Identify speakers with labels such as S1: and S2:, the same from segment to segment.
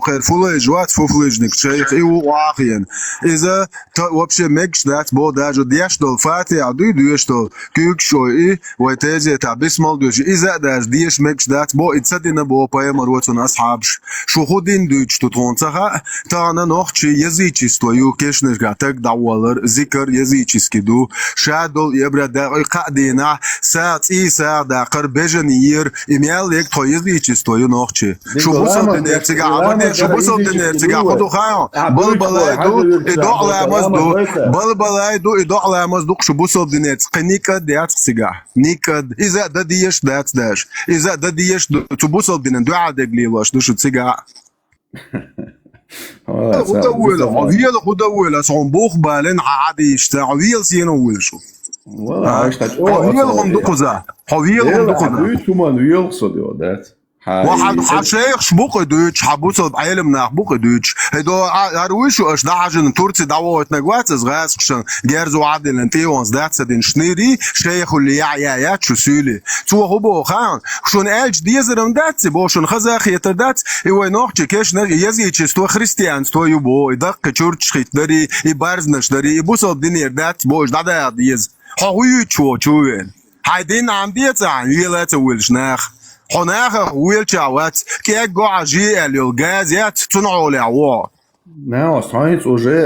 S1: بخير فلوج وات فلوجنك شيخ إيو واقعين إذا вообще مكش دات بو داجو ديش دول فاتي عدو ديش دول كيك شوي ويتاجي تعبس مال دوش إذا داج ديش مكش دات بو إتصدنا بو باي مروتون أصحابش شو خودين دوش تتونسها تانا نوخشي يزيچي ستويو كيشنش قاتك دعوالر ذكر يزيچي سكدو شادول يبرا دا قادينا ساعت إي ساعة داقر بجنير إميال ليك تو يزيچي ستويو نوخشي شو بوصل دنيرتيغا عبدي شو بوصل دنيرتيغا خدو خايو بلبلاي دو إدو على مزدو بلبلاي دو إدو على مزدو شو بوصل دنيرتيغا نيكد ديات سيغا نيكد إذا دا ديش دات داش إذا دا ديش تو بوصل دنين دو عادق ليلاش دو شو سيغا خدويل صون بوخ بالين عادي يشتعويل سينويل شو
S2: والله
S1: حويلهم دقزا حويلهم دقزا
S2: دوتومان ويلصو ديو دات
S1: واحد حشيخ شبوق دوتش حبوصل بعلم ناخ بوق دوتش هدو هرويشو اش داجن تورتي دعوت نغوات زغاس خشن جيرزو عادل انتي وانز دات دين شنيري شيخ اللي يا تشو سولي تو هو خان شون الج ديزرم دات بو شون خزاخ يتردات ايوه نوخ كيش يزي تشتو خريستيان تو يبو دق تشورش خيت دري يبارزنش دري يبوصل دينير دات بوش دادا ديز هاوي تشوين هايدين عم ديتان يلات ويلشناخ هناك ويلشاوات كي جوجي الغاز يات تنعو لعوا
S2: Não, science hoje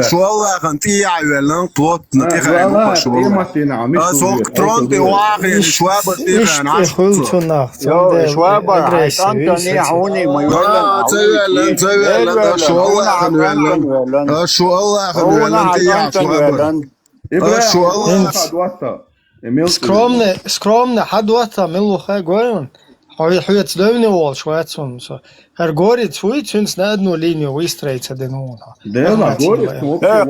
S1: شو الله غنتي عيالن طوت نتيخا شو ترون دي واغي شو بدينا
S3: شو برا هوني ما
S1: يقولن شو الله
S4: скромне حدوتا ملو خا goyon حويت دوني وول شواتسون هر غوري توي تشنس نادنو لينيو ويستريتس دنونا
S2: ديلا غوري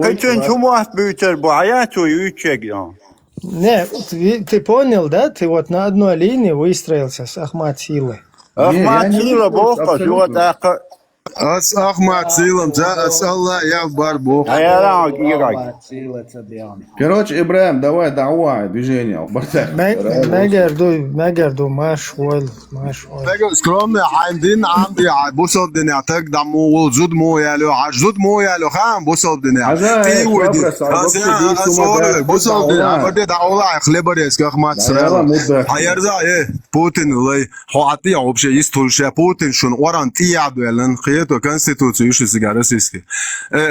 S3: كيتن شو ماست بيتر بعياتو يوتشيك يا
S4: Не, ты понял, да? Ты вот на одной линии выстроился с Ахмат Силой.
S3: Ахмат Сила бокс, вот так.
S1: أس أحمد سيلم جاء الله يا барбух.
S2: Короче, Ибраим, давай давай движение.
S4: Мегерду машвол.
S1: سكرام عندين عندي بوصل دنيا تقدمو وزود مو يالو عجود مو يالو خام بوصل دنيا تي ودي بوصل دنيا بدي دعوة خلبر اسك أحمد سلام هيرزا إيه بوتين لي حاتي عبشة يستولش بوتين شون وران تي عدولن خيطو كونستيتوتسيو شو سيجارة سيسكي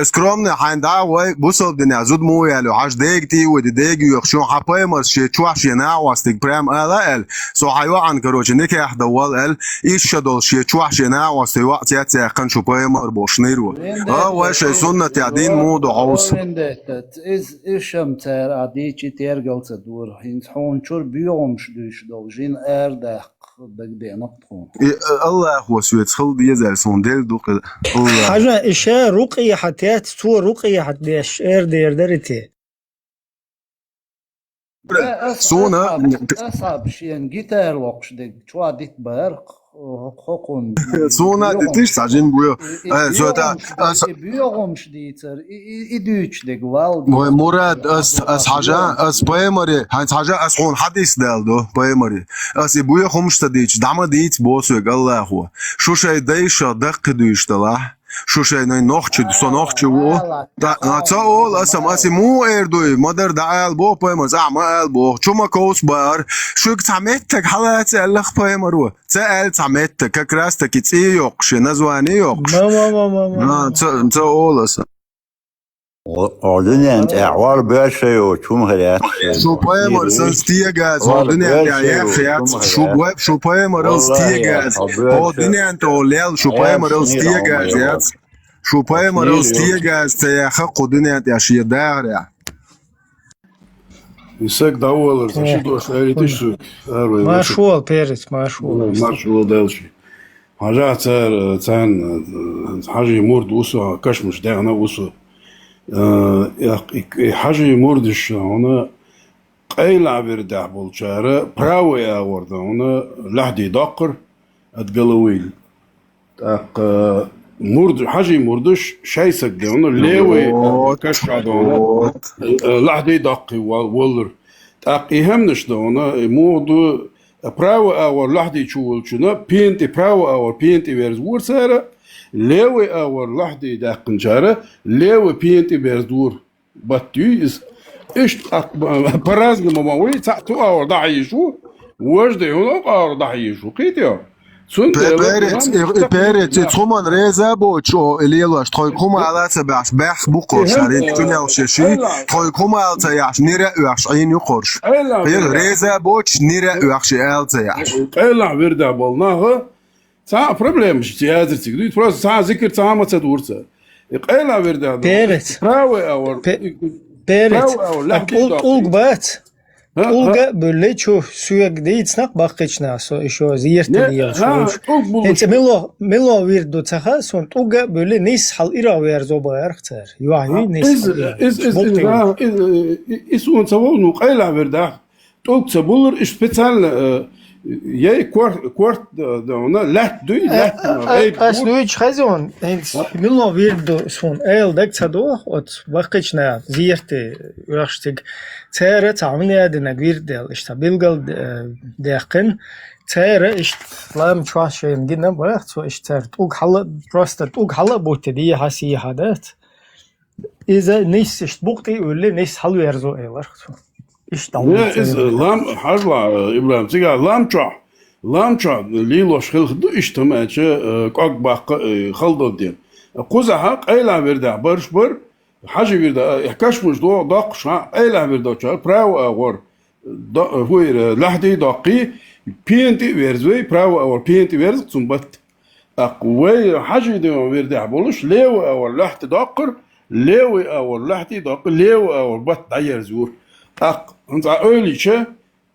S1: سكرام عندها وي بوصل دنيا زود مو يالو عج ديك تي ودي ديك يخشون حباي مرش تشوح ينا واستيك برام ألا سو حيوان كروج نك أحد وال إيش شدول شيء تشوح ينا واستي وقت يتأكل شو باي مر بوشنيرو وش سنة تعدين مود عوس
S5: إيش متر عديك ترجع تدور هنت هون شو بيومش دوش دوجين أرده
S1: الله هو سويت خل ديزل سوندل دوق
S4: حاجة إشار رقية حتى تسوى رقية حتى إشار ديردرتي
S1: سونا
S5: أصعب شيء جيتار وقش دك شو عديت برق خقون
S1: سونا دتيش ساجين بويا زوتا
S5: بيومش ديتر إدوش دك والد
S1: مراد أس حاجة أس بايمري هاي حاجة أس هون حديث دالدو بايمري أس بويا خمش تديش دعم ديت بوسوق الله هو شو شيء ديش دق دوش تلاح شو شيء نوخش سو نوخش و دا تقول أسم مو إردوي مدر دعال بو بايمر أعمال بو شو ما كوس بار شو تعمتك حالات اللخ بايمر تقل تعمتك كراستك تي يوقش نزواني يوقش
S4: ما
S1: تقول أسم
S3: ordinent أعوار باشيو شو مهرات
S1: شو بايمر سنستيجاز ordinent يا خيات شو بايمر سنستيجاز ordinent وليل شو بايمر سنستيجاز يات شو بايمر سنستيجاز تياخ ordinent يا شيء دار يا
S6: Исек даволер, заши дош, эритиш
S4: машвол перец
S6: машвол делши. Хажа цан хажи мурд усу кашмуш дагна усу. حاجة يمردش هنا قيل عبر دعبول شارع براوي أورده هنا لحدي دقر أتقلويل مرد حاجة يمردش شايسك ده هنا ليوي كشعد هنا لحدي دقي والر يهمنش ده هنا موضوع براو اور لحدي شول شنو بينتي براو اور بينتي ويرز ورسارة ليوي اور لحدي داقن شارة ليوي بينتي ويرز دور باتيز إيش براز مموي تعتو اور ضعيشو وجدي هنا اور ضعيشو كيتيو
S1: Peret, Truman Reza Bocho, Elias, Troikuma Alata Bash, Bach Bukos, Tunel Sheshi, Troikuma Altayash, Nira Uash, Ainu Korsh. Reza Boch, Nira Uash, Altayash.
S6: لا وردا بالناها تا بروبليم اجتيازر تقدر تروح تا ذكر تا ما تدورسه قيلا وردا
S4: بيرت
S6: براوي اور
S4: بيرت ulgbet ulga böyle çok sürekli değilsnek bakıçna so işo ziyerti diyor. Ente milo virdu taha son ulga böyle neys hal ira verzo bayarktar. Yuahi neys.
S6: is un savonu qeyla verda tolk sabulur ispetal yey kwart ona lat duy lat
S4: Asluiç khazon milo virdu son eldak tado ot bakıçna ziyerti ulaştık. تارة تعملي أدنى غير ديال إشتا بيلقل داقن تارة إشت لام شواه شيء جدا بلغت سو إشتار توق حلا براستا توق حلا بوتي دي هاسي هادات إذا نيس إشت بوقتي ولا نيس حلو يرزو إيلر إشت
S6: لام حرلا إبراهيم تيجا لام شا ليلوش خلدو إشتا ماشا قاق باق خلدو ديال قوزا حق أيلا بردا برش بر حاجة بيردا إحكاش مش داق شا أيلا بيردا شا براو أور هوير لحدي داقي بينتي ويرزوي براو أور بينتي ويرز ثمبت أقوي حاجة دي بيردا بولش ليو أور لحد داقر ليو أور لحدي داقر ليو أور بات داير زور أنت أولي شا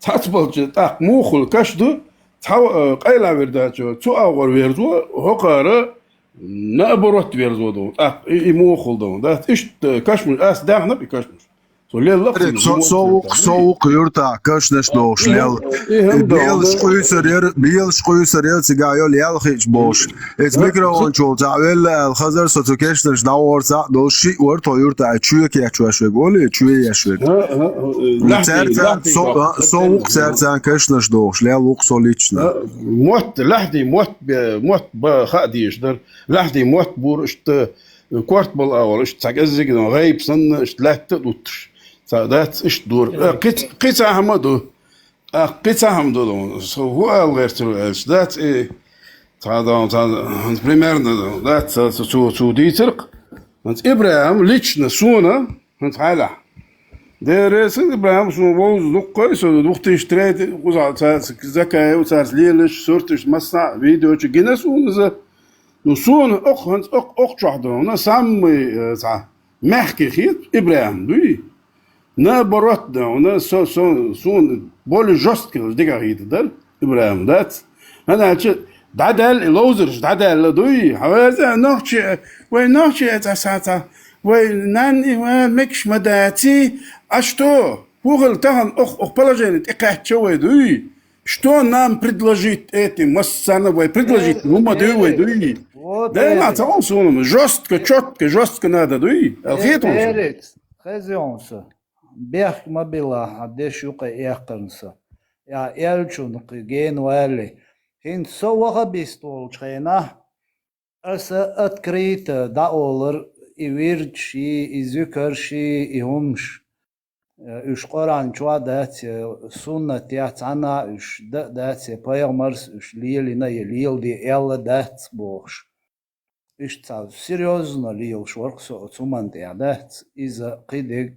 S6: تاتبل شا موخل كشدو تاو أيلا بيردا شا تو أور ويرزو هقارة نابروت ويرزودو إيمو خلدون ده إيش كشمش أس داخنا بكشمش سوليل لقط
S1: Soğuk yurta kaşneş doğuş lel. Bil şkuyser yel sigayol yel hiç boş. Et mikroon çol tavel el hazır sotu keşneş da orta doşi orta yurta çüye ki açıyor gol çüye yaşıyor. Soğuk serten kaşneş doğuş lel luk soliçna.
S6: موت لحدي موت بخاديش در لحدي موت بور اشت كوارت بال اول اشت تاجزك غايب سن اشت لا تدوتش سادات اشت دور قيت احمدو قيت احمدو سو هو الغير تلش ذات ايه تا بريميرنا ذات سو ديترق انت ابراهيم ليتشنا سونا انت حالا Der İbrahim şu boz dukka so dukta iştiret uzat zakaya uzat liyeliş sortiş masa video çu gene sunuza no sun ok çahdo na sammi sa mehki khit İbrahim duy na barat da ona sun bol jostke diga hit der İbrahim dat hana çu dadal lozer dadal duy hawaza nohçi ve nohçi ta وينان مكش مداتي أشتو وغل تهن أخ بلاجينت إقاعد شوي دوي شتو نام предложить этим массана وي предложить هما دوي دوي ده ما تعرفون жестко надо دوي الخيط
S5: بيرت خزيونسا بيخ ما بلا عدش يقى يقرنسا يا يلچون جين والي هين سوغا بيستول چينا أسا أتكريت داولر İvirçi, izükörşi, ihumş. Üç Kur'an çoğa dağıt, sünnet yatsana, üç dağıt, paygambers, üç liyelina yeliyel diye elle dağıt boğuş. Üç tav, seriozno liyel şork, so otuman diye dağıt, iza qidig.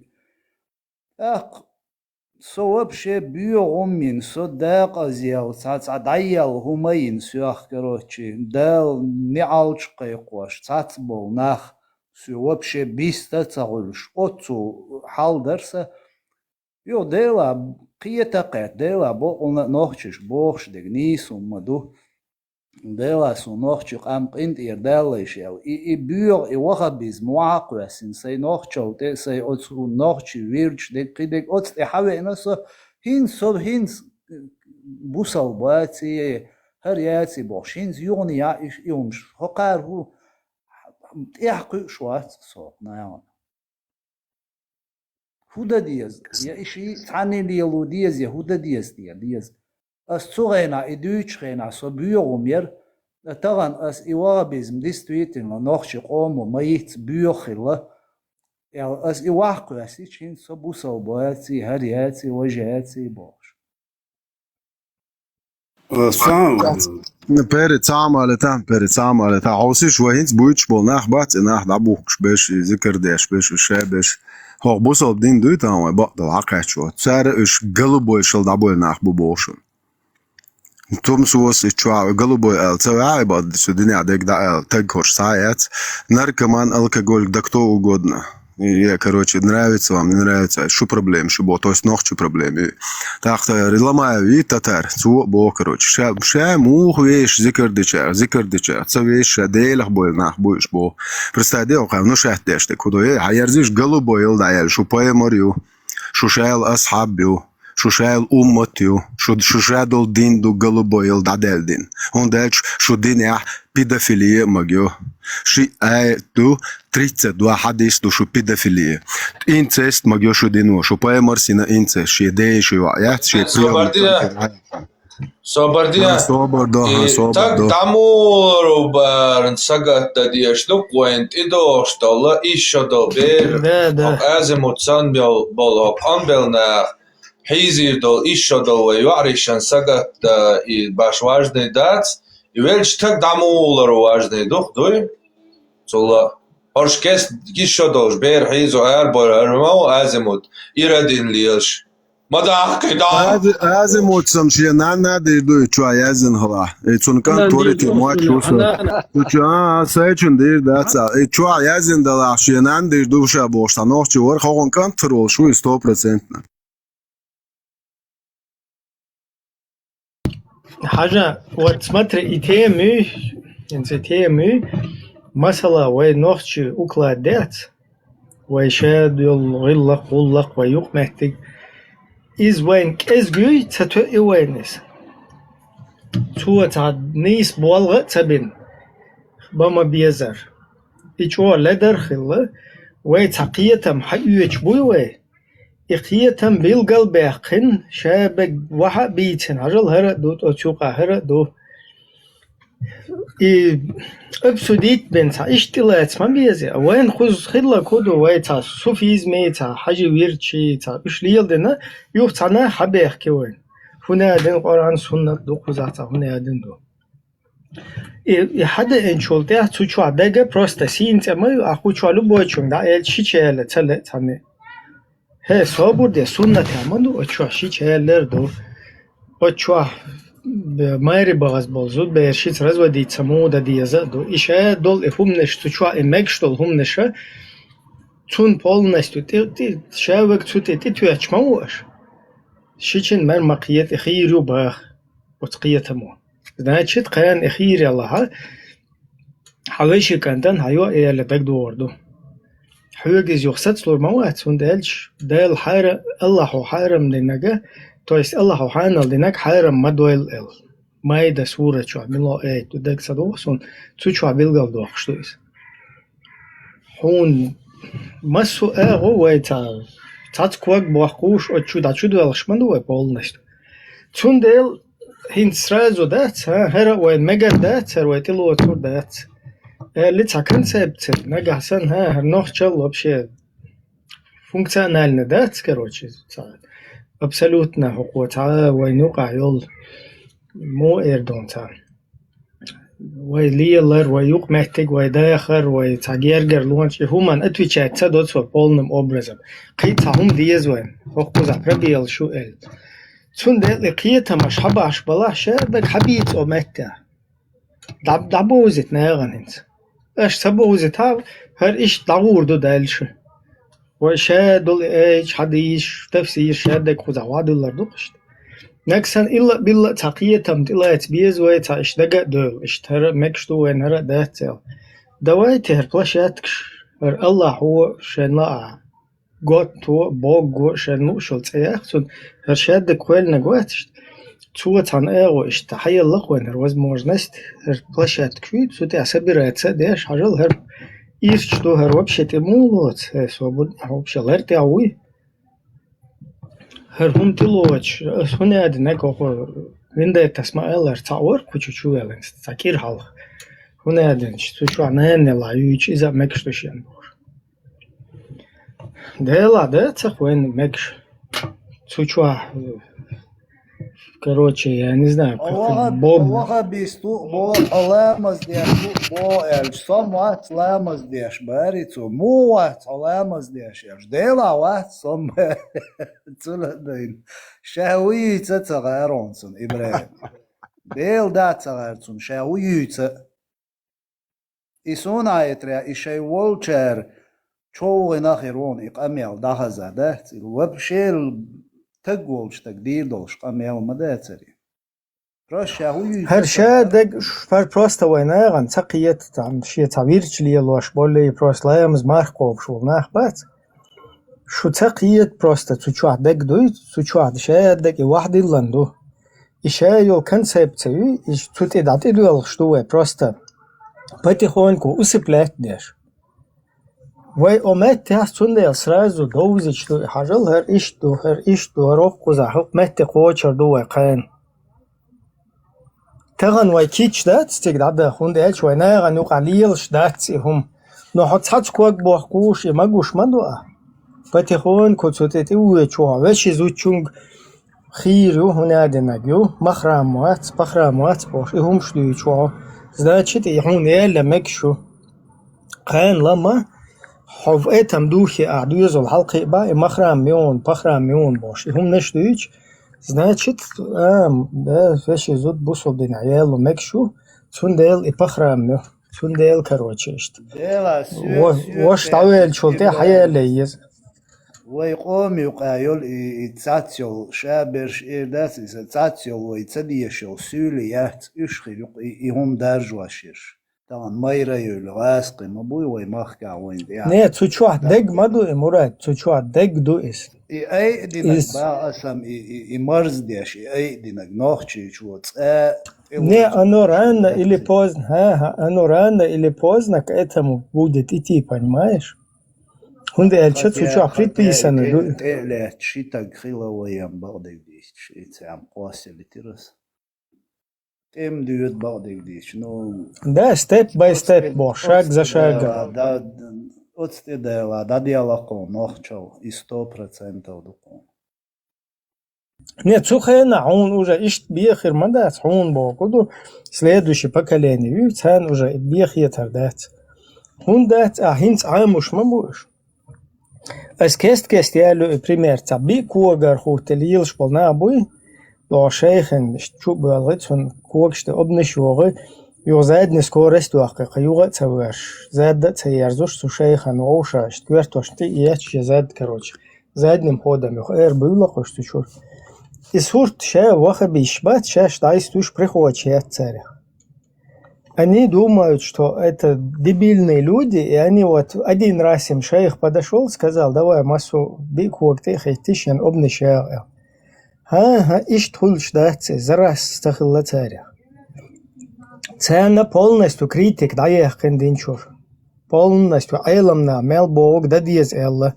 S5: So şey büyü omin, so dağ aziyel, tat dayel humayin siyah keroçi, dağ ne alçıqay qoş, tat bol nah. Вообще биста цагулш отцу халдерса йо дела қиетақе дела бо она нохчиш бохш дегнису маду дела су нохчи қам қинт ир делиш ял и бюр и waха biz muaqwasin say nochchol te say otsu nochchi wirch de qidek ots e have naso hin busal baati her yati bosh hin yoni ya yumsh hoqar hu يحكي شوات صوت نايون هودا ديز يا إشي تعني ليلو ديز يا هودا ديز ديز أس تغينا إدوش غينا صبيو مير تغن أس إوابيزم ديستويتين لنوخش قوم وميت بيوخلا يعني أس إواحقو أسي چين صبو صوباتي هرياتي وجهاتي بوش
S1: بيرت عملتها بيرت عملتها عوسيش وهينز بويتش بول ناخ بات ناخ دابوكش باش ذكر داش باش وشابش هو بوصل بدين دويتا هو بقدر عقاش شو تسار اش قلبو يشل دابول ناخ بوبوشن توم سوس اتشوا قلبو ال تساعي بعد الدنيا عدك دا تجهر ساعات نركمان алкоголь да кто угодно. И, короче, нравится вам, не нравится, что проблем, что было, то есть ног, что проблем. Так-то, ломаю, и татар, цу, бо, короче, ша, мух, вещь, зикр дича, це вещь, дейлах бой, нах, боиш, бо. Представь, дел, ну, ша, теш, ты, куда, а ярзиш голубой, ил, шо поеморю, шо шайл асхабю, شو شايل أمتيو شو شادل دين دو قلبو يلدعدل دين هون دالش شو دين يا بيدافيلية مجيو شي اي دو 32 حديث دو شو بيدافيلية إنسست مجيو شو دينو شو باي مرسينا إنسست شي دي شو وعيات شي
S7: Sobardina, tak damur bar sagat da diashlu quent ido stola ishodo ber azimut sanbel bol op anbelna حيزي دول إيش دول ويعرفن سقط باش واجدني دات يولش تك دعمول رواجدني دوي صلا هرش كاس إيش دول بير حيزو أربعة أرماو أزمود إيردين ليش ما دعك
S1: أزمود سمشي نانا دي دوي شوي أزن هلا إتون كان توريتي موات شوسا سايشن دير داتسا شوي أزن دلا شي نان دي دوشا بوشتا نوشي ورخ هون كان ترول شوي 100%.
S4: حاجة وتسمتر إتيمي إنت إتيمي مثلا ونوخشي أكلا دات ويشاد يلغلق ولق ويوق محتاج إز وين كأزجوي تتو إيوانس تو تعد نيس بوالغ تبين بما بيزر إيشوا لدر خلا ويتقيتم حيوش بوي إقيتم بالقلب يقين شابك وحا بيتن عجل هرا دو تشوقا هرا دو أبسوديت بنتا إشتلات ما بيزي وين خوز خلا كودو ويتا صوفيزمي تا حاجي ويرتشي تا إشليل دينا يوفتانا حبيخ كوين هنا دين قرآن سنة دو قزاتا هنا دين دو حدا إنشولتها تشوى داقا بروستا سينتا ما أخو تشوالو بوچون دا إل شيچيالة تلا تاني هي صابور دي سنة تعملو أتشوه شيء هالردو أتشوه بمايري باز بالزود بيرشيت رزوة دي تسمو دا ديزادو إيشا دول هم نش تشوه إمكش دول هم نشا تون بول نستو تي شاوك تي تو أتشموش شيء من مقيت إخيرو باخ وتقيتمو إذا شيء قيان إخيري الله حويشي كانتن هايو إيه اللي تقدو وردو حوجز يخصت لور موات وندالش دال حيرة الله حيرم لنجا تويس الله حانل لنك حيرم مدويل ال ما يدا سورة شو عملوا ايه تدك صدوخسون تشو عبيلقل دوخشتويس هون مسو اغو ويتا تاتكوك بوحقوش وتشو داتشو دوالش مندو ويبول نشتو تون دال هنسرازو دات هرا وين مجر دات هر ويتلو وتور دات лица концепции нагасан нохчал вообще функционально да короче абсолютно хукута войнука يول مو إردون تا ويليلر ويوق محتاج ويداخر ويتاجرجر لونش همان أتويتشات تدوت سوبولنم أبرزم قيتهم ديز وين حقوق زبربيل شو إل تون ده لقيتها مش حباش بلا شابك حبيت أو متى دعبوزت ناغنت اش تبوزت هر ايش دعوردو دالش وشادل ايش حديث تفسير شادك خزعوادلر دوقشت نكسن إلا بالله تقيتم تلات بيز ويتا اش دقا دول اشتر مكشتو وين هر داتل دوايتي هر بلاشاتكش هر الله هو شنلا قوتو بوغو شنو شلت اياختون هر شادك ويل نقواتشت توتان اغو اشتحي اللق وين هروز موجنست هر بلاشات كويت سوتي عسابيرات ديش حاجل هر إيش دو هر وبشت مولوت سوبود وبش لرتي عوي هر هم تلوش هنا أدنك أخو Винда тасма элэр цауэр кучучу элэнс цакир халх. Хунадэнч цучу анэнэла юич иза мэкштушян бор. Дэла дэ цахуэн мэкш. Цучу короче, я не знаю, как Боб.
S5: Бисту, бо алэмаз деш, бо элч, сом ват лэмаз деш, бэрицу, му ват алэмаз деш, элч, дэла ват сом цуладайн. Шауица цагаронсон, Ибраим. Дэл да цагарцун, шауица. Исун айтря, ишай волчер, чоугы нахирон, иқамел дахазадат, вообще تقولش تقدير دوش قاميل مداتري
S4: هر شيء دق فر بروستا ويناغن تقيت عم شيء تعبيرش لي لوش بولي بروس لايمز ماركوب شو ناخبات شو تقيت بروستا تشوح دق دوي تشوح شيء دق واحد يلندو إشياء يو كونسبتي إيش تتدعتي دول شتوه بروستا بتخون كو أسبلات ديش وای اومد تاستون دیل سرازو دوزیش دو حاجل هر ایش دو روح کوزه حق مت قوچر دو وقان تغن وای کیچ دات استیگ داده خون دیلش وای ناغن نو قلیلش داتسی هم نو حد ساچ کوک بوخ گوش ما گوش من دو بتی خون کتوتی اوه چوه وشی زود چونگ خیرو هناده نگیو مخراموات باش هم شدوی چوه زده چی دی هون دیل مکشو قان لما حوفيتهم دوشي أعدوز الحلقة بقى بخرام ميون باش هم نشدوش значит да فاشي زود بوصل بين عيال ومكشو تون ديل بخرام تون ديل كروتشي واش طويل شولتي حياة ليز
S5: ويقوم يقايل إتساتيو شابرش إرداس إتساتيو ويتسديشو سوليات يشخي يهم دارجواشيش طبعا ما يريول غاسق ما بوي ويمخكع وين يعني
S4: نه تشوح دق ما دو مراد تشوح دق دو اس
S5: اي دينك با اسم اي مرز ديش اي دينك نوخشي شو
S4: не оно рано или поздно оно рано или поздно к этому будет идти, понимаешь? Хунде эльча тучух предписано
S5: لا تشيتا خيلا ويام بعدك ديش ام قاسل ترس تم ديوت بعدك ديش نو
S4: да степ бай степ бо шаг за шагом
S5: да отстедела да диалогом нохчал и 100% докон
S4: нет сухена он уже ищет бехер мандат он бо коду следующее поколение ведь он уже бехер дат он дат хинц амуш мамуш es kest jālu пример tabi kogar hotelils полна бой до шейхен что было он когште обнешёгы ё задне скорость вахка юга цаваш задда цаярзуш су шейхан оуша четвертошти яч зад короче задним ходом было что чур и сурт ша ваха бишбат ша штайстуш приходят царя. Они думают, что это дебильные люди, и они вот один раз им шейх подошел, сказал, давай массу бикуак тихо обнищал. Ишт хулшдаться, зараз стахилла царя. Цена полностью критик даях кендинчур. Полностью айломна мелбог дадиез элла.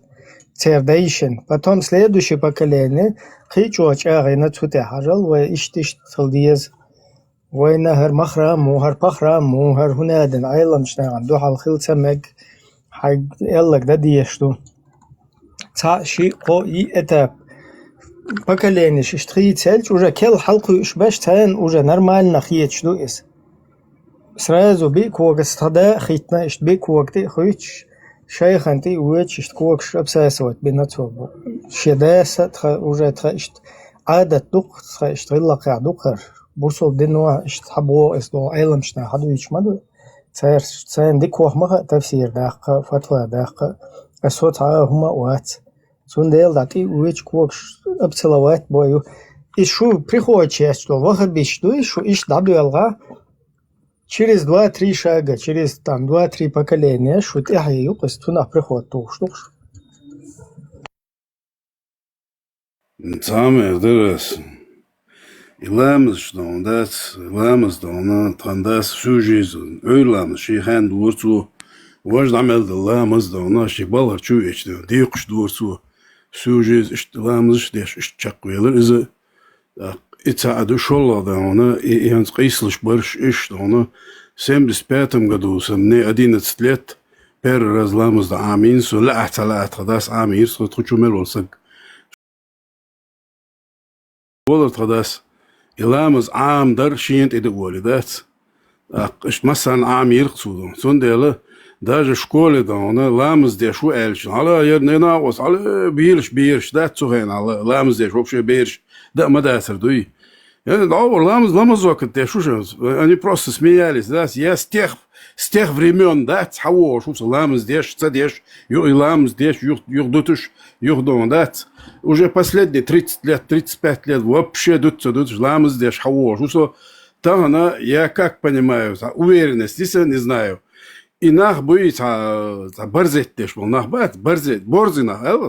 S4: Цердейшен. Потом следующее поколение, хичуач агайна цуте хажал, ва иштишт хилдиез. وين هر مخرم وهر بخرم وهر هنادن عيلم شنان دو حال خلصة مك حق يلك ده ديشتو تا شيء قوي اتاب بكالينش اشتخي تسالج وجا كل حلقه اشباش تان وجا نرمال نخيت شدو اس سرازو بيك وقت استخدا خيتنا اشت بيك وقت خويتش شيخ انتي ويتش اشت كوك شبساسوات بيناتو شداسة وجا اشت عادة دوق اشتغلق دوقر بوصل دينوا اشتحبوا اسدو علم شنا حدو يشمدو سان ديكوه مخ تفسير داق فتوى داق الصوت هما وات سون ديل داتي ويش كوكش ابتلوات بويو ишо приходит что выходишь что ишо иш дабелга через 2-3 шага через там 2-3 поколения что ты юкос туна приход то что
S6: Самое дорос. İlamız doğundas, İlamız doğuna tandas süjizun. Öylamız şeyhan dursu. Vaj damel İlamız doğuna şey balar çu içti. Diykuş dursu. Süjiz işte İlamız işte çakveler izi. يتساعدوا شو ده هنا يهنس قيسلش برش إيش ده هنا سام بسباتم قدو سمني أدينة ستلت بير رزلامز ده عامين سو لا احتلا تخداس عامير سو تخشو ملول سق ولا تخداس إلامز عام در شينت إدو والدات إيش مثلا عامير قصودو سون ديلا داج شكولة ده هنا لامز ده شو قالش على يرنينا وص على بيرش ده تسوهين على لامز ده شو بشي بيرش ده ما ده أثر دوي يعني دعوة لامز وقت ده شو أني بروسس مياليس ده يا ستيخ времен ده تحوه شو لامز ديش تديش لامز ديش يخدوتش يخدون ده уже последние 30 лет 35 лет вообще дут лάμыз деш хавор шо тагана я как понимаю уверенность здесь не знаю и нах будет барзет деш был нах барзет борзина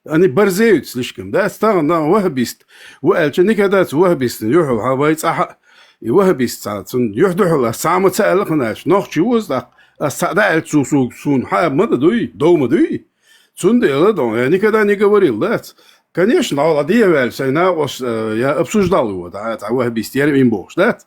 S6: они борзеют слишком да тагана вахбист وقالش никогда وахбист يروحوا هواي صح وهبيست يحدحوا سامة سألقناش نخشي وزق السعداء سون حاب مدى دوما دوي Цунда я никогда не говорил, да? Конечно, Алладия я обсуждал его, да, вахбистер им бош, да?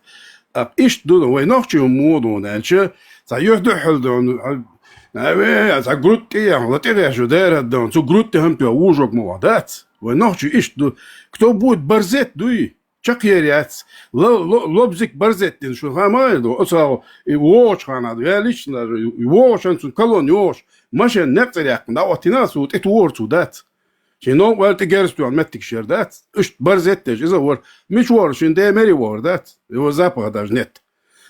S6: Ишь дудон, вой нохчи модон, дальше, за юхдухл дон, за грудки, латыга жудера дон, цу грудки хампио ужок молодец, вой нохчи ишь ду, кто будет борзет, дуй, чак яряц, лобзик борзет, дин шо хамайду, оцал и воч ханад, я лично, и воч, он колон воч, ماشي نقدر ياكل دعوة ناس وتتورط ودات شنو وقت جالس بيعمل متك شردات ايش برزتش اذا هو مش ور شن ده مري وردات هو زابا داج نت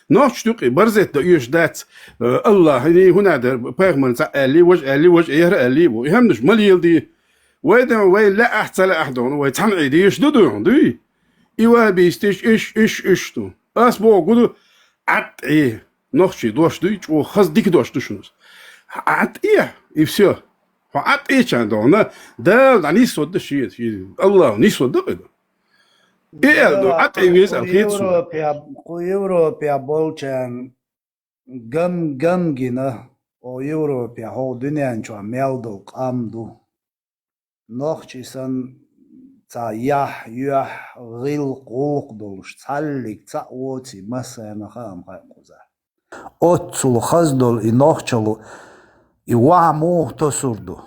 S6: نوش تقي برزت ايش دات الله هني هنا ده باغمن سالي وجه يهرالي ويهمنش مليل دي وين لا احسن احدون ويتحمل دي ايش دو دي ايوا بيستش ايش تو اسبو قولوا عت ايه نوش دوش دي وخص ديك دوش تشنوس عطيه يفسيه عطيه عندنا ده ني صد شيء الله ني صدق ده ايه ده عطيه يسال كيتسو
S5: Европа болчан гам гина о Европа хо дунян чо мелдо амду нохчисан ца я гил qulqdolш цаллик ца оти масана хам қоза отсул хаздол и нохчалу и ваму то сурду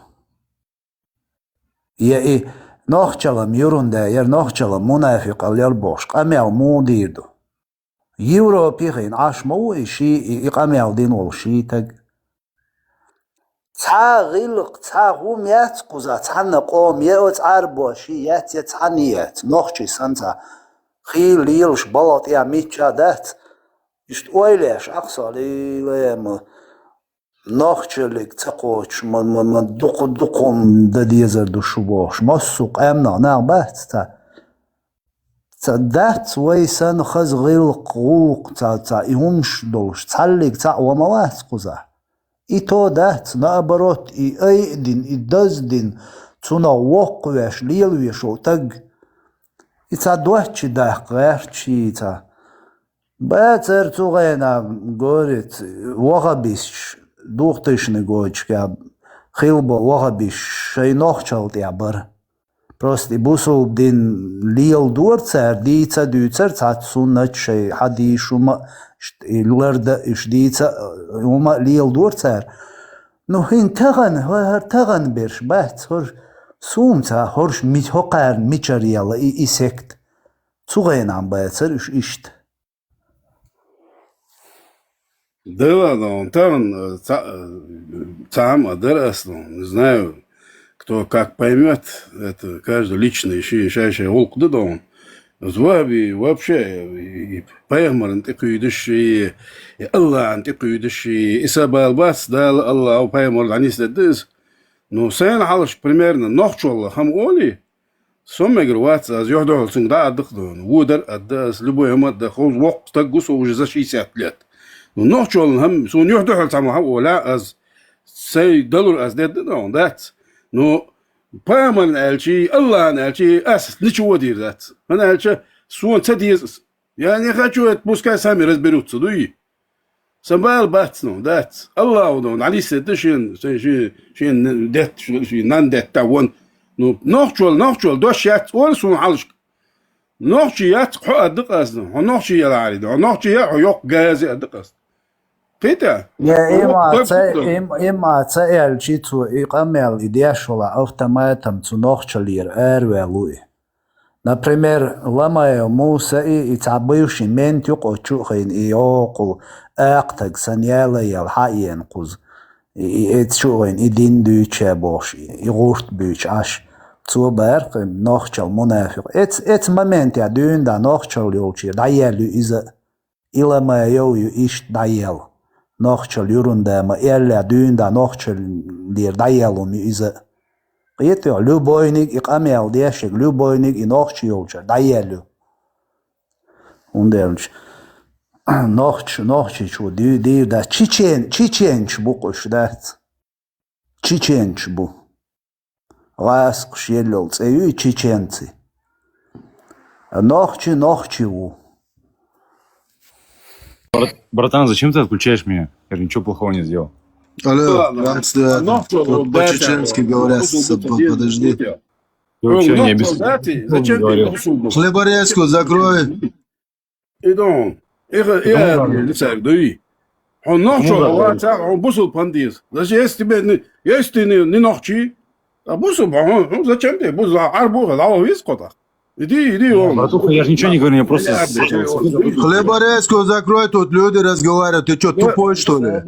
S5: и نخچلم یورنده یر نخچلم منافق الیار باش قمیال مودیردو یوروپی خین عشمو ایشی اقمیال دین ولشی تگ تا غیلق تا غوم یت قوزا تا نقوم یت عرباشی یت عنیت نخچی سنتا خیل لیلش بلات یا میچا دت اشت اویلیش اقصالی لیم نخچلک تقوش من دقم ددیزر دوشو باش ما سوق امنا نعبت تا دت ویسن خز غیل قوق تا ایهمش دولش تلک تا وموات قوزه ای تو دت نابرات ای دین ای دزدین تونا وقوش لیلویشو تگ ای تا دوه چی دقیق چی تا باتر تو غینا گوریت وغبیش دوختشنی گوچکا خیلبا وغبیش شای نخچالت یا بر Просто бусул дин лил дуарцер дица дюцер цатсунна шей хадишума лерда ишдица ума лил дуарцер ну хин таган берш бат хор сумца хорш мит хоқар мичарияла и сект цугайнам бацер ишт
S6: Да ладно, он там адрес, не знаю. Кто как поймет, это каждый лично еще волк додон. Зваби вообще и поймар антикуидыш и Аллах антикуидыш и Исабал бас дал Аллах поймар они следыз. Ну сэн халш примерно нохчол хамоли. Сом игрват аз ёхдол син да аддын. Вудер аддас любой мад да хоз вок тагус уже за 60 лет. Ну нохчол хам сон ёхдол сама вала аз сей доллар аз деддон дат. Ну, пойман эльчи, Аллах эльчи, ничего делать. Она эльчи, суон цадиз. Я не хочу, это пускай сами разберутся, дуи. Самбал бацну, дат. Аллах, ну, алисе, ты шин, нан дет, та вон. Ну, нохчол, дощ ят, ол сун халшк. نوخشي ياتق أدق أصلا نوخشي يلعري ده نوخشي يق جازي أدق أصلا قيتا
S5: يا إما تسأل شيء يقامل إدياش ولا أوتوماتم تنوخشلير أروي например لما موسى يتعبيوش من تقوشين يوقو أقتك سنيالا يلحقين قوز يتشوين يدين دوشة بوش يغورت بوش عش تو برق نوخشل منافق ات момент يا دون دا نوخشل يولشي دايلو إذا إلا ما يو إيش دايل نوخشل يورون دا ما إلا دون دا نوخشل لير دايلو مي إذا قيتو любойник إقامل ديشك любойник إنوخشي يولشي دايلو وندرج نوخشي شو دي دا تشيچينش بوقش دات تشيچينش بو Ласк يلول цею чеченцы. Нохчи у.
S8: Братан, зачем ты отключаешь меня? Я же ничего плохого не сделал.
S1: Алло, по-чеченски говорят, подожди.
S8: Ты вообще не объяснил.
S6: Зачем ты говорил?
S1: Хлеборезку закрой.
S6: إيدون إيه لسه он нохчо он бусул пандис даже если не нохчи а бусул зачем ты бусул арбуга лао вискота иди он
S8: Братуха, я же ничего не говорю, я просто...
S1: Хлеборезку закрой, тут люди разговаривают. Ты что, тупой, что ли?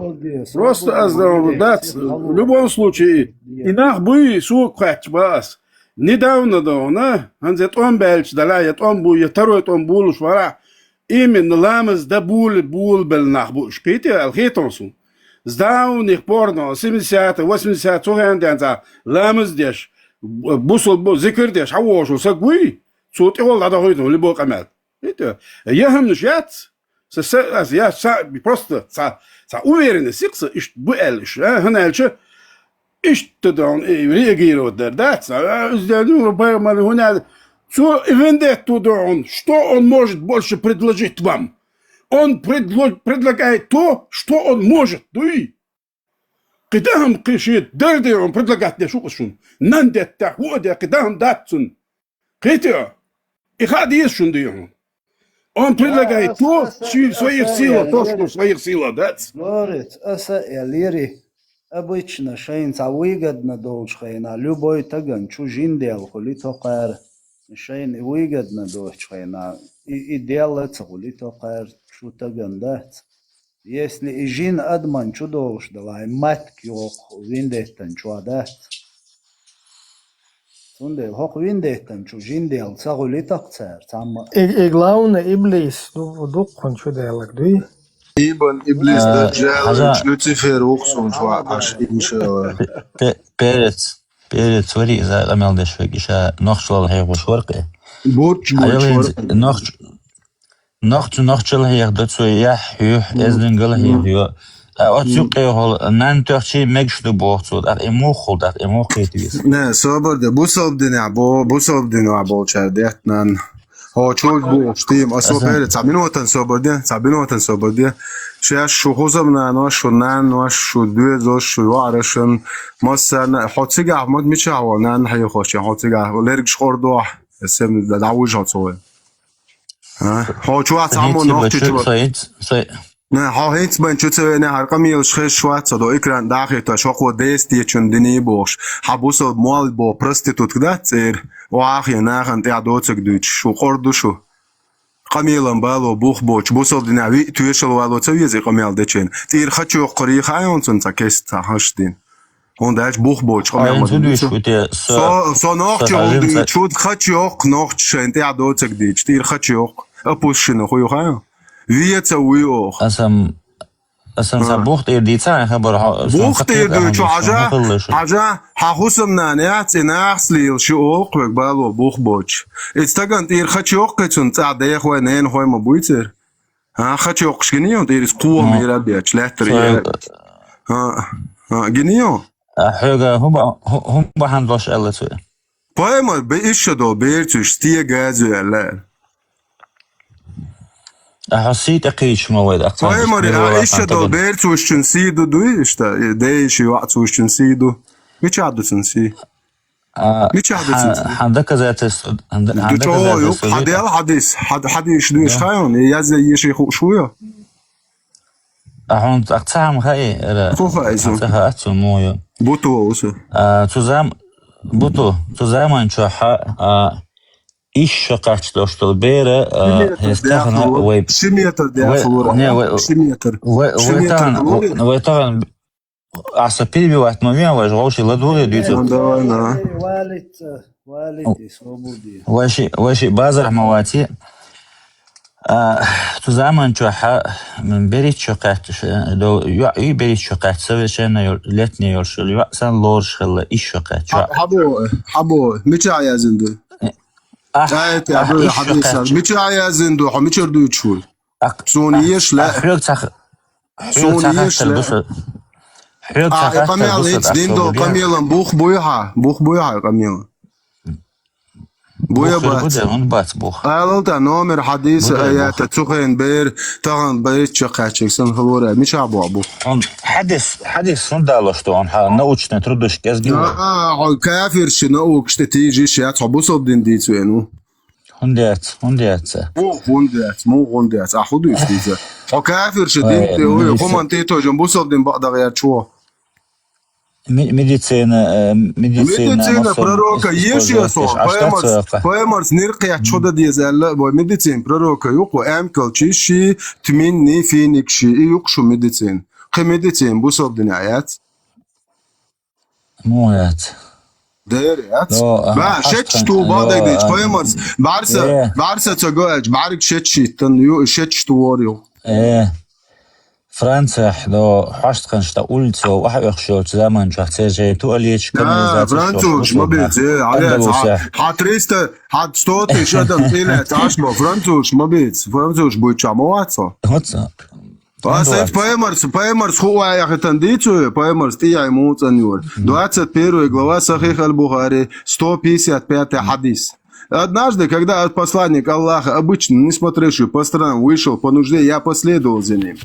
S6: просто в любом случае инах бы сук бас недавно да он зет он бельч далает он бу второй он булуш вара именно ламыз да бул белнах бу шпите алхетонсу сдау них порно 70 80 цогенденza ламыз деш бусул бу зикр деш хавошу сагуи صوت والله هذا هو اللي بوق عمل إنت يهم نشيات يا просто уверенность сикса إيش بقلش هنا الش إيش تدعون реагируют да сделаю понимали هنا что вендет тудон что он может больше предложить вам он предлагает то что он может дуй قدام قشيت دردي он предлагает не шукашун нандет тахуде قدام датсун قيتو إخادي يسون ديهم он предлагает то в своих силах то что в своих силах да
S5: Говорит, лири обычно шейнца выгодно должна любой таган чужин дел хули токар шейн выгодно должна и делается хули токар чу таган да если и жин адман чу должна мат кёк виндетан чуада Sunde hoch windetan chu jindel sagulitak cer tamma
S4: Главное иблис дуккон شو ديالك دوي
S1: Ибн Иблис Даджал, Люцифер, Уксун, Аш, иншалла.
S9: перец وري إذا الأمل ده شوي كيشا نخش الله هي وشورقة
S1: Бурч,
S9: نخش الله هي ده شوي يح إذن قال هي ديو أتوقع هول نانتوشي مجشدو بوخصود إمو خلد إمو خيتيس
S1: Ne, sabırdı. Bu sabdini abo çerdiyatnan. Ha çok bu ştiyim. Aso pere sabinotan sabırdı. Şey şu hozamna no şu nan no şu düzo şu arasın. Mesela hatiga Ahmet miçawa nan hay xoş. Hatiga lerg şordo. Esem da davuj hatsoy. Ha çok atamo nohti نه ها هیچ من چطور نه هر کمی الشخص شوات صدا اکران داخل تا شاق و دستی چون دنی باش حبوس مال با پرستیتوت کدات سر و آخی نه خن تعداد سکدوچ شو خردوشو کمیلم بالو بوخ باش بوسال دنیوی تویشل والو تویزی کمیل دچین تیر خچو قری خیان سن تکست هشتین اون داش بوخ باش کمیل سو ناخچ اون چود خچو ناخچ شن تعداد سکدیچ تیر خچو اپوشینو خوی خیان ویت ویو
S9: أسم سبوخت إرديتها خبر
S1: بوخت إردو شو حاجة حاسم نانيات ناخسلي شو أقرب بالو بوخ بوش استعان تير خشوق كتون تعدي خوي نين خوي مبويتر ها خشوق شنيو تير قوة ميرا بيتش لا تري ها جنيو
S9: حاجة هم بهندلش ألتوه
S1: بايما بيش دو بيرتش تيا جازو لا
S9: حسيت أقيش مواد أقام
S1: بايما إيش دو بيرتش تنسيدو دوي إشتا دايش يوقت وش تنسيدو مش عادو تنسي مش حدث
S9: доказательства.
S1: دكتور حد حدث حد يشدوش خايون يا شيخ شويه
S9: Und akzam hai atsu moyo.
S1: بوتو وسه
S9: Zusammen ish kaçtı işte bere hestahna ve
S1: شميتر دي شميتر
S9: وطبعا عصبي بوقت ما ميا وجوش لدول ديتو
S5: والدي свободи
S9: واشي بازر مواتي zusammen من بريت شقات لو يو بريت شقات совершенно летний يرشل sen lor şılla iş şaqat
S1: حبو مش عايزندو evet abi hadisler مش عايزندو مش يردو تشول سونيش لا سونيش لا قميل هيك ديندو قميل بوخ بويها قميل بويا بات قالوا نومر حديث ايات تسخن بير طبعا بيت شقاتك سن خلورا مش ابو
S9: حدث سندالو что он научно трудишь kezdő
S1: كافر شنو تيجي شيء تبوس بدين ديتو انو
S9: هندات
S1: مو هندات اخذوا استيزا او كافر شدين هو كومنتيتو جنبوس بدين بعد غير شو
S9: медицина
S1: пророка ешиосо поемарс нирқия чода дизалла бо медицин пророка юқо амкал чиши тминни финикши юқшу медицин қи медицин бусобдин аят
S9: моят
S1: дерят ба шечту бадаг дич поемарс барса цагоач барик шечтан ю шечту ворио
S9: Франция, до хаштканшта улица, вахвахшо, zaman чахцеже, туалетч, канализация.
S1: Француз, мобиль, ха 300, ха 100 тысяч адам пилет, ашмо, француз, мобиль, француз будет чамоваться. Асет поемарс хуа яхтандицу, поемарс тия ему цанюр. 21 глава Сахих аль-Бухари, 155 хадис. Однажды, когда посланник Аллаха, обычно не смотревший по сторонам, вышел по нужде, я последовал за ним.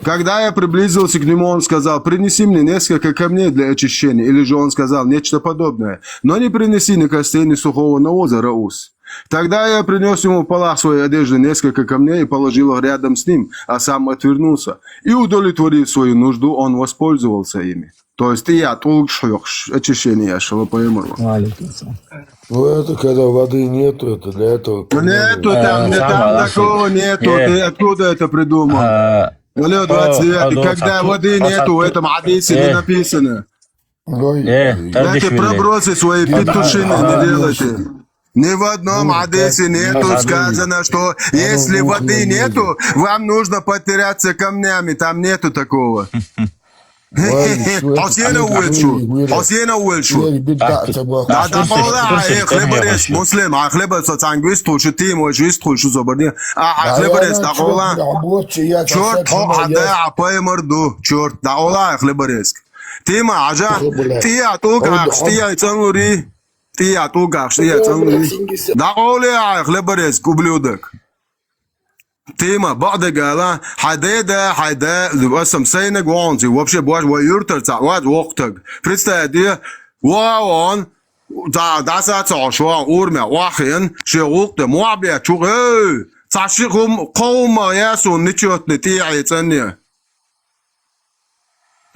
S1: Когда я приблизился к нему, он сказал: принеси мне несколько камней для очищения. Или же он сказал нечто подобное. Но не принеси ни костей, ни сухого навоза, Раус. Тогда я принес ему в полах своей одежды несколько камней и положил их рядом с ним, а сам отвернулся. И, удовлетворив свою нужду, он воспользовался ими. То есть я толкшо очищение шалопоемору.
S10: Ну это когда воды нету, это для этого.
S1: Нету там такого нету. Ты откуда это придумал? Когда воды нету, в этом хадисе не написано. Дайте пробросы свои петушины не делайте. Ни в одном хадисе нету сказано, что если воды нету, вам нужно потеряться камнями. Там нету такого. حسين أول شو دا باولا خلبرس مسلم خلبرس تانگویست تو شو تیم و جویست تو شو زبردی خلبرس دا باولا چورت حدا عپای مردو چورت دا باولا خلبرس تیم عجا تیا تو گاش تیا تنوری تیا تو گاش تیا تنوری دا باولا خلبرس کوبلودک تيما بعد قالا حدا لباسم سينك وانزي وابشي بواش ويرتر تعواد وقتك فريستا دي وان دا ساعة عشوان أورمي واخين شي وقت موعبيا شو تعشيقهم قوم ياسو نتشوت نتيعي تانية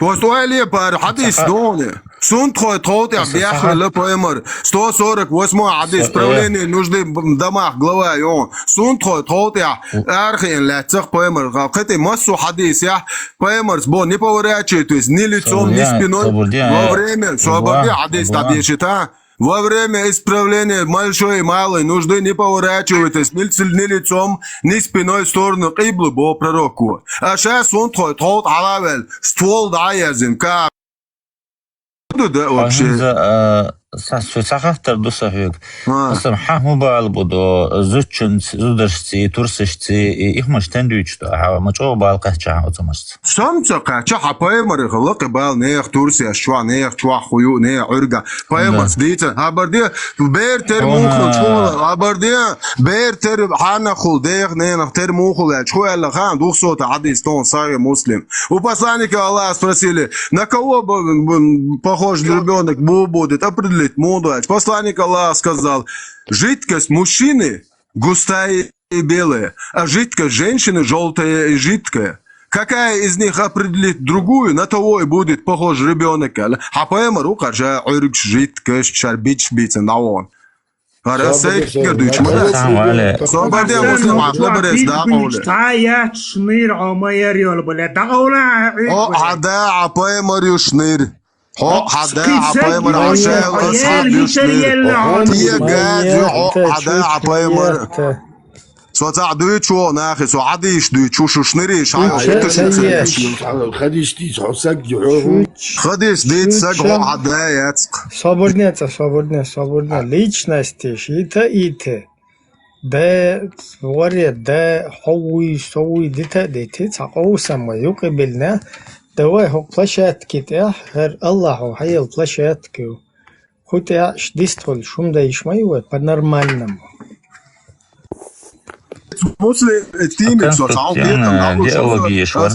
S1: Постоянно пар хадис доне. Сон тот я бяхле поэмар. 148 хадис правление нужды в домах глава он. Сон тот я архин лацах поэмар. Какой массу хадис я поэмар сбо не поворачивает, то есть ни лицом, ни спиной. Во время свободы хадис табишита. Во время исправления большой и малой нужды не поворачивайтесь ни лицом, ни спиной в сторону киблы по пророку. А сейчас он тот алавел, ствол даязин, как... Да вообще...
S9: Сахахтар дусахик. مثلا حمو بالبودو زوجن زودرشتي تورسشتي إخمش تندويشتو ما شو بالقهجة أوتوماست.
S1: سامسا قهجة حبايمر خلق بال نيخ تورسي أشوا نيخ شوا خيو نيخ عرقة بايمر ديتا هبردي بير تر موخل شو هبردي بير تر حنا خل ديخ نيخ تر موخل شو يلا خان دوخ صوت حديث тон сай муслим. У посланника Аллаха спросили: на кого похож ребенок будет? Определили. определить мудрость. Посланник Аллаха сказал, жидкость мужчины густая и белая, а жидкость женщины желтая и жидкая. Какая из них определит другую, на того и будет похож ребенок. А поэма рука же жидкость шарбич биться на он. حدا عباية مريو شنير هو حدا عباية مريو عشان أصحاب يشنير تيه قاد حدا عباية مريو سو تعدوي شو ناخي سو عديش دوي شو شنيري
S10: خديش تيج حسك
S1: خديش ديت ساق حدا يتسق
S4: Свободная. Личности, шиита. Да, говорят, да, хауи, дети, цакау сама, юкабельна. Давай, хок площадки, хер Аллаху, хаил площадки. Хоть я действовал, шум да ишмаю, по-нормальному.
S1: После тимик, со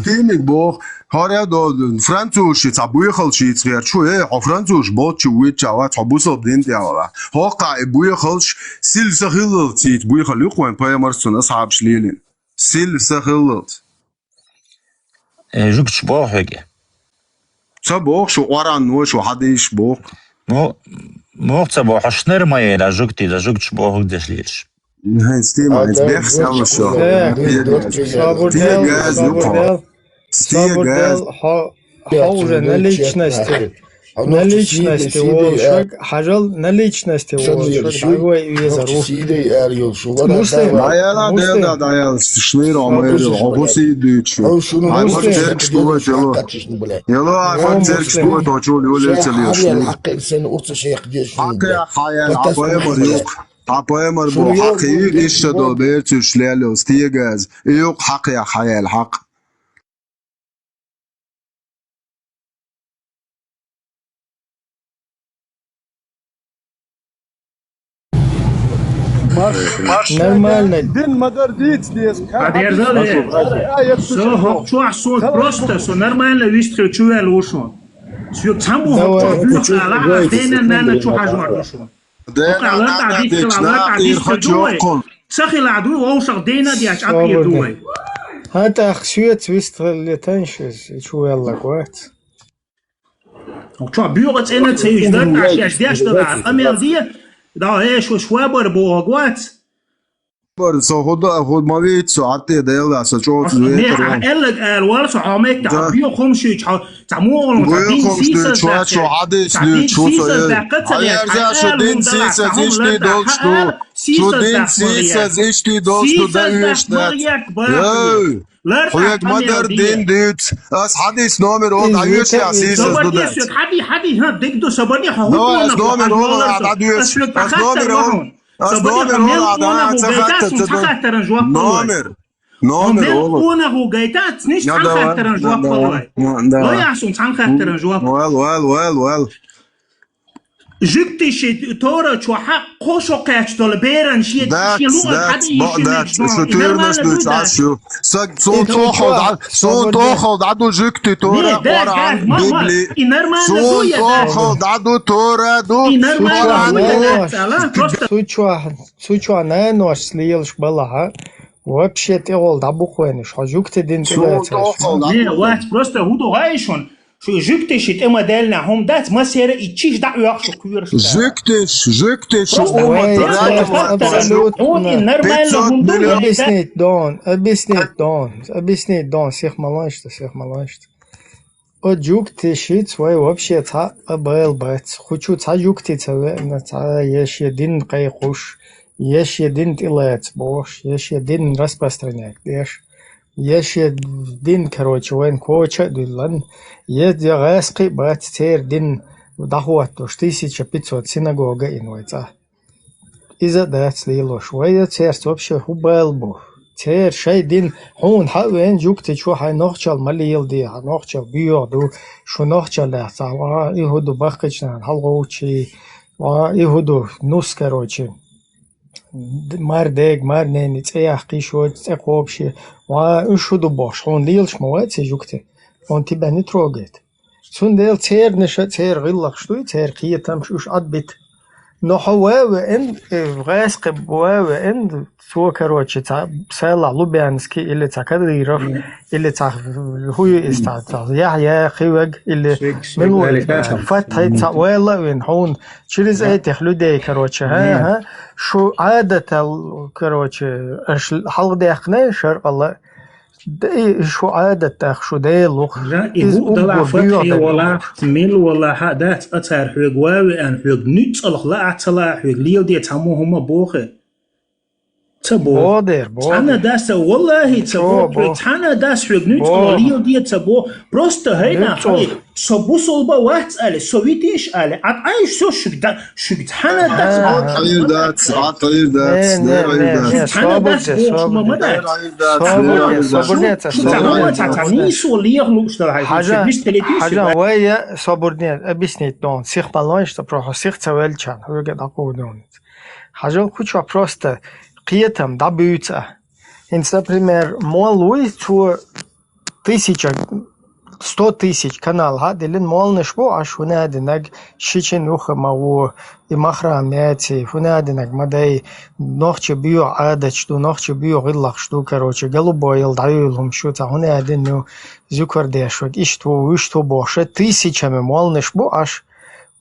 S1: тимик бог, هارا دو فرانسوس شيت ابويخل شيت غير شو ها فرانسوس بوت شو ويتشاوات حبوسو بدين ديالا هو قا ابويخلش سيل سخيل شيت بويخل يقوين باي مرسون اصحاب شليلين سيل سخيل
S9: جوك شبوخ هيك
S1: صبوخ شو وران نو شو حديش بوخ
S9: مو صبوخ شنر ما يلا جوكتي دا جوك شبوخ داش ليش
S1: هاي ستيما بيخس يلا شو
S4: Свободел хуже на личности. На личности волшеб, хажал на личности волшеб. Другой визор.
S1: Даял, шныр омэр, обуси дючу. Айфон церк что чело. Ело айфон церк что то чул юлецелио. Хакя хаял апоэмэр юк. Апоэмэр бу хакы иште до берту шляло стигаз. Юк хакя хаял хак.
S4: Нормально.
S11: Просто нормально выстрел чуял ушел. Все там سخي العدو ووشق دينا دي اشعب يدوي
S4: هذا خشيت ويستغل تنشز شو يلا كويت
S11: وشو بيوغت انا تسيج ده عشان ديش ده امير دي ده ايش وشوابر بوغوات
S1: Så hod man vet så att det är det så tror du vet
S11: det. Eller الوالد عامك تعبيه خمشي تعمول
S1: تعبين سيسا شو عادي شو هيرجع شو دين سيسا اشتي دوشتو شو دين سيسا اشتي دوشتو ده اشتات خويك مدر دين ديت اس حديث نومر اون عيش يا سيسا دودات
S11: حدي ها ديكدو سبني هو
S1: نومر اون عدويش نومر اون نومر
S11: هو جايتات نيش عن خاطر نجواب والله لا يحسن عن خاطر نجواب
S1: وال
S11: جبتي شي تورا شو حق قوشو قاش دول بيرن شي
S1: سون توخد عدو جكتي تورا قرآن بيبلي سون توخد عدو تورا دو
S4: Сучва не нож слилш была, вообще ты ол да бухвениш, а жук ты дин
S11: Не, вот просто худо гайшон. شو جكتش اتما دالنا هم دات ما سيرا اتشيش دعو يخشو كويرش
S1: جكتش
S4: объяснить дон, всех малышт. От жуктишит свой вообще ца был бать. Хочу ца жуктица на ца еш един кайхуш, еш един тилец бош, еш един распространять, деш. Еш един, короче, вен коча дулан. Есть ягаски бать цер дин дахуат уж 1500 синагога инвайца. Из-за дать лилош. Вая цер вообще хубал бу. Цер шай дин хун хавен жукти чу хай нохчал малил ди нохчал биоду шу нохчал да сава и худу бахкачна халгоучи ва и худу нус короче. Мардег марнени цеях кишот цекопши ва шуду бош. Он лилш мовать жукти. Он тебя не трогает. سندل تير نشا تير غلق شتوي تير قيتم شوش عدبت نحو ان غاسق وان سو كروتش تاع سالا لوبيانسكي اللي تاع كديرف اللي تاع هو يستعطى يا خوج اللي من فات هاي تاع ولا وين هون تشيز اي تخلودي كروتش ها شو عادة كروتش حلق داخنا شر الله شو عادة شو ديلوخ
S11: إذا طلع فتحي ولا تميل ولا حدث أثر حق واوي أن حق نيت الله لا أطلع حق ليو دي تاموهما بوخه تبو أنا داس والله تبو أنا داس حق نيت الله ليو دي تبو بروست هينا حي صبو صلبا واحد على سويتيش على عايش شو شو أنا داس
S1: عطير داتس عطير داتس
S11: أنا داس شو ما
S4: حاجة ويا صبرني أبيسني دون سيخ بالانش تبروح سيخ توال كان هو قد أقول حاجة كوتشا بروستا قيتم دا بيوتا إنسا بريمير مول لوي تو 100,000 канал هذا لين مول نشبو عش هنا دناك شيشن وخ ما هو يمخرا ماتي هنا دناك مداي نوخش بيو عادة شتو نوخش بيو غلق شتو كروتش قالوا بايل دعيلهم شو تا هنا دنو ذكر داشود إشتو باشه 1000 مول نشبو عش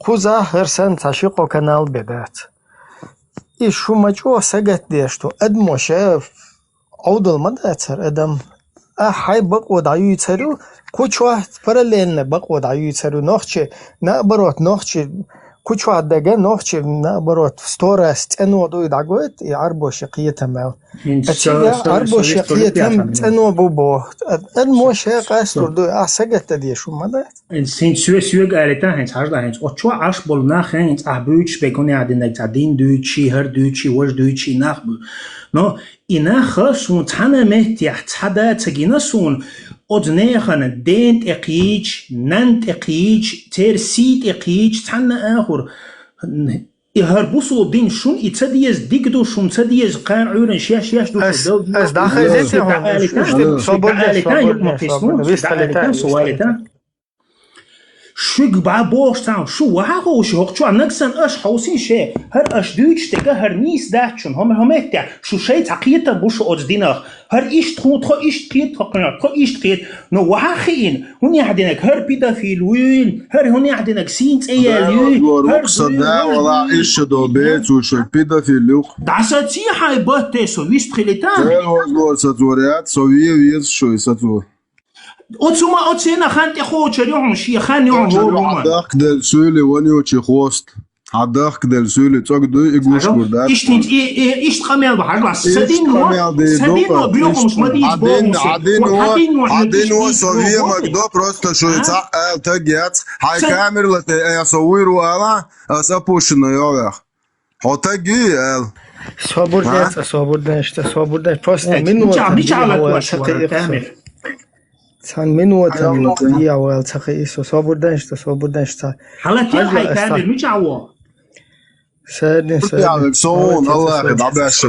S4: خوزا هرسن تشيقو канал بدات إيش شو مجو سجت داشتو أدمو شاف عودل مداتر أدم حي بقو دعيو يتسرو كوچ واحد parallelne بقو دعيو يتسرو نوخچه наоборот نوخچه كوچ واحد دغه نوخچه наоборот ستورست انو دوي دغوت يعربو شقيتم عربو شقيتم انو بوبو ادمو شقاستور دو اسجت دي شو مدات
S11: سين سوق عليتا هنس هاجدا هنس اوچوا اش بول ناخ هنس ابوچ بكوني عدن تادين دوچي هر دوچي وش دوچي ناخ نو إنا خصون تانا مهتي حدا تجينا سون أدنيخن دينت إقيج ننت إقيج ترسيت إقيج تانا آخر يهربوسو دين شون يتديز ديكدو شون تديز قان عورن شياش دو
S4: أز داخل زيتي هون
S11: صبر شو بعبوش تاع شو وهاو شو نقصن اش حوسين شيء هر اش دوتش تك هر نيس داتشون هم تاع شو شيء تقيته بوش اودينخ هر ايش تخو ايش تقيت تقنا ايش تقيت نو وهاخين هوني عندك هر بيدافيل وين هر هوني عندك سينت ايال
S1: هر صدا ولا ايش دو بيت وش بيدافيل
S11: دعساتي هاي بات سو ويست خليتان
S1: هو ساتوريات سويه ويز شو ساتور
S11: اوتسوما اوتسينا خانتي خو تشريهم شي خاني هو
S1: عداك دل سولي ونيو تشي خوست عداك دل سولي توك دو ايغوش كوردات
S11: ايش تخميل بحاجه سدين بيوم مش مديد
S1: عدين هو سويه مقدو بروستا شو يتاع تاجيات هاي كاميرا يصوروا انا اسابوشنو يوخ هوتاجي
S4: صبر بروست منو سان منو تنيا وال تقيس صبر دانشتا
S11: حالتي هاي كامل مجعو
S4: سادن
S1: صون الله يدعبش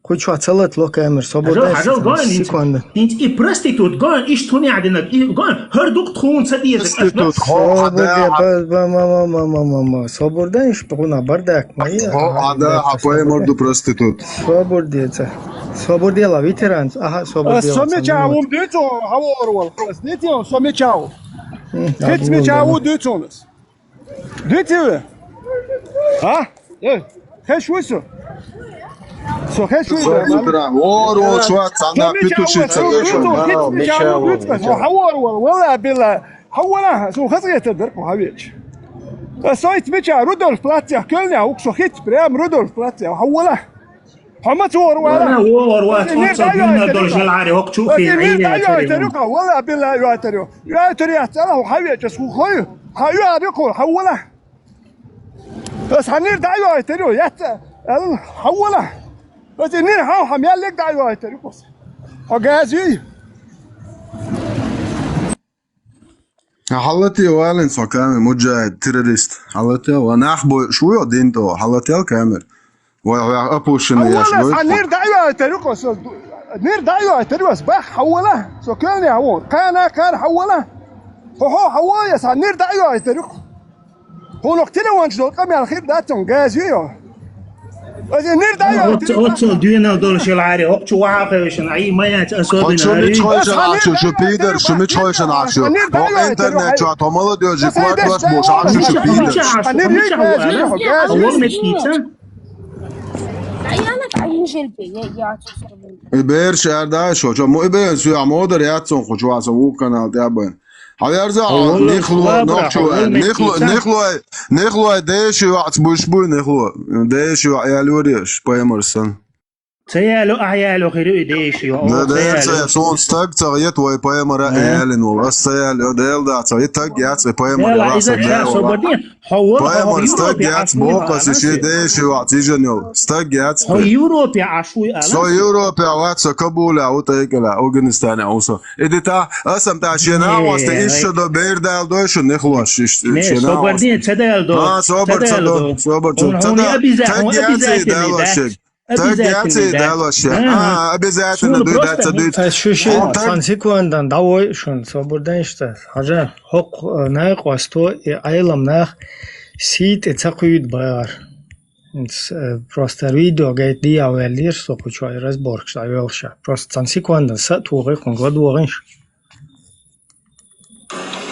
S4: كوچ واتلت لو كامر صبر دانشتا
S11: انت اي بروستيتوت غان ايش توني عندنا غان هر دوق تخون سديز
S4: ما صبر دانش بقونا بردك ما
S1: هذا حقوي مرد بروستيتوت
S4: صبر ديلا فيترانز صبر ديلا
S12: سومي تشاو ديتو هاور وال خلاص ديتو سومي تشاو هيت تشاو ديتو ديتو ها ايه خش وسو سو خش وسو
S1: ورو شوات عندنا بيتوشيت
S12: هاور ولا بلا هولا سو خزيه تدرك وهاويش سايت ميتشا رودولف بلاتيا كلنا وكسو خيت بريم رودولف بلاتيا وهولا حمت
S11: ولا واتوصلنا درجة العالي وقت في عيني
S12: ولا بالله يا ترى وحبيت اسمه خوي هيا بيقول حوله بس هنير دعيو تريو يت حوله بس نير هاو حميال لك دعيو تريو بس اجازي
S1: حالتي والن سكان مجاهد تيروريست حالتي وانا اخبو شويه دينتو حالتي كامل وابوشن يا شباب
S12: نير دعيو تريو نير دعيو تريو بس حوله سكان يا هون كان حوله هو حوايا سنير دعيو يترك هو نقتله وانش دول قام على خير داتهم جازيو نير دعيو
S11: أوتو دينا دول شلعاري أوتو واقعشن أي ما يتأسود
S1: شو متشويشن عشو شو بيدر شو متشويشن عشو هو انترنت شو عطمله ديو جي كوات واش بوش عشو شو بيدر
S11: أول متيتا
S1: İber şehirde şu mu iber suya moder yatson xocu asa bu kanal taben. Haberza nexlo de şu at bu nexlo de şu ayaloriş paymarsan.
S11: تيالو أعيالو غير إيديش يو
S1: ده son stag tsagiyat way paymara ayalin wal asayal odel da tsagiyat tag yat paymara rasa paymar stag yat boqas shi de şu atijan yo stag yat
S11: هو يوروبيا عشوي أنا
S1: so Europe wat so Kabul out ekla Afghanistan also edita asam ta shena was te isho do berdal do sho nexlosh shena
S11: صبردين تدال دو
S1: صبر Обязательно дуйдаться дуйт.
S4: Шуши сансикуандан давой шун собордан işte. Haja hok ne qosto aylam nach sit etsaquyt bayar. Просто видео гайд dia велир что хочу разборг что велша. Просто сансикуандан са тугы конгладугын.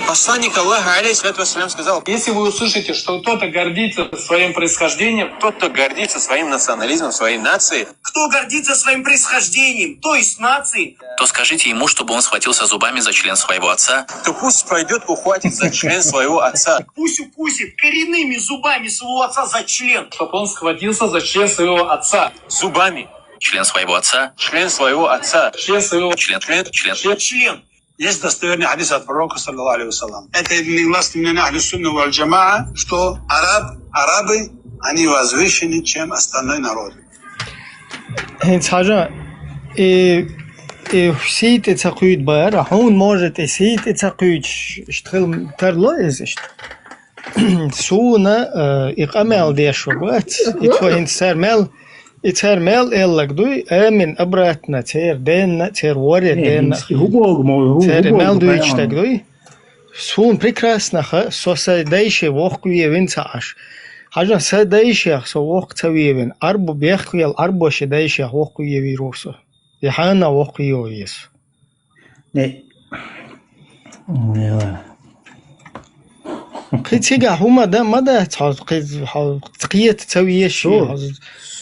S13: Посланник Аллаха, алейхиссалату вассалям, сказал: если вы услышите, что кто-то гордится своим происхождением, тот, кто гордится своим национализмом, своей нацией, кто гордится своим происхождением, то есть нацией, то скажите ему, чтобы он схватился зубами за член своего отца, то пусть пойдет, ухватит за член своего отца. Пусть укусит коренными зубами своего отца за член, чтобы он схватился за член своего отца. Зубами. Член своего отца. Член своего отца. Член своего... Член. Есть достоверный хадис от пророка, саллаллаху алейхи вассалам. Это негласный ахли сунна валь джамаа, что арабы, они возвышены, чем остальной народ.
S4: Хаджа, сит etsaquyt bayar, hon может сит etsaquyt штхил тарло изишт. Суна иqamel deshovat, itfoin sermel İtermel ellagduy emin abratna ter denna ter vore denna ter mel duy iştagduy sun прекрасно соседейше вохкуе винцаш хажа седейше со вохтавиевин арбу бехкуел арбу шедейше вохкуе вирусо яхана вохкуе ес
S11: не
S4: Критика хума да мада тقيت تسوي شيء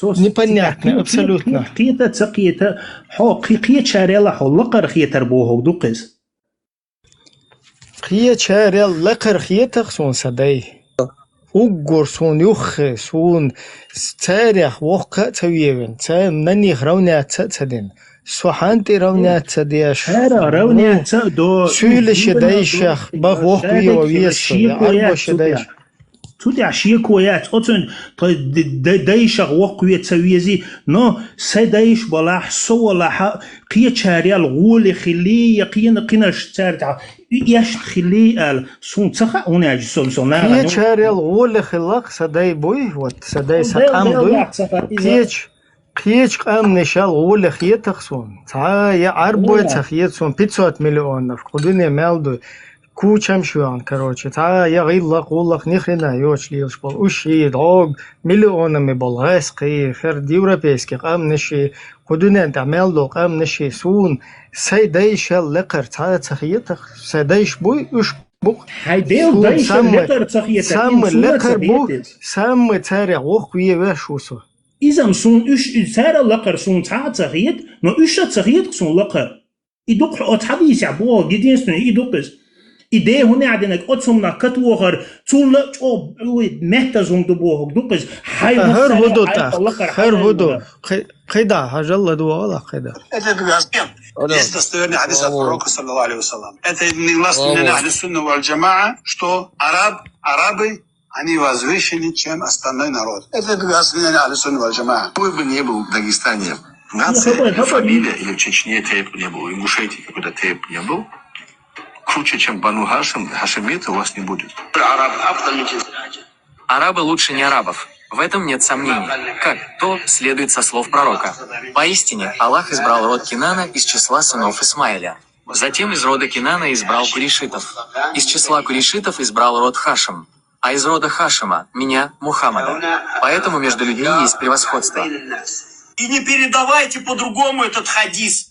S4: непонятно абсолютно.
S11: قيتا تقيتا حو قيقية شاريلا حو لقر خيتر بوهو دوقز.
S4: قية شاريل لقر خيتر سون سداي. أوغور سون يخ سون تاريخ وقع تويبن تام نني رونات تدين. سوحانتي رونات تديش.
S11: رونات دو.
S4: سولش دايشخ بغ وقوي ويس أربوش دايش.
S11: توتي عشية كويات أتون دايش غوقية تسويزي نو سدايش بلاح سولا قية شاريال غول خلي يقين قناش تارتع ياش خلي ال سون تخا وناج سون
S4: قية شاريال غول خلاق سداي بوي وات سداي سقام دوي قيش قام نشال غول خية تخسون تا يا عربوي تخية سون 500 مليون قدوني مالدو كوچم شوان короче تا я гилла гуллах ни хрена ёч лилш бол уши дог миллионами бол гасқи фер европейский qam ниши худунен тамел до qam ниши сун сайдайшал леқар та тахият сайдайш буй уш бук
S11: хайдел дайшал леқар тахият
S4: сам леқар бу сам тари вохуе вешусо
S11: изам сун уш сара леқар сун та тахият но уш тахият сун леқар идуq от حديث ابو جدينستن идуqs إيديه هنا عندنا أتصمنا كتوغر تول أو مهتزم دبوه دقز
S4: هر هدو تا هر هدو قيدا هجل دوا قيدا
S13: Есть достоверный хадис от пророка, саллаллаху алейхи вассалам. Это негласный ахли сунна валь джамаа, что арабы, они возвышены, чем остальной народ. Это негласный ахли сунна валь джамаа. Какой бы ни был в Дагестане нация, фамилия, или в Чечне Тейп не был, и в Ингушетии какой-то Тейп не был, круче, чем Бану Хашим, Хашимита у вас не будет.
S14: Арабы лучше не арабов. В этом нет сомнений. Как то следует со слов пророка. Поистине, Аллах избрал род Кинана из числа сынов Исмаиля. Затем из рода Кинана избрал курейшитов. Из числа курейшитов избрал род Хашим. А из рода Хашима – меня, Мухаммада. Поэтому между людьми есть превосходство.
S13: И не передавайте по-другому этот хадис.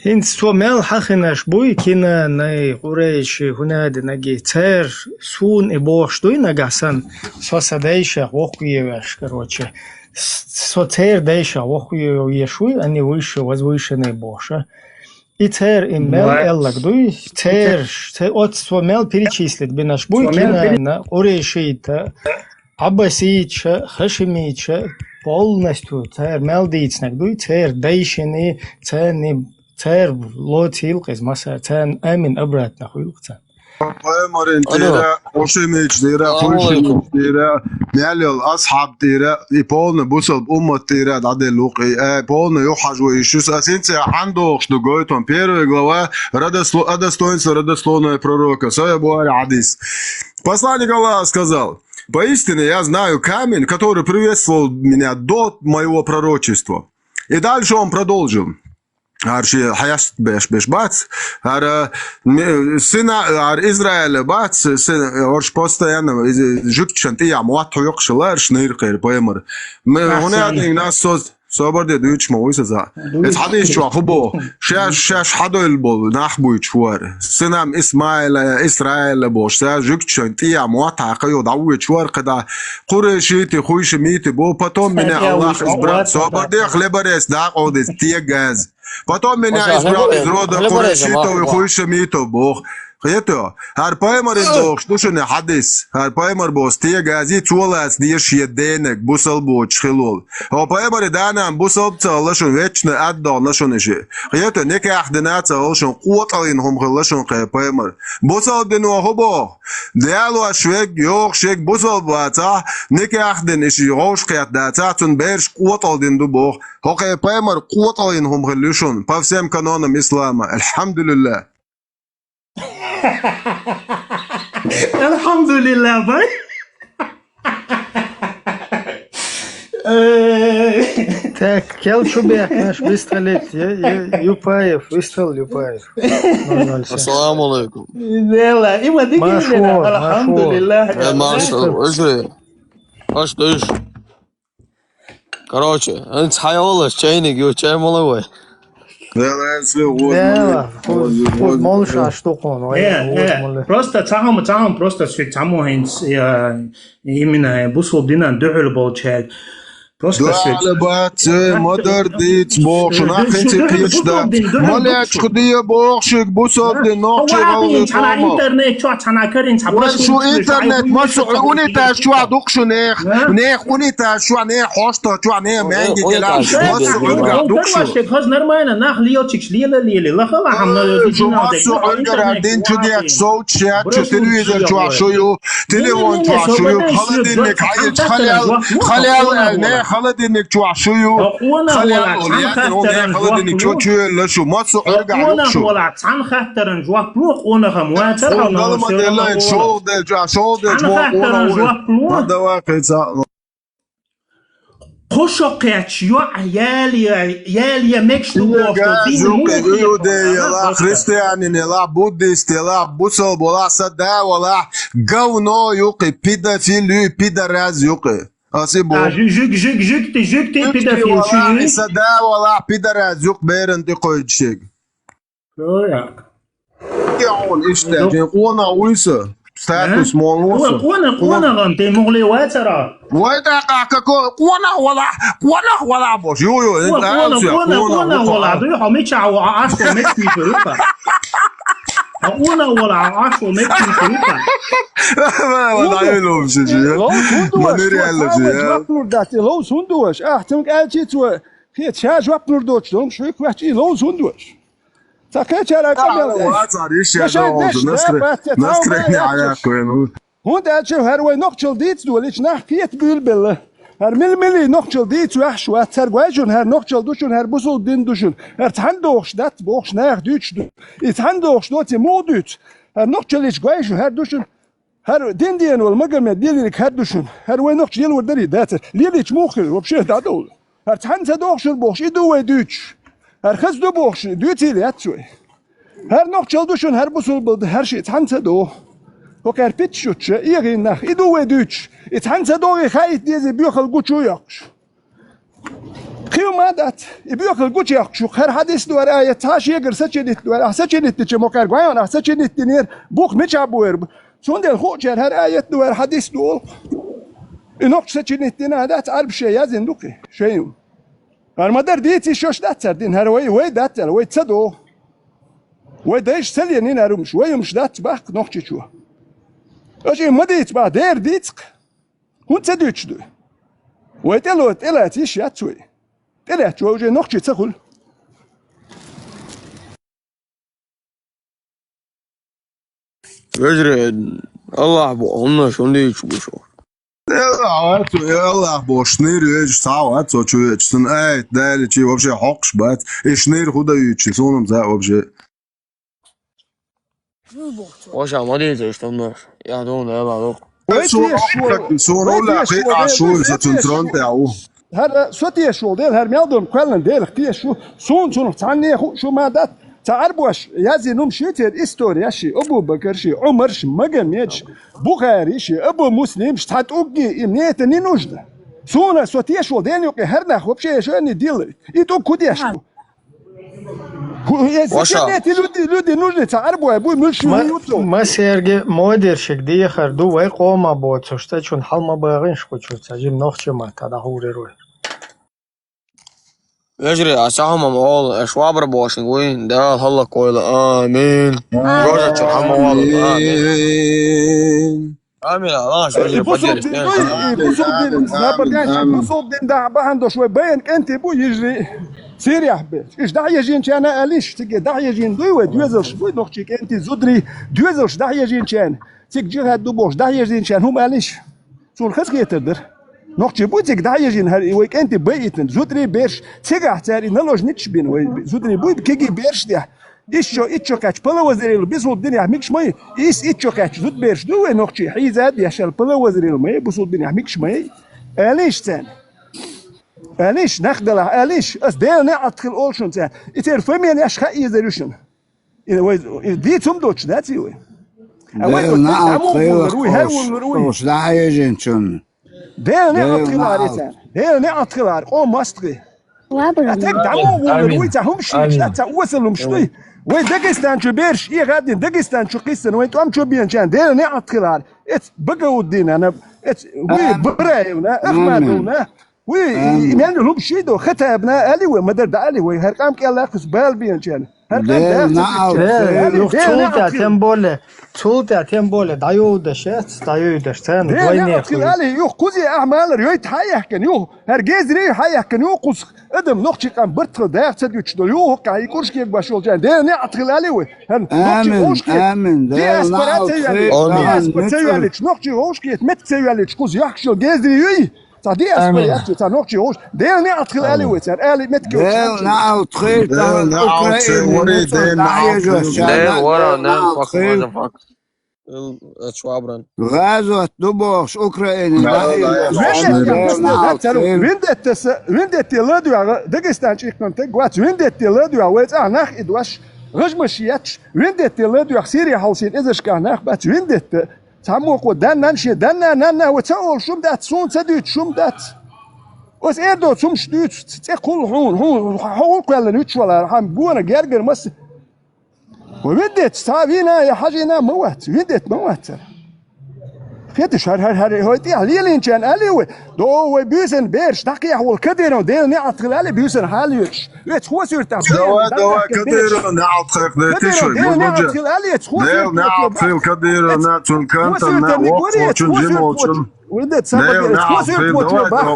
S4: Инт сомел хахинаш буй кина най Quraysh hunad nagi цер сун и бог что и нагасан сосадейша вохуеваш короче соцер дейша вохуевешуй они выше возвышенный бога и цер имел эллагдуй цер от сомел перечислить бинаш буй кина на Qurayshита Аббасича Хашимича полностью цер мелдиц нагдуй цер дейшини цени цер лотил қыз маса цен амин обратно хуйлқсан.
S1: Поймарин тира, ошимич тира, хушимич тира, мялил асхаб тира, и полный бусал уммат тира, даде луqi, полный юхажу Иисус. Асинция андох, что говорит он, 1 глава, о достоинстве родословного пророка, Сая Буари Адис. Посланник Аллаха сказал: поистине я знаю камень, который приветствовал меня до моего пророчества. И дальше он продолжил. Арши хаяст беш бац, сына Израиля бац, орш постоянно жуктшант я муату йокшилар шниркер поэмер. Мы гонадин нас соз соборде дуйч моуйса за. Это хадис чуа хубо. Шаш хадойл бол нахбуй чуар. Сынам Израиля бош. Са жуктшант я муата кайо дауе чуар когда Qurayshити хуйшмити бо потом меня Аллах избрал. Соборде хлебарес да одес тегаз. Потом меня избрал из рода Qurayshитов и хуйшмитов бог. Хето, хар паймарин бог, что не хадис. Хар паймар бог тегазит чулас диш еденек бусал боч хилол. А паймар данам бусал цалашун вечный отдал нашун иши. Хето, неках денат цалашун куаталин хум хилашун хай паймар. Бусал дену хубо. Диалу ашвек йох шек бусал бата. Неках ден иши рош кят да цатун берш куатал ден ду бог. Хай паймар куаталин хум хилашун. По всем канонам ислама. Альхамдулилlah.
S11: Alhamdulillah, boy.
S4: Так, кел шубек наш выстрелит, Юпаев, выстрел Юпаев.
S15: Ассаламу алейкум.
S11: Alhamdulillah.
S15: Маша, аж дыш. Короче, он цаялась чайник, его чай маловой.
S4: Молша что он?
S11: Просто цахам просто свет цахам хинс именно бусол динан духл болчек. Просто свет.
S1: Бат модер дит бог шнахинти пичда. Малячку дия богшик бусол дин нохче валды тома.
S11: интернет чо цанакарин цабаш.
S1: Шо интернет масу унита шо дукшунех. Нех унита шо не хошто шо не менги гелам. Масу урга дукшу.
S11: Хаз нормально нах лиочик лила лахала хамна.
S1: Масу урга дин чудия соучя телевизор чо шою. Телефон чо шою. Холодильник халял не холодильник чуа шую холодильник чуа лашу масу арга лашу
S11: ولا عن خاطر جوا بروح انا خمواتر
S1: انا شو هذا واقع
S11: خوشوقت يا عيال مكشتو
S1: يا خريستيان لا بوديست لا بوسل ولا صدا ولا غونو يوقي بيدافيل بيدراز يوقي Asibou.
S11: Jug, t'es pédophile.
S1: Ça da wala pidara zuk beren te koychig.
S11: Correct.
S1: On işte ona uysa status mollosa.
S11: Ona ramte morle watara.
S1: Wada kako ona wala boş. Yo
S11: ona wala du ha mi cha wa asko mekti furuka. Ona wala asko mekti furuka.
S1: والله يلوم شيء ما نريال شيء
S12: داتي لو سندوش احتمك اجيتو في تشاج وابنور دوتش دونك شويك واحد لو سندوش تاكيت على كامل
S1: واتاريش يا نسترني على كوين
S12: هون داتش هروي نقشل ديت دوليش نحكيت بلبل هر ملي نقشل ديت وحش واترواجون هر نقشل دوشون هر بوسل دين دوشون هر تحندوش دات بوخش ناخ دوتش يتحندوش دوتي مو دوت هر نقشليش غواجون هر دوشون هر دين والمقام ديالك هادوشن هر وين نقش ديال ودري داتر ليليش موخر وبشي دادول هر تحنت دوخش البوخش يدو دوتش هر خز دو بوخش دوتي لي هاتشوي Her nokçal düşün, her busul buldu, her şey tanıdı do. O kadar pitçutçu, iyi nach, idu ve düç. Tanıdı do, kayıt diye bir yıl güçü yok. Kıymadat, bir yıl güçü yok. Her hadis duvar ayet, taş yeğir, seçenit duvar, seçenit diye mokar guayan, seçenit dinir, buk ne çabuğer. Sondel hoşer, her ayet duvar hadis duvar. Nokç seçenit dinir, adet arb şey yazın duki, şeyim. Armadar diyeti şoş datser din, her way datser, way tsado. ويدايش سليا نين أرومش ويمش دات باق نوخشي شو أجي مديت بعد دير ديتك هون تدوش دو ويتلو تلا تيش ياتوي تلا شو أجي نوخشي تقول
S15: Vezre, Allah bu onunla şunu değil bu şu.
S1: Allah bo schnir üç saat so çüçsün ey deli çi вообще hoqş bat schnir huda üç sonum za вообще
S15: Hoş ama değil işte onlar. Ya da onu yapalım.
S12: هذا سوتي شو ديل هر ميالدم كلن ديل اختي شو سون تعني شو ما دات تعربوش يازي نوم شيتر استوريا شي ابو بكر شي عمر شي مجميج بخاري شي ابو مسلم شتات اوكي امنيت ني نوجده سونا سوتي شو ديل يوكي هرنا خوب شي شو ني ديل ايتو كوديش
S4: ما سيرجي مودر شك دي خردو وي قوما بوتشتا چون حال ما باغين شكو چوتا جيم نوخچ ما تا هوري روي
S15: Vezre, asahım ama oğul eşvabra boşun koyun. Değer Allah koyla. Amin. Roja çok ama oğul. Amin. Amin Allah şöyle
S12: بصوب دين ده عنده شوي باين انت بو يجري سير يا حبيت ايش داعي يجين كان اليش تيجي داعي يجين دوي دوزل شوي نوخشيك انت زدري دوزل داعي يجين كان تيك جهه دوبوش داعي يجين كان هم اليش شو خصك يتدر نوخشي بو تيك داعي يجين هر ويك انت بيتن زدري بيرش تيجي احتاري نلوج نيتش بين زدري بو كيجي بيرش ده إيشو كاتش بلا وزير بيسول الدنيا ميكش ماي إيشو كاتش زود بيرش دو نوخشي حيزاد يشال بلا وزير ماي بيسول الدنيا ميكش ماي أليش تاني أليش نخدله أليش أس ده نعطل أولشون تاني إتر فمين يش خاي يزريشون دي توم دوتش داتي وي
S16: ده نعطل وش ده يجين شون
S12: ده نعطل عريتان ده نعطل عر أو ماستري أتاك دعمو وروي تاهم شيء تا وصلهم شوي وين داغستان شو بيرش إيه غادي داغستان شو قيسن وين توم شو بين كان ده نعطل عر إت بقى ودين أنا إت وي برايونا أحمدونا وي يعني لهم شيء دو ختابنا ألي ومدر دالي وي هرقام كيلا خس بال بين كان هرقام
S4: ده تولتا تمبولة دايو دشت دايو دشتن
S12: وين ألي يو كوزي أعمال ريت حيح كان يو هرجيز ري حيح كان يو قص أدم نقطة كان برتر ده تدي تشدو يو كاي كورش كيك باشول جان ده نعطل ألي وي
S16: آمين
S12: دي أسبرات يالي نقطة هوش كيت مت يالي كوز يحشل جيز ري يي تا دي أسبرات تا نقطة هوش ده نعطل ألي وي تر ألي مت كيوش
S16: ده نعطل
S15: Eşvabran.
S16: غازوة دبوش أوكرانيا
S12: وين لادو داغستان شيكن تقوات وين لادو ويت ناخ ادواش رجمشياتش وين لادو سيريا حوسين ازش كان ناخ بات وين تعمو قو دانشي دانا وتاول شوم دات سون تدوت شوم دات وس ايدو سوم شدوت تقول هون قال نوتش ولا هم بونا جرجر مس وين تابينا يا حاجينا موت وين موت فيتش هر هوتي عليلين كان اليو دو بيسن بيرش دقيق هو الكدير ديل نعطل علي بيسن حاليوش يت هو سيرتا
S1: دوا كدير نعطل نتيشو
S12: نعطل علي
S1: ديل نعطل كدير نعطل كانت نعطل جيموتشن
S12: ولدت سبب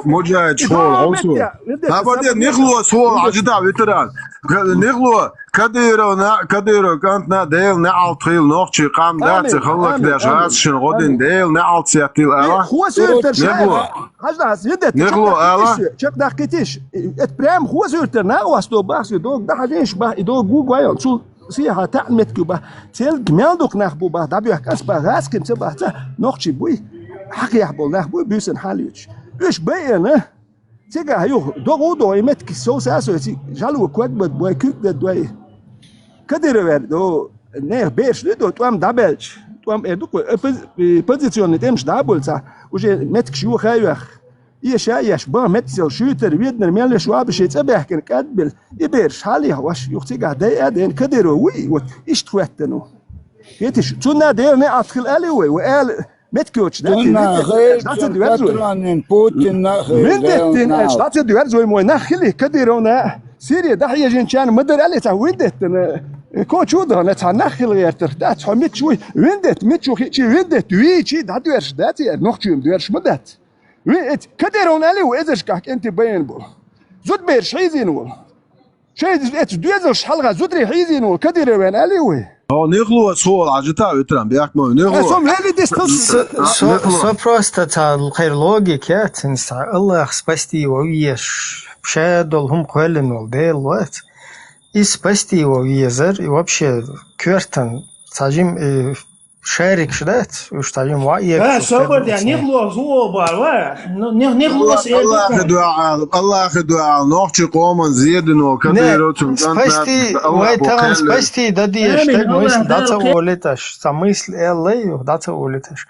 S1: مجاهد شغل عنصر هذا نخلص هو عجدا فيتران نخلص كدير كانت ديل نعطل نوخشي قام دات خلق داش راس شنغودين ديل نعطل ياتيل الا
S12: هو سيرتا هذا يدت شك دقيقتيش اتبرام هو سيرتا ناوستو باخ دو ده حاجه با دو غوغايون شو سيها تعمت كبا تيل جمالدوك نخبو با دبيح كسبا راس كنت با نوخشي بوي حق يحبول نخ بوي بيسن حاليوش ايش بينا تيجا هيو دو يمت كسو ساسو جالو كوك بد بوي كوك دد بوي Kadere verdi o ne beşli do tuam dabelch tuam edu pozisyonu demiş dabulsa uje metk şu khayah İyi şayaş ba metsel şüter wiedner mele şu abi şey tabahken kadbel iber hali waş yoksa gade aden kadere wi iştwettenu yetiş tuna de ne atkıl ali ve el metkoç da
S16: Tuna Katlanin Putin
S12: من دهتن اشتات دوار زوي موي نخلي كديرونا سيريا دحية جنشان مدر علي تا وين دهتن كوتش وده نتا نخل غير ترتات حميت شوي وين دهت ميت شو شي وين دهت وي شي دا دوارش داتي نوختيوم دوارش مدت وين كديرونا علي وإذا شكاك انت بين بول زود بيرش حيزين وول شي دوزش حلقة زود ري حيزين وول كديرونا علي وي
S1: نغلو صور عجتا وترام بيحكمو نغلو
S12: سوم هذه ديستانس
S4: So просто الخير لوجيك تنسى الله спасти его веш шедол хум квеленол делает и спасти его везер и вообще квертен сажим шарик шдат уж сажим ваек
S11: صبر يعني نخلص هو بار نخلص
S1: الله خدوا نوختي قومن زيدنو كديروتم
S4: спасти вай там спасти да диештег мысль дата улеташ самысль элей дата улеташ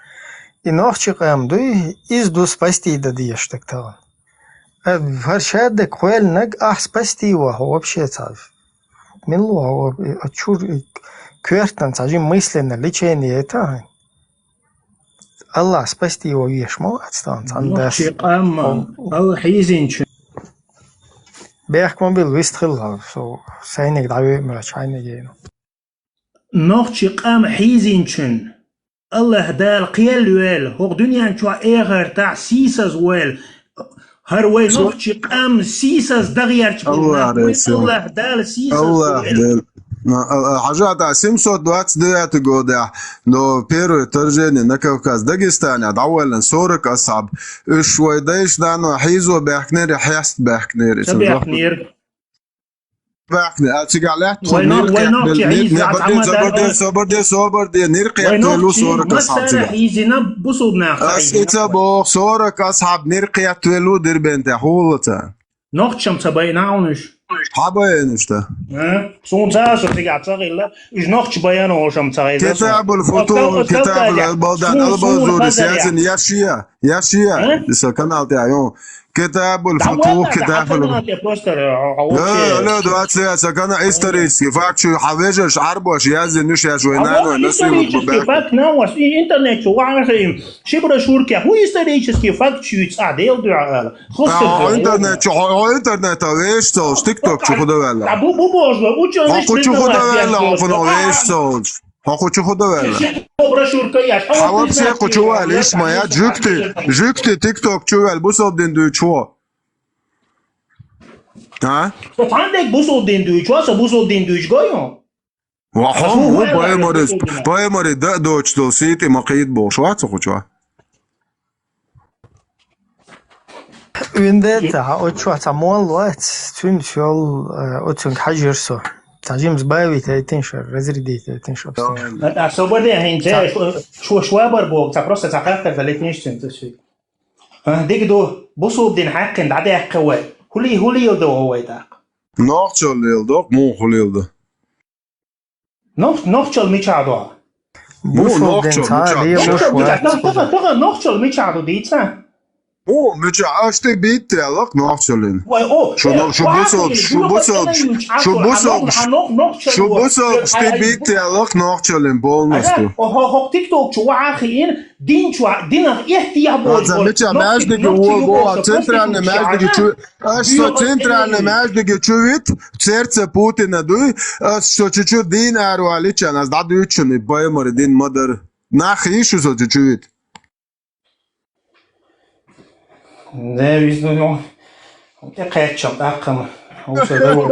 S4: и нохчи qamdu из ду спасти да диештег та فرشاد كويل نج спасти его вообще цав минло чур квертан сажим мысленно лечение это الله спасти его веш молодец там андаш
S11: الله حيزين
S4: بيحكم بالويستخل سو سينك دعوي مرشحين جينا
S11: نوختي قام حيزين الله دال قيل ويل هو دنيا شو اخر تاع سيسز ويل هر وين نوختي قام سيسز دغيرش الله دال سيسز
S1: الله دال حاجات سيمسو دوات ديات جودع نو بيرو ترجني نكوكاز داغستان عدولا سورك اصعب شوي دايش دانو حيزو بحكنير حيست بحكنير بحكني اتقالات صبر دي نرقي تلو سورك اصعب
S11: مثلا حيزنا بصودنا
S1: اسيتا بو سورك اصعب نرقي تلو دربنت حولتا
S11: نوختشم تبايناونش
S1: حباينشتا
S11: سونتا شتيغا تاغيلا اش نوختش بايانو شم تاغيلا
S1: كتاب الفطور كتاب البلدان البازور سياسن يا شيا لسه كان تاعيون كتاب الفطور كتاب لا دوات سياسة كان استريسكي فاكشو حواجش عربوش يازن نش يا شوينانو نسوي
S11: فاك ناوس انترنت وعارفين شبر شوركا هو исторический факт чуть адел дуала
S1: интернет ويش صوش تيك توك شو خدوا ولا
S11: ابو بوجو
S1: وچو شو خدوا ولا وفنو ويش صوش هاكو شو خدوا ولا حوابسي قچوال اسمه يا جوكتي تيك توك شوال بوصل دو چو ها
S11: عندك بوصل دو چو بوصل دو جايو
S1: وهم بايموري دا دوچ دو سيتي مقيد بوشوات قچوا
S4: Вендета, очо самолот, твим шел, отун хажерсо. Тажим збавить, тиншо, разрядить, тиншо.
S11: Особенно هنجا شو بربوق تا просто تقرأت فلتنيش تنتشي. ديكدو بوصوب دين حقن دعدي حقوي. هولي يلدو هو يداق.
S1: نوختشل يلدو مو هولي يلدو.
S11: نوختشل ميچادو.
S4: بوصوب دين تالي
S11: نوختشل ميچادو ديتا.
S1: مش اشتي بيت لك نوختشلين. شو بوصل اشتي بيت لك نوختشلين بولنستو.
S11: هو تيك توك شو عاخين دين احتياج
S1: هذا مش ماجدك هو центральный ماجدك شو что центральный ماجدك чувит сердце Путина дуй что чуть-чуть дин арвалича нас дадут чуни боемор дин модер нахишу что чуть
S11: Ne yüzünü o kaçacağım akım. O şöyle olur.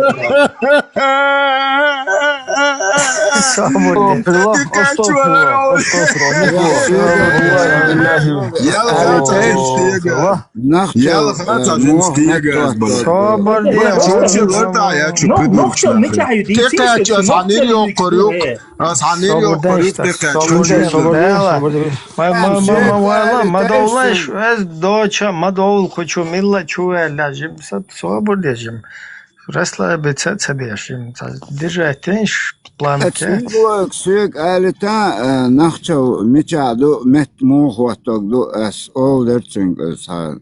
S4: Росла бы цадеш, держать план.
S16: Сюк алита нахчал мечаду мет мохватогду as older things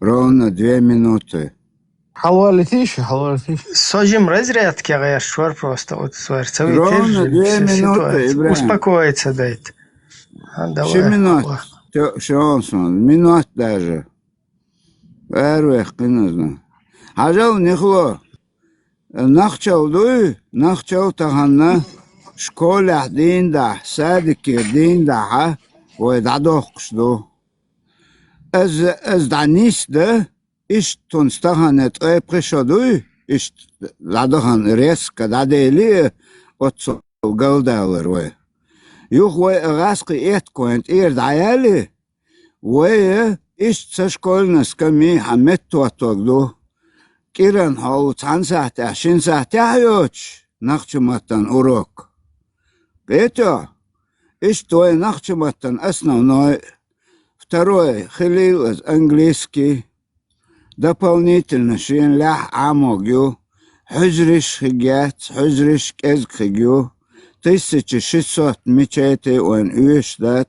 S16: ровно 2 минуты.
S4: Сожим разрядки, я швар просто вот сварцевый.
S16: Ровно 2 минуты, Ибрахим.
S4: Успокоиться дает.
S16: Что минут? Что он сон? Минут даже. Эрвех, не знаю. Хажал нехло. Нахчал дуй, нахчал таханна. Школа дин да, садики дин да, ха. Ой, да дохшду. Аз данис да. Ist uns daran nicht repräsentiert, ist daran резко дадели от голдалер. Юхвой раски эткоинт даяли, вое ist со школьной скамьи хаметтуатогду. Киран хау цансахтя, шинсахтя йоч, нахчуматтан урок. Это ist твой нахчуматтан основной. Второй хилил английский. Дополнительно шин лях амогю, хужриш хигят, хужриш кезг хигю, 1600 мечети он уештат.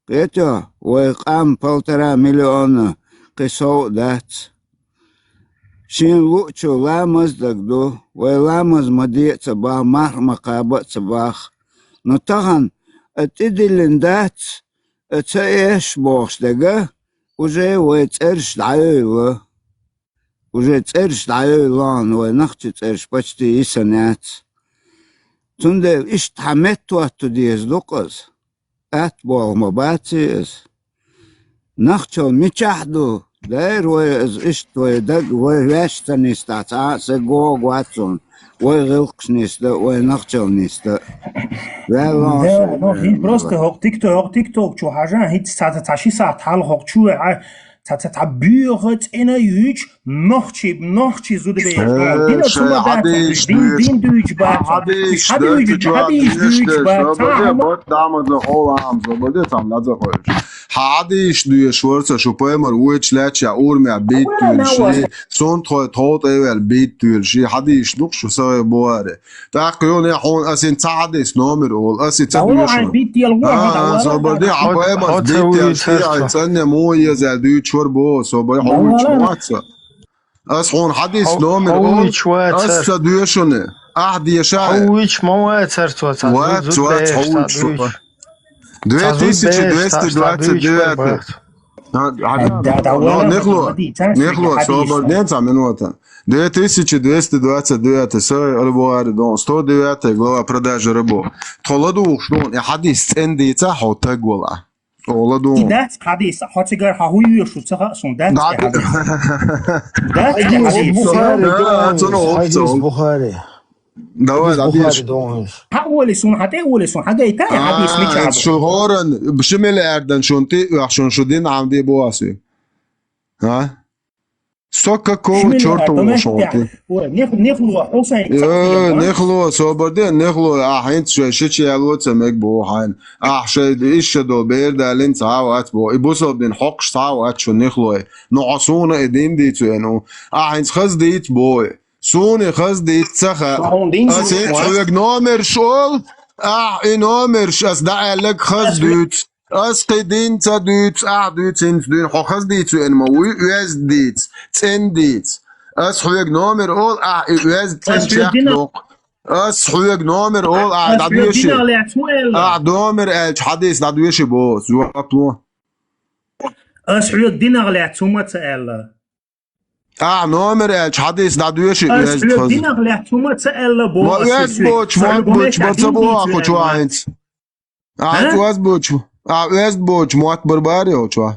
S16: Это уэкам 1,5 миллиона кисоу дат. Шин лучу ламаз дагду, уэ ламаз мадиет цабах, мах макабат цабах. Но тахан, атидилин дат, ацаэш бохш дага, уже церш даю, уже церш даю лан, нахчи церш почти исанят. Тунде иш таметту атту диез луказ, ат бол мабатиез. Нахчо мичахду, дайр иш твой даг, вештанис тата, се го гуатсон, гилкшниста, нахчелниста.
S11: Просто хок TikTok, чу хажан хит цаташи сатал хок чу تعبيرت انا يوج نخشي زود به دين شما دين دوج با
S1: حديش دوی شورت شوپای مر وچ لچ اور می بیت توی سون توت اول بیت توی حديش نقش شو سوي بواره تاقيون يحون اسين تعديس نومر اول اسين تدوي شو صبردي عباي مر بيت يا ثانيه مو يزادو شور بو صبري حوش واتس اسحون حديث نومر اول اس تدوي شنو احد يشاء
S4: حوش مواتر توت
S1: حوش 2229. Нехло, свободнеца минута. 2229, Альбуаридон, 109 глава продажи рыбов. Толаду, что он хадис цендица хотагула. Толаду.
S11: Дат хадис, хотигар хахуй шуца сундан. Дат
S1: Бухари. Давай, حديث
S11: حاجه يتاي حديث ميتشا
S1: شهورن بشمل اردن شونتي وعشان شدين عمدي بواسي ها سوكا كو تشورتو شونتي
S11: نخلو حسين
S1: نخلو صبردي نخلو احين شيشي يالوت مك بو حين احشد ايش دو بيردالين ساوات بو يبوسو بدن حقش ساوات شو نخلو نعصون ادين دي تو احين خز ديت بو سوني خزدي تسخا اسي حوق نومر شول نومر اس دعا لك خزدوت اس قدين تدوت دوت سندوت حو خزدي تو انما ويز ديت تنديت اس حوق نومر اول ويز تنشاق اس حوق نومر اول دعويشي نومر الج حديث دعويشي بو زوقتو
S11: اس حوق دينار لعتومة تألا
S1: نومر الج حديث دعويشي
S11: ويز دينار لعتومة تألا بو
S1: ويز بوش بتصبوها خو شو عينت ويز بوش ويز بوش موت برباري او شو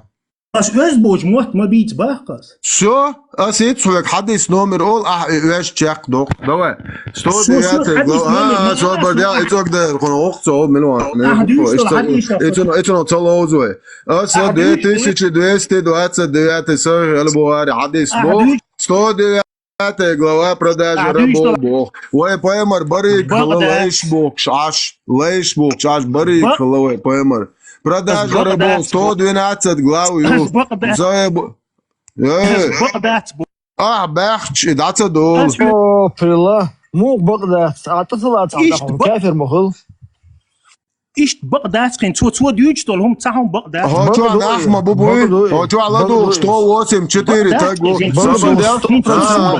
S11: ويز بوش موت ما بيت باقص
S1: شو اسيت سوك حديث نومر اول ويز تشاق دوق دوا ستو ديات سو برديا اتوك ده خو اختو ملوان اتو تلوزوي اسو دي 2229 سو البواري حديث بو ستو ديات глава продажи рабов бог. Ой, поэмар барик лейшбук шаш барик лой поэмар. Продажа рабов 112 глав. بخش that's a دول
S15: بالله مو بغداد اتصلت كافر مخل
S11: إيش بغداد كان تو ديوش طول هم تاعهم بغداد
S1: هو شو علاخ ما بوبوي هو شو على دو شتو 8 4 تاجو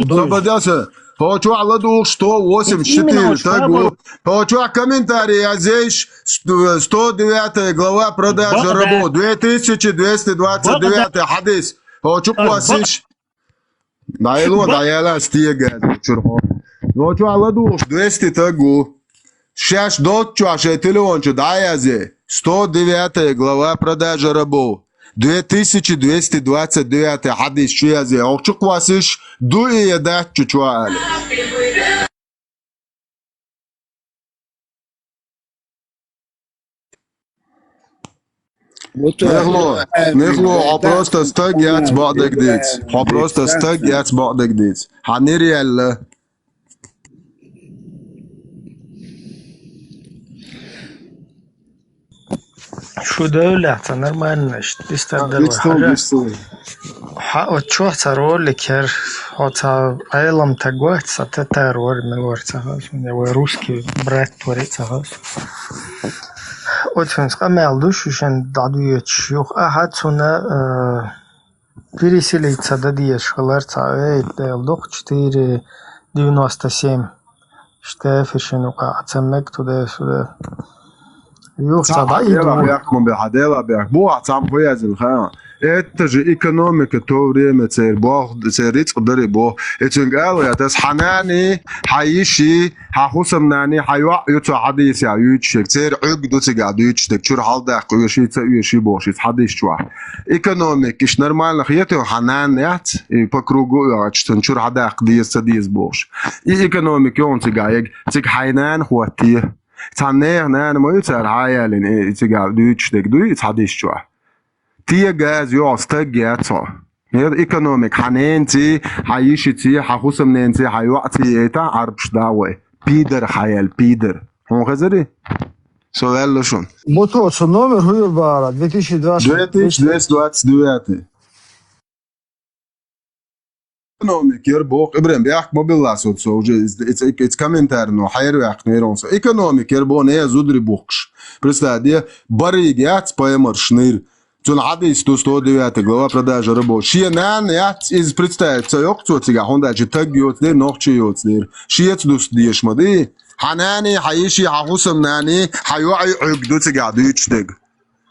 S1: صبداسه هو شو على دو شتو 8 4 تاجو هو شو комментарий здесь 109 глава продажа работ 2229 حديث هو شو قاسش دايلو دايلا стига чурхо هو شو على ду 200 тагу Сейчас дочь телефон даязе 109 глава продажа рабов 2229 حديث شو يازي او شو قاسش دوي يدات чучуали نخلو просто стагят بعدك ديت просто стагят بعدك ديت هنريال
S4: شو دولة نورمально تستدل حق شو ترول لكير هتا عالم تقوت ستتر ور من ورتها ورusski брат творится очень скамел душу шен дадует шух ахатуна переселиться дадиет школарца док 497 штефишен ука туда сюда
S1: يحكم بالحداوة بيحكموا عم فيها الخير اتجي ايكونوميك تو время церит قدري بو اتنقالوا يا تس حناني حيشي حخصمناني حيوع يتو حديث يا يوتشك تير عقدو تقعدو يوتشك تشور حالدا قوشي تيوشي بوشي حديث شوا ايكونوميك اش نورمال خيتو حنان يات بكروغو اتشتن شور حدا قديس تديس بوش ايكونوميك يون تقايق تك حينان خواتي تانير نان ما يتر عيالين تقعد دوتشك دوي تحديث شوا تيه جاز يو استجياتو هي ايكونوميك حنانتي حيشتي حخصمنانتي حيوقتي ايتا عربش داوي بيدر خيال بيدر هون غزري سؤال شون
S15: موتوس номер هو بارا
S1: 2229 ايكونوميك يربوق ابراهيم بيحكموا بالله صوت سوجي اتس كومنتارنو حيرو يحكنيرون ايكونوميك يربون هي زودري بوكش представьте баригят поемаршнир Цун حديث 109 глава продажа рабов. Шиенан ят из представится ёкцотига хондачи тагётдер нохчиётдер. Шиет дустдиеш мади. Ханани хаиши хахусамнани хайуай угдутига дучдэг.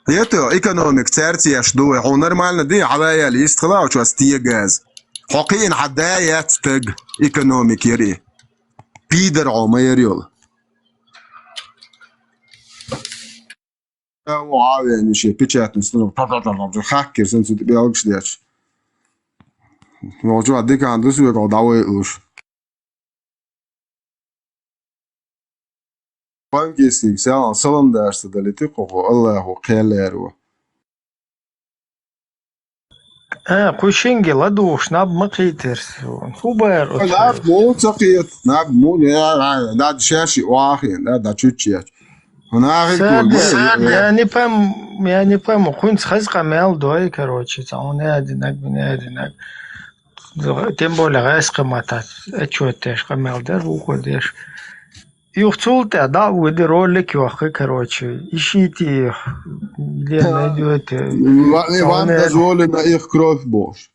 S1: Это экономик цертияш дуэ. Хо нормально ди хавая лист хлау чwas тиегаз. Хокин хадаят таг экономик яри. Пидер омайрёл. وعاوي شيء بيتشات نستنو خاكر سنسو بيالكش ديش موجود ديك عنده سوى قضاوي اوش Bankiski salon dersi daliti qoqo Allahu qiyaleru
S4: قوشينجي لدوش ناب مقيترس خوبر
S1: ناب مو تقيت ناب مو داد شاشي واخي داد تشوتشيات
S4: я не пойму, хуй схазка мел дой, короче, он не одинак. Тем более гайска матат, что ты шкамел дер уходишь. Юхцулте, да, выйди ролик юхи, короче, ищите, где найдете.
S1: Вам дозволено их кровь бож.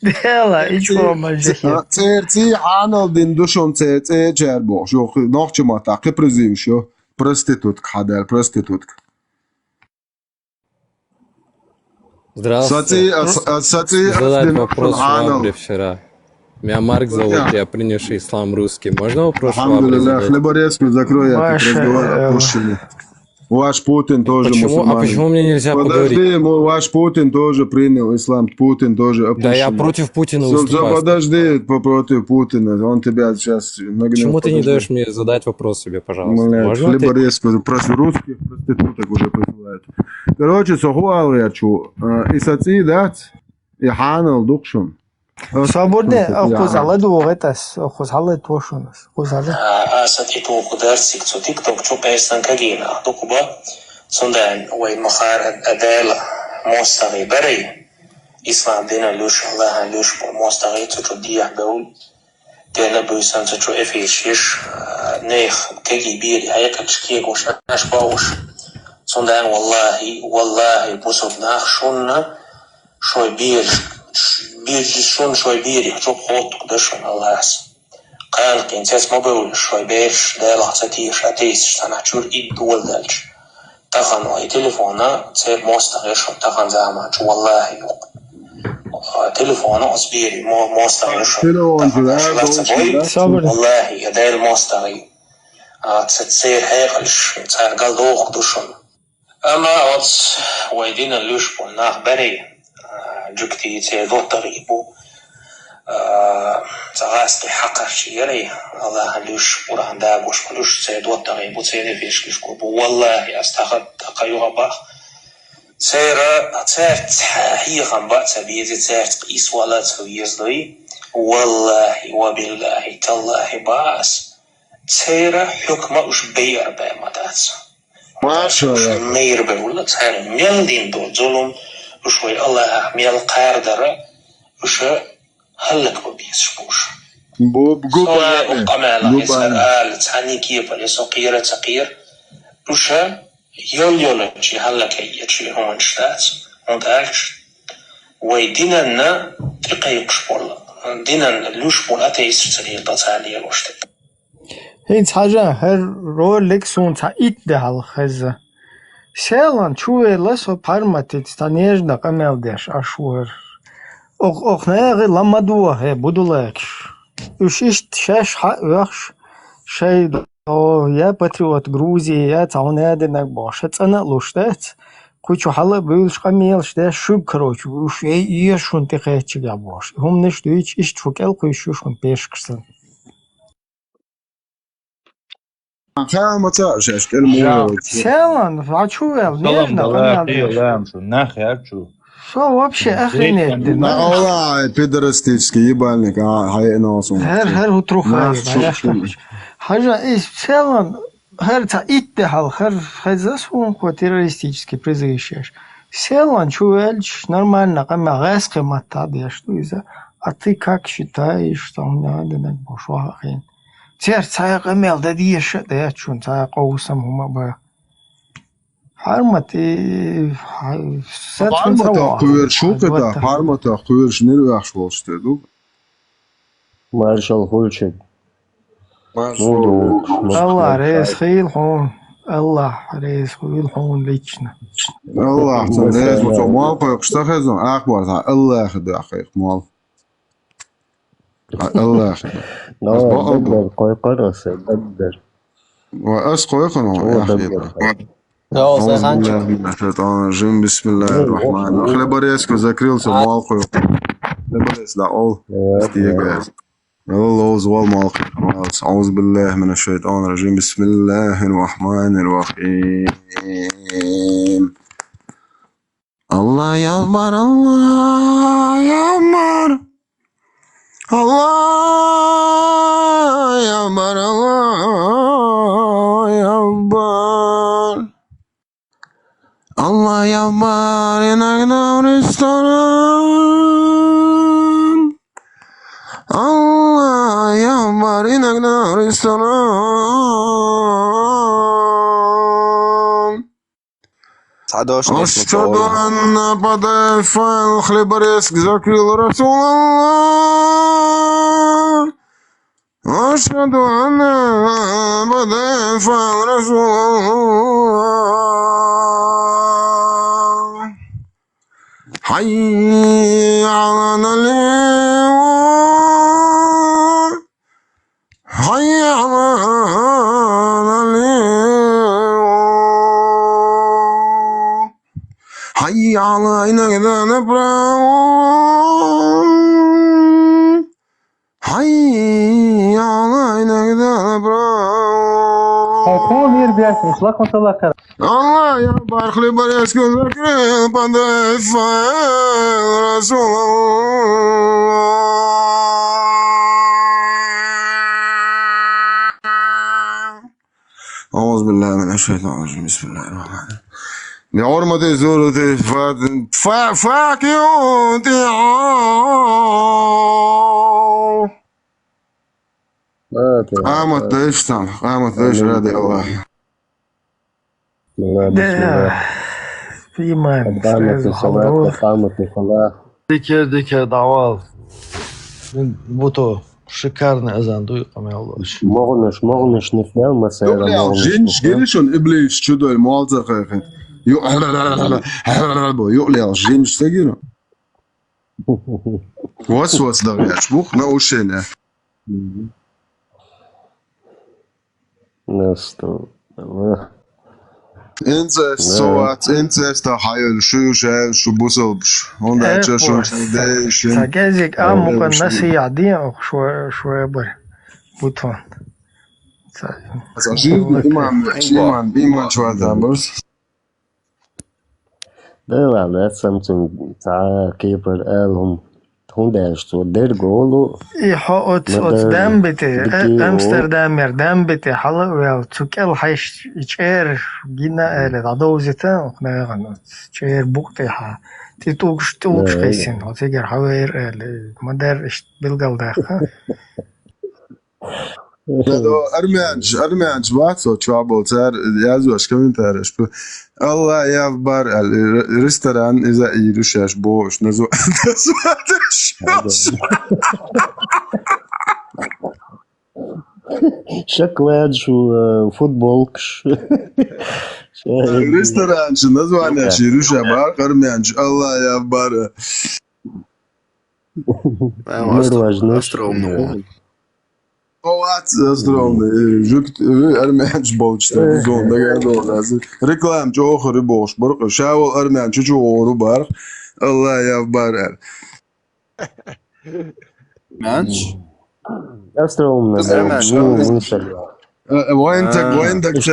S4: Дела, и чего мальчики?
S1: Церти анал дин душон церти джербо. Шо нохче мата кипрзим шо проститутка хадер проститутка.
S17: Здравствуйте. Задать вопрос Швабре вчера. Меня Марк зовут, я принявший ислам русский. Можно вопрос Швабре задать?
S1: Хлеборезку закрой, я тут разговор опущенный. Ваш Путин тоже мусульманин.
S17: А почему мне нельзя поговорить?
S1: Подожди, ваш Путин тоже принял ислам. Путин тоже опущенный.
S17: Да я против Путина выступаю.
S1: Подожди, против Путина. Он тебя сейчас...
S17: Почему ты не даешь мне задать вопрос себе, пожалуйста? Можно
S1: хлеборезку прошу русских проституток уже присылают. Короче, сохуал я чу. И саци дать, и ханал дукшун.
S4: Свободне, خذ على دوغتاس خذ على توشونس خذ على
S13: ساتيتو قدرسك تو تيك توك شو بيستن كجينا دوكوبا سندان وين مخار أدال موسى بري İslam dina luş Allah luş bu mustaqil tu diyah beul dina buysan tu efeşiş ne tegi bir hayaka çıkıyor koş aş bavuş sondan vallahi bu sabah şunna şoy bir şoy bir çok hot kuduşun Allah'as قال كنتس مبول شوي بيش ده لحظتي شاتيس سنعشور إدول دالش تخن وهي تليفونا تصير مستغيش تخن زعما شو والله يوق تليفونا أصبيري مستغيش والله يدي المستغي تصير هيقلش تصير قال دوخ دوشن أما أص ويدين اللوش بولناخ بري جكتي تصير دو تغيبو زغاستي حقر شيري الله لوش وران داغوش كلوش سيدوت تغيبو سيدي فيش كشكو والله استخد قيوها باخ سيرا تسيرت هي غنبات سبيزي تسيرت قيس ولا تسويزلي والله وبالله تالله باس سيرا حكمة وش بير بامدات
S1: ما شاء الله
S13: مير بيولا تسيرا ميل دين دول ظلم وشوي الله ميل قاردر وش هلك ببيسبوش
S1: بقبع
S13: قمالة يسأل تعني كيف لسقيرة تقير وشا يول شي هلك يجي هم نشتات وندالش ويدينا تقيقش بول دينا لوش بول أتيس تريد تالي الوشت
S4: هين حاجة هر رولك سون تا إيد ده هالخزة سيلان شوي لسو بارماتيت ستانيجنا قمال ديش أشور أخناغي لما دوه بدولاكش وشيشت شاش حقش شي دو يا باتريوت грузии يا تعونادنك باشت أنا لوشتات كوچو حالا بيلش قميلش ده شوب كروچ وش يشون تقيتش جابوش هم نش دويش إشت فوكال كويشوشون بيش كرسن
S1: خام تاعش كلمة
S4: سلام فاتشوال نيجنا قمال
S9: نخي أرجو
S4: شو вообще охренеть ты
S1: والله пидорастический ебальник هاي ناسون
S4: هر هو تروح حاجة إيش سلام هر تا إتحال هر خزاسون كو террористический призываешь سلام чувельч нормально قمة غاز قمة تعديش туиза а ты как считаешь что надо на бошва хрен تير تايق اميل ده ديش ده چون تايق قوسم هما با حرمتي
S1: حرمتا قوير شو كده حرمتا قوير شنو يحش وستدو
S18: مارشال هولشك
S4: الله رئيس خيل هون الله رئيس خيل هون ليچنا
S1: الله رئيس مال قويق شتخزن اخبار تا الله دقيق مال الله
S18: دبر قوي قرص دبر
S1: وأس قوي قنوع بسم الله الرحمن الرحيم خلي بريسكو ذكريل سمال قوي بريس لا أول الله زوال مال أعوذ بالله من الشيطان الرجيم بسم الله الرحمن الرحيم الله يغفر الله يغفر الله يغفر الله يغفر الله يغفر إننا رستوران الله يغفر إننا رستوران أشهد أن بدأ فايل خليبريسك ذكر رسول الله أشهد أن بدأ فايل رسول الله حي على اليوم حي على حي على إنك نبراو حي على إنك نبراو الله يا بارك لي بريسك ذكري بدف رسول الله أعوذ بالله من الشيطان الرجيم بسم الله الرحمن الرحيم Ne ormada zorladı fuck you قامت اشتم قامت ايش هذا والله
S4: في إيمان
S18: قامت الصلاة قامت الصلاة
S19: Diker daval. Bu шикарный azan duyqam yallah.
S18: مغنش نفداو مسألة مغنش
S1: جنش جنشون ابليس شدو الموالزة خيخن يقلع جنش تجينا وسوس دغياش بوخ نوشينا
S18: نستو
S1: انت صوت انت استحايل شو بوصلش هون ده شو دايش
S4: فجازك ممكن الناس يعدين شوية بره بوتون
S1: إيمان شو هذا بس
S18: that's something تاع كيبر قالهم هونداش تو دير جولو
S4: يحط قدام بتي امستردام دام بتي حلا ويا تكل حيش يشير جينا لدوزتا وخنا غن يشير بوقتي ح تيتوش قيسين وتيجر حوير مدار بالقل داخل
S1: أرميانش باتو تشابل تار يازوش كمين تارش الله يابار الريستوران إذا يروشاش بوش نزو
S18: شكلاد شو فوتبولكش
S1: ريستوران شو نزو أنا شيروشا بار أرميانش الله يابار Armēņš bolčs zona gādolās. Reklām čohori boš, barq šāvol armēņš čohoru barq. Allah yav barar.
S6: Armēņš?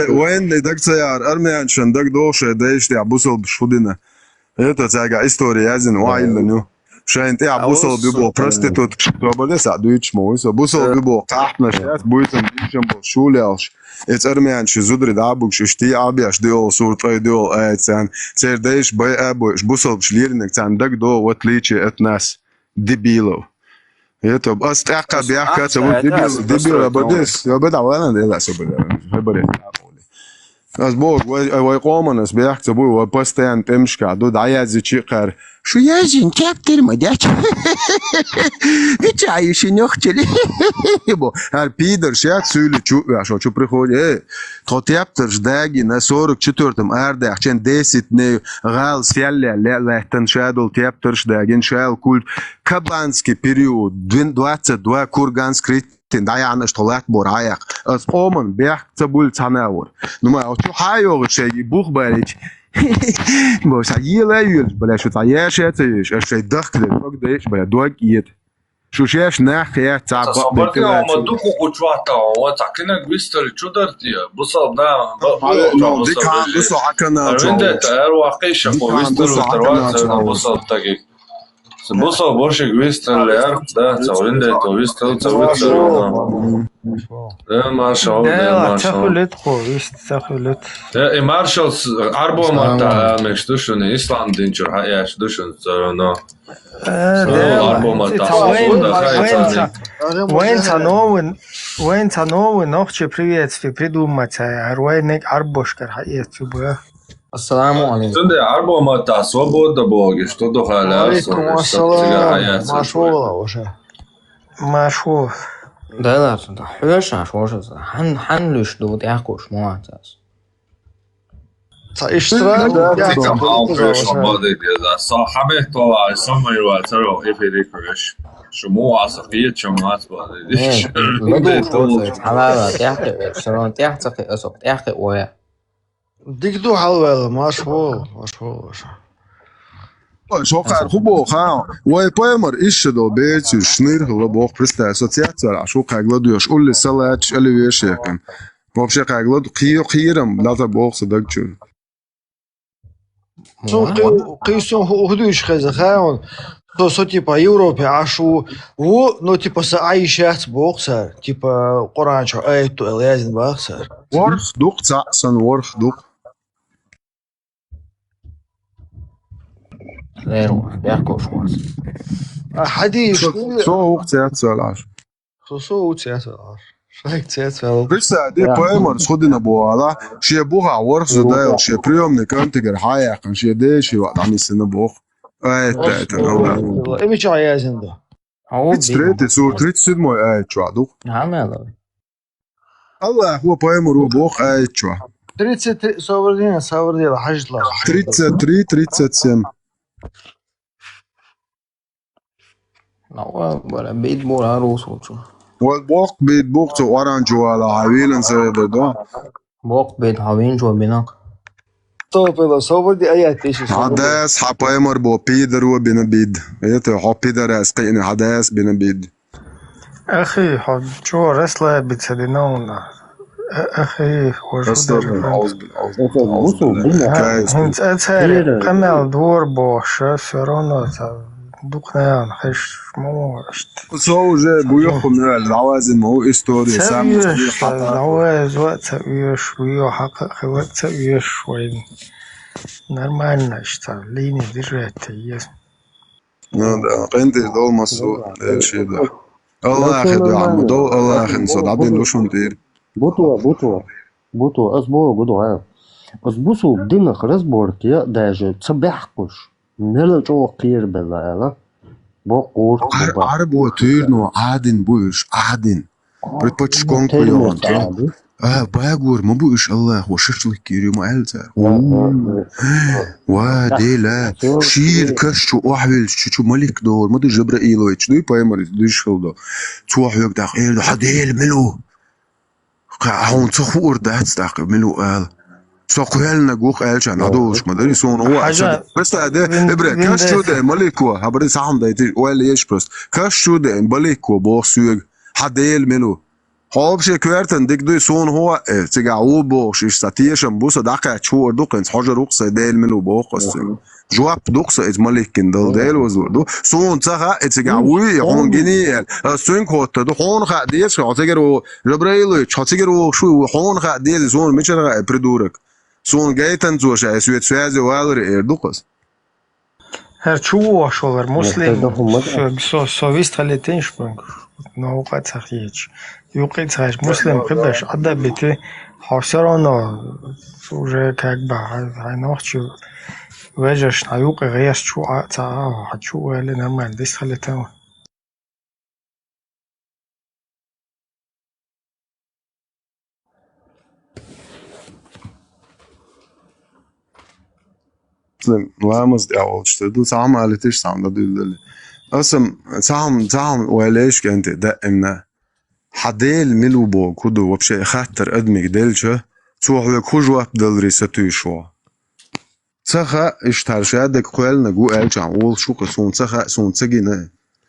S1: وين دك سيار أرميانشن دك دوشة دايش تاع بوصل بشودنا. Это تاع история язин وعيلنو. Šeit jābūsol bibo prostitūta, to būs jāduič mūsu, būsol bibo kāpnašās, būsim dišam būs šūļāls. Es armēņš zudri dābukš, šti abjaš diol surtai diol ēcēn, cer deiš bai ēboš, būsol šliernik cēn dag do ot līči et nes debīlo. Это бас tākā bijā kāds būt debīlo, badis, jo bedā vēlēn dēlēs, jo bedā. Az bog, vai komanas bijā, vai pastēn temškā, do dājādzi čikar. Шо я жин кептер мадяч. Вичаю ще ньохчели. Бо ар підер шак сөйлі шо чу приходить. То тептер ждаги на 44-м ардах чен 10 не гал сялля лехтен шадл тептер ждагин шал культ кабанский период 22 курганский да я наш толат бораяк. Аз оман бях цабул цанавор. Ну ма чу хайо шеги бух барич. بس عيلة يلش بلا شو تعيش يتيش أشي دخل وقديش بلا دوق يد شو شاش ناحية تعب
S7: صبرتي وما دوكو كوتشواتا وتعكنا قبيستر تشودرتي بصل دا
S1: ديك عم بصل عكنا
S7: رندت أرواقيشة وبيستر وتروات بصل تاكي بصل برشة قبيستر لأرق دا تورندت وبيستر تروات ما شاء الله ما شاء الله
S4: تخلت
S7: مارشال أربعة مرات مش دوشون إسلام دينجر حياش دوشون صارنا أربعة مرات
S4: وين تنو نوخش привет في придумать руйник арбошкар حقيقة شو
S19: السلام عليكم.
S7: Sunday أربعة مرات свобода Боги что до халяса.
S19: عليكم السلام. مشغولة وش.
S4: مشغول.
S19: ده حوش عشوش حن ليش دوت يعقوش مو عتاس. اشتراك
S7: صاحبه طلع سمر وترى يفيدكش شو مو عصقية شمعات بعديش
S19: حلال تحقق شلون تحقق أسوق تحقق ويا
S20: ديك دو حلوة مشغول
S1: Šo kā ar hubo hao, vai poemar izšķedo bēci uz šnirhu labo prestē asociācijā, šo kā gladujoši ulli salēč aliviešiekan. Вообще kā gladu khīram, lata bohsa dagču.
S20: قيسون هدوش خزا خاون то типа Европе ашу ну типа عايشات بوخسر типа قرانشو ايتو لازم بوخسر
S1: ورخ دوق تعسن ورخ دوق
S19: Zero. Яко шварц.
S20: حديش
S1: So hoch zerzahlаш.
S20: خصو تسعة شايك تسعة
S1: Присядь, поэмор сходи на буала, ще буха ворсу дайл, ще приемник антигер хаяк, ще деши вад амиси на бух. Это, ну да.
S20: إيش عايزين ده
S1: 33 سور 37 آيت شو عدو.
S19: عمل
S1: الله هو поэмор هو بوخ آيت شو.
S20: 33 صور دي حاجة لا
S1: 33 37.
S19: نوع ولا بيت بولا روسو شو
S1: والبوق بيت بوق تو أورانج ولا عويلن زي ده.
S19: بوق بيت هاوين جو بينك
S20: طب إذا صور دي آيات إيش
S1: عداس حبايمر بو بيدر وبنبيد. إيه حب بيدر أسقيني عداس بنبيد.
S4: أخي حد شو رسلة بتسدينونا أخي وجود هنت أتهري قمل دور بوش سيرونا دقنان خش مو
S1: سو جا بيوخو من العوازم هو استوري سام
S4: العواز وقت تأويش ويو حقق وقت تأويش وين نرمال اشتغل ليني دريت يس
S1: نعم قندي دول مصو الشيء ده الله أخي دو عم دول الله أخي نصد عدين لو شو ندير
S18: بوتو أصبو بدو عام أصبوسو بدينا خلاص بورتيا داجة تسبحكوش نلا جو قير بالله بو قور
S1: عرب وتيرنو عادن بوش عادن بريتبوتش كونكو يوم باغور ما بوش الله هو ششلك كيريو ما ألتا وادي لا شير كشو أحوال شو ملك دور ما دو جبرائيل ويتش دوي بايمر دوش خلدو توح يوك داق إيل حديل ملو هون تخور دهت داق ملو قال ساقوال نجوخ قالش أنا دوش ما داري سون هو بس ده إبرة كشو ده ملكوا هبرد سهم ده يتي ولا يش بس كشو ده ملكوا بوسيج حديل ملو هاب شيء كوارتن ديك دوي سون هو تجاوب بوش استاتيشن بوسا دقة شهور دوقنس حاجة رقصة ديل ملو بوقص جواب دوقصة إز ملكين دل وزوردو سون تها تجاوي هون جنيه سون كوت دو هون خديش خاطر جبرائيل خاطر شو هون خديش سون مشان بريدورك سون جايتن زوج أسويت سوازي والر دوقص
S4: هرچو شولر مسلم سوفيست خليتين شبنك نوقات سخيج يوقيت سخيج مسلم قبش عدا بيتي حاصرانا سوجه كاكبا هاي نوختشو واجش نيوقي غياس شو عاتا حتشو ولا نرمال ديس خليتين
S1: لامز دي أول شتدو سام على سام ده دل أسم سام ولاش كنت دائما حديل ملو بو كودو وبشي خاطر أدمك دلشة توه كوجو بدل ريستو شو سخا اشترشادك قال نجو ألش عول شو كسون سخا سون تجينا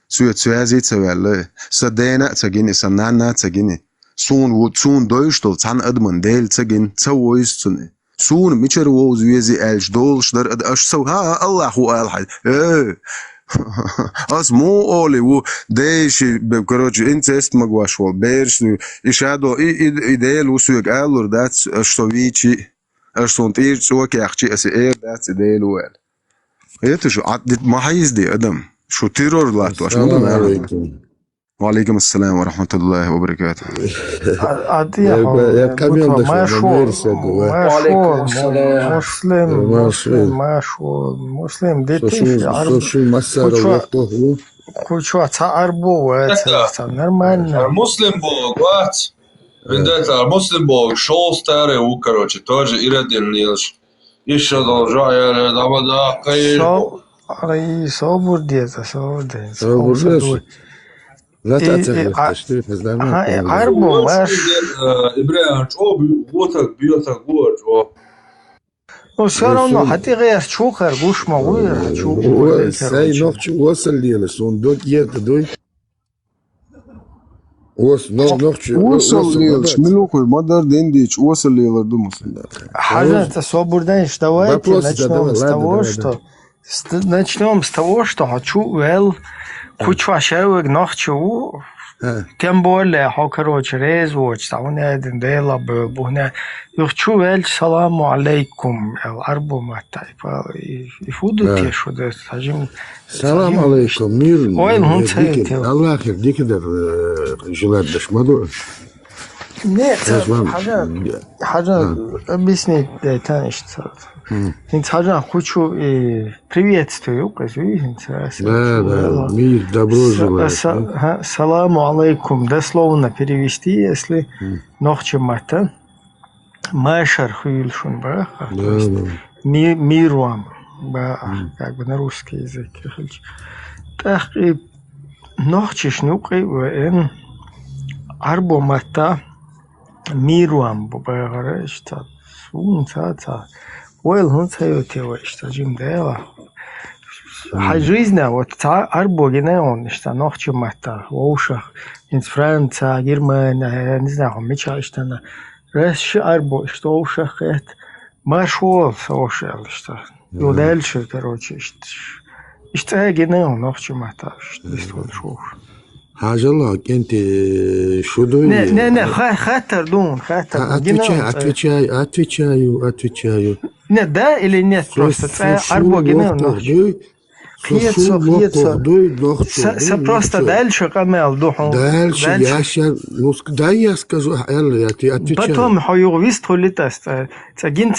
S1: سوازي تسوالله سدينا تجيني سنانا تجيني سون دويشتل تان أدمن دل تجين تسويس تني سون ميشر ووز ويزي ألش دولش در أش سو ها الله هو ألحد أس مو أولي و ديش بكروج إنت اسمك واشوا بيرش إشادو إيديل وسوق ألور دات أشتويتشي أشتونتير سوا كأختي أسئلة دات إيديل وال هيتشو عدت ما حيز دي أدم شو تيرور لاتو
S10: السلام عليكم
S1: وعليكم السلام ورحمة الله وبركاته.
S10: يا كاميون ده
S4: مسلم ديتي
S10: شو مسألة وقته
S4: كوشوا تعربو نرمال
S7: مسلم بوغ وات بندتا مسلم بوغ شو ستاري وكروتش توجي إيرادين نيلش يشهدو جاية لدابدا قيل
S4: صابر ديتا صابر
S10: لا تأتي تشتري فزلان
S4: عربو ماش
S7: إبراهيم شو بيوتك بورج
S4: وسيرونو حتى غير شو خربوش مغوير
S10: شو ساي نوخش وصل لي لسون دوك يت دوي
S1: وصل ليش ملوك المدر دينديش وصل لي لردو مسلم
S4: حاجة تصور دانش давайте начнем с того, что хочу вел кучу ашевок нахчу Тем более, короче, резвоч, там один дела был, бухне. Юхчу вель саламу алейкум, арбу матай, и фуду те, что да, сажим.
S10: Салам алейкум, мир.
S4: Ой, он цеет.
S10: Аллах, дикидер, желает дашмаду.
S4: Нет, حاجة объяснить, да, что. حاجة хочу приветствую,
S10: Да, мир, добро желаю.
S4: Саламу алейкум, дословно перевести, если нохчемата. Машар хуильшун баха. Мир вам, как бы на русский язык. Так и нохчиш нукай вен арбо мата мир вам баха, что сунца. Ойл он цеютева, что жим дела. Жизнь, вот арбо генеон, что нохчемата, в ушах, из Франция, Германия, не знаю, меча, что на Раш арбо, что в ушах это машвол, сошел, что. И дальше, короче, что генеон, нохчемата, что быстро шел.
S10: Хажала, кенти шудой.
S4: Не, хатер, дун, хатер.
S10: Отвечаю.
S4: Нет, да или нет, просто арбо генеон. Просто дальше камел духом.
S10: Дальше я сейчас, дай я скажу, ты отвечай.
S4: Потом хуювист хулитаст, цагин,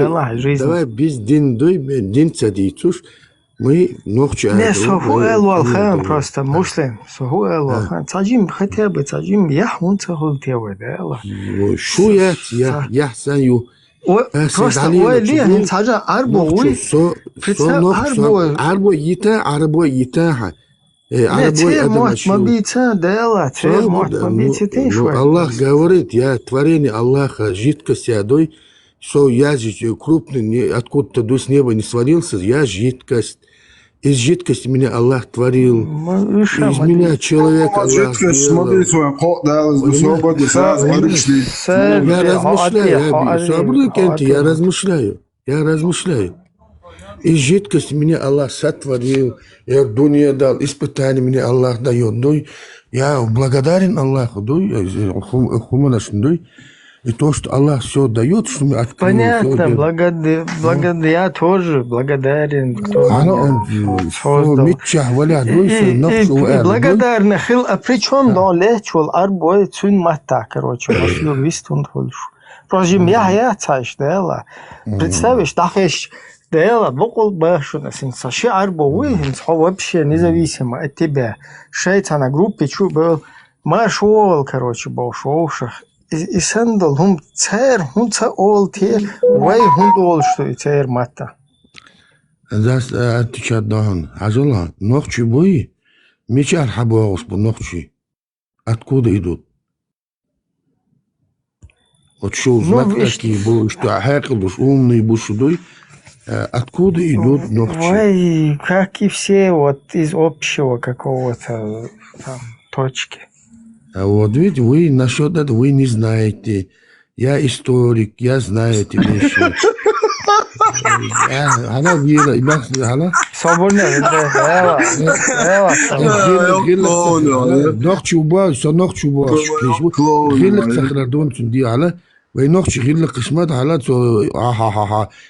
S4: Аллах, жизнь.
S10: Давай без дин цадицуш, мы ночью.
S4: Не, суху элвалхан просто муслим, суху элвалхан. Цагим хотя бы, цагим яхун цагул тева, да, Аллах.
S10: Шу я саю.
S4: Просто ой, лин цага арбо уй.
S10: Арбо ита. Арбо
S4: мобица, да,
S10: Аллах говорит, я творение Аллаха, жидкость ядой, что я крупный, откуда-то с неба не свалился, я жидкость. Из жидкости меня Аллах творил. Из меня человек Аллах сделал. Я размышляю. Из жидкости меня Аллах сотворил. Я дуния дал. Испытание мне Аллах дает. Я благодарен Аллаху. И то, что Аллах все дает, что мы открыли.
S4: Понятно, я тоже благодарен. Благодарен. А при чем лечил арбой цун мата, короче, просто я цаешь, да, представишь, дахешь, да, бокол башуна, сенсаши арбой, вообще независимо от тебя. Шейтана группе чу был, машвол, короче, был шоушах. И сандал, хум цер, хум ца ол те, вай хум дол, что и цер мата.
S10: Das отвечает Дахан. Ажала, ночью бои, мечар хабуаус по ночью. Откуда идут? Вот что знак такие был, что Хекл, умный бушудой, откуда идут ночью?
S4: Ой, как и все, вот из общего какого-то там точки.
S10: А вот видите, вы насчет этого вы не знаете. Я историк, я знаю эти вещи. Она вера, она.
S4: Свободно,
S10: ночью убавь, ночью убавь. Гиллик сахрадон сунди она. وينوخش غير قسمات حالات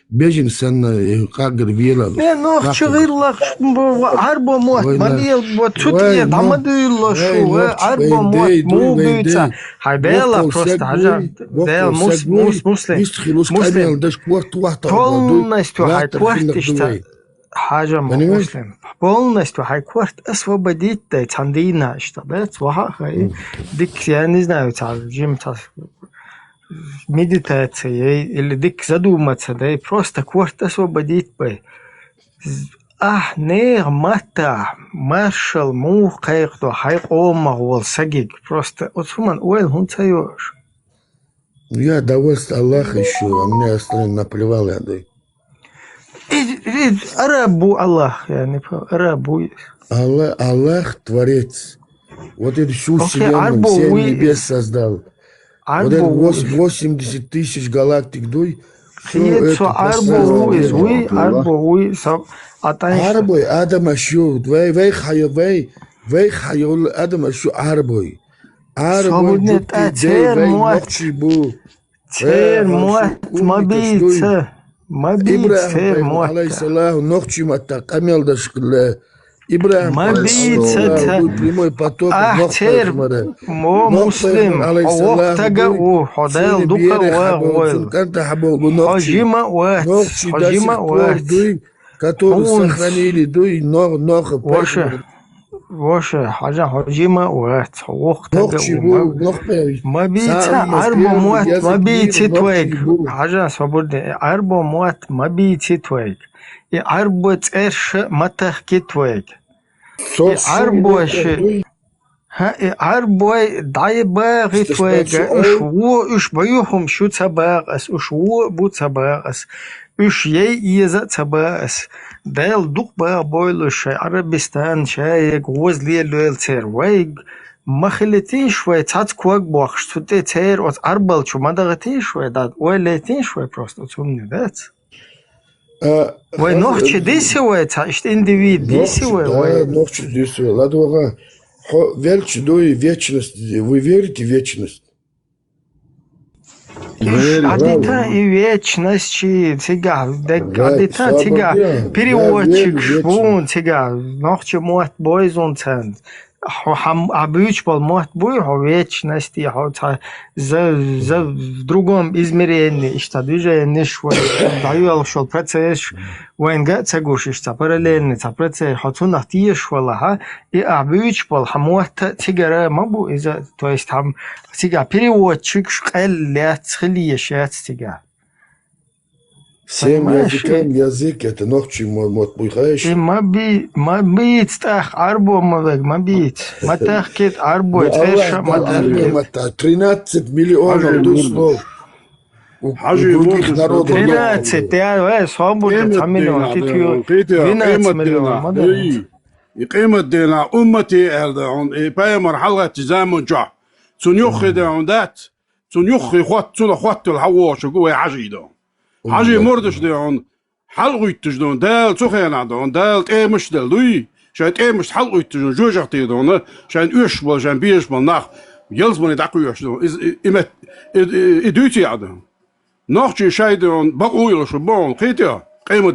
S10: بيجن سنة قاقر فيلا
S4: نوخش غير عربة موت مديل وتوتي دمدو يلا شو عربة موت مو بيتا هاي بيلا بروست حاجة بيلا مسلم полностью هاي كورت حاجة مسلم полностью هاي كورت освободить تاندينا اشتبت وها هاي ديك يعني не знаю جيم медитацией или дик задуматься, да, и просто кварт освободить бы. Не мата, маршал, мухайхто, хайкома, вол, сагик. Просто от суман уэл хун цаёш.
S10: Я довольствие Аллаха еще, а мне остальное наплевал я, да.
S4: Арабу Аллах, я не понял, арабу.
S10: Аллах творец. Вот эту всю вселенную, 7 небес создал. Вот это 80 тысяч галактик дуй. Арбой, Адам Ашюд, вей хайавей, ويخ يقول ادم شو عربي عربي
S4: Свободне
S10: جبتي
S4: цер
S10: وي
S4: موت
S10: نقشي بو
S4: цер موت ما بيت ما بيت цер
S10: ابراهيم
S4: موت
S10: عليه السلام نقشي متى كامل دشكل ابراهيم
S4: ما بيت
S10: прямой поток
S4: цер مو مسلم وقتها وحدال دوكا وغويل حجيمة وات حجيمة وات
S10: которые сохранили дуй ног
S4: واشه حاجة حجيمة وات وقتها ما بيت عربو موت ما بيت تويق حاجة свободне عربو موت ما بيت تويق عربو تقرش متخ كتويق عربوش عربوي ضايباغ تويق اش بيوهم شو تباغس اش بو تباغس اش يزا تباغس دايل دوق باغ بويلوش عربستان شايق وزلي لويل تير ويق ما خليتين شوي تات كواك بوخش تودي تير وات اربل شو ما دغتين شوي دات ويليتين شوي بروستو تسمني دات وي نوخشي ديسي وي تاشت اندивид ديسي وي
S10: ночь десять ладно верьте дуй вечность вы верите в вечность
S4: Адита и вечность тига адита тига переводчик швун тига нохчи мот бойзунтен хам абюч бол мот бой вечности в другом измерении что движение швун даю шел процесс وين تقوشش параллельный процесс хатуна тиешвала и абюч бол хамот тига мабу из то есть там тига переводчик шкалят хлиешат тига
S10: всем язык это ночи мот буйхаешь
S4: ما بيت تاخ عربو ما بيت ما تاخد عربو تفرش ما
S10: 13 миллионов дуслов
S6: حاجة
S10: других народов
S4: 13 يا صابون تعملوا تيتيو 12 مليون
S6: قيمة دينا أمتي أردعون باي مرحلة تزامن جع سنيوخي دعون دات سنيوخي خوات الحواش وقوي عجي دعون عجي مردش دعون حلقو يتجدون دال سخينا دعون دال تيمش دال دوي شاید تيمش حلقو يتجدون جوجاقتي دعون شاید أشبال شاید بيشبال ناخ يلزمني دعقو يشدون إمت إدوتي عدون نوخشي شايدون بقويل شبون قيتيا قيمة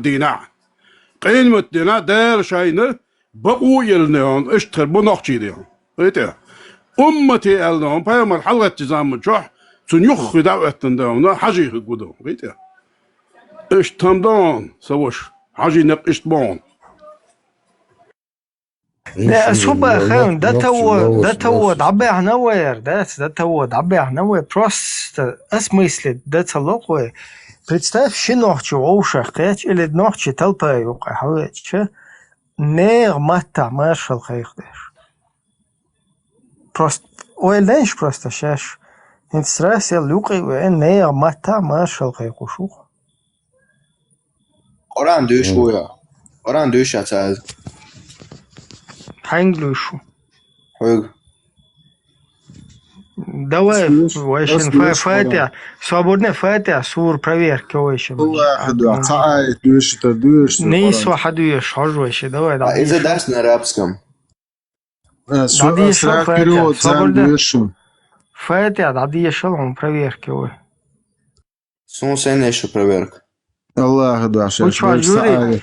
S6: دينا دار شاينة بقويل نيون اشتر بنوخشي ديون قيتيا أمتي ألنون بايا مرحلة تزامن جوح سنيوخي دعوتن دون حاجي قدون قيتيا اشتمدون سوش حاجي نق اشتبون
S4: لا سوبا خاون ده تو دعبع نوير ده تو دعبع نوير просто осмыслить ده целое представь что ночью ушах кэч или ночью толпа юка хавэч нер мата машал хайхдеш просто ойлэнш просто шаш инстрасел юка нер мата машал хайхушу
S19: قرآن دوش بويا قرآن دوش هتعز
S4: هنجلوشو
S19: حلو
S4: давай вайшин фатя свободная фатя сур проверки вайшин
S1: واحد وعطاي دوش
S4: نيس واحد يشعر وайши давай
S19: إذا درس на арабском
S1: перевод
S4: фатя дадия шалом проверки вай
S19: сунсен еще проверка
S1: الله دعا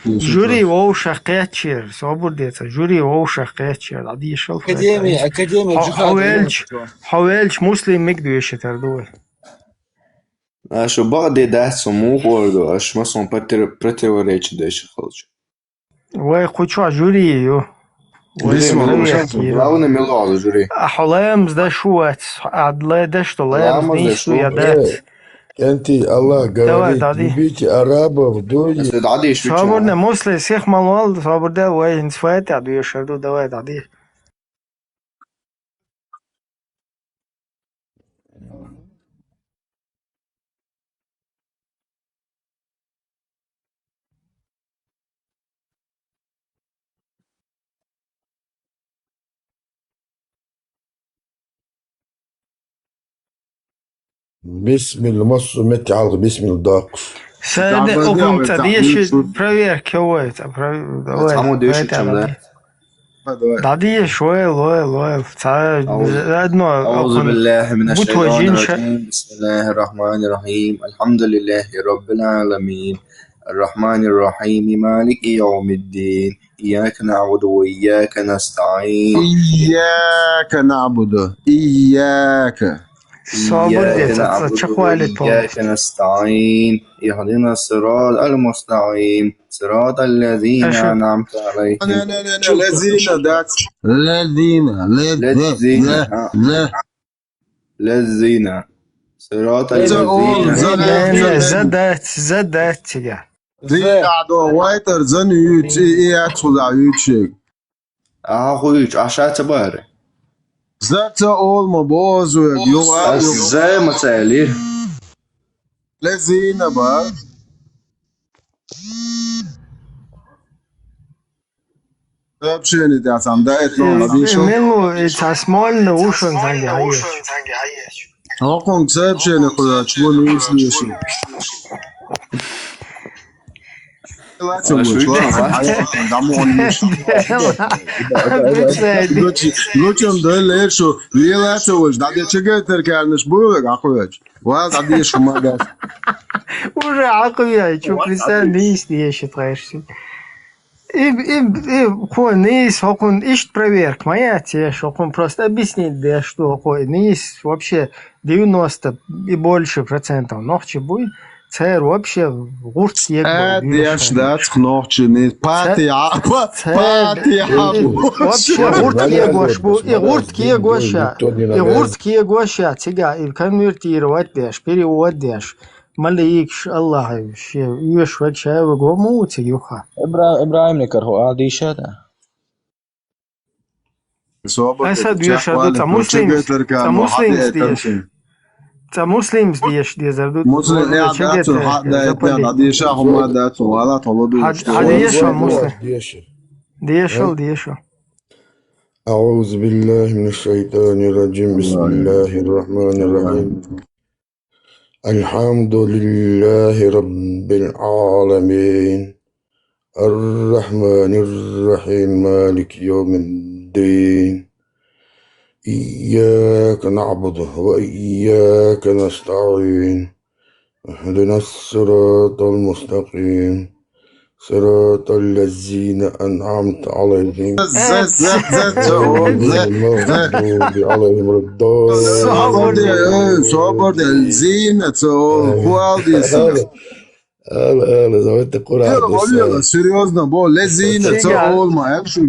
S4: جوري ووشا قاتشير свободец جوري ووشا قاتشير عادي شل
S20: أكاديمية
S4: حوالش مسلم مقدوش تردوي
S19: Acho bode dar som gordo, acho mas som противоречит дальше хочу.
S4: وای خوچو جوري يو
S19: главное мелодия жюри.
S4: حلام زده شوات عدلا دشت الله نيشو يدات
S10: انت الله говорит любите арабов дуй
S4: صابرنا مسلم شيخ مالوال صابردا وين سوات عدو يشردو دوات عدي
S10: بسم المص متي على بسم الداقص
S4: سادة أقوم تديش проверки هوايت
S19: Само дышит, чем да.
S4: داديش ويل
S19: أعوذ بالله من الشيطان الرجيم بسم الله الرحمن الرحيم الحمد لله رب العالمين الرحمن الرحيم مالك يوم الدين إياك نعبد وإياك نستعين
S1: إياك نعبد إياك
S19: وإياك نستعين اهدنا الصراط المستقيم صراط الذين أنعمت عليهم الذين صراط الذين
S4: زدت
S1: ويتر زنيوت ياتشيك
S19: أخويش عشان باري
S1: زت olma bozu
S19: ازاي ما تسأليه
S1: لذين بقى Öpşeni dersen de etmem bir şey.
S4: Memo tasmol ne uşun sanki hayır.
S1: Hakon öpşeni kadar çubuğunu izliyorsun. Лучом да лешо, вилато уж, да де чегетер карнеш буйк, ахуяч. Ваз ади шумагас.
S4: Уже ахуяч, что представь, не считаешься. Низ, он ищет проверк, моя те, что он просто объяснит, да, что низ вообще 90 и больше процентов ногче будет. Цер вообще гурт егбо.
S1: Деш дац ногче не патия.
S4: Вообще гурт егошбу, и гурт егоша, и гурт егоша, тига, и конвертировать деш, перевод деш. Маликш Аллах, юш вообще гому тигюха.
S15: Ибраим не кархо, а дишата.
S4: Аса дюша, та муслимс деш. Та муслимс деш дезардут.
S1: Муслим я дату хадда деша хума дату вала толоду.
S4: Хадиеша муслим. Дешо.
S10: أعوذ بالله من الشيطان الرجيم بسم الله الرحمن الرحيم الحمد لله رب العالمين الرحمن الرحيم مالك يوم الدين إياك نعبد وإياك نستعين اهدنا الصراط المستقيم صراط الذين أنعمت عليهم عليهم
S1: صبر الزينة
S10: زودت قرآن
S1: серьезно, бо лезина, olma, якщо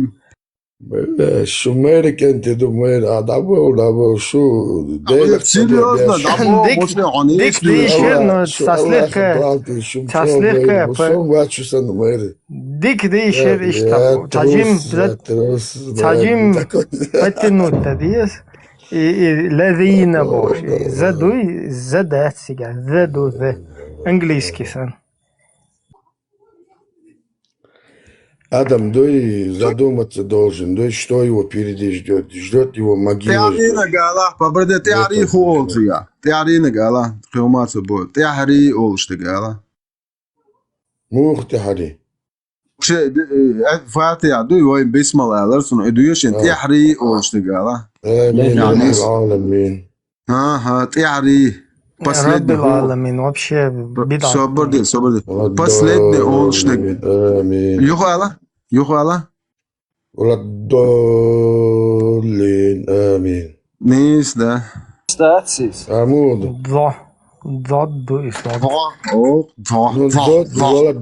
S10: شو كنت دمير دابو شو ديلك
S1: серьезно, дабо можно
S4: ديك ديشر تسليك ديك ديشر اشتاق تعجيم فتنوت تديس الذين бош задуй задать сега заду английский сан
S10: Адам, дой задуматься должен, дой что его впереди ждет, ждет его могила.
S1: تعرينا قاله ببرد تعريخ أولشيا تعرينا قاله قيمات بود تعري أولش تقاله
S10: مو اختحري
S1: شيء فاتي دوي وين بسم الله لرسون إدويشين تعري أولش تقاله
S10: آمين العالمين
S1: ها تعري
S4: رب العالمين вообще беда.
S1: صبر دي последний أولش تقاله
S10: آمين
S1: يخاله
S10: ولا الضالين آمين
S1: نيس ده
S15: Stacis.
S10: عمود
S4: ضد إسلام
S10: ولا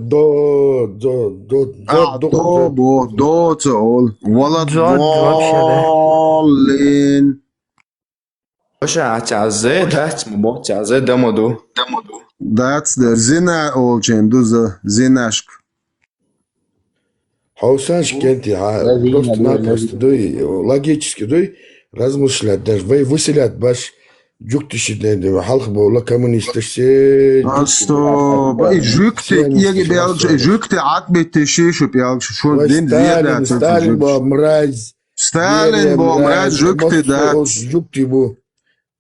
S1: دو تقول ولا الضالين
S19: باشه عزه دست مباچ عزه دمودو
S1: That's the zina olčen duza zinašk.
S10: Хаусанш кенти, просто-напросто, дой, логически, дой, размышлять, даже выселять баш жүктішіден, халық бола коммунистер се...
S1: Жүкті атбетті шешіп, шо ден зерді.
S10: Сталин бол мразь.
S1: Сталин бол мразь, жүкті да.
S10: Жүкті бол.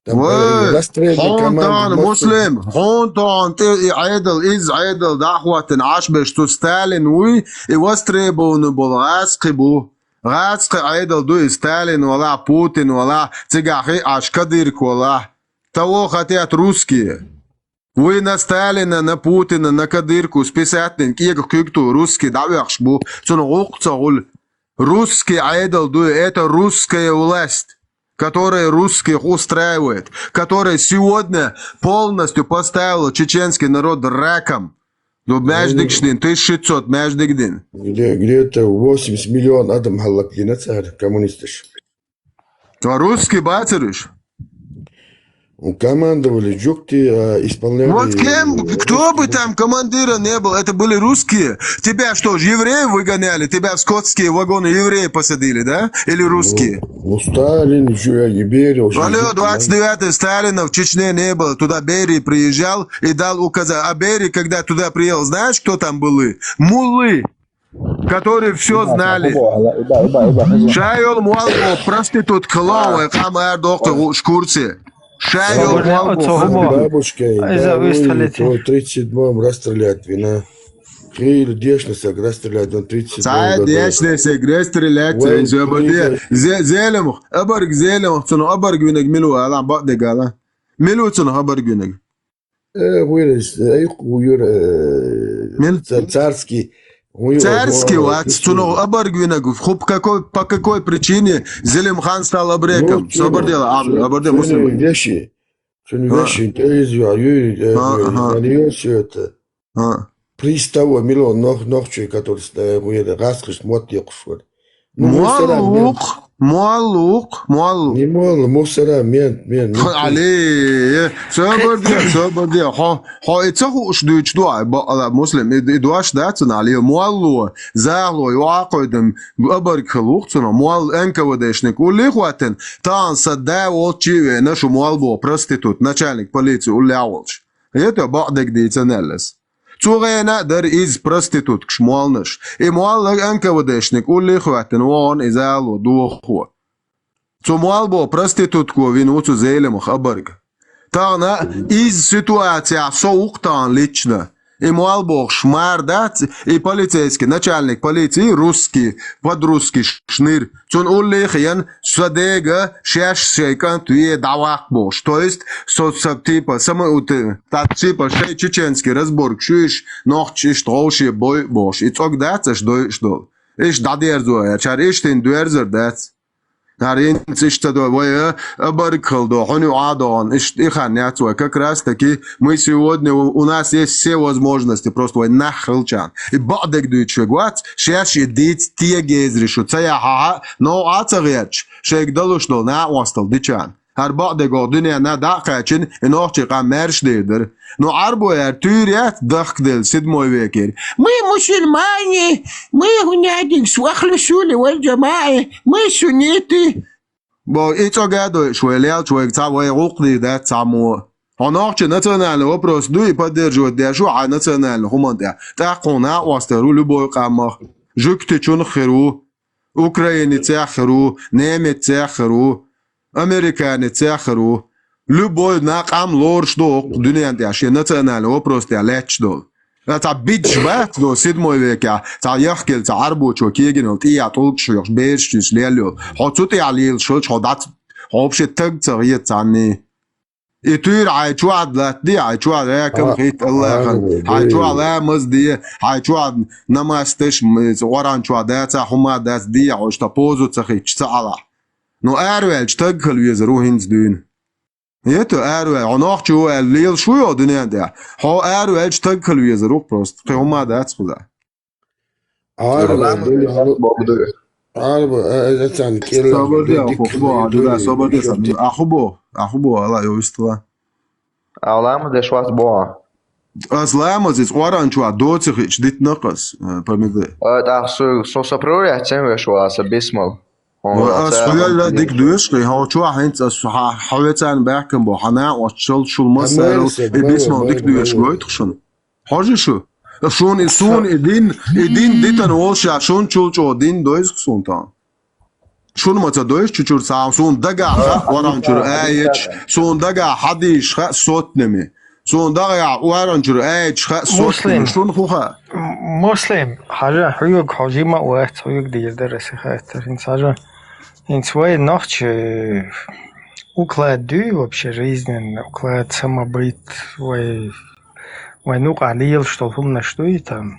S1: هونتان مسلم هونتان عادل عادل دعوة عشبش تو ستالين وي وستريبو نبول عسقبو غاز عيدل دو ستالين ولا بوتين ولا تيجاخي اشكديرك ولا того хотят русские. Вы на Сталина, на Путина, на Кадырку, списатник, иго кюкту, русский, давяхш бу, цуну гукцагул. Русский айдол ду, это русская власть, которая русских устраивает, которая сегодня полностью поставила чеченский народ раком. Ну, междикшдин, 1600, междикдин.
S10: Где-то 80 миллионов адам халаклина царь, коммунистыш.
S1: Русский бацарыш.
S10: Командовали, джукти, исполняли...
S1: Вот кем, кто бы там командира не был, это были русские. Тебя что, евреев выгоняли? Тебя в скотские вагоны евреи посадили, да? Или русские?
S10: Ну, Сталин, еще Берия...
S1: Алло, 29-й Сталина в Чечне не было. Туда Берия приезжал и дал указать. А Берия, когда туда приехал, знаешь, кто там были? Муллы, которые все знали. Шайол Муалко, проститут Клава, Хамар доктор Шкурси.
S10: Бабушка, в 37-м расстрелять вина. Хейл дешнесек расстрелять, он 37-м.
S1: Сай дешнесек расстрелять, зелем, абарг зелем, цуну абарг винег милу, ала бадег ала. Милу цуну абарг винег.
S10: Вылез, царский.
S1: Царский лад, цуну абарг винег. По какой причине Зелим хан стал абреком? Собордела, абордел муслим.
S10: Вещи, телевизию, все это. Приз того, миллион ногчей, который раскрыш, мот якушвар.
S1: Муалук.
S10: Не муалук, мусора, мен.
S1: Али, собордел. Ха, ицаху ушдуч дуа, муслим, идуаш дацун, али, муалу, зарло, юакойдем, абарг халук, цуна, муал энкавадешник, улихватен, тан садда волчиве, нашу муалбо, проститут, начальник полиции, уляволч. Это бадек дейцанелес. Цугена дар из проститут кшмуалныш. И муал энкавадешник, улихватен, вон изало, дуохо. Цу муалбо проститутку винуцу зелемах абарг. Тана из ситуация соуктан лично. И муалбо шмардат, и полицейский, начальник полиции, русский, подрусский шныр. Цун улихян садега шеш шейкан туе давак бош. То есть, типа, типа, шей чеченский разбор, кшуиш, нохчиш, троуши, бой бош. И цок дацаш дой. Иш дадерзуя, чар иш тин дуэрзер дац. Нарин цыштадо, вая абаркалдо, хоню адон, иханяцуя, как раз таки мы сегодня, у нас есть все возможности, просто вай нахрылчан. И бадек дуйчу гвац, шеш и дить тие гезришу, цая ха, но ацареч, шек далушно, на остал дичан. Har ba'dego dünyana daqaçın inoqçıqa merşdedir. No arboyer türiyat daqdel sidmoy vekir. Мы мусульмане, мы гунядик свахлы сули валь джамаи, мы сунниты. Бо ицогадо швелел человек цавой уqdi да цамо. Inoqçı naциональный вопрос дуй поддерживать держу а национальный хуманта. Тaqona остеру любой qamах. Жуктечун хиру, украинец хиру, немец хиру. Американец цехру, любой нақам лоршдо дүниянда яши национальный вопрос да лечдо. Это биджбат до 7 века, та яхкел та арбочо кегенол тия толкшош бешчис лело. Хоцути алил шоч ходат вообще так царит цани. И туир айчуад латди айчуад якам хит Аллах. Айчуад ламазди, айчуад намастеш оранчуад даца хумадас ди ошта позу цахич цала. No ervel stögkel wie ze rohins dün. Jeto ervel, anach jo leel shuyo dünende. Ha ervel stögkel wie ze roh prost. Qoma dats khuda. Akhubo ala yo istla.
S19: Aulama de shwas boa.
S1: Aslama zis oranchwa dotsich dit naqas pamide.
S19: Da so saproya tsemwe shwas bismal.
S1: أصلا ديك دوشقي هو شو حنت حويتان باكم بو حنا وشل شو المسألة بيسمع ديك دوشقي تخشن حاجة شو شون يسون إدين ديتن وشة شون شو دين دويس خسونتان شون ما تدويش تشور سام سون دقع وران شور آيش سون دقع حديش صوت نمي سون داغي وارنجر اي
S4: مسلم.
S1: شلون خوها
S4: مسلم حاجة حيوك حجيمة وقت حيوك دير درس خاطر انت حاجة انت свой ночь уклад дю вообще жизнен уклад самобыт войну qalil что хумна что и там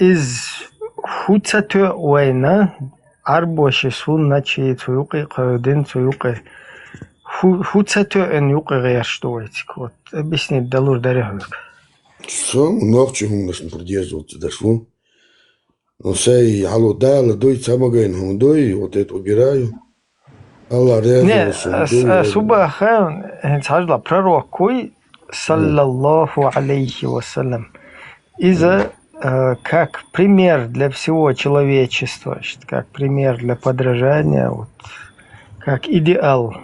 S4: из хуцату война арбоше сун начи цуюки қадин цуюки хуцату эн юки гэр что эти вот объясни далур дарехок
S10: Сам ночью нас продерживался дошло. Но сей алло дала дой самоген хундой вот это убираю. Аллах
S4: не суба хан хажла пророк кой саллаллаху алейхи вассалям из-за как пример для всего человечества, как пример для подражания, вот, как идеал.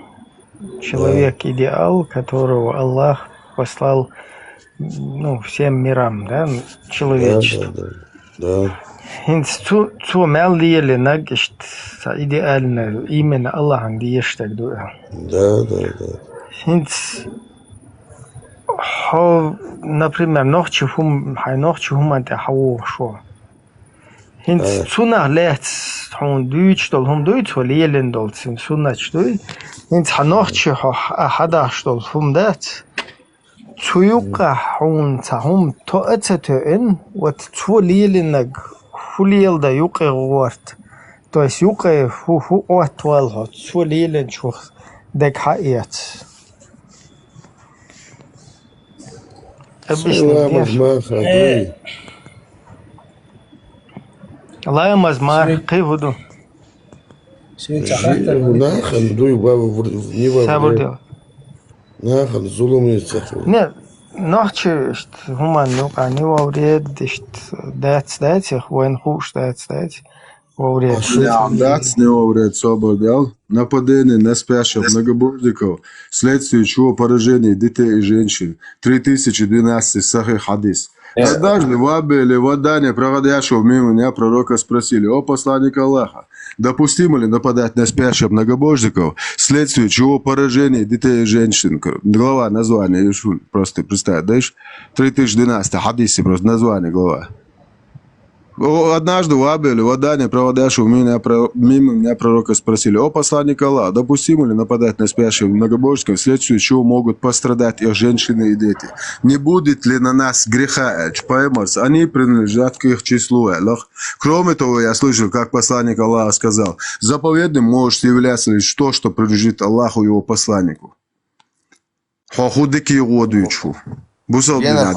S4: Человек идеал, которого Аллах послал всем мирам, да, человечеству.
S10: Да.
S4: Цу мелдиели нагишт идеально именно Аллах андиеш так дуа.
S10: Да.
S4: Например, ночью ante hawo шо. Цуна лет хун дүйч дол хум дүйч холиелен дол син цуна чдой. Ночью хада штол хум дат. Цуюка хун цахум то эцетен вот цволиелен наг хулиел да юка ворт. То есть юка ху отвал хот цволиелен чух дек хаят. الله مزمار قيودو
S10: ناخن دوي بابا
S4: سابردو
S10: ناخن ظلم يستخدم
S4: не ночью هما نوقع نيو وريد دات وين خوش дать وريد
S1: дать не воред собордел нападение на спящих многобожников следствие чего поражение детей и женщин 3012 сахих хадис. Однажды в Абе или в Адане, проходящего мимо меня, пророка спросили: «О посланник Аллаха, допустимо ли нападать на спящих многобожников, вследствие чего поражение детей и женщин?» Глава, название, просто представь, даешь? 3012, хадисе просто название глава. Однажды в Абе или в Адане, проводящего мимо меня, пророка спросили: «О посланник Аллаха, допустимо ли нападать на спящих многобожников, вследствие чего могут пострадать их женщины и дети? Не будет ли на нас греха, поймос? Они принадлежат к их числу». Кроме того, я слышал, как посланник Аллаха сказал: «Заповедным может являться лишь то, что принадлежит Аллаху и его посланнику». Хохудики водуючу. Бусал бина,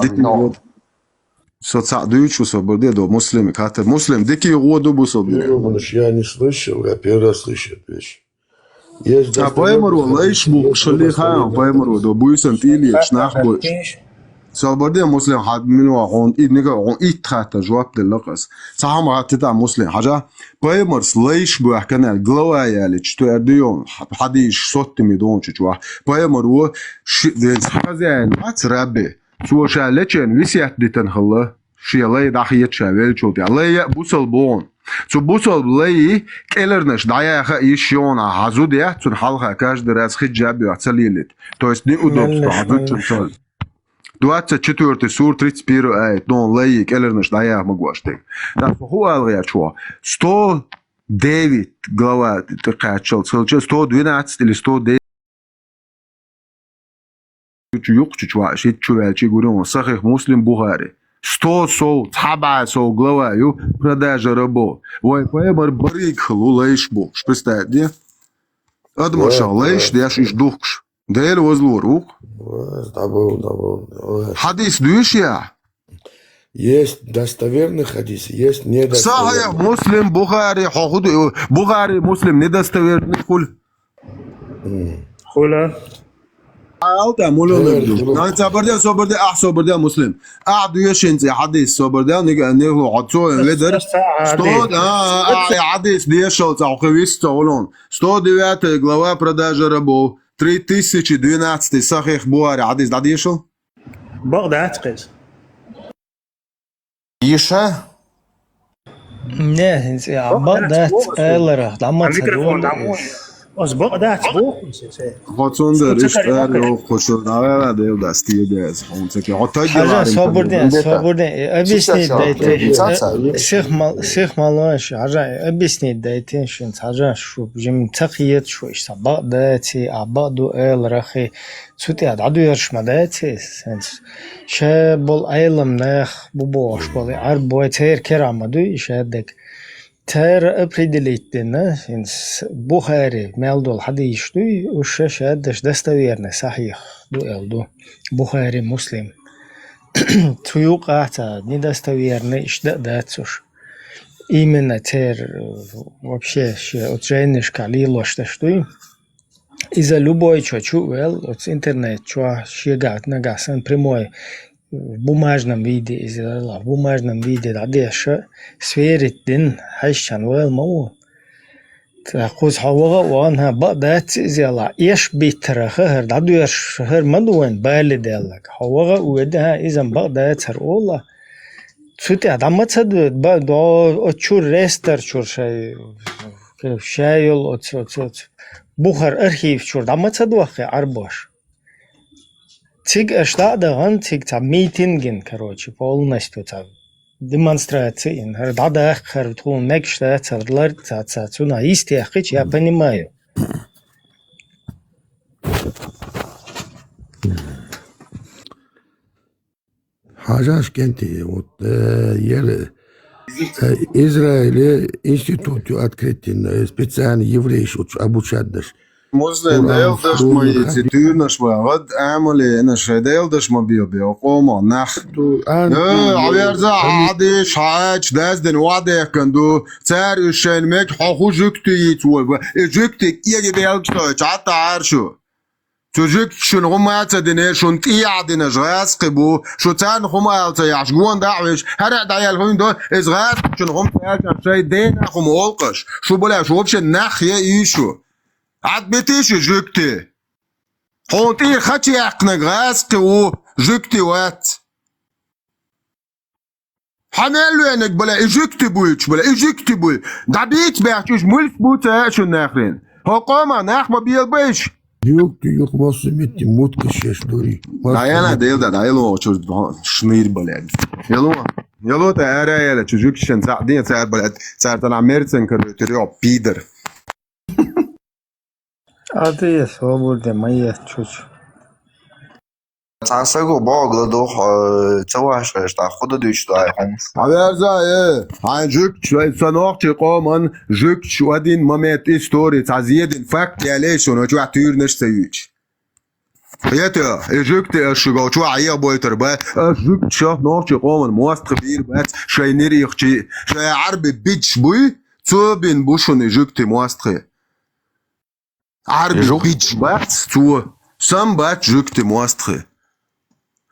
S1: соцадуючу свободе до муслими. Ката муслим, дики воду бусал бина.
S10: Я не слышал, я первый раз слышу эту вещь.
S1: А поэмору лайшбу шалиха, поэмору до буйсан тилич нахбуч. Свободе муслим хад мину он иднига он итхата жваб делакас. Сахам хатита муслим хажа поэморс лайшбу ахканал глава яли что ардион хадиш соттими дон чучва. Поэмору шиден хазяин ацрабе. سوشا لچن وسيات ديتن خلا شيلای داخیت شاول چوتی لای بوسل بون سو بوسل لای келернеш дая ищона hazudя цун халха каждый раз хиджаби ацалилит то есть неудобство hazud 24 сур 31 аят дон лай келернеш дая магваштек да хуалгя чо 109 глава тыкачал 112 или 109 Юк чучва шит чувачи гурон сахих муслим Бухари 100 глава ю продажа рабо вой поэмар барик лулайшбу представь не адмаша лайш дяш иш духш дел возлур ук хадис дуешья
S10: есть достоверный хадис, есть недостоверный.
S1: Сахих муслим Бухари хохуду Бухари муслим недостоверный
S11: хула
S1: Alta mulun. Nan sabırda sabırda muslim. Duyuşince hadis sabırda ne atso leder. Что hadis дешел цахвист олон. 109 глава продажа рабов. 3012 Сахих Бухари hadis да дешел?
S11: Багдад кыз.
S4: Иша? Не, Багдад элера. Лама цадон.
S11: أسبوع ده أسبوع
S1: خاطر اشتر و خوشو نه دیل دستی گز اون که حتی
S4: حاجة صبردين أبيسني دايتين شيخ مالوش حاجة أبيسني دايتين شن حاجة شو بجم تقيت شو إيش تبع دايتي أبادو إل رخي سوتي عدو يرش مدايتي سنس شابل أيلم نخ ببوش بالي عربوي تير كرامدو إيش هدك تير أبريدليتنا سنس بخاري مالدول حديش دوي وش شادش دستويرنا صحيح دو إلدو بخاري مسلم تيوق أحتا ندستويرنا إيش داتسوش именно тер вообще оценишь калилош что из-за любой чувел от интернет чува шегат нагасан прямой в бумажном виде в бумажном виде дадеша сверить дин хайшан вел мау تأخذ حواء وأنها بدأت زيلا إيش بيترخها دادوير شهر مدوين بالد لك حواء ودها إذا بدأت هرولة سوتي عدم تصدق بعد أشور ريستر شور شيء شايل بخار أرخيف شور عدم تصدق خي عرباش تيج أشتاق دهان تيج تا ميتينجن كروتشي полностью تا демонстрации. Надо хартун некшта царлар цацуна истиахич я понимаю.
S10: Hajaş kenti Израиле институт открытый специально еврейский обучать.
S1: Muslim deeldes maar je zituurnas wel wat amole en als deeldes maar bij قوم نخ عبير ذا عادي شاج داز دن وعده كندو تار الشين مك حقو جكتي يتوب جكتي يجي بيلكتو حتى عارشو تجك شن هما تدني شن تيعدنا جراس قبو شو تان هما يعش جوان دعوش هرع دعيال هم دو إزغات شن هم تاجم شيء دينا هم أولقش شو بلا شو بش النخ يعيشو عاد بتيش جكتي حونتي خاتي يحقنا غاسقي و جكتي وات حملو انك بلا اجكتي بويتش بلا اجكتي بوي دابيت بيحتوش ملف بوتا شو ناخرين هو قوما ناخ ما بيلبش
S10: Yok masumiyeti mutkışış duri.
S1: Dayana değil de dayalo çocuk şnir balad. Yalo ta araya çocuk şen sa'din sa'd balad sa'tan amersen kırıtıyor Peter.
S4: Adı soburda mayet çocuk.
S19: تعصقوا باقل دو تواش تا خود دوش دايهم
S1: Haber zaye han jük sanok çıkoman jük şuadin mamet istori taziyedin fakt yaleşon o çuat tür nesteyüç. Yeter jük te şugo çu ayya boyter ba jük şah nok çıkoman most kbir bat şeyner yıkçı şey arbi biç buy tubin buşun jük te most arbi biç bat tu sam bat jük te most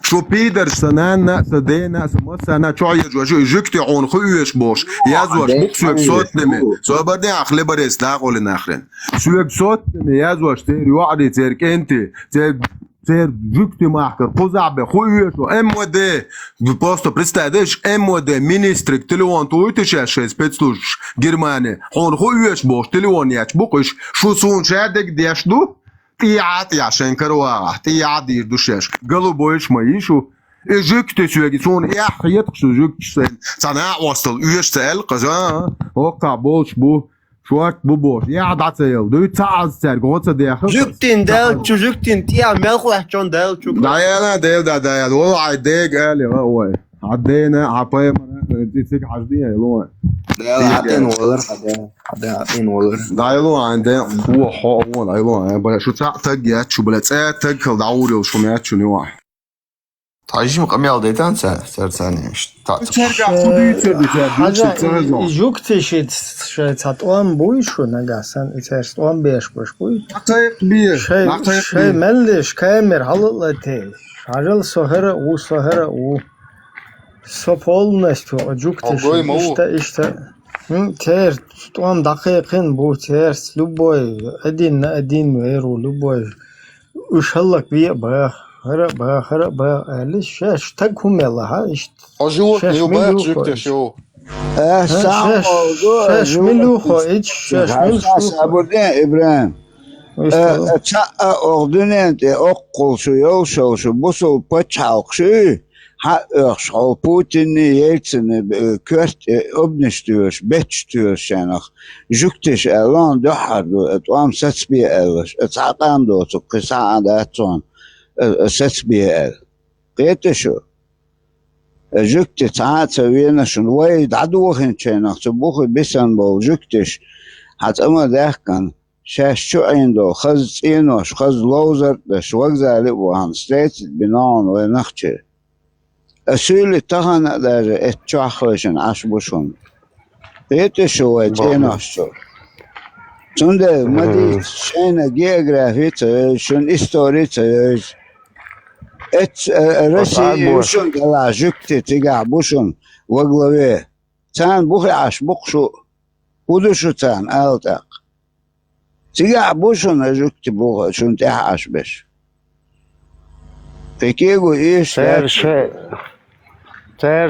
S1: شو بيدر سنانا سدينا سمسنا شوية جو جكتي عون خويش بوش يازوش بوكسوك صوت نمي سو بدي أخلي بريس لاقول ناخرين سوك صوت نمي يازوش تير يوعدي تيرك انتي تير جكتي ماحكر قزع بخويش ام ودي بوستو بريستادش ام ودي مينستريك تلوان تويتش ياشي سبيتسلوش جرماني عون خويش بوش تلوان ياش بوكش شو سون شادك ديشدو تيعات عشان كرواه تيعات يردوشش قلبوش ما يشو جكت سوغي سون يحيط شو جكت صناع وصل يش سال قزا وقع بولش بو شوات بو بوش يعد عتيل دو تعز سر قوت داخل
S18: جكتين دال جكتين تيع ملخ جون دال شو
S1: دايلا دايل والله عديك قال يا هو عدينا عطيه تيك حجديه يلو
S19: عطين ولر عطين ولر
S1: دايلو عنده هو هو دايلو بلا شو تاج شو بلا تاج داوري وشو مات شو نوع
S19: تعيش مقامي ديتان سر ثاني
S4: جوكتشيت شات اون بوي شو نغاسان اترست اون بيش باش بوي شي ملش كامير حللتي شارل سهره او سهره او سو полностью جوكتشيت اشتا تير он دقيقين بو تير любой один веру любой ушаллак бия хара лиш шаш такум ялла ишт
S6: животные любят жуктешо
S16: شش ملوخو ايش شش ملوخو ابراهيم ordinent okkul şu yol şu bu sol paçalk şu ha schol Putin Yeltsin kört obnistürs betstürs noch juktisch elan dohardu et am setsbi elus et atan do zu kisa da ton setsbi el qete şu jukti taat seviyene şun vay daduhin çenak zu buhu bisan bol juktisch hat immer derkan شاشو عنده خز إنوش خز لوزر شوق ذلك وعن ستيت بنان ونخشة أسئلة تهنا در اتشاخشن عشبشون بيت شوية إنوش شو تونده مدي شين جيوغرافي شون إستوري ات رسي شون دلا جكتي تيجا بوشون وغلوه تان بوخي عشبقشو ودشو تان ألتق Siga boşun ajukti bu şun tehaş beş. Peki bu iş
S18: her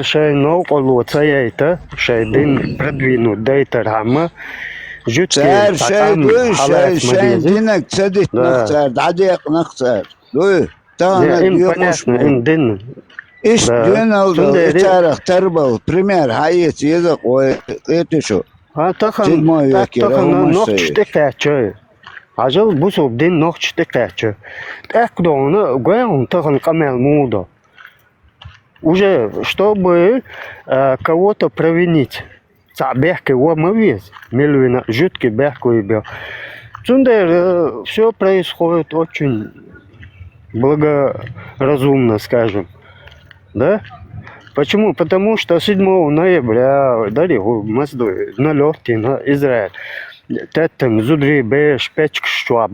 S18: şey no kolu tsayayta şeydin predvinu daytar hamma jutki
S16: her şey dinek tsadit naktar dadiyak naktar duy tana diyormuş
S18: din
S16: iş dün oldu etarah terbal primer hayet yedik o eti şu
S18: takın nokçte kaçıyor. Ajal bu sobden nokçte kaçıyor. Так дону гоем такан камел мудо. Уже чтобы кого-то провинить. Цабехки вомовец, мельвина жутки бехку и бел. Цундер все происходит очень благоразумно, скажем. Да? Почему? Потому что 7 ноября дали налеты на Израиль. Тетем зудри беш печк шуаб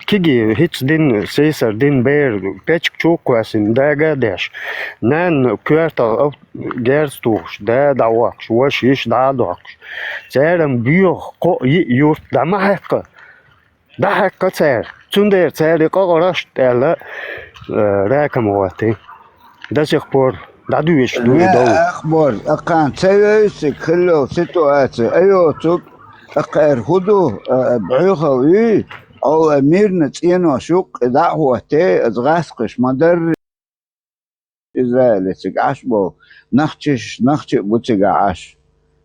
S18: киги хиц дин сейсар дин бер печк чуквасин дагадеш нан квартал герстуш да давакш ваш иш да докш церем био ко юрт дамахка дахка цер цундер цер қораш тела ракамовати до сих пор дадуеш дуидол
S16: ахбор акан цевесик хло ситуация айотук أقر هدو بعيخوي أو أميرنا تينو شوق دعوة تي أزغاسقش مدر إسرائيل تقعش بو نخشش بو تقعش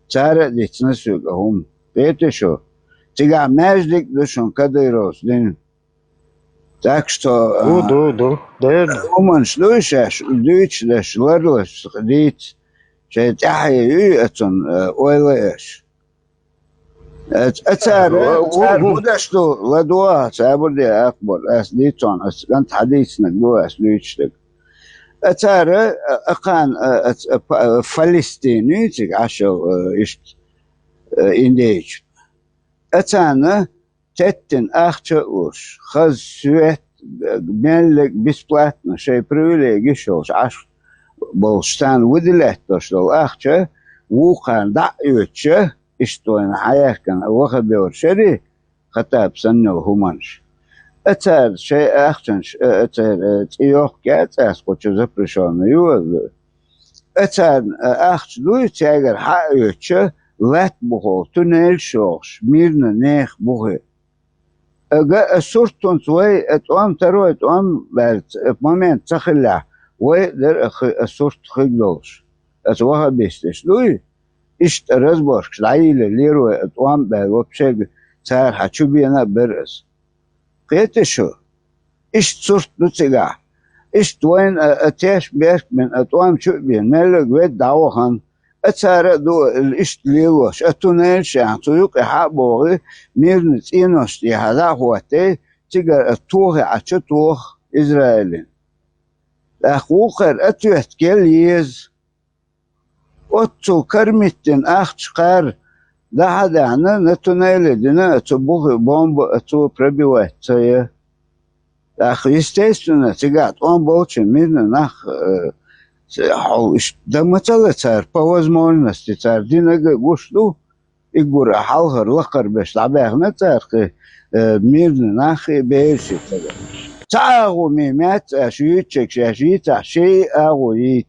S16: تارة دي تنسوك هم بيتشو تقع ماجدك دوشون كديروس دين تاكشتو
S18: دو
S16: همان شلوشاش دويتش داش لرلش ديت شاي تحيي أتون ويليش أتار مدشتو لدوا سابردي أكبر أسليتون أنت حديثنا دوا أسليتشتك أتار أقان فلسطيني تك عشو إشت إنديج أتانا تتن أخشوش خز سويت ملك بسبلاتنا شي بريوليجي شوش عش بولشتان ودلت دوشتو أخشو وقان دعيوتشه إشتوين حياة كان واخد بيور شري خطاب سنو همانش أتار شيء أخشنش أتار تيوخ كات أسقوش زبرشون يوز أتار أخش دوي تاجر حقيقش لات بخو تنيل شوش ميرنا نيخ بخي أجا السورتون توي أتوام تروي أتوام بارت مومنت تخلع ويدر السورت خيدوش أتوها بيستش دوي إشت رزبورش العيلة ليرو أتوام بوبشج صار حتشوبينا برز قيت شو إشت صرت نتجع إشت وين أتاش بيش من أتوام شوبين ملك بيت دعوهن أتسار دو الإشت ليروش أتونيل شان تيوك حابوغي ميرنت إنوش هذا هو تي تجر أتوه عشتوه إسرائيلين أخوخر أتوهت كليز أتو كرمتين أخشقار ده هذا عنا نتونيل دينا أتو بوغي بومب أتو بربيوات تيه أخ يستيستنا تقعد أون بوتشن ميرنا نخ ده مثلا صار بوزمولنس صار دينا قوشلو يقول حالهر لقر بش لعباغنا صار ميرنا نخي بيرشي تعاغو ميمات أشيتشك شاشيت شيء أغو يت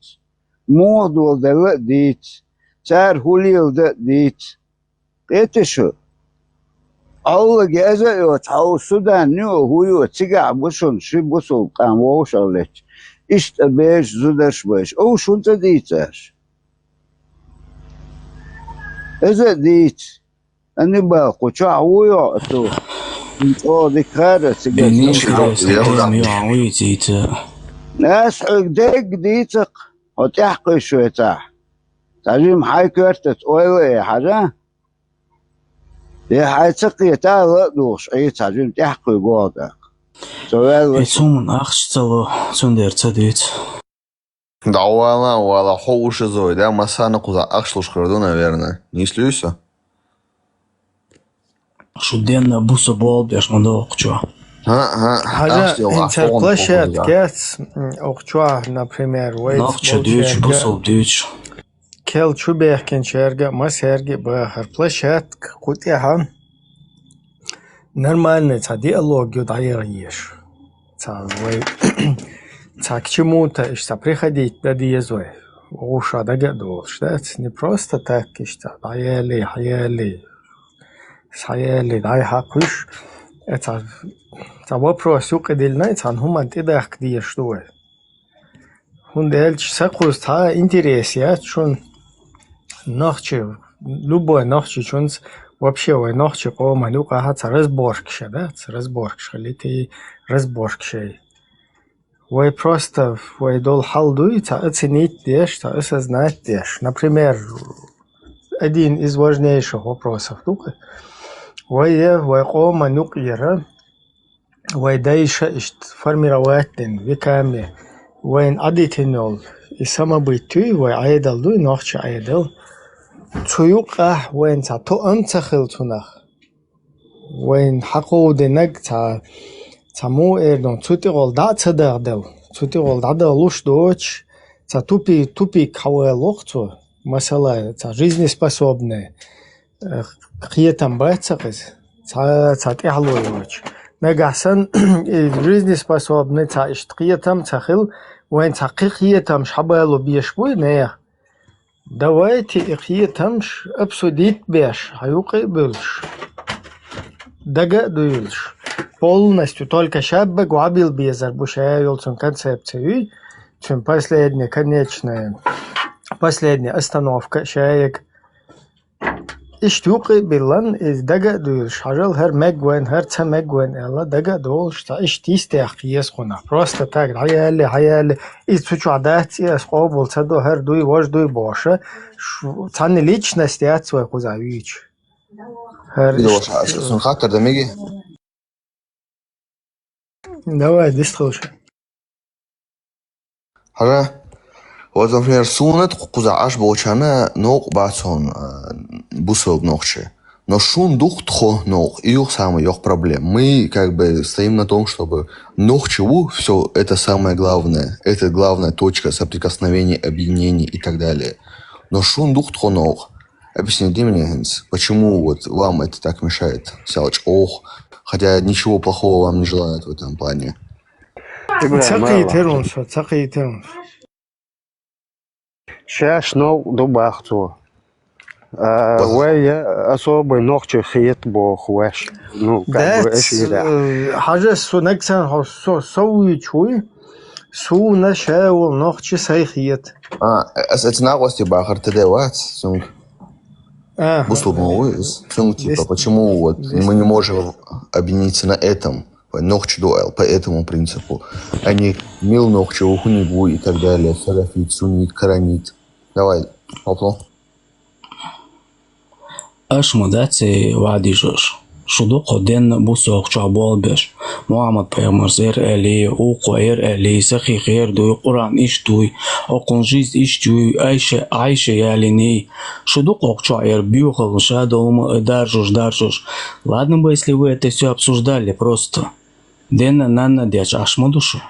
S16: موضوع دل ديت صار هوليل ديت قيت شو Allah geziyor. Çavu Sudan ne o huyu çıga busun şu busul kan o şarlet. İşte beş zudaş beş. O şunta diyecek. Eze diyecek. Ani bak koça huyu tu. O dikkat çıga. ناس عقدك ديتك وتحقي شويتها تعجيم حي كرتت وي حاجة دي حي تقي تاغ دوش اي تعجيم تحقي قوضك سؤال
S21: Ецумун ахштало цундер цадит.
S19: Да вала хоуши зой, да, масана куза ахшлуш кырду, наверное. Не слюйся?
S21: Шуденна буса бол беш мандо окчо.
S4: حاجة انتربلشت كات أخشوا например
S21: Нахча дюч бусол дюч.
S4: كل شو بيحكي شرقة ما سرقة بآخر بلشت قطعها نرمال تعدي الله جود عيش تعوي تعكشمو تاش تبريخديت بدي يزوي وش هذا قدوش ده не просто так что حيالي داي حقش это вопрос уقدلنا цан хуман тидах где что он дальше сакус та интерес я чун нахче любой нахче чун вообще ой нахче по манука ха разборкша да разборкша лити разборкша ой просто ой дол халдуется оценить дешь то осознать дешь например один из важнейших вопросов тука ой قوم نقيرة ويدايشة формирователен веками وين عديتنول إسما بيتوي وعيدل دوي نوخش عيدل تيوقع وين تو أمتخل تنخ وين حقو دنك مو إردون تغول دا تدردل تغول دا لوش دوش тупи каве лохту مثلا жизнеспособные قيتم باتسقز تعلويوش مجحسن жизнеспособный قيتم تخل وين قيتم شحبالو بيشبوي نيا давайте قيتم обсудить беш хаюقي بلش دقا дуйлш полностью только шаббак вабил безар бушая ёлцун концепцию чем последняя остановка шаек اشتوقي بلان از دقا دويل شحجل هر مجوين هر تا مجوين الا دقا دول شتا اشتيستي اخيس خونا просто так حيالي из чудати اسقو болсадо هر دوي вож دوي боше цани личности от свой кузавич
S19: Видош, сон хатер да миги?
S4: давай дистрош
S19: Хага вот, например, сунет кузааш бочана ног бацон бусол ногче. Но шун дух тхо ног, и их самый их проблем. Мы как бы стоим на том, чтобы ногчеву все это самое главное. Это главная точка соприкосновения, объединений и так далее. Но шун дух тхо ног. Объясните мне, почему вот вам это так мешает? Сялыч, ох, хотя ничего плохого вам не желают в этом плане.
S18: Сейчас ног добавьте. ويا أصاب نقطة خيط بخواش نو
S4: حاجة سو نكسن سوي شوي سو نشاول نقطة سي خيط
S19: это наглости бахар тдват сунг буслубовый сунг типа почему вот мы не можем объединиться на этом ногче дуэл по этому принципу а не мил ногче ухунигу и так далее салафит суннит коранит давай попло
S21: اش مدتی وعدی جوش شدو قدن بوسوق چابال بش محمد پیامبر زیر علی او قویر علی سخی غیر دوی قرآن ایش دوی اقنجیز ایش دوی عایشه ялини شدو قوق чаир бюхал шадом даржуш ладно бы если вы это все обсуждали просто дена нанна дяч ашма душу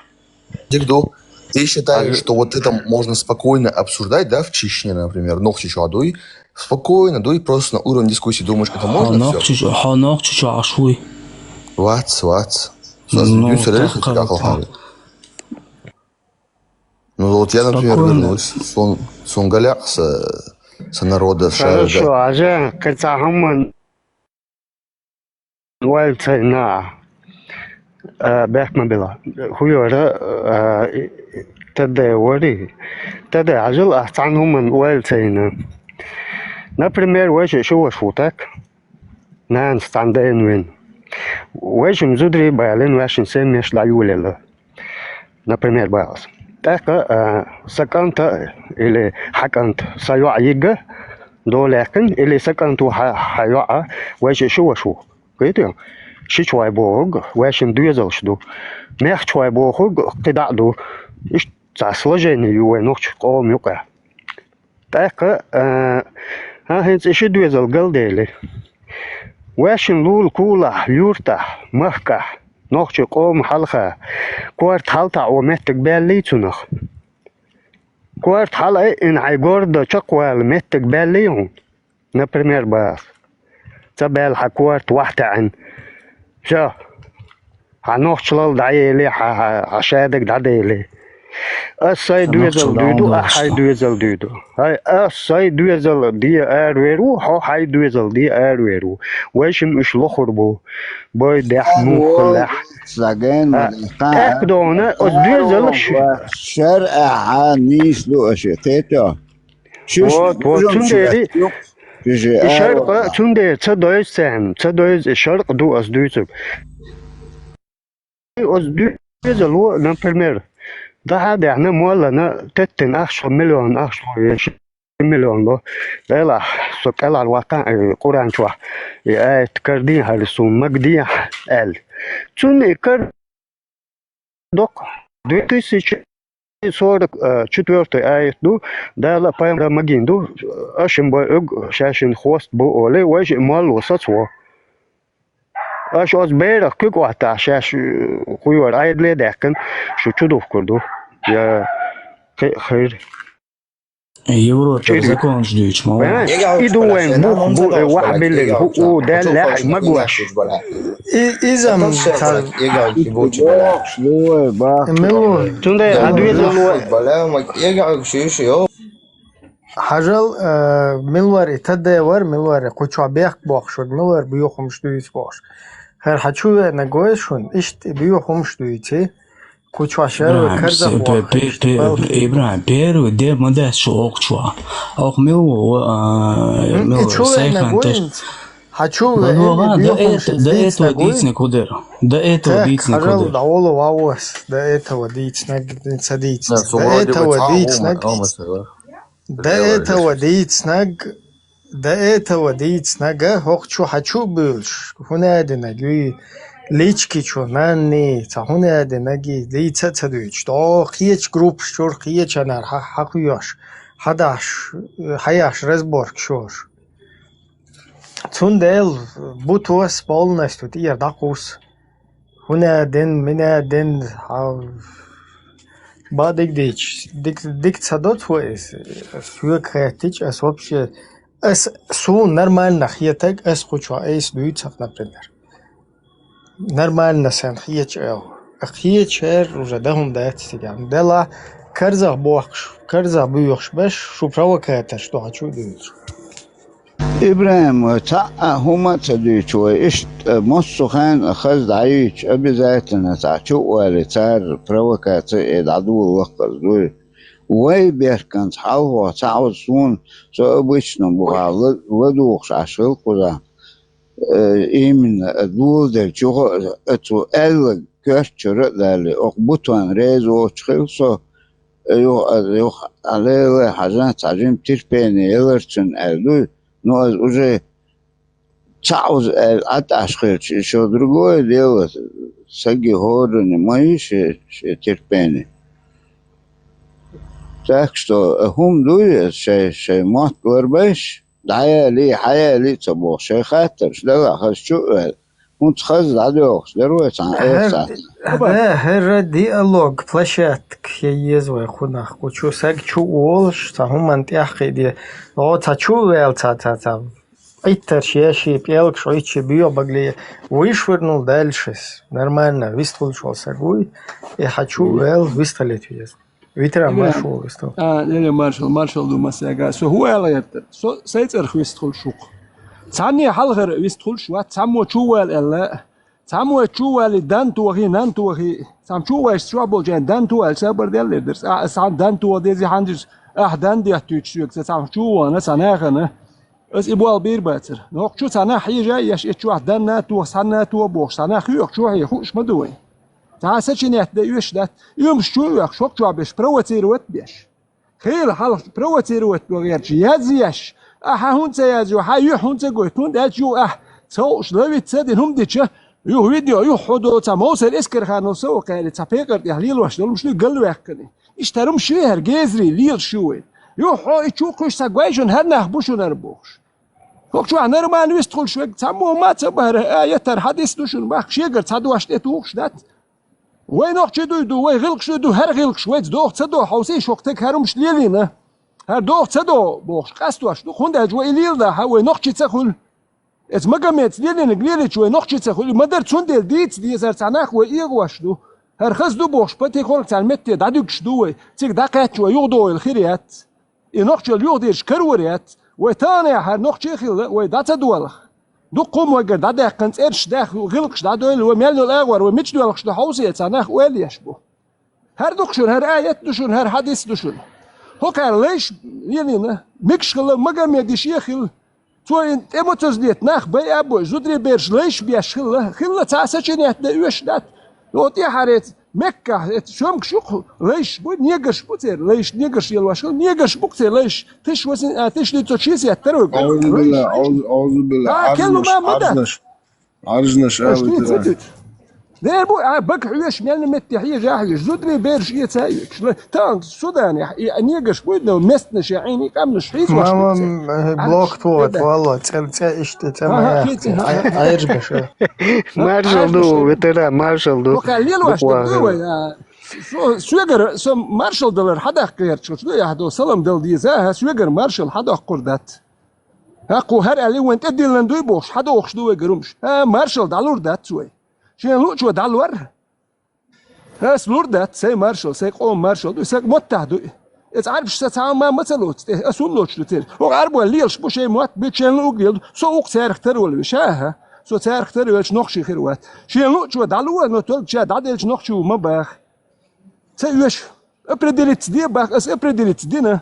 S19: Дигду, ты считаешь, что вот это можно спокойно обсуждать, да, в Чечне, например, ногти чадуй, спокойно, дуй просто на уровень дискуссии, думаешь, это можно все? Вац. Ну вот я, например, вернусь, сон галяк с народа.
S18: Хорошо, а же, والتنا باك ما بلا هو تدوري عجل أحسنهم من والتنا например وجه شو شوتك نان ستاندين وين وجه مزودري بالين واش نسميش لا يولل например باس تاك سكنت اللي حكنت سيوعيق دولكن اللي سكنت حيوع وجه شو كده شي شوي بوغ واش ندوزوش دو مخ شوي بوغ قدع دو ايش تاسلجني يو نوش قوم يقع تاك ها هنس ايش دوزل قلديلي واش نلول كولا يورتا مخكا نوش قوم حلقة كوارت حلطع ومتك بالي تنخ كوارت حلقة ان عيقورد شقوال متك باليهم например باس تبال حكوارت واحدة عن شا هنوصل دعيلي عشادك دعيلي الساي دوزل دودو أحي دوزل دودو هاي الساي دوزل دي أرويرو هاي دوزل دي أرويرو ويش مش لخربو باي دحمو خلاح
S16: سجن
S18: أكدونا دوزل
S16: شرع عنيس لو أشيتها
S18: تندري الشرق تندري تدوز سهم تدوز الشرق دو أصدوزك أصدوزل هو نمبرمير ده هذا يعني مولانا تتن أخشى مليون أخشى مليون لو لا سكال على الواقع القرآن شو تكردين هالسوم مقدية ال تون كر دوك دوتيسي صورك четвертый آية دو ده لا بايم رمجين دو أشم بأج شاشن خوست بو أولي واش مال وسطوا أش أز بيرك كيك واحد شاش خويور عيد لي دكان شو تشوف كردو يا خير
S21: يورو ترزكون جديش ما
S18: إدو وين بو واحد بالليل هو ده لا مجوش
S4: إذا حاجل ملوار تدور ملوار قطع بيخ باخشود ملوار بيوخمش دويت باش هر حچو نگوشون اشت بيوخمش دويتي قطع شهر كرده
S21: إبراهيم بيرو ده مده شوق شو أو ملو سيخان تش
S4: حچو
S21: ده وديتني كودر ده وديتني كودر
S4: حاجل دعولو واوس ده وديتني نسديت ده وديتني ده وديتني هوق شو حچو بيلش هنا دنگي ليچكي شو ناني تا هنا دنگي ليتا تدويش دا خيچ جروب شور خيچ انر حقياش حداش حياش رزبورg شور تون دل بوتوس بالنستو دير داقوس هنا دن منا دن بعدك ديك تصدق هو سوى كرياتيج اس вообще اس سو нормально хиетек اس хочу эс дуицах например нормально сен хиечел хиечер уже дахум дает стиган дела карзах бохш карзах буйохш беш шу провокатор что хочу дуич
S16: إبراهيم هما تدويتوا إيش مصخان أخذ عيش أبي ذاتنا تعشوا ولا تار بروكات العدو الوقت دول وي بيركنت حاول تعوزون سو أبوشنا بقى ودوخش عشان كذا إيمن دول ده جو أتو أل كشر ده أقبطان ريزو تخلصو يو عليه حاجات عجيم تربيني يلرتن أدول но уже чаус отошел, еще другое дело, саги горы не мои терпение. Так что هم دوية شيء مات قربش دعيا لي تبوخ شيء خاطر شلا خذ شو متخذ عدوخ دروت عن
S4: هر ديالوج площадك يزوي خناخ كوچو ساق چو ولش تا هم منطقه دي او تا چو ول تا ايتر شيشي пелк шойче био багли вышвырнул дальше нормально выставил сагуй я хочу вэл выставить вес витра маршал выставил
S12: не маршал думас яга со هو ela со сейцер хвистхул шук ثاني حلغر ويستخل شوات سامو شوال إلا سامو شوال دان توغي نان توغي سام شوال شوابل جان دان توال سابر دل درس سام دان تو ديزي هانجز دان دي تيتشوك سام شوانا سناغنا اس إبوال بير باتر نوق شو سناح حيجا يش شو دان ناتو سناتو بوش سناح يوك شو هي خوش مدوي تا سچنيت ده يوش ده يوم شو يوك شوك شو بيش بروتيروت بيش خير حال بروتيروت بغير يازيش هون سيازو هاي هون سجوتون ده جو سوش لويت سدين هم ديتش يو فيديو يو حدو تموسل اسكر خانو سو قال تفيقر تحليل واش دول مش قال ويحكني اشترم شهر جزري ليل شوي يو حو يشوكش سجويشن هر نخبوش نربوش فوق شو نرمان ويستخل شوي تمو ما تبهر يتر حديث دوشن باخ شيغر تدواش تتوخش دات وين اخ دو دو وي غلق شو دو هر غلق شوي دو تصدو حوسي شوكتك هرمش ليلينا هر دو تصدو بوخش قاستواش دو خونده جو ليل ده هو نوخ تسخل اس مقامت ليلين قليل شوي نوخ تسخل مدر تسندل ديت دي زرتناخ ويغواش دو هر خز دو بوخش بتي خول تعلمت دادوكش دو تيك دقات شوي يغدو الخيريات نوخ يغديش كروريات وتاني هر نوخ خيل ويدات دولخ دو قوم وقر دادا قنت ارش داخ غلقش دادو وميلو الاغور وميتش دولخش دو حوسي تناخ ويل يشبو هر دوكشون هر ايات دوشون هر حديث دوشون هو كان ليش يلينا مكشخل مقام يديش يخل تو انت اموتوز ديت ناخ بي ابو زودري بيرش ليش بيشخل خل تاسچن يت يوش دات لوتي حريت مكه شومك شوخ ليش بو نيغش بوتر ليش نيغش يلواش نيغش بوكتر ليش تش وسن تش دي توشيس يترو
S1: اعوذ بالله اعوذ بالله عرجنش قوي
S12: ده بو بك عيش ميل متحيه جاحي زودري بيرش يتايك تان السودان نيغش بو مستنش عيني قامنش حيز
S4: واش بلوك توت والله تاع تما ايرجبش
S18: مارشال دو وترا مارشال دو
S12: وقال لي واش سوغر سو مارشال دولار حدا قيرت شو يهدو سلام دل ديزا سوغر مارشال حدا قردات هاكو هر علي وانت ادي لندوي بوش حدا وخش دو يقرمش مارشال دالور دات سوي شنو لوچو دالور هاس لوردات سي مارشال سي قوم مارشال دو سي متحدو اس عارف شتا ما مثلوت اسون لوچ تير وعربو ليلش بو شي موت بيتشن لوغيل سو تاريخ ترول بشاها سو تاريخ ترول نوخشي خيروات شنو لوچو دالور نو تول تشا دادلش نوخشو ما باخ سي وش ابرديلت دي باخ اس ابرديلت دينا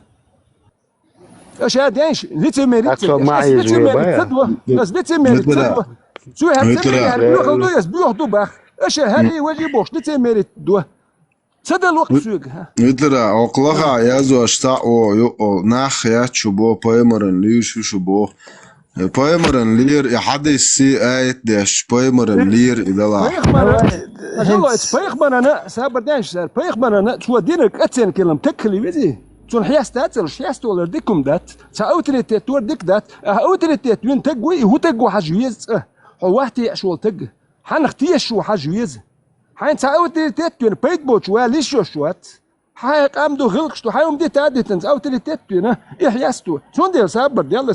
S12: اش هادينش ليتي ميريت ليتي ميريت تدوا بس ليتي ميريت تدوا شو هالسمي بياخدوا باخ ايش هذه واجبوش لتمرت دو سدا الوقت سوق
S1: يترا اوقلها يازو اشتا او يو ناخ يا شبو بايمرن ليش شبو بايمرن لير يحدثي ايت داش بايمرن لير اذا
S12: الله بايخمن انا سابر داش سار بايخمن انا تو دينك اتسن كلام تكلي ويزي تون حياستات الحياست ولا ديكم دات ساوتريت تور ديك دات اوتريت وين تقوي هو تقوي حجويز حوحتي شو تج حنختي شو حجويز حين ساوتريت وين بيت بوش وليش شوات حي قامدو غلقش تو حيوم دي تادتنز اوتريت وين يحياستو شون ديال سابر ديال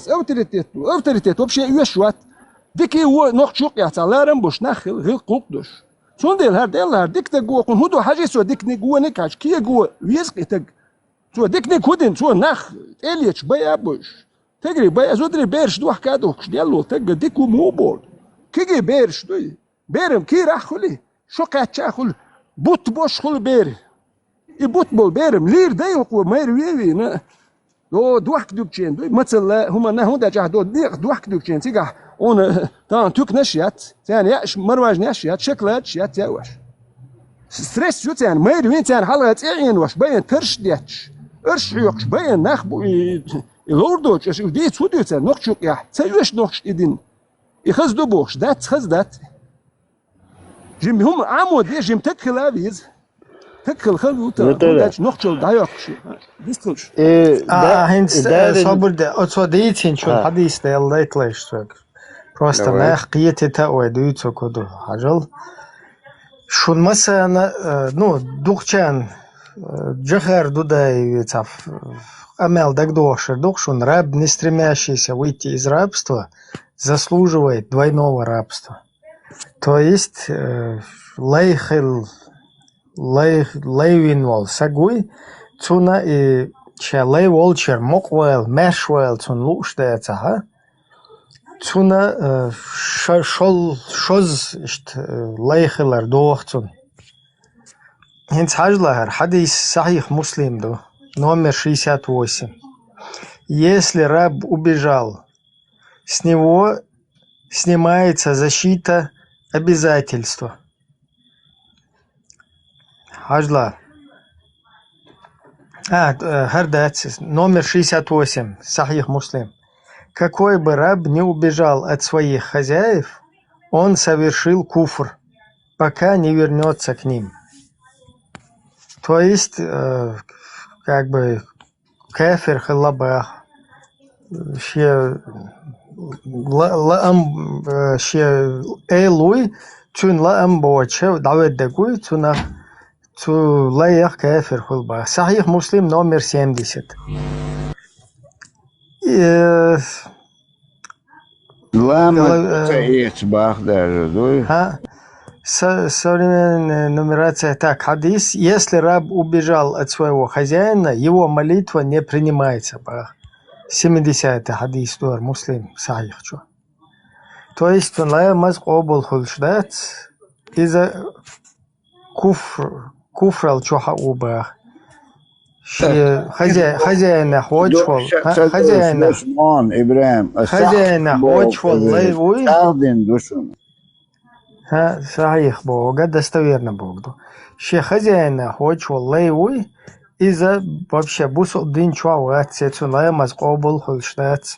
S12: اوتريت وبشي يشوات ديكي هو نوخ شوق يا سالارم بوش نخل غلق قدش شون ديال هر ديال هر ديك تقو كون هدو حاجه سو ديك نيغو نكاش كي جو ويسقي تج سو ديك نيكودن سو نخ اليتش بيا بوش تجري بيا زودري بيرش دو حكادوكش ديالو تج ديكو موبول كيجي بيرش دوي بيرم كي راح خلي شو قاتشا خل بوت بوش خل بير يبوت بول بيرم لير دايق ومير ويوي نا دو دوحك دوبشين دوي مثلا هما نا هوندا جاه دو ديق دوحك دوبشين تيجا اون تان توك نشيات ثاني ياش مرواج نشيات شكلات شيات تاواش ستريس شو ثاني مير وين ثاني حلقه عين واش باين ترش دياتش ارش يوكش باين نخبو الوردوش اش دي تسودو ثاني نوخشوك يا تسويش نوخش ايدين يخز دو بوش دات خز دات جيم هم عمود دي جيم تكل افيز تكل خلوتا داش نوخشل دايوكش ديستوش
S4: هنس صبر ده اتصديتين شو حديث ده الله يطلعش سوق просто ما حقيقة تاوي دويتو كدو حجل شو مثلا ну دوخشان جخر дуда يتاف امел так дошер дошун раб не стремящийся выйти из рабства заслуживает двойного рабства. То есть лейвинвол сагуй цуна и че лейвол чер моквел мешвел цун луштеца ха Цуна шоз лайхилар доохцун. Хинц хажлахар хадис сахих Муслим до номер 68. Если раб убежал, с него снимается защита обязательства. Хажла. Хардат, номер 68, Сахих Муслим. Какой бы раб не убежал от своих хозяев, он совершил куфр, пока не вернется к ним. То есть, как бы, кафир халабах, элуй, тун лаам боче, давид дагуй, тунах, ту лаях кафир халабах. Сахих Муслим номер 70. Современная нумерация так. Хадис. Если раб убежал от своего хозяина, его молитва не принимается. 70-й хадис. Муслим. Сахих. То есть он маз қобыл хулшдат из-за куфрал чоха убах. Хозяина хочвал, хозяина хочвал лайвуй. Сахих Бога, достоверно Богу. Хозяина хочвал лайвуй из-за вообще бусул дин чуават сецуная мазкобул хулштац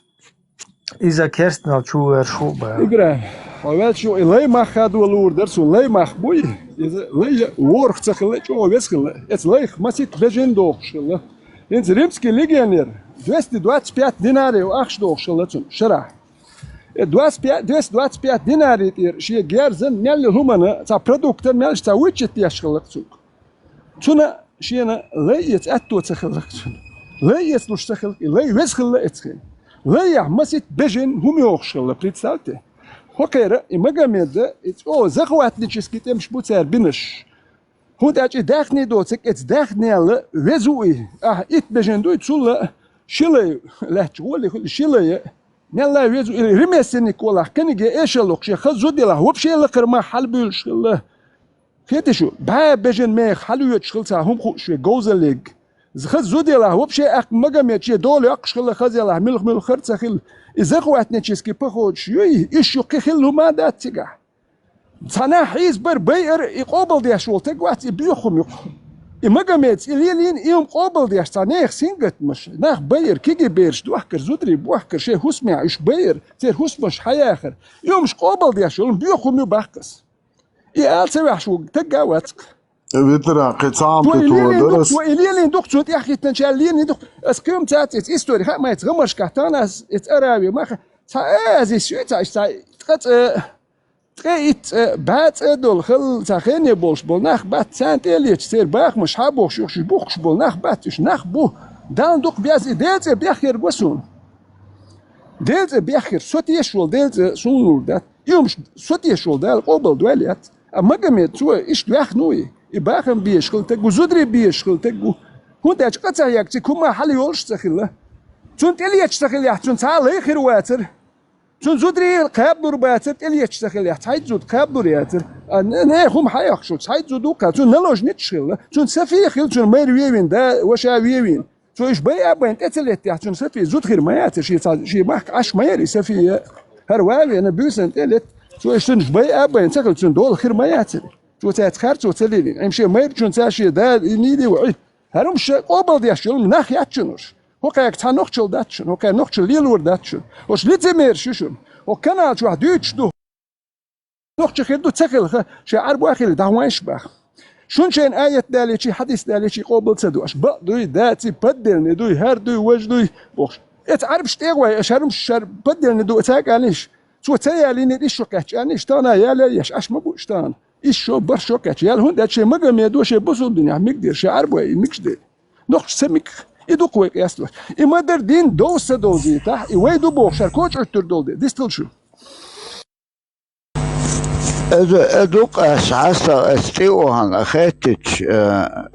S4: из-за керстнал чуэр шуба.
S12: Игра. Овет шо лай махаду лурдер су лай махбуй из лай ворх цахле чо весхле. Это лай масит легендохшла. Инц римский легионер 225 динаров ахшдохшла цун шара. 225 динаров ши герзен мел хумана за продуктер мел ста вичет яшхла цун. Цуна шина лай ет атто цахла цун. Лай ет луш цахл лай весхле эцхен. Лай масит бежен хумиохшла, представьте. Хокера и Магомеда, захватнический тем шпуцер бинеш. Худ ачи дахни доцек, эц дахнела везуи. Ит бежендуй цула шилай лачули шилай. Нела везуи ремесенник вала книге эшелок ше хазудила вообще лакрма халбул шилла. Фетишу ба бежен ме халует шилса хум хуше гозелиг. Зхазудила вообще ак Магомед ше доли ак шилла хазела мил херцахил. Захватнический поход шьюй ищу кихилу мадатига. Цана хизбер бейер и قابل ديش والتقوات يبيخهم يقهم. Магомед إلين يوم قابل ديش صنيخ سينجت مش ناخ بير كيجي بيرش دوحكر زودري بوحكر شيء هسمع إيش بير تير هسمش حياخر يوم مش قابل ديش يوم بيخهم يبحكس. يقال سوي شو تجاوزك.
S1: Vitra, قطعام كتودرس.
S12: وإلين دكتور يحكي تنشالين دكتور. أسكيم تات إستوري ما يتغمرش كهتانا إتأراوي ما خ. هذه شو تعيش تقيت بات دول خل تخيني بولش بولناخ بات سانت إليش سير باخ مش حبوش يخش بوخش بولناخ بات إيش ناخ بو دان دوق بياز ديلز بيخير وسون ديلز بيخير صوتي يشول ديلز سونور دات يوم صوتي يشول دال قبل دواليات أما جميت شو إيش دوخ نوي يباخم بيشكل تجو زودري بيشكل تجو هون تاج قطع يكتي كم حل يولش تخيله تون إليش تخيله تون تعال خير واتر تون زودري قابل باتر إليش تخيله تعيد زود قابل ياتر نه هم حياخشوا تعيد زودوكا تون نلوج نتشيله تون سفي خيل تون مير ويوين دا وشا ويوين تون إيش بيا بين تتلت يا تون سفي زود خير ما ياتر شيء بحك عش ما يري سفي هروالي أنا بيوسن تلت تون إيش تون بيا بين تخيل تون دول خير ما ياتر وتاتخرج وتلين امشي ما يرجون تاشي دا نيدي وعي هرمش قبل ديشل ناخ ياتشنوش هوكاك تانوخشل داتشن هوكا نوخشل ليلور داتشن وش ليتمير شوشن وكان شو ديتش دو نوخش خدو تخل شي عربو اخي دعواش باخ شون شين آية دالي شي حديث دالي شي قبل تدوش بدوي داتي بدل ندوي هردوي وجدوي بوخ اتعرفش تيغوي اشهرمش شر بدل ندو تاك عليش شو تيالي نديش شو كاتشانيش تانا يالا يش اش مبوش تان إيشو برشو كاتيال هون داتشي مجمع يدوش بوسو الدنيا مقدر شي عربوي مقدر نخش سمك يدوقوي ياسلوش إما در دين دوسة دولدي تاع يويدو بوخ شاركوش أكتر دولدي ديستل شو
S16: أدوق أسعاستا استيوهان أخيتش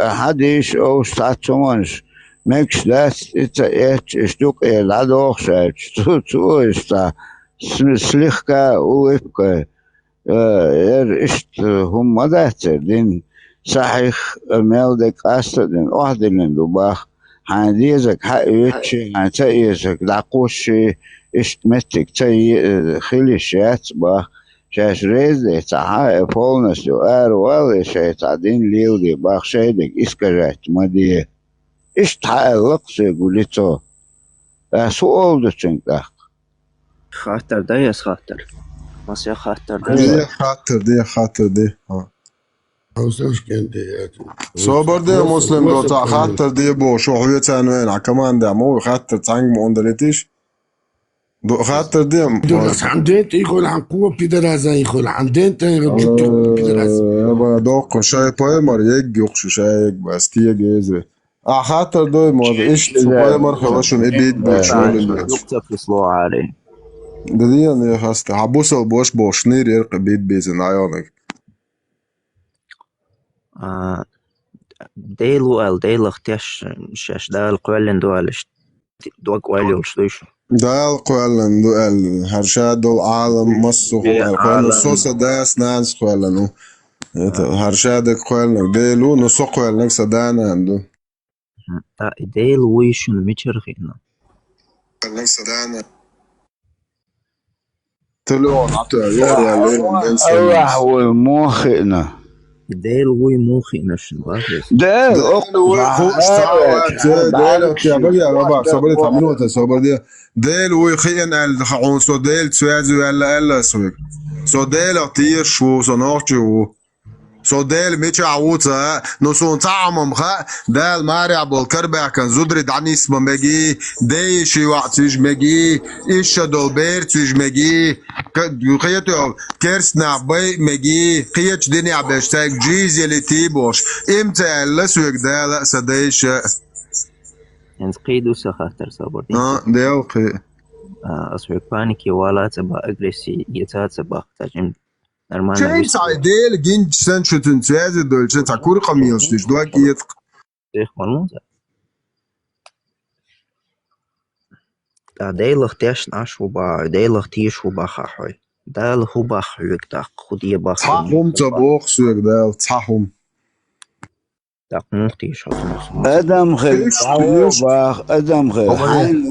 S16: حديث أو ستاتومانش مكش داس إتا إيش اشتوق إلادوخ شايش تو إستا سلخكا ويبكا إشت هم داتر دين صحيح ميلدك أستدن أهدلن دوباخ هنديزك حقيتشي هنتايزك دعقوشي إشت متك تاي خليشات باخ شاش ريزي تحقق فولنس دو والي شاي تعدين ليودي باخ شايدك إسكاجات مديه إشت حقق لقصي قوليتو سؤال دو تنك
S2: خاطر ده يا خاطر ماسيا خاطر ده
S1: دي خاطر دي صبر دي مسلم دو تاع خاطر دي بو شو حوية تانوين كمان ده مو خاطر تانج مو اندلتيش دو خاطر دي
S10: عندين يقول عن قوة بيدرازا يقول عندين تيغل بيدرازا
S1: دوق شاي بايمر يقشو شاي بس كي يجيزي خاطر دو مو إيش بايمر خلاشون إبيد بيتشول
S2: يقتل سلو عاري
S1: دي يعني خاصة عبوسة وبوش بوشنير يرقى بيت بيزن عيونك
S2: ديلو ديلخ تيش شاش دال قوالن دوالش دوق قوالي وشتوش
S1: دال قوالن دوال هرشاد دول عالم مصو قوالن صوصة داس نانس قوالن هرشاد قوالن ديلو نصو قوالن سدان عنده
S2: ديلو ويشن ميشرخينا
S1: قوالن سدان تلو عطا
S16: الله هو موخئنا
S2: ديل وي موخئنا شنو
S1: ديل وي ديل وي خين الخون سو ديل تسوازو الا سويك سو ديل اطير شو صناعتو سو ديل ميتش عوتا نو سون طعمم خا دال مارع بالكربع كان زدري دعنيس بمجي ديشي وقتيج مجي ايش دولبير تيج مجي قيتو كيرسنا باي مجي قيتش دنيا باشتاك جيز يلي تيبوش امتى لسويك دال سديش
S2: يعني قيدو سخاطر صبر
S1: ديل قي
S2: اسويك بانيكي ولا تبا اجريسي يتات تبا تجم
S1: Čem taj del ginč senčutin cvezi dolče ta kurqa miyostiš duak yetq.
S2: ديلخ تيش ناش وبا ديلخ تيش وبا خاحوي دال هو باخوك دا خودي باخ
S1: تصحهم تبوخ سوك دال تصحهم
S2: دا نختيش
S16: Adam خل Адам خل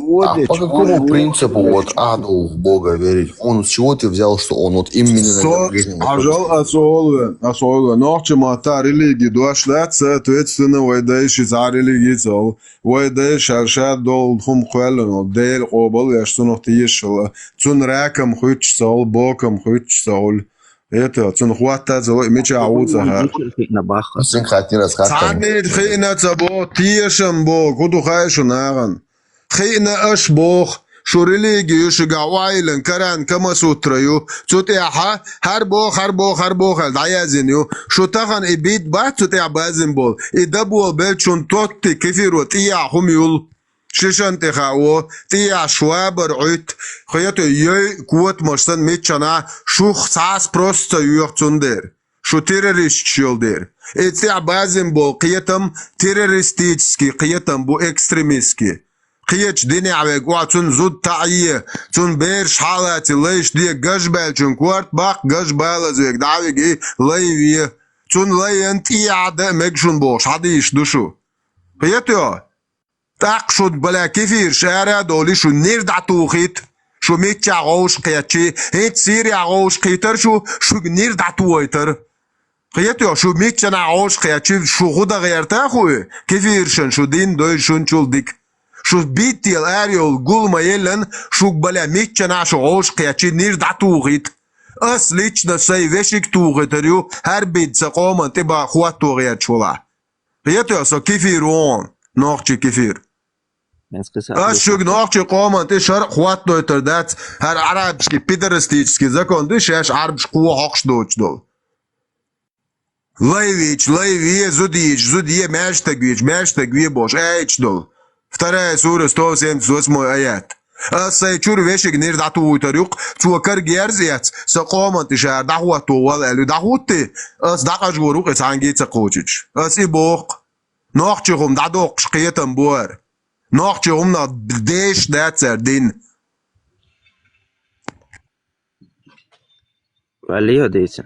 S19: по какому принципу вот Аду в Бога верить? Он с чего ты взял, что он вот именно
S1: Ажал нохче мата религии дуашлат соответственно вайдайши за религии цал вайдайш аршад дол хум қуэлэн дел қобал яштунох тиешла цун ракам хуч цал бокам хуч цал это цун хвата цал меча ауза
S19: сын хотел рассказать
S1: цанит хина цабо тиешам бо куду хайшу наган хина аш бог شو ريليجي شو قوايلن كران كما سوتريو تطيعها هربو دعيازينيو شو تغن إبيت بعد تطيع بازن بول إدبو بيت شون توتي كفيرو تيع هم يول ششان تخاو تيع شوابر عيت خياتو يي قوت مشتن ميتشانا شو خصاص بروستا يوغتون دير شو تيروريست شيل دير إتيع بازن بول قيتم تيروريستيتسكي قيتم بو إكستريميسكي قيتش ديني عويق وعطون زود تعيي تون بيرش حالاتي ليش دي قجبال تون كوارت باق قجبال زويق دعويق ايه ليوية تون لي انت ايه عدا مكشون بوش عديش دوشو قيتيو تاقشود بلا كيفير شارع دولي شو نيرد عطوخيت شو ميتش عغوش قيتشي هيت سيري عغوش قيتر شو نيرد عطويتر قيتيو شو ميتش عغوش قيتشي شو غدا غيرتا خوي كيفير شن شو دين دوي شون شول ديك شو بيتي الاريول قول ما يلن شو بلا ميتشنا شو عوش قياتشي نير دا توغيت اس ليتشنا ساي ويشيك توغيتريو هر بيت ساقوما تبا خوات توغيات شولا قياتيو سا كيفيرون نوخشي كيفير اس شو نوخشي قوما تي شرق خوات دويتر دات هر عربشكي بيدرستيتشكي زاكون دي شاش عربش قوة حقش دوش دول لايويش زوديه ماشتاقويش بوش ايش دول Вторая сура 178 аят. Сайчур вешек нир дату тарюк чуакар герзец сaqoman тишар дахвату вал алу дахути ас дaqajгорук эцангица qojich. Ас ибоq nochchum dadoq shqietam boar. Nochchum na dеш дацер дин.
S2: عليا ديتن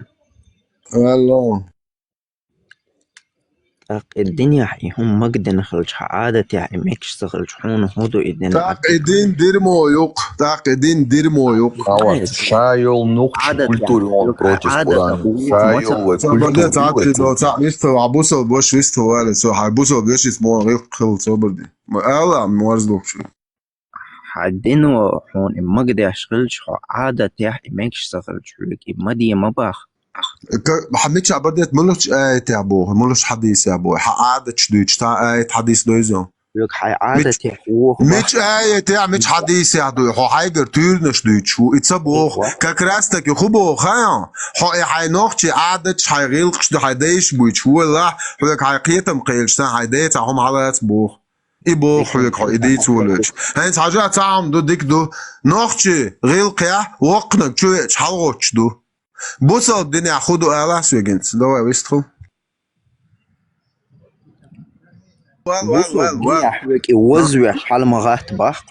S1: والله
S2: الدنيا هم مقدن خلج عادة يعني ميكش تخرج حون هودو إدن
S1: تعقدين ديرمو يوق تعقدين ديرمو يوق
S3: Шайол нукчи культуру против Курана. Шайол
S1: صبر تعقد لو
S3: культуру.
S1: تعبيستو عبوسو بوش ويستو ولا سو حبوسو بيش اسمه غير خل صبر دي لا موازلوك شو
S2: حدينو حون مقدي أشغلش عادة يعني ميكش تخرج حولك مدي مباخ
S1: حميتش عبدت ملوش آية يا أبوه ملوش حديث يا أبوه عادة شدوش تا آية حديث دويزو
S2: لك حي عادة هو
S1: مش آية يا مش حديث يا دوي هو حاجر تورنش دويتش هو إتصابوه ككراستك يخبو خيان هو حي نوختي عادة حي غيلقش دو حيديش بويتش هو لا هو لك حي قيتم قيلش تا حيديت هم على بوه إبوه هو لك حي إديت ولش هنس حاجة تعم دو ديك دو نوختي غيلقيا وقنك شو حلوش دو بوصل الدنيا خدوا آلة سويجنت لو ويستخل
S2: حولك وزوي حال ما غات باخ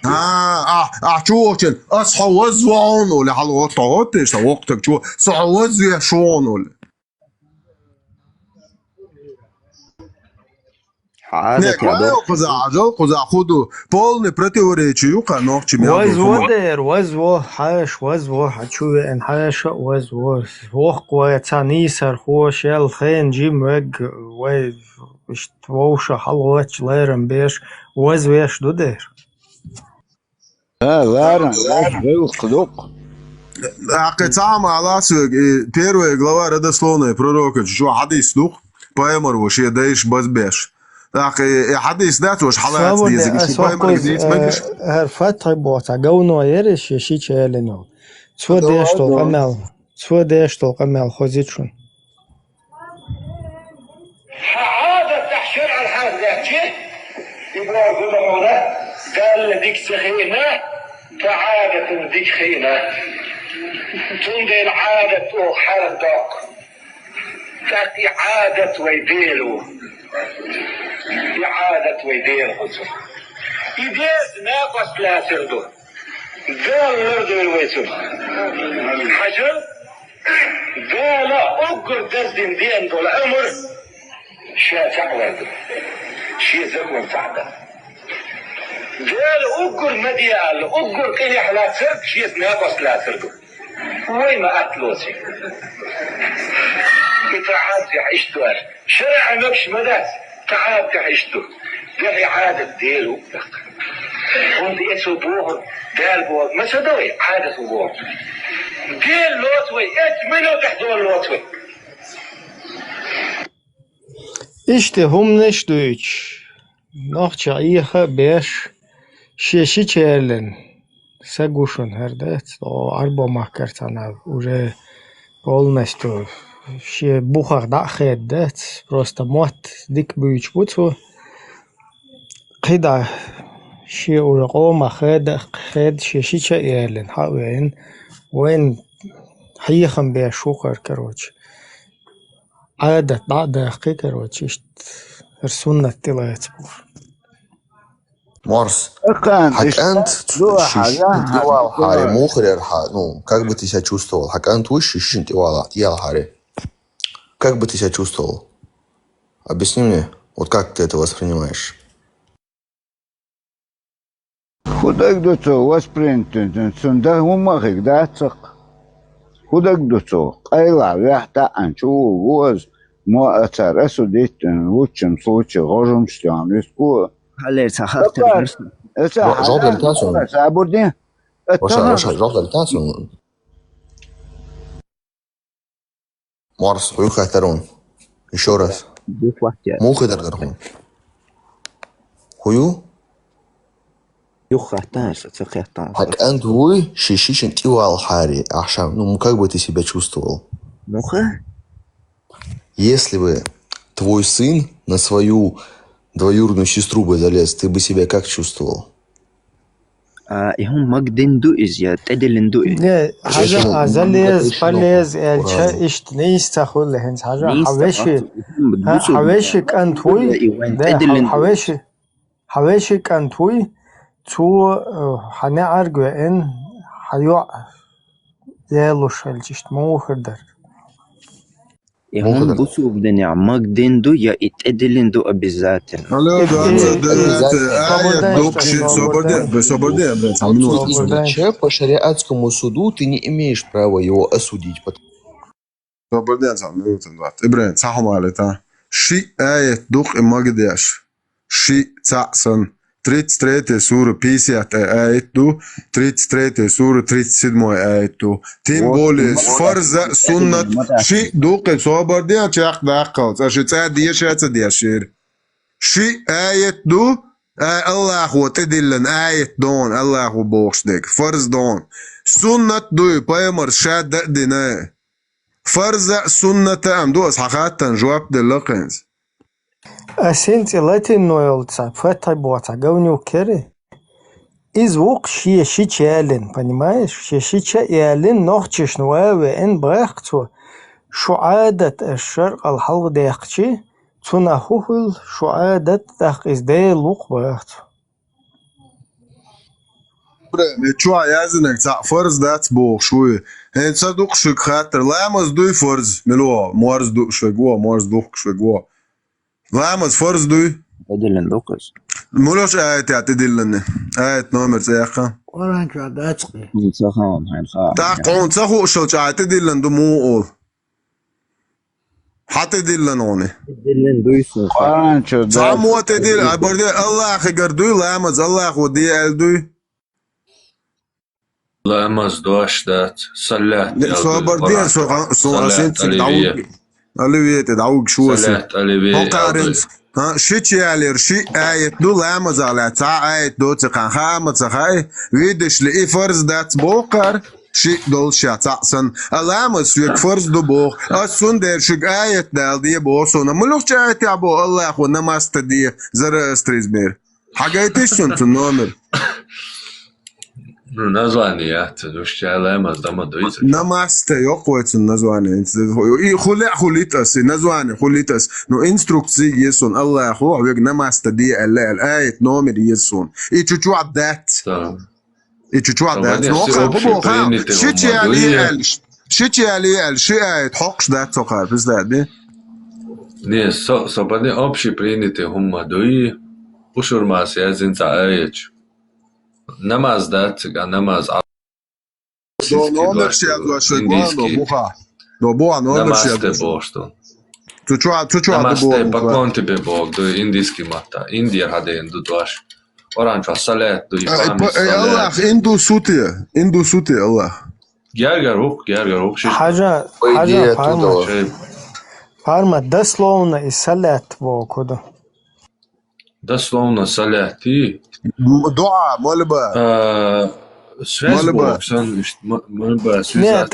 S1: شوكن أصحى وزوان ولا حال وطاوتش وقتك شو صح وزوي شون ولا
S2: عادة
S1: قزا خدو полный противоречию канохчи
S4: وزو حاش وزو حتشوي ان حاش وزو وقوة تانيسر خوش الخين جيم وق وي اشتوش حلوش ليرن بيش وزويش دودير
S16: لارن غير خلق
S1: قطعة على первая глава родословной пророка شو حديث дух поэмор вообще даешь базбеш حديث ذات وش حالات دي زي شو بايمر جديد ماكش
S4: فتح بوتا جونو يرش شي تشالنو سو ديشتو قمل خوزيتشون
S13: عادة تحشر على الحال ذاتي يبغى يقولوا قال ديك سخينة كعادة ديك خينة تندي العادة حردك تأتي عادة ويديرو إعادة ويدير خصوص يدير ناقص لا سردو قال نردو الويسو حجر قال أقر دزدين دين دول عمر شا تعود شي زكوان تعدى قال أقر مديال أقر قيح لا سرد شي ناقص لا سردو وين ما أتلوسي إتعاد يعيشتوار شرع نبش مداس تعاد تعيشتو ده عادة ديلو هم دي اسوبوهم قال بوه ما سدوي عادة سوبوهم ديل لوتوي اتمنوا تحضور لوتوي
S4: İşte hum neştüç. Nahça iha beş şeşi çerlen. Saguşun herdet. O arba mahkertana уже полностью ще бухар да хедdet. Просто мот дик büyüç butu. Qida ще уже qoma xed şeşi çerlen. Hawen وين حيخم بشوكر كروش. عادة بعد دقيقة روتشيشت رسولنا طلعت بور
S3: Марс. Хакант тивал харе мухрер ну как бы ты себя чувствовал? Хакант выше шишин тивал харе. Как бы ты себя чувствовал? Объясни мне, вот как ты это воспринимаешь?
S16: Худак дуцо воспринято, сунда умахик дацак. Худак дуцо, айла вяхта анчу воз, мо ацарасу дейтен в лучшем случае ложим штям лиску.
S3: Жолда литацию. Роша, жолда литацию. Марс, хуй хатарун. Еще раз. Муха даргархун. Хую? Хакант вы шишишин тивал хари. Ахшам, ну как бы ты себя чувствовал?
S2: Муха?
S3: Если бы твой сын на свою двоюродную сестру бы залез, ты бы себя как чувствовал?
S2: هم مقدن دوئز يا تدلن دوئز.
S4: لا حاجة زلز فلز الشيء إشت نيستخل هنس حاجة حواشي كأنتوي حواشي كأنتوي تو حنعرج إن حيوع Делуш альчишт мухердер.
S2: هم بصوا بدني عمك ديندو يا اتقدلندو обязательно.
S1: Алло,
S3: Человек по шариатскому суду ты не имеешь права его осудить.
S1: Ibrahim, صحوا مالتا. شيء آية دوق إماجداش. شيء تأسن. 33 سورة 50 آية دو 33 سورة 37 آية دو تيم بوليس فرز سنة شيء دوق صوبر دي أشاق داقل أشي تعدي شات دياشير شيء آية دو الله هو تدلن آية دون الله هو بوشدك فرز دون سنة دو بايمر شاد دينا فرز سنة أم دو أصحاقات جواب دلقنز
S4: Асинти латин нойлца, фэтай боца, говню керри. Из вук шича ялин, понимаешь? Шича ялин нохчиш нуэве эн брэхцу. Шуадат الشرق الحلو داقчи, цуна хухул шуадат дақ издей лук брэхцу.
S1: Чуа язынек ца фарз дац бог шуи. Эн цадук шик хатер ламаз дуй фарз мелуа, муарз дук швегуа, муарз дук швегуа. لامز فرض دوي
S2: أدلن دوكس
S1: مولوش آيات يعتدلن آيات نومر زيقا
S5: قرآن شو داتقي
S2: نتسخون هاي الخاء
S1: تاقون تسخو شلش يعتدلن دو مو أول حتى دلنوني
S2: أدلن دوي سوف
S16: قرآن شو داتقي
S1: تعمو تدل بردي الله خير دوي لامز الله ودي ال دوي
S7: لامز دوش دات صلات
S1: سو بردي سو أسنت دعوك ألوية تدعوك شو أسي هقارن شيء يالير شيء آية دو لامز على تاع آية دو تقان خامة تخاي ويدش لإي فرز دات بوقر شيء دول شاتسن لامز شيك فرز دو بوق أسون دير شيك آية دال دي بوصونا ملوك آية يابو الله خو نماست دي زر استريز بير حاجة شون تنومر
S7: название лемаз дама доица.
S1: Намасте ёқуется название. И хулитас название хулитас. Но инструкции есун Аллаху авег намасте ди алла аят номер есун. И чуть-чуть дат. И чуть-чуть дат. Но хабу شتي عليه الشيء حقش دات سقار بس ده دي.
S7: Не, собственно, общие приняты هم دوي ушур масязин цаэч. Намаз дат, намаз.
S1: Do номер ще до буха. До буа номер ще
S7: до бошто.
S1: Чучуа
S7: Намасте поклон тебе Бог, до индийский мата. Индия хаден до дуаш. Оранча салет до ифами.
S1: Аллах инду сути Аллах.
S7: Гяргарух.
S4: حاجة فارما дословно и салят вокуда.
S7: Дословно саляти.
S1: Дуа, молитва.
S7: Связь Бог, молитва,
S4: Нет,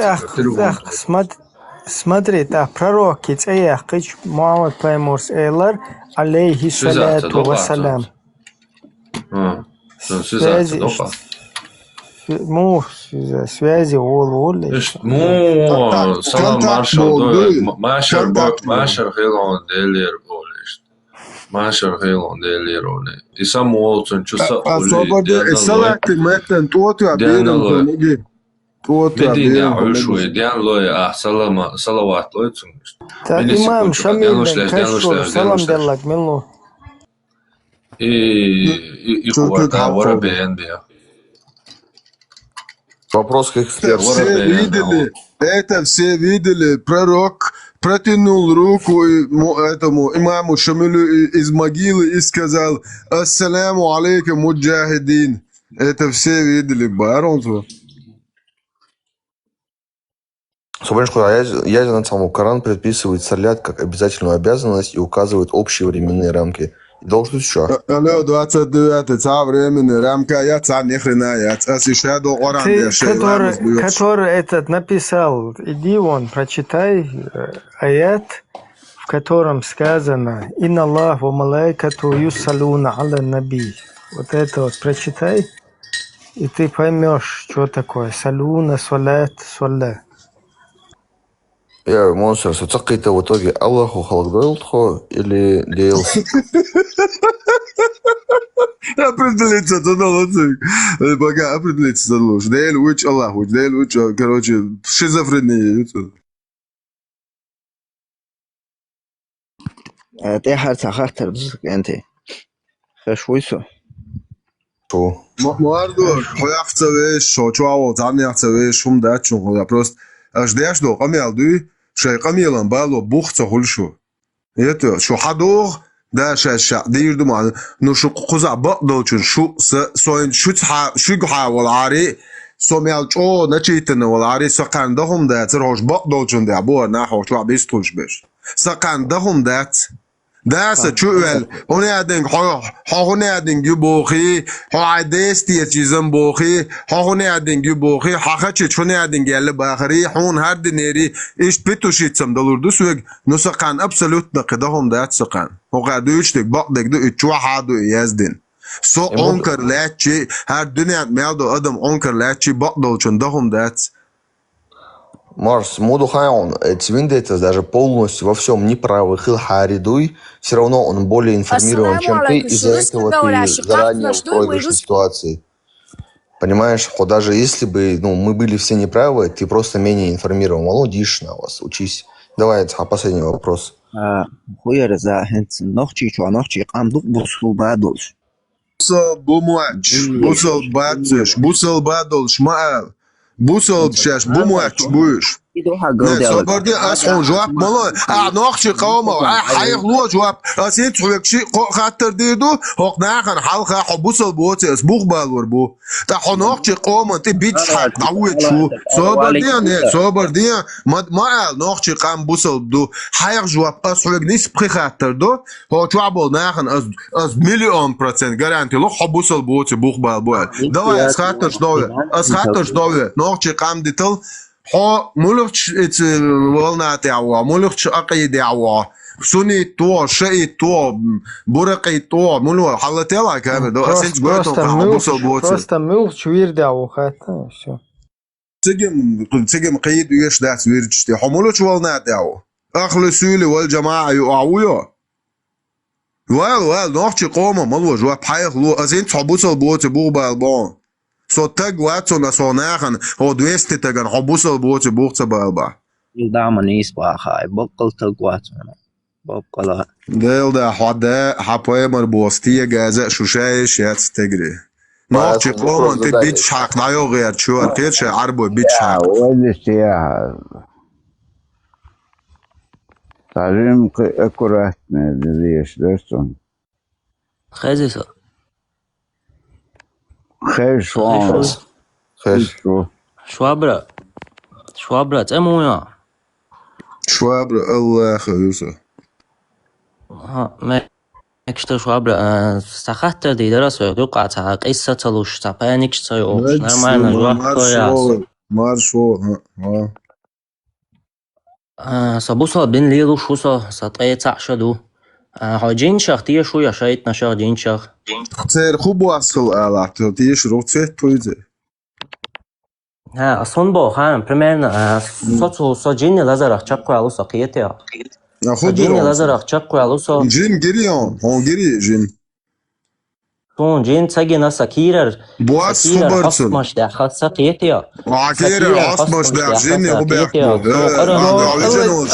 S4: смотри, так, пророк Ицеяхич, Мухаммад Паймурс Эйлар, алейхи саляту вассалям. Связи ол.
S7: Салам маршал хелон делер болешт. Маршал хелон делероне. И само олцен чуса
S1: оли. Салат меттен туоту абирен.
S7: Медина ушуй дианлой салават лойцун.
S4: Так имам Шамил кашур салам деллак миллу.
S7: И хувата вара беенбия.
S3: Вопрос к эксперту.
S1: Все видели, пророк протянул руку этому имаму Шамилю из могилы и сказал: «Ассаляму алейкум, муджахидин». Это все видели, баронство.
S3: Ядерный саму Коран предписывает салят как обязательную обязанность и указывает общие временные рамки. Должен еще.
S1: Алло, 29 ца временные рамки, я ца ни хрена, я ца сишаду Коран.
S4: Который этот написал, иди вон, прочитай аят, в котором сказано: «Инна Аллах ва малайкату юссалуна аля наби». Вот это вот прочитай, и ты поймешь, что такое салуна, салат, салла.
S3: Я монстр, соцакай-то в итоге Аллаху халагдойлтхо или дейлс?
S1: Определиться, то лучше. Пока определиться лучше. Да или уч Аллах, да или уч, короче, шизофрения.
S2: Ты харца хартер انت خشويسو
S3: شو
S1: Мардо, хояхцавеш, шочуао, замяхцавеш, шум дачун, хода просто. Аж дяш до камиалду, шай камилан бало бухца хулшу. Это шо хадор, да ша дирду ма, ну шо куза бадолчун, шу соин шутха, шугха валари, сомялчо, начитна валари, сакандахум да, црош бадолчун да, бо на хошла бистулш беш. Сакандахум да, داسه چوال هونه ادنگ هونه ادنگ بوخی ها دستی چیزم بوخی هونه ادنگ بوخی حقا چونه ادنگ ال باخری هون هر دنیری ايش بتوشيتسم دلوردو سوق نسقان ابسولوت نقدهم دات سقان هو قادوش دك بقدك دو اتشوا حادو يزدن سو اونكر لاتشي هر دنيا مالدو ادم اونكر لاتشي بقدل چندهم دات
S3: Марс, моду хайон, Цвиндетес даже полностью во всем неправы, Хилхаридуй, все равно он более информирован, чем ты, из-за этого ты заранее в проигрышной ситуации. Понимаешь, хоть даже если бы мы были все неправы, ты просто менее информирован. Молодишь на вас, учись. Давай, последний вопрос.
S2: خويا رزا هنت نوختي شو نوختي قامدو بوصل بادولش
S1: بوصل بادولش ما بوصل بشاش بومواتش بوش صبرتي اسخون جواب مالو نوختي قومه حيخلو جواب اسين تحوكشي خاطر ديدو هوق ناخن حلقه حبوصل بوتي اسبوغ بالور بو تا نوختي قومه انت بيتش حق قوت شو صبرتي ما نوختي قام بوصل دو حيخ جواب اسحوك نيس بخي خاطر دو هو جواب ناخن از مليون % garanti لو حبوصل بوتي بوغ بالبو دوا اسخاطر دو نوختي قام ديتل ها ملوخش ات والنا تعوا ملوخش أقيد تعوا سوني تو شيء تو برقي تو ملو حلتلا كامل دو أسنج قلتهم حبوصل بوتي
S4: просто ملوخش ويردعوا خاطر شو
S1: تجم قيد ويش دات ويرجتي حملوش والنا تعوا أخلو سولي والجماعة يقعويا وال نوختي قومه ملو جواب حيخ لو أسنج حبوصل بوتي بوغ بالبون سو تگ واتسو نسوناخن هو 200 تگن حبوصل بوتي بوغتا بالبا
S2: دعم نيس باخاي بقل تگ واتسو بقل
S1: ديل دا حدا حبايمر بوستيه جازا شوشايش يات تجري نوختي قوم انت بيتش حق نايو غير شو اركيتش عربو بيتش حق
S16: والسياحة تعليم اكوراتنا ليش درسون
S21: خزيسو
S16: خير
S21: شوابرا تأمويا
S1: شوابرا الله خيوسا
S21: ما اكشتر شوابرا سخطر دي درس ويقع تا قصة تلوش تا بانيكش تا يوش نرمانا جواب كوياس
S1: مارشو
S21: سبوسا بين ليلو شوسا سطعي تعشدو هاجين شختية شو يا شايت نشر جين شخ
S1: تير خوب واصل على تيش روتسيت تويزي
S21: ها أصلاً بوخان برميرنا صوتو جين لازرخ تشقوا على سقيتها جين لازرخ تشقوا على
S1: جين جريون هون جري جين
S21: تون جين تجي ناس كيرر
S1: بواس خبرتون
S21: مش ده خاص سقيتها
S1: كيرر عصمش ده جين وبيحكوا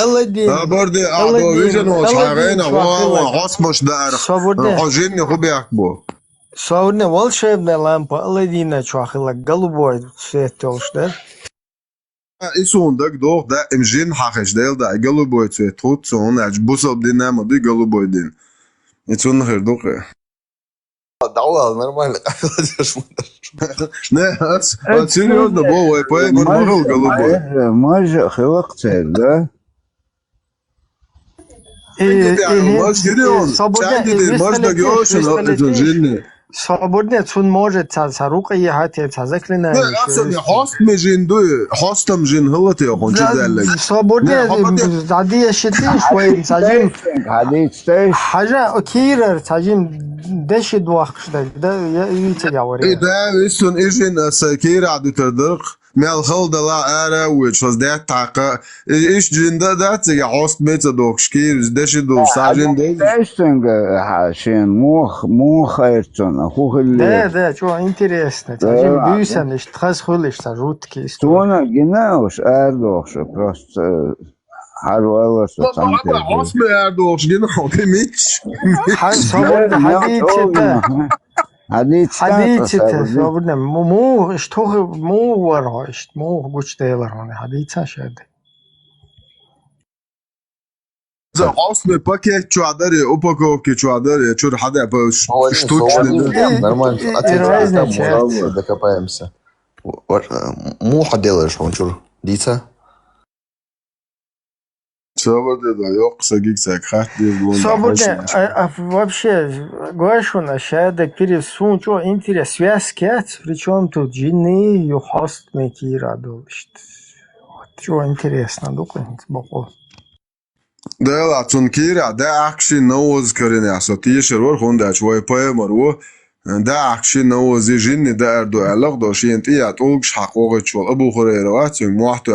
S1: الله دين بردي أبو فيجن وشعرينا وعصمش ده جين وبيحكوا
S4: صورنا والشيبنا لامبا الله دينا شواخلك قلبوي سيتولش ده
S1: إيشون دك دوغ ده إمجين حقش ديل ده قلبوي سيتوت سون أجبوسل بدينا ما دي قلبوي دين إيشون غير دوغ
S3: دعوة нормально.
S1: Не, серьезно, Вова, поэтому могу голубой.
S16: Може хилакцель, да?
S4: Свободне цун може царука ехать цазаклина.
S1: Асами хост межин ду, хостам жин хлати хончу далек.
S4: Свободне задия шити швей цажим.
S16: Хадит стеш.
S4: Хажа окирер цажим دش دوخش ده ييت يوري
S1: ده ويسون إجن سكير عدو تدرق مال خلد لا أرا وش هز ده تعق إيش جن ده تيجي عاست ميت دوخش كير دش دو ساجن ده
S16: إيشتنج حاشين مو خيرتون أخوه اللي
S4: ده شو انتريسنت تجيب بيسن إيش تخص خلش تروت كيس
S16: تونا جناوش أردوخش بروست حلوة وسطانتي
S1: عاست ميردوخش جنو كميتش
S4: صبر حديثة صبرنا مو اشتوه مو ورا مو قوش تيلر هون حديثة شاد
S1: زه عاست مباكي чуадари упаковки чуадари чур хада штучный
S3: нормально докопаемся. Муха делаешь, он чур дица.
S1: صبر ده يقصى جيكسك خاطر
S4: صبر вообще говоришь он шаядек пересун что интерес связь кет причем тут джинни ю хост метира долшт что интересно документ бокол
S1: ده لا تنكير ده اكشي نوز كرين اسو تيشر ور خوندا شوي بايمر و ده اكشي نوز جين ده اردو علاق دوشي انت يا طولش حقوق شو ابو خريروات موحتو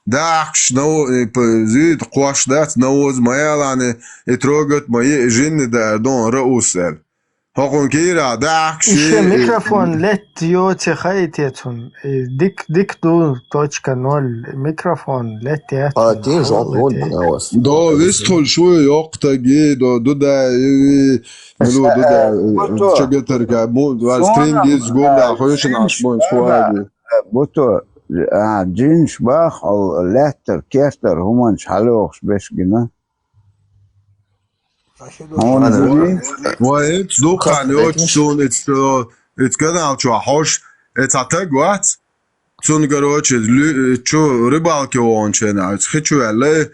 S1: ده اكش نو زيد قواش ده نوز ما يعني اتروجت ما جين ده اردون رؤوسل هاكون كيرا ده اكشي
S4: ميكروفون لت يوتي خيتيتون ديك دو توچكا نول ميكروفون لت ياتون
S3: دي جون بناوس
S1: دو ويستول شو يوقتا جي دو ده ملو ده شجتر كمو سترينجز جون ده خوشن عشبون شوادي
S16: بوتو جينش باخ او لاتر كيرتر همانش حلوخش بش جنا
S1: وإنت دوقع نيوت شون إت كذا على شو حوش إت عتاق وقت شون قروش شو ربالك وانشنا إت خيشو عليه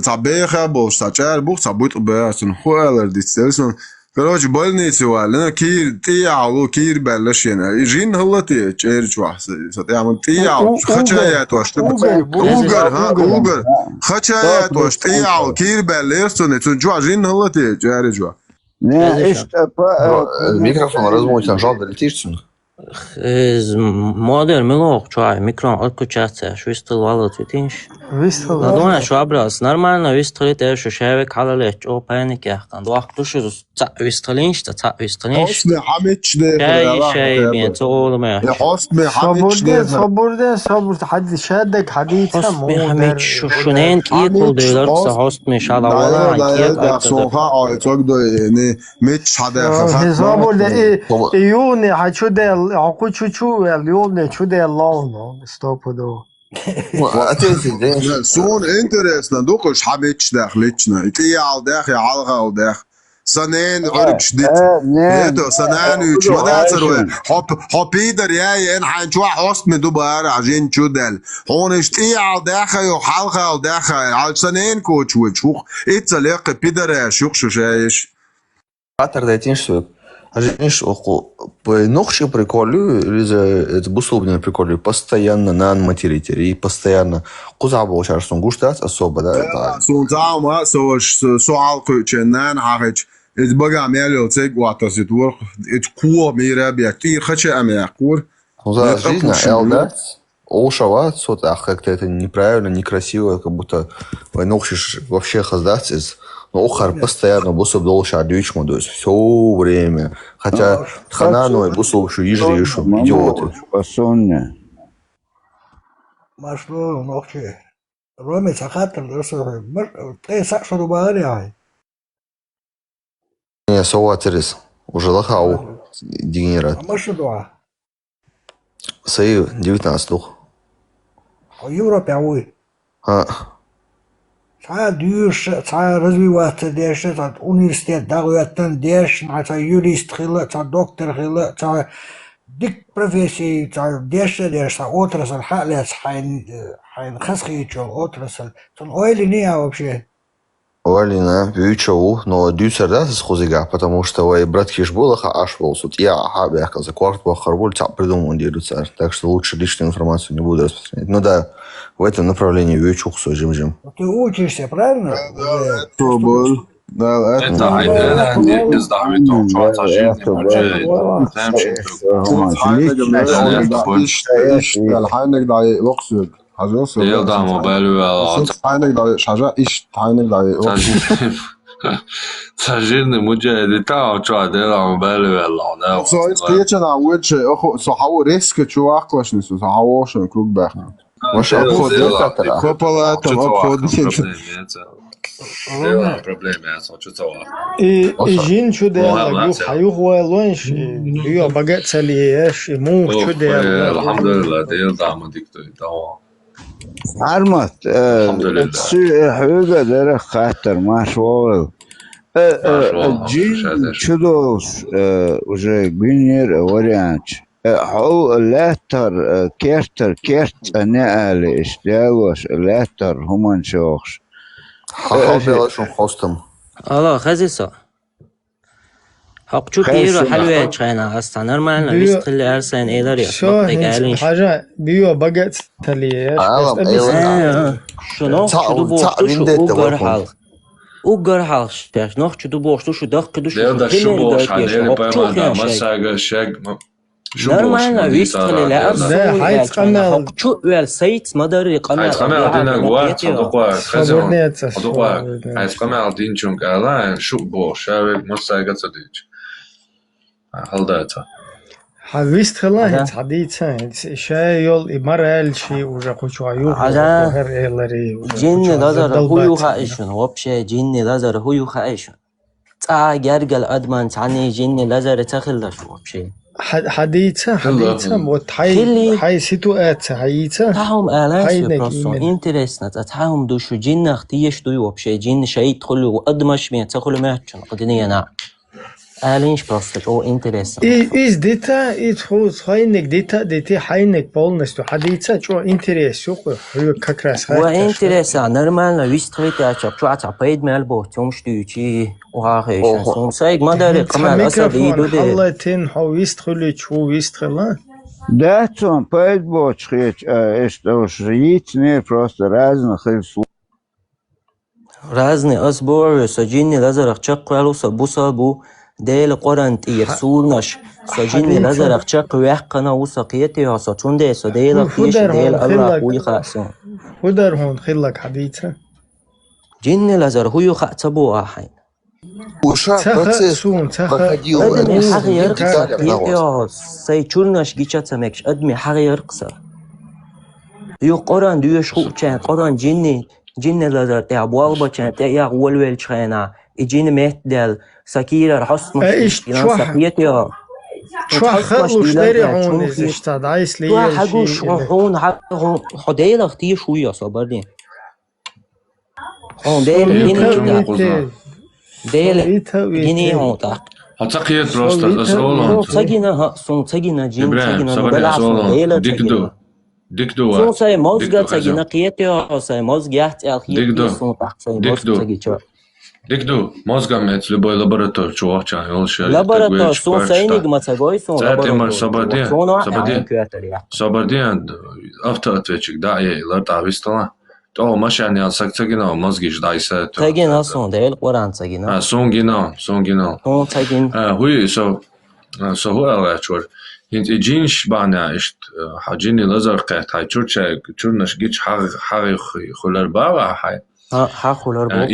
S1: تعبيخة بوش تاچار بوخ تعبوت بياتون خوالر ديستلسون قروش بالنيتي والنا كير تيعو كير بلشينا جين هلتي تشيرش واحد يعمل تيعو خشايات واش اوغر خشايات واش تيعو كير بلشتون تجوا جين هلتي جاري جوا
S3: الميكروفون размойтан жалда летишсун
S2: مودر ملوخ чуай микрон откучаться швистыл валут витинш ладоня швабрас нормально вистрит эш шевек халалеч о паник яхан дуах тушус ца вистрилинш ца вистрилинш
S1: حسن حميتش ده
S2: شيء بيت اول ما
S1: حسن حميتش
S4: صبر حد شادك حديثة مو
S2: حميت شونين كيكل ديلر حسن مش على ولا كيك
S1: صوها ايتوك ده يعني ميتش حدا
S4: صبر ده يوني حشو ده عقود شو اليوم شو ده الله ستوب دو
S1: سون انترسنا دوقش حميتش داخلتشنا يتيال داخل علغة داخل سنين غربش ديت نيتو سنين يتش وداتر حبيدر ياي ان حنشوا حوست من دوبار عجين شودل هون اشتيال داخل وحلقة داخل على سنين كوتش وتشوخ اتسلق بيدر شوخ شايش
S3: Атар дайтинш Жениш, ногши приколю, это бусубные приколю, постоянно на материтери, и постоянно кузабо учар сунгуштат особо, да.
S1: Сунтаума, суал кученан хагич, это бага мелил цег ватасит ворх, это куа мира бьяктир, хоча амякур.
S3: За жизнь, элда, олшава, сот, ах, как-то это неправильно, некрасиво, как будто ногшиш вообще хаздать из. Но Охар постоянно бусуб долша дючку модусь все время. Хотя ханану бусуб шу ижри шу идиоты.
S16: Посоння.
S8: Машло ночи. Роме сахатер досо. Ты сакшо дубари.
S3: Не, сова терес. Уже лахау дегенерат.
S8: Машло дуа.
S3: Сэй 19 дух.
S8: В Европе ауи. Ца дюш, ца развиваться дешет, ца университет дагуяттан деш, ца юрист хила, ца доктор хила, ца дик профессии, ца деше деш, ца отрасль халец, хайн хасхичо отрасль. Ца ойли не вообще.
S3: Олина, Вючоу, но дюсер да с хозига, потому что ой брат хишбулаха аж волсут. Я хабяка за кварт бахарбуль ца придумал дирюцар, так что лучше лишнюю информацию не буду распространять. Ну да. В этом направлении Вючух сожим.
S8: Ты учишься, правильно?
S1: لا
S7: انت عيدنا عندي ازدح بيتهم شو عطاجين جاي تمشي
S1: إيش الحينك داي وقصد حاجة
S7: يل دا موبايل ولا
S1: حينك داي حاجة إيش حينك داي وقصد
S7: تاجرني مجاهد تاع شو عدل موبايل ولا
S1: Så it's na which so how risk čo aklaşni su how ocean krug back.
S3: Vaša obchod
S1: Kopala tam obchod.
S7: Problemi, ja sam čutovao.
S4: I žin čudela, ju haju huelonš, ju bagat saliesh, mu čudela.
S7: Alhamdulillah, del dama diktoy dawa.
S16: عرمت حقيقة ده خاطر ما شوال الجين شدوش وجه جينير وريانش هو لاتر كيرت نقل اشتاوش لاتر همان شوخش
S3: حاضر خواستم
S2: الله خزيسا حق شو كيرو حلوة تشينا أصلا نورمال نبيست اللي أرسل إيداري
S4: شو حاجة بيو بقت تليش
S2: شنو شو بوشتو Ugar halsters, nog je doet borst, je dacht je doet
S7: je dat shoebox hadden bij mij dat massaga shag.
S2: Normaal wist je لا
S4: هاي تقنع
S2: شو السيت مدري قناة
S7: هاي عندنا جوار صدقوا خزون صدقوا هاي قناة عندين شون قالا شو بوش شاوي مساجة صديق هل داتا
S4: حويست خلاص حديثا شاي يول إمرال شيء وجا كوشو عيوه
S2: هذا جن لازر هو يخايشون وبشة جن لازر هو يخايشون تا جرجل أدمان تعني جن لازر تخلش وبشة
S4: حديثا وتحي سيتوات حديثا
S2: تاهم آلاس يبرسون إنترسنا تاهم دوشو جن اختيش دوي وبشة جن شيء تخلو أدمش مية تخلو مهتشون قدنيا نعم آلينش برستك أو إنترسنا
S4: إيش ديتا إتخوز خاينك ديتا حاينك بولنستو حديثا شو إنترسو هو كاكراس
S2: هو إنترسا نرمال ويستريت أشوف شو عتبيد مالبو تيومش دوشي وهاخيش سوم سايق ما داري قمال أسد إيدو دي
S4: حلتين هو يستخلي شو ويستخلان
S16: داتون بايد بوچخيچ اشتوش ريتني просто разных
S2: разные أسبوع سجيني لازر أخشق والو سبوسا بو ديل قرنت يرسولنش سجيني لازر أخشق ويحقنا وسقيتي وسطون دي سديل أخيش ديل الله هو يخاسون
S4: ودر هون خلك حديثا
S2: جيني لازر هو يخاتبو آحين
S16: أدمي
S2: حقي يرقصة قيتي سيچولنش جيشة سمكش أدمي حقي يرقصة يو قرن دوش خوب چان قرن جيني لازر تعبوال بچان تعيق والويل چخينا إجيني مهدل سكيرة حسن
S4: إيش
S2: سقيتي
S4: شو خلوش داري عون إشتاد عايز ليه
S2: شو حقوش هون حديل اختي شوية صبرني هون ديل جيني هون تاق
S7: هتقيت روستا أسولون
S2: تجينا جين تجينا
S7: بلعب ديكدو
S2: سون ساي موزغا تجينا قيتي ساي موزغيات الخير سون تاق ساي موزغا
S7: ديكدو موزغا مت لبوي لابوراتور چوخ چان يول شال
S2: لابوراتور سون ساينيغ ماتاغوي سون
S7: لابوراتور صبردين after atveçik da yaylar davistana to maşan sakçagina mozgiş daysa to
S2: tagina son değil Kur'an tagina
S7: ha son gina
S2: son tagin
S7: huy so hu alachor hint ejinş bana ist hajini lazar qat haychurcha churnash gich har khular ba
S2: ha khular ba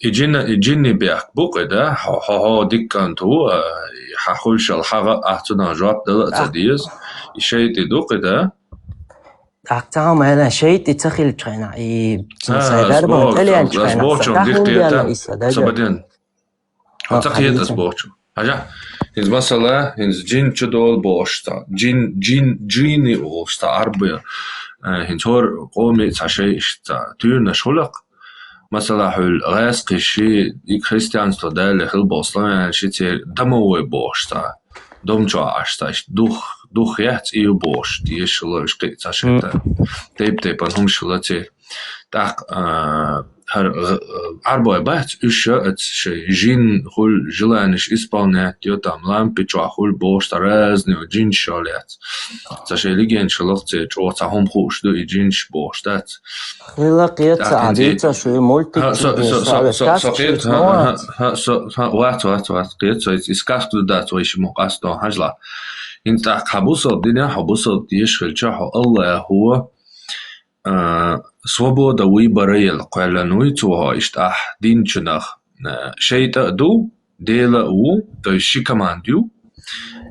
S7: إجيني بيحبوك ده ها ديكانتو حخولش الحاجة أحسن جواب ده تديس الشيء تدوق ده
S2: أكتام أنا شيء تتخيل كنا سيدار بمتلي كنا
S7: سبدين هتقيد أسبوعشو حاجة إنز مثلا إنز جين شدول بوشتا جيني وشتا أربعة إنز هور قومي تشيء شتا تيرنا شلق مثلا حول غاز قشي كريستيان ستودال خل بوصلان شتي دموي بوشتا دومجو عشتا دوخ يحت إيو بوش ديش الله إشقيت عشتا تيب أنهم شلتي تاق арбой бать еще это жин хуль желаешь исполнять ее там лампичу хуль бош разные джин шалят зашей леген шалохте чё цахом хуш до и джин бош так
S2: лакет عادية شوي مولتي
S7: سقيت وات قيت اسكاست دات ويش مقاستو هجلا انت حبوس الدنيا حبوس ديش الجاه الله هو свобода выбора القانونية иштах динчнах шейта ду дела у то есть шикамандю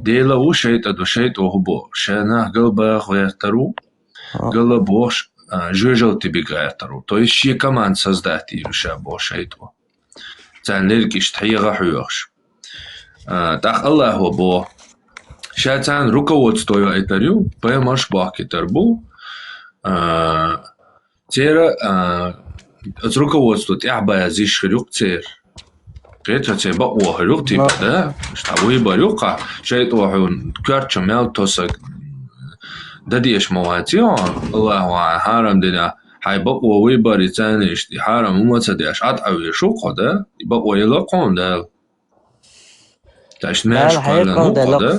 S7: дела у шейта ду шейта хубо шена галба хвертару галабош жежал тебе гайртару то есть шикаманд создать юша бо шейту цанлеркиш тайга хуёш так Аллаху бо шайтан руководство айтарю поймаш бакитарбу تيرا руководство تعبا زيش خلوق تير قيت تبا وخلوق تبا اشتابوي بريقة شيء توحون كارتش مال توسك دديش مواتيون الله حرام دنا هاي بقوا ويبري تانيش دي حرام وما تديش عطعوي شو قدا بقوا يلقون ده تاش ماش قالا نوقدا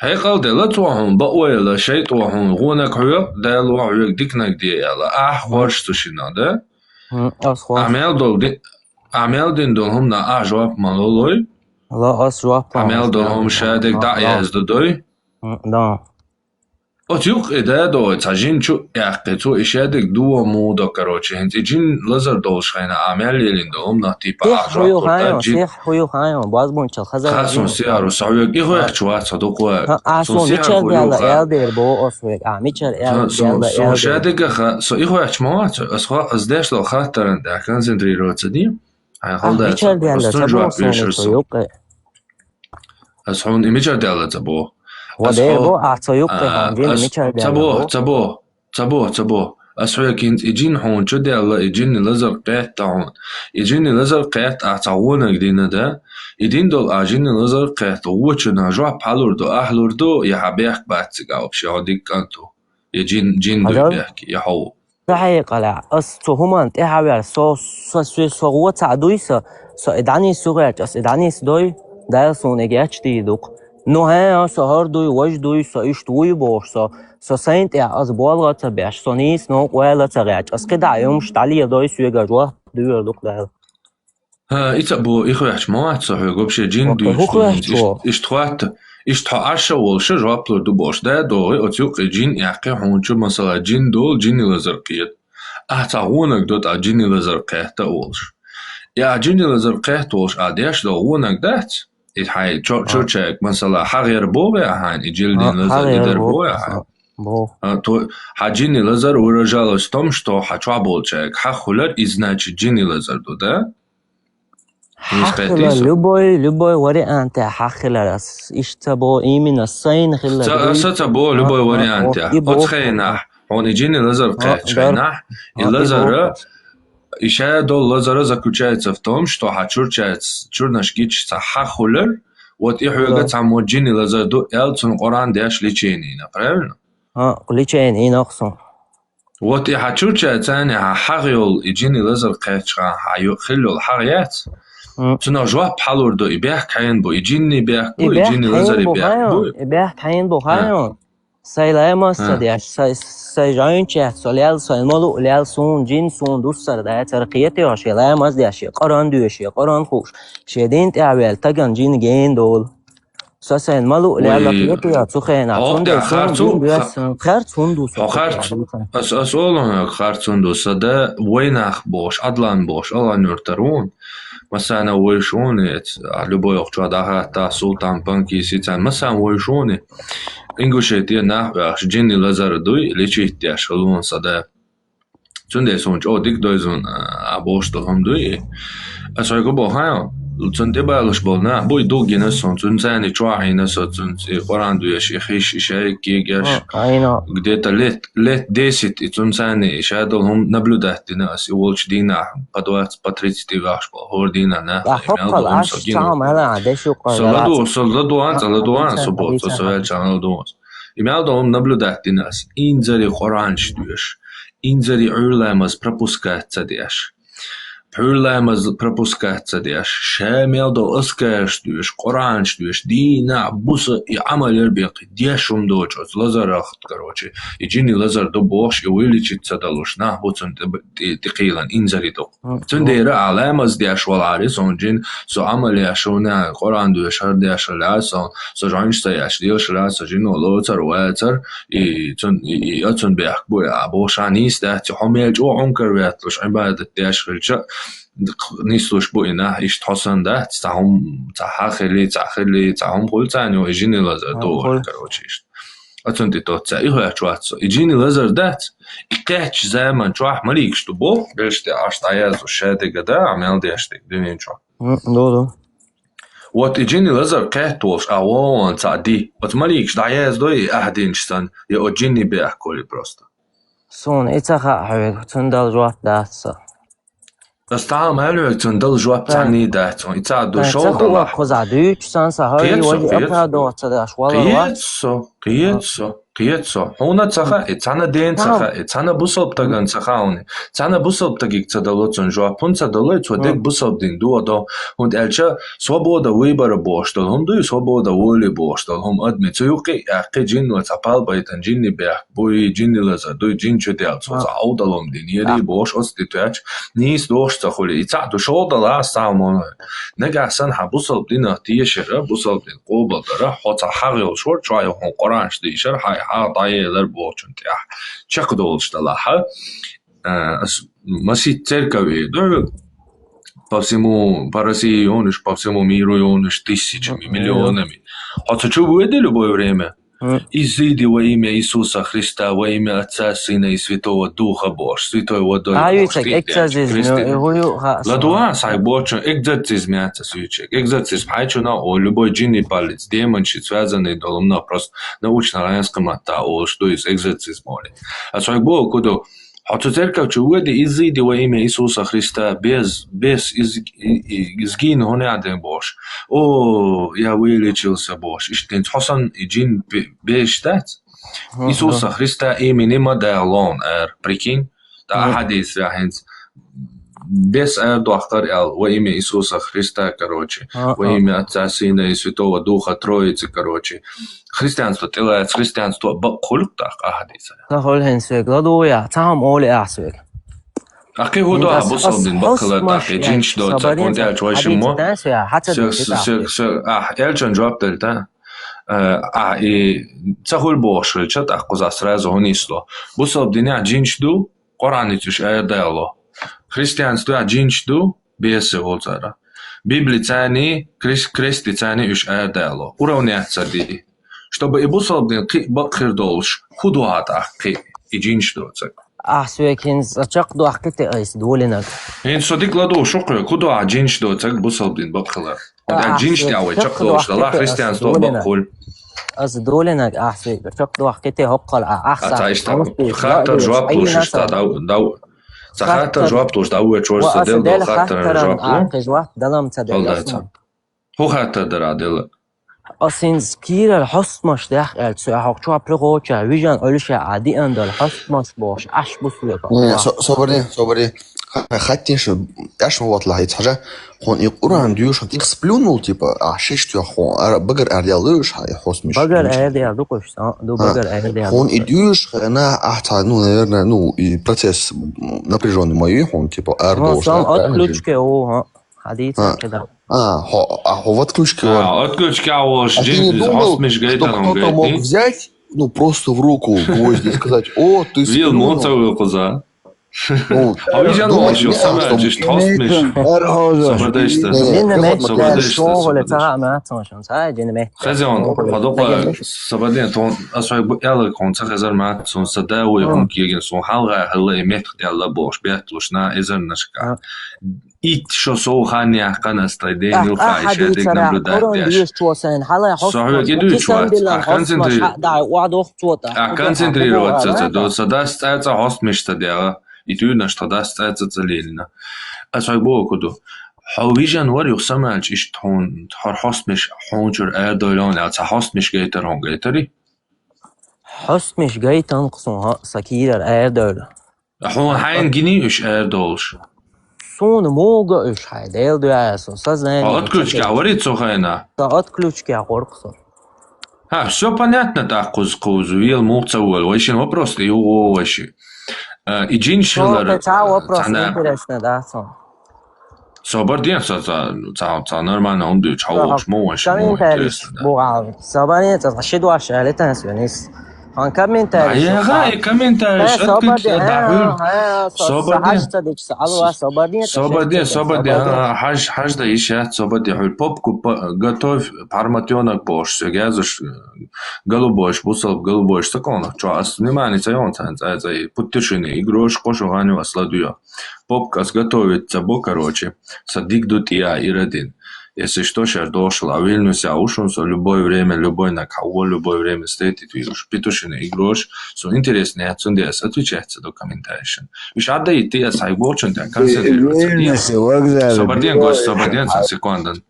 S7: هاي قال ده لا توهم بقوي لا شيء توهم غونك حيق ده لو حيق ديكنك دي يلا خوش تشينا ده أعمال دين دولهم نا جواب مالولوي
S2: لا جواب
S7: أعمال دولهم شادك دعية ازدادوي
S2: لا
S7: أتيوق إده دو تجين شو يحقيتو إشادك دو مودا كروتشي هنت إجين لزر دولش خينا أعمال يلين دولهم نا تيبا
S2: أعجواب قرد جين سيح حيو خايم باز بونشل خزر
S7: خاصون سيارو سعويق إيهو يحشوات صدوقوا
S2: أعسون ميشل ديالا إلدير بو أسويق ميشل إلدير
S7: سو شادك سو إيهو يحشموات أسخوا أزداش لو خاطرن ده كان زندري روتسدي هاي خالده
S2: ميشل ديالا سبو سوني
S7: أسحون ميشل ديالا تبو
S2: وديبو أعطيوك هانجين ميشل ديالا
S7: تبو أسحويا كنت إجين حون شو ديالا إجيني لزر قيت تعون إجيني لزر قيت أعطاونا قدينا ده إدين دول أجيني لزر قيت ووچنا جوا بحالور دو أهلور دو يحبيك باتسيقا وبشي عوديك كانتو يجين دو بيحكي يحو
S2: صحيح لا أستو همان تحاول سو تعدويسا سو إداني سوغيرت أس إداني سدوي دايل سونيجيش ديدوك نو هيا سهر دوي وش دوي سو إشتوي بورسا سو سينت از بالغا تبيش سو نيس نو ويلا تغيش أس كده يومش تعليه دوي سويجا جوا دوي دوك دايل
S7: إتبو إخويش موات صحيح قبش جين دوي إشتوات عشا والشا جوابلر دو باش ده دوغي أتيوق جين يحقي حونشو مثلا جين دول جيني لزرقيت أحتاغونك دوت جيني لزرقيت تاولش يا جيني لزرقيت ولش أديش دوغونك دات إتحاي تشوشك مثلا حغير بوغي أحان إجيلدين لزر إدر بوغي أحان تو حجيني لزر ورجالو ستوم شتو حچوابولچك حخولر إزناچ جيني لزر دو ده
S2: любой вариант حخلر اشتبو إيمن الصين خلر
S7: ستبو любой вариант أتخينا он إجيني لزر قيتشينا اللزر إشاء дол лазера заключается в том, что чурнашкич хахулер, вот их югат самоджини лазерду элцун Коран деш лечение, правильно?
S2: лечение нахсон.
S7: Вот и хачурчается они хахиол иджини лазер кайчга хаю хилол харият. Цуна жуа палур до ибях каин бо иджини бях бо иджини лазер ибях бо.
S2: ибях каин бо хаyon. سيلاما سديش سيجاين چه ساليال سالمالو ليال سون جين سون دوست سر ده ترقيتي هاشي لاما از ديشي قران دوشي قران خوش شدين تعويل تاگان جين جين دول سالمالو ليال لقيتي تسخين عطون ده سون جين بيس خرط سون دوست
S7: أسألهم خرط سون دوست ده وينخ باش أدلان باش الله نورترون مثلا ويشوني لبو يخشوا ده تا سلطان بانكي سيتان مثلا ويشوني Ингушетия нахваш джинни лазар дуй лечить шалун сада. Цунде сонч одик дойзун абоштохом дуй. Асайго бохаё. Цунде байлыш болна. Буй дугина сон цунцани чуахина соцун Коран дуяш ихиш ишай кигаш. Где-то лет 10 и цунцани ишадолхом наблюдать нас и волч дина по 20 по 30 ваш бол. Хордина на. Солдадуан субот совел чанал думас. Имел дом наблюдать нас. Инзари Коран чтуешь. inzeri urlamas prapuskatsadeš. Purlamas prapuskatsadeš. Šemel do askerstüš, Koranstüš, dina, busa I amal erbiq, dešum dočos, lazaracht, короче. I džini lazar do boš, I uiličit sadaloš, nah, bucun tiqilan, inzeri do. Tundera alamas deš valaris, on džin, so amal jašuna, Koran do ješar deš alasan, so janjsta jašlios alasan, džino lotar, watar, I atun beak boja, bošanis, dati homel jo onker vetloš, ibadat deš filča, نيسلوش بوينا إيش تحسن ده تعهم تعهم قول تاني ويجيني لازر دور كروتشيش أتونتي توتسا إيه هاتشواتسو يجيني لازر دات إكتش زمان شوح مليكش تبو بيشتي عشت عياز وشادي قدا عمال دي أشتك دينين شو
S2: دو
S7: وات يجيني لازر كاتوش أوان تعدي وات مليكش عياز دوي أهدينش سن يأجيني بيح كولي بروستا
S2: سون إتخا حبيب تندل جوات داتسا
S7: بس تعال هلو تندل جواب تعني داتون يتعدو شو
S2: تخو خزعدوش سانسا هاي وجه أبها دوات تداش والله
S7: قيتسو هونا تخا اتانا دين تخا اتانا بوسوب تاغان تخاوني اتانا بوسوب تاغيك تدلوتون جوابون تدلوت ودك بوسوب دين دو und elcha svoboda выбора boštol hum du svoboda voli boštol hum admi tsuqi aqi jin wa tapal baytan jinni be boy jinni laza du jin chudel so audalom din yeri bosh ostitach nis dosh tsakhuli itadu shodala salmon nagasan ha busob din tiyeshira busob din qobadara hota hagil shor chay hon qoransh dishar ha dayeler bochun ya chaqdolshtalaha маси церкови по России ионыш, по всему миру ионыш тысячами, миллионами. Хотя что будет любое время? Изыди во имя Иисуса Христа, во имя Отца, Сына и Святого Духа Божь, Святой водой Божь. Ладуа, сай Божь, экзорцизм яйца свечек. Экзорцизм, хайчуна, о любой джинни палец, демонщик, связанный доломно, просто научно-ранском ата, что из экзорцизма. А сай Бог, куда Хотя церковь чугуди изыди во имя Иисуса Христа без изгин хоняден Бож. О, я вылечился Бож. Иштен хосан и джин бештат. Иисуса Христа именем адалон прикинь. Да хадис рахинс. Без доктор во имя Иисуса Христа, короче. Во имя Отца, Сына и Святого Духа Троицы, короче. Христианство тилаец, христианство бакулк так ахадиса.
S2: تقول هنسوق لدويا تعم أولي أحسوق
S7: أكيد هو ده بوصل دين بقلة تاعي جينش دو تكون ده شوي شمو إلشان جواب دلتا تقول بوش رجعت أقوز أسرائيل هونيسلو بوصل دين جينش دو قرآن يتوش آية دالو христианство جينش بيسي هولزارا Библии تاني кресты تاني إيش آية دالو уравнять цади чтобы и бусал дин бакхир долш худуат ахки и جينش دو تك
S2: أحسوق هنس أشق دو أحكتي أيس دولينك
S7: هين صديق لدو شكر خدوا جينش دو تك بوصل دين بقخلا جينش تاوي شق دوش الله خريستيانство بقول
S2: از دولينك أحسوق أشق دو أحكتي هقل أحسن
S7: خاطر جواب توش داو خاطر جواب توش داو چوش سدل دو خاطر
S2: جواب دلم تدل
S7: هو خاطر درادل
S2: أسينز كير الحس مش داخل السؤال شو أبلغوش ويجان أولش عادي عند الحس مش باش أش بسوي
S3: صبري خاتيش اش هو طلع حاجه هون القران ديوش تكسبلونو تيبا شيش تو هون بقر اريالوش هاي حس مش
S2: بقر اريال دوكش دو بقر اريال
S3: هون идешь انا احتاج наверное процесс напряженный мой هون типа ардош
S2: отключки о حديث كده
S3: هو отключки
S7: отключки حس مش جاي
S3: кто-то мог взять просто в руку гвозди и сказать о ты
S7: вил моцал коза А ви жан можеш сама жиш тостмеш. خزيان فضوق سبدين تون أسوأ يلا كونت خزر ما تون صداوي هم كيجن سون حلقة هلا إمت ديال لبوش بيتلوشنا إذا نشكا إيت شو سو خاني أحقنا استعدين يلقى إشياء ديك نبردات ديش صحيح كده شوات أكنسنتري روات تدو صداست أتا هست مشتديها يتونا اشتداست أتزليلنا أسعبوه كدو حويجان وريو سماج إيش تون حرحص مش حونجر أدولان أتا حص مش جيتر هون جيتري
S2: حص مش جيتر نقصونها سكير أدول
S7: حون حين جني إيش دولش
S2: سون موجا إيش هاي ديل دواسون сознание
S7: отключки говорит сухайна
S2: да отключки горксо
S7: все понятно так кузу ел муцавол вообще вопрос и вообще и джиншилар
S2: вопрос интересно да сон
S7: собардien ça нормально он дю чауш мош
S2: богал собардien это шеду ашале тансионис Han комментарий.
S7: Я комментарий. Сободин. Хаж да ищет сободин. Попку готовь парматёнок бош. Сегазуш голубош, бусал голубош. Такого. Что, внимание, он цензай. Путешины. Игрош кошуганю осладуя. Попка сготовится бо, короче. Садик дут я и родин. Если что, сейчас дошел, а Вильнюсе аушунсо любое время, любой на кого, любое время стоит, и ты видишь, петушины игрош, so интересные отсюндес, отвечается до комментариев. Вишь, отдай ты, я сайбочен, ты концентрируется. Собарден, секундан.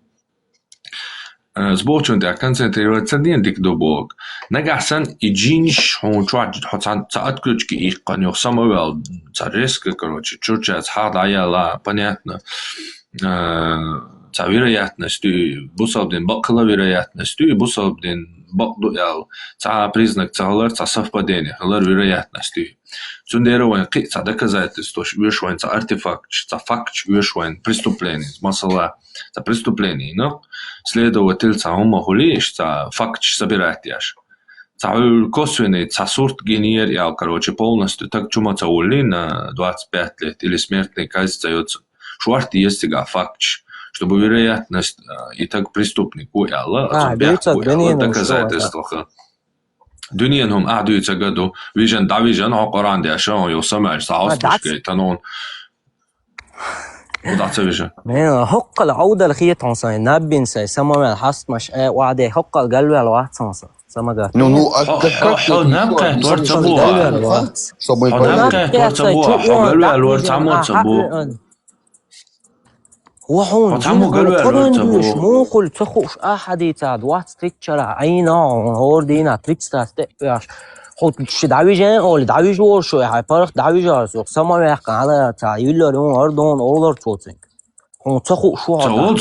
S7: Сбочен, ты концентрируется, день дик до бог. Нагасан и джинш, он чуат, хотя отключки их, конёх самовел, резко, короче, чурчат, хадая, понятно. Ca вероятностью, бусалбдин бакла вероятностью, бусалбдин бакдуял, ca признак цалар, ca совпадение, халар вероятностью. Цундерован ca доказательство, вешвайн, ca артефакт, ca факт, вешвайн, преступление, масала, ca преступление, но следователь ca умахулиш, ca факт собирателяш. Ca косвенный, ca сурт генер, я, короче, полностью, так чума ca ули на 25 лет или смертной казнь дается. Шварт есть факт. Чтобы вероятность и так преступник уяла, доказательства. Дуньянهم أعدوا году вижен давижен هقران داشون يوسمع ساوسكي تنون وضعت وجه
S2: من حق العودة لخية عنصر نبين سي سما حس مش وعدي حق القلب على واحد عنصر سما قال
S7: نو نبقى تورتبوا نبقى تورتبوا قالوا على ورتموا
S2: وحون قرن دوش مو قل تخوش أحد يتعد وات تريتشرا عينا هور دينا تريتشتا ستيبياش خود دعوی جن اول دعوی جور شو هاي پارخ دعوی جار سو سما میخ على تا یلارون اردون اولر توتنگ خون تخو شو
S7: ها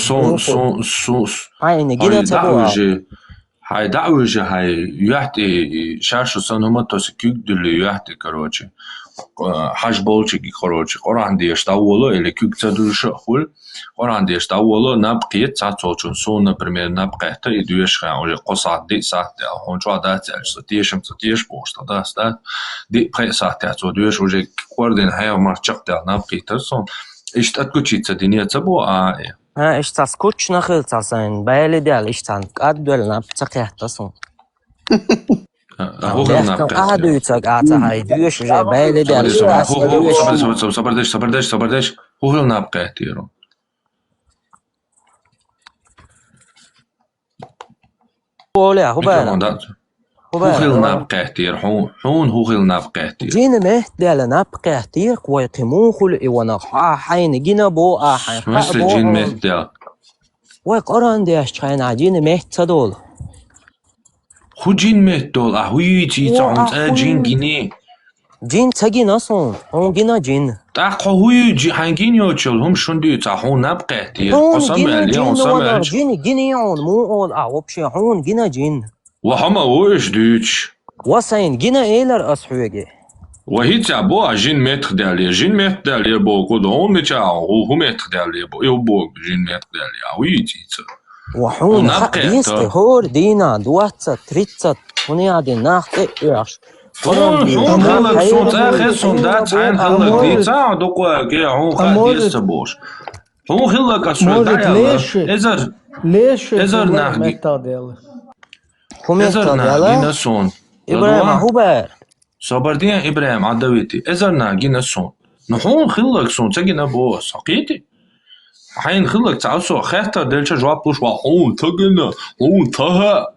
S7: سو
S2: هاي نگیره تبوا
S7: هاي دعوی هاي يحتي شاشو سنوما تسكيك دل يحتي короче حاج болчики короче قران ديش тауло или кюк цадуша хул قران ديش тауло نبقيت цацочун сон например نبقيت и дуеш хан уже قصاد دي ساعت он чо дать что тешим теш бошта да ста ди пре саат цо дуеш уже координ хай марчак да نبقيت сон ишт отключиться динеца бо
S2: ايش تسكوتش نخل تسين بالي ديال ايش تانك ادول نبتقيت сон قاعدو يتاق هاي دوش جا بالي ديال
S7: صبردش هو نبقى تيرو
S2: ولا هو
S7: هو نبقى تير حون هو نبقى تير
S2: جينا مهت ديال نبقى تير ويقيمون خل وانا حين جينا بو حين
S7: مثل جين مهت ديال
S2: ويقران ديش كاين عجين مهت تدول
S7: هو جين مهت دول هوي تي تعون جين جيني
S2: جين تجي نصون هون جينا جين
S7: تاق هوي جي هنجين يوتشل هم شندي تاعون نبقى تير قسم عليه سمع
S2: جين يعون مو اول وبشي هون جينا جين
S7: وهما وش دوتش
S2: وسين جينا ايلر اسحوجي
S7: وهي تعبوا جين متر دالي بو كودون نتاعو هو متر دالي بو يبو جين متر دالي وي تيت
S2: وحون حقيست هور دينا دواتsa تريتsa هوني عادي ناخت ايش
S7: هون خلق صوت اخر صندات عين خلق دي تاع دوقا كي هون قاديس بوش هون خلق اسود
S4: ليش
S7: ازر ناخي ازر ناخي نسون
S2: ابراهيم هوبر
S7: صبردين ابراهيم عدويتي ازر ناخي نسون نحون خلق صون تجينا بوس حقيقي حين خلق تعصو خاطر دلش جواب بوش هون تجينا هون تها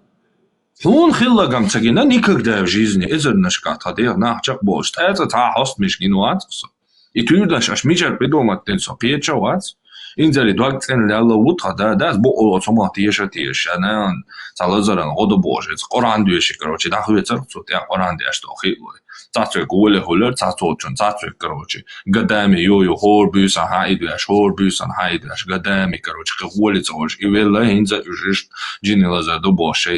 S7: هون خلق ام تجينا никогда в жизни ازر نشكات هدير ناحجق بوش это та хост миш гинуат и ты даш аш мижер придумать тен сопьеча вац إنزلي دوقت إن الله وطها ده بقول أصلا تيش أنا تلازرن غدا باشه قرآن دویش کروچی داخل چرا صوت یا قرآن دیاش داخل تاتو گوله هولر تاتو چون تاتو کروچی قدامي يو هور بيسن هاي دویش قدامي کروچی گوله تاوش ایولا هنزا یوشش جینی لازر دو باشه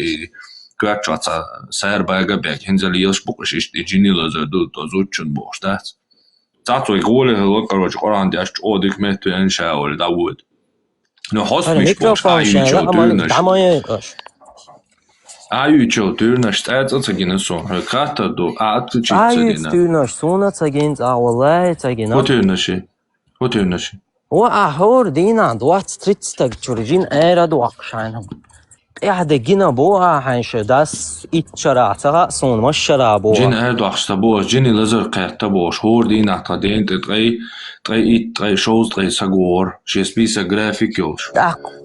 S7: كواكشات سير باقا بيك هنزل يلش بقش إشتي جيني لازردو تازوچن باش دات تاتو يقول هلو كروش قرآن دياش اوديك مهتو انشا اول داود نو حس مش باش آيوچو دورنش آيوچو دورنش تاعت اتاقين سون هكاتا دو آتو چيت
S2: آيوچ دورنش سونا تاقين والله تاقين
S7: هو دورنشي
S2: هو أهور دينا دوات تريتستاق چورجين ايرا دو اقشاينهم قاعدة جينا بوها حنش داس اتشرعتها صون مش شرابوها
S7: جين اردو اخستبوش جيني لزر قيرتبوش هور دي نعتدين تغي شوز تغي ساقور شيسبيسا جرافيك يوش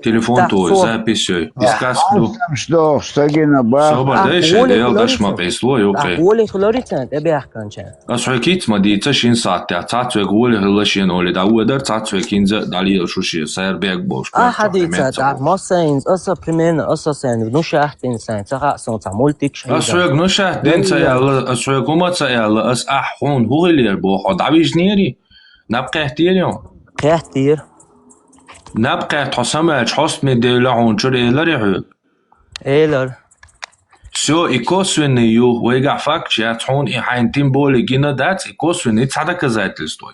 S7: تليفون تو زابيسيو اسكاسدو
S16: مش دوغ ستاقينا با
S7: صوبا دايش ديال داش ما قيسلو يوقي
S2: قولي خلوريتان تبي احكان چان
S7: اسوكيت ما ديتا شين ساعت تاتو قولي هلاشين اولي داودر تاتو كينزا دالي شوشي سير بيك بوش
S2: حديثة ما سينز اسا بريمين اسا سين نو شاحتين سين تغا سون تعمولتك شيء
S7: اسوك نو شاحتين سيالا اسوك وما سيالا اس احون هو اللي يربوح دعويش نيري نبقى احتيريون
S2: كاحتير
S7: نبقى تحسمش حسم مديلا هونشر إيلر يحب
S2: إيلر
S7: سو إيكوسوين يو ويقع فاكش يتحون إحاينتين بولي جينا دات إيكوسوين يتصدق زيت لستويو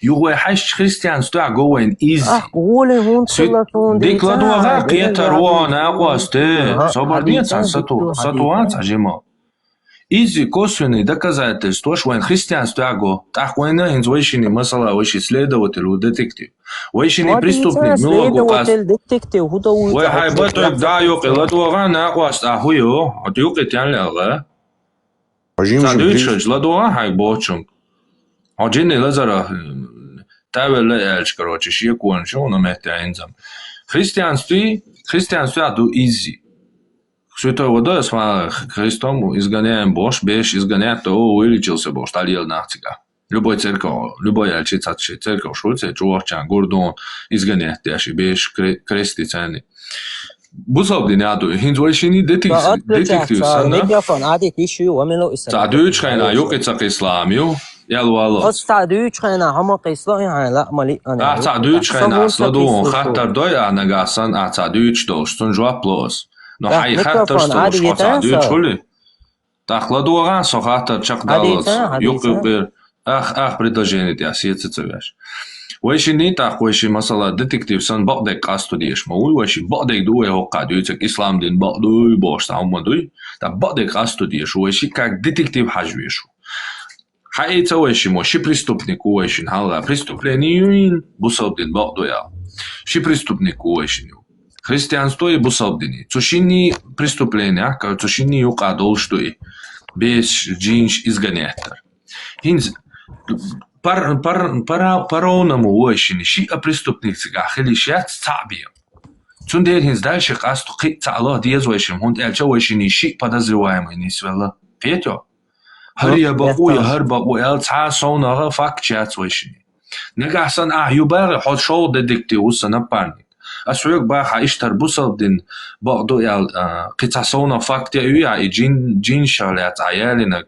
S7: يو حش خريستيان ستوع جوين إيزي
S2: قولي هون تلاتون
S7: ديك لدوا غاقية تروان أقواسته صبر ديت ساتوان تجمع إيزي كوسويني доказательство, что он христианство аго, так он инз вещини масала вещи следователь у детектив. Вещини преступник милого кас.
S2: детектив худа у.
S7: Ой хай баток да ёк ладуга на квас ахуё, атюк этян лага. Садуч ладуга хай бочум. Аджин лазара тавел элч короче ши кончо на мете инзам. Христианство аду изи. Святой водой с Христом изгоняем Бож, беш изгонять, то увеличился Бож, талил нахцига. Любой церковь, любой альчицатший церковь, шульце, чувачан, гордон, изгонять, яши беш крестицаны. Бусабдиняту, хинзвальшини детектив сана.
S2: микрофон, ади киши, вамило исам.
S7: Садуч хайна, юкицак исламию, ялвало.
S2: Садуч хайна, хамак исламию, لا مالي أنا.
S7: Садуч хайна, сладу, хаттар дой анагасан, садуч дош, сон жуа плос. Но хай хаттар что шхота дю чули. Тахладу ага сохата чак далас. Юкбер ах предложение ти асиет цевяш. Вайши не так вайши масала детектив сан бадек астудиеш мой вайши бадек дуе хока дюцек ислам дин бадуй бош таумадуй. Та бадек астудиеш вайши как детектив хажвешу. Хай это вайши моши преступник вайши хала преступление бусал дин бадуя. Ши преступник вайши Христианство и бусалдини. Цушини преступления, как цушини юкадол что и без джинш изгонятор. Хинз паронаму уэшини ши а преступник цигахили шиат цабия. Цундер хинз дальше касту китца Allah диез уэшим хунд элча уэшини ши подозреваемый нисвелла. Петё? Хария бакуя хар баку эл ца сонага факт чат уэшини. Негасан юбар ход шоу детектив усана парни. أسويك باخا إشتر بوصل دين بعضو يال قطعصونا فاكتيا يا جين شغلات عيالنا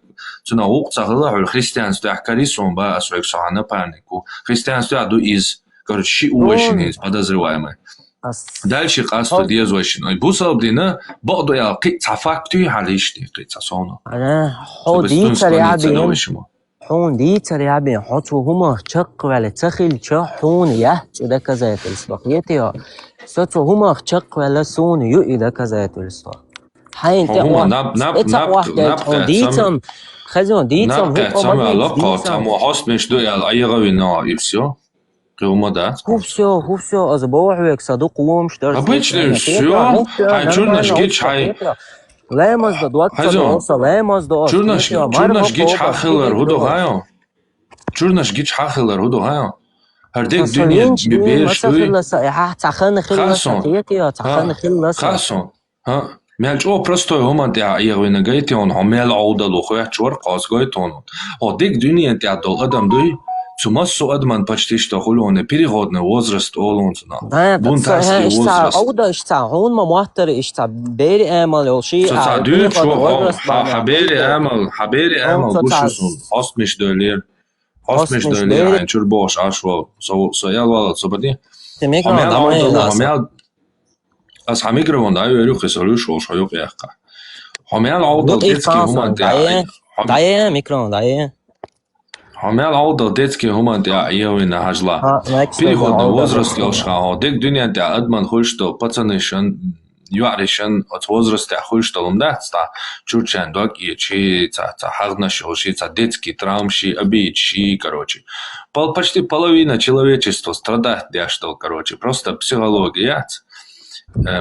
S7: تنا وقت غلا الخريستيان ستو أحكاريسون با أسويك صحنا بانيكو خريستيان ستو عدو إز كارت شيء وشينيز بدازروايما دالشي قاستو ديز وشين بوصل دينا بعضو يال قطع فاكتيا عليشتي قطعصونا
S2: حودي تريعبين حون دي تريعبين حطو هما شق ولا تخيل حون يهت إذا كذات السبقيتي ستو هما شق ولا سون يو إذا كذات السبق حين
S7: هما نب
S2: ديتم خزون ديتم
S7: نب سمع لقات هم وحسن مش دوي على أي غوي يبسيو هما ده
S2: خوبسيو از بوحوك صدوق ومش درس
S7: обычно все хай чурнаш гич хай
S2: لامز دوات صدوق لامز دوات
S7: чурнаш гич хахилар худо гайо чурнаш гич хахилар худо гайо هرديك دنيا ببيش دوي
S2: تخن
S7: خاصون ها مالجو просто هما دي ايغوينا جايتي اون همال عودا لو خويا چور قاس جايتون او ديك دنيا دي ادل ادم دوي массу адман почти что хулоне переходный возраст олунцна.
S2: Да,
S7: Бунтарский возраст.
S2: أودا هون ما موتر بيري أمل أو شيء.
S7: Дюк шо حبيري أمل بوشسون هاست مش دولير هنشور باش عشوا så يلا så بدي. As hamigron da ju resolu så ju jag. Hamel alda детский humanitar.
S2: Daje mikron daje.
S7: Hamel alda детский humanitar евина хажла. Переходный возраст лошха. Дик дуньяда адман хулшто пацанышын юаришын от возраста хулштолом да ста чучен дог и чи ца хагнашоши ца детский травмши обидши короче. Почти половина человечества страдает для что короче. Просто психология.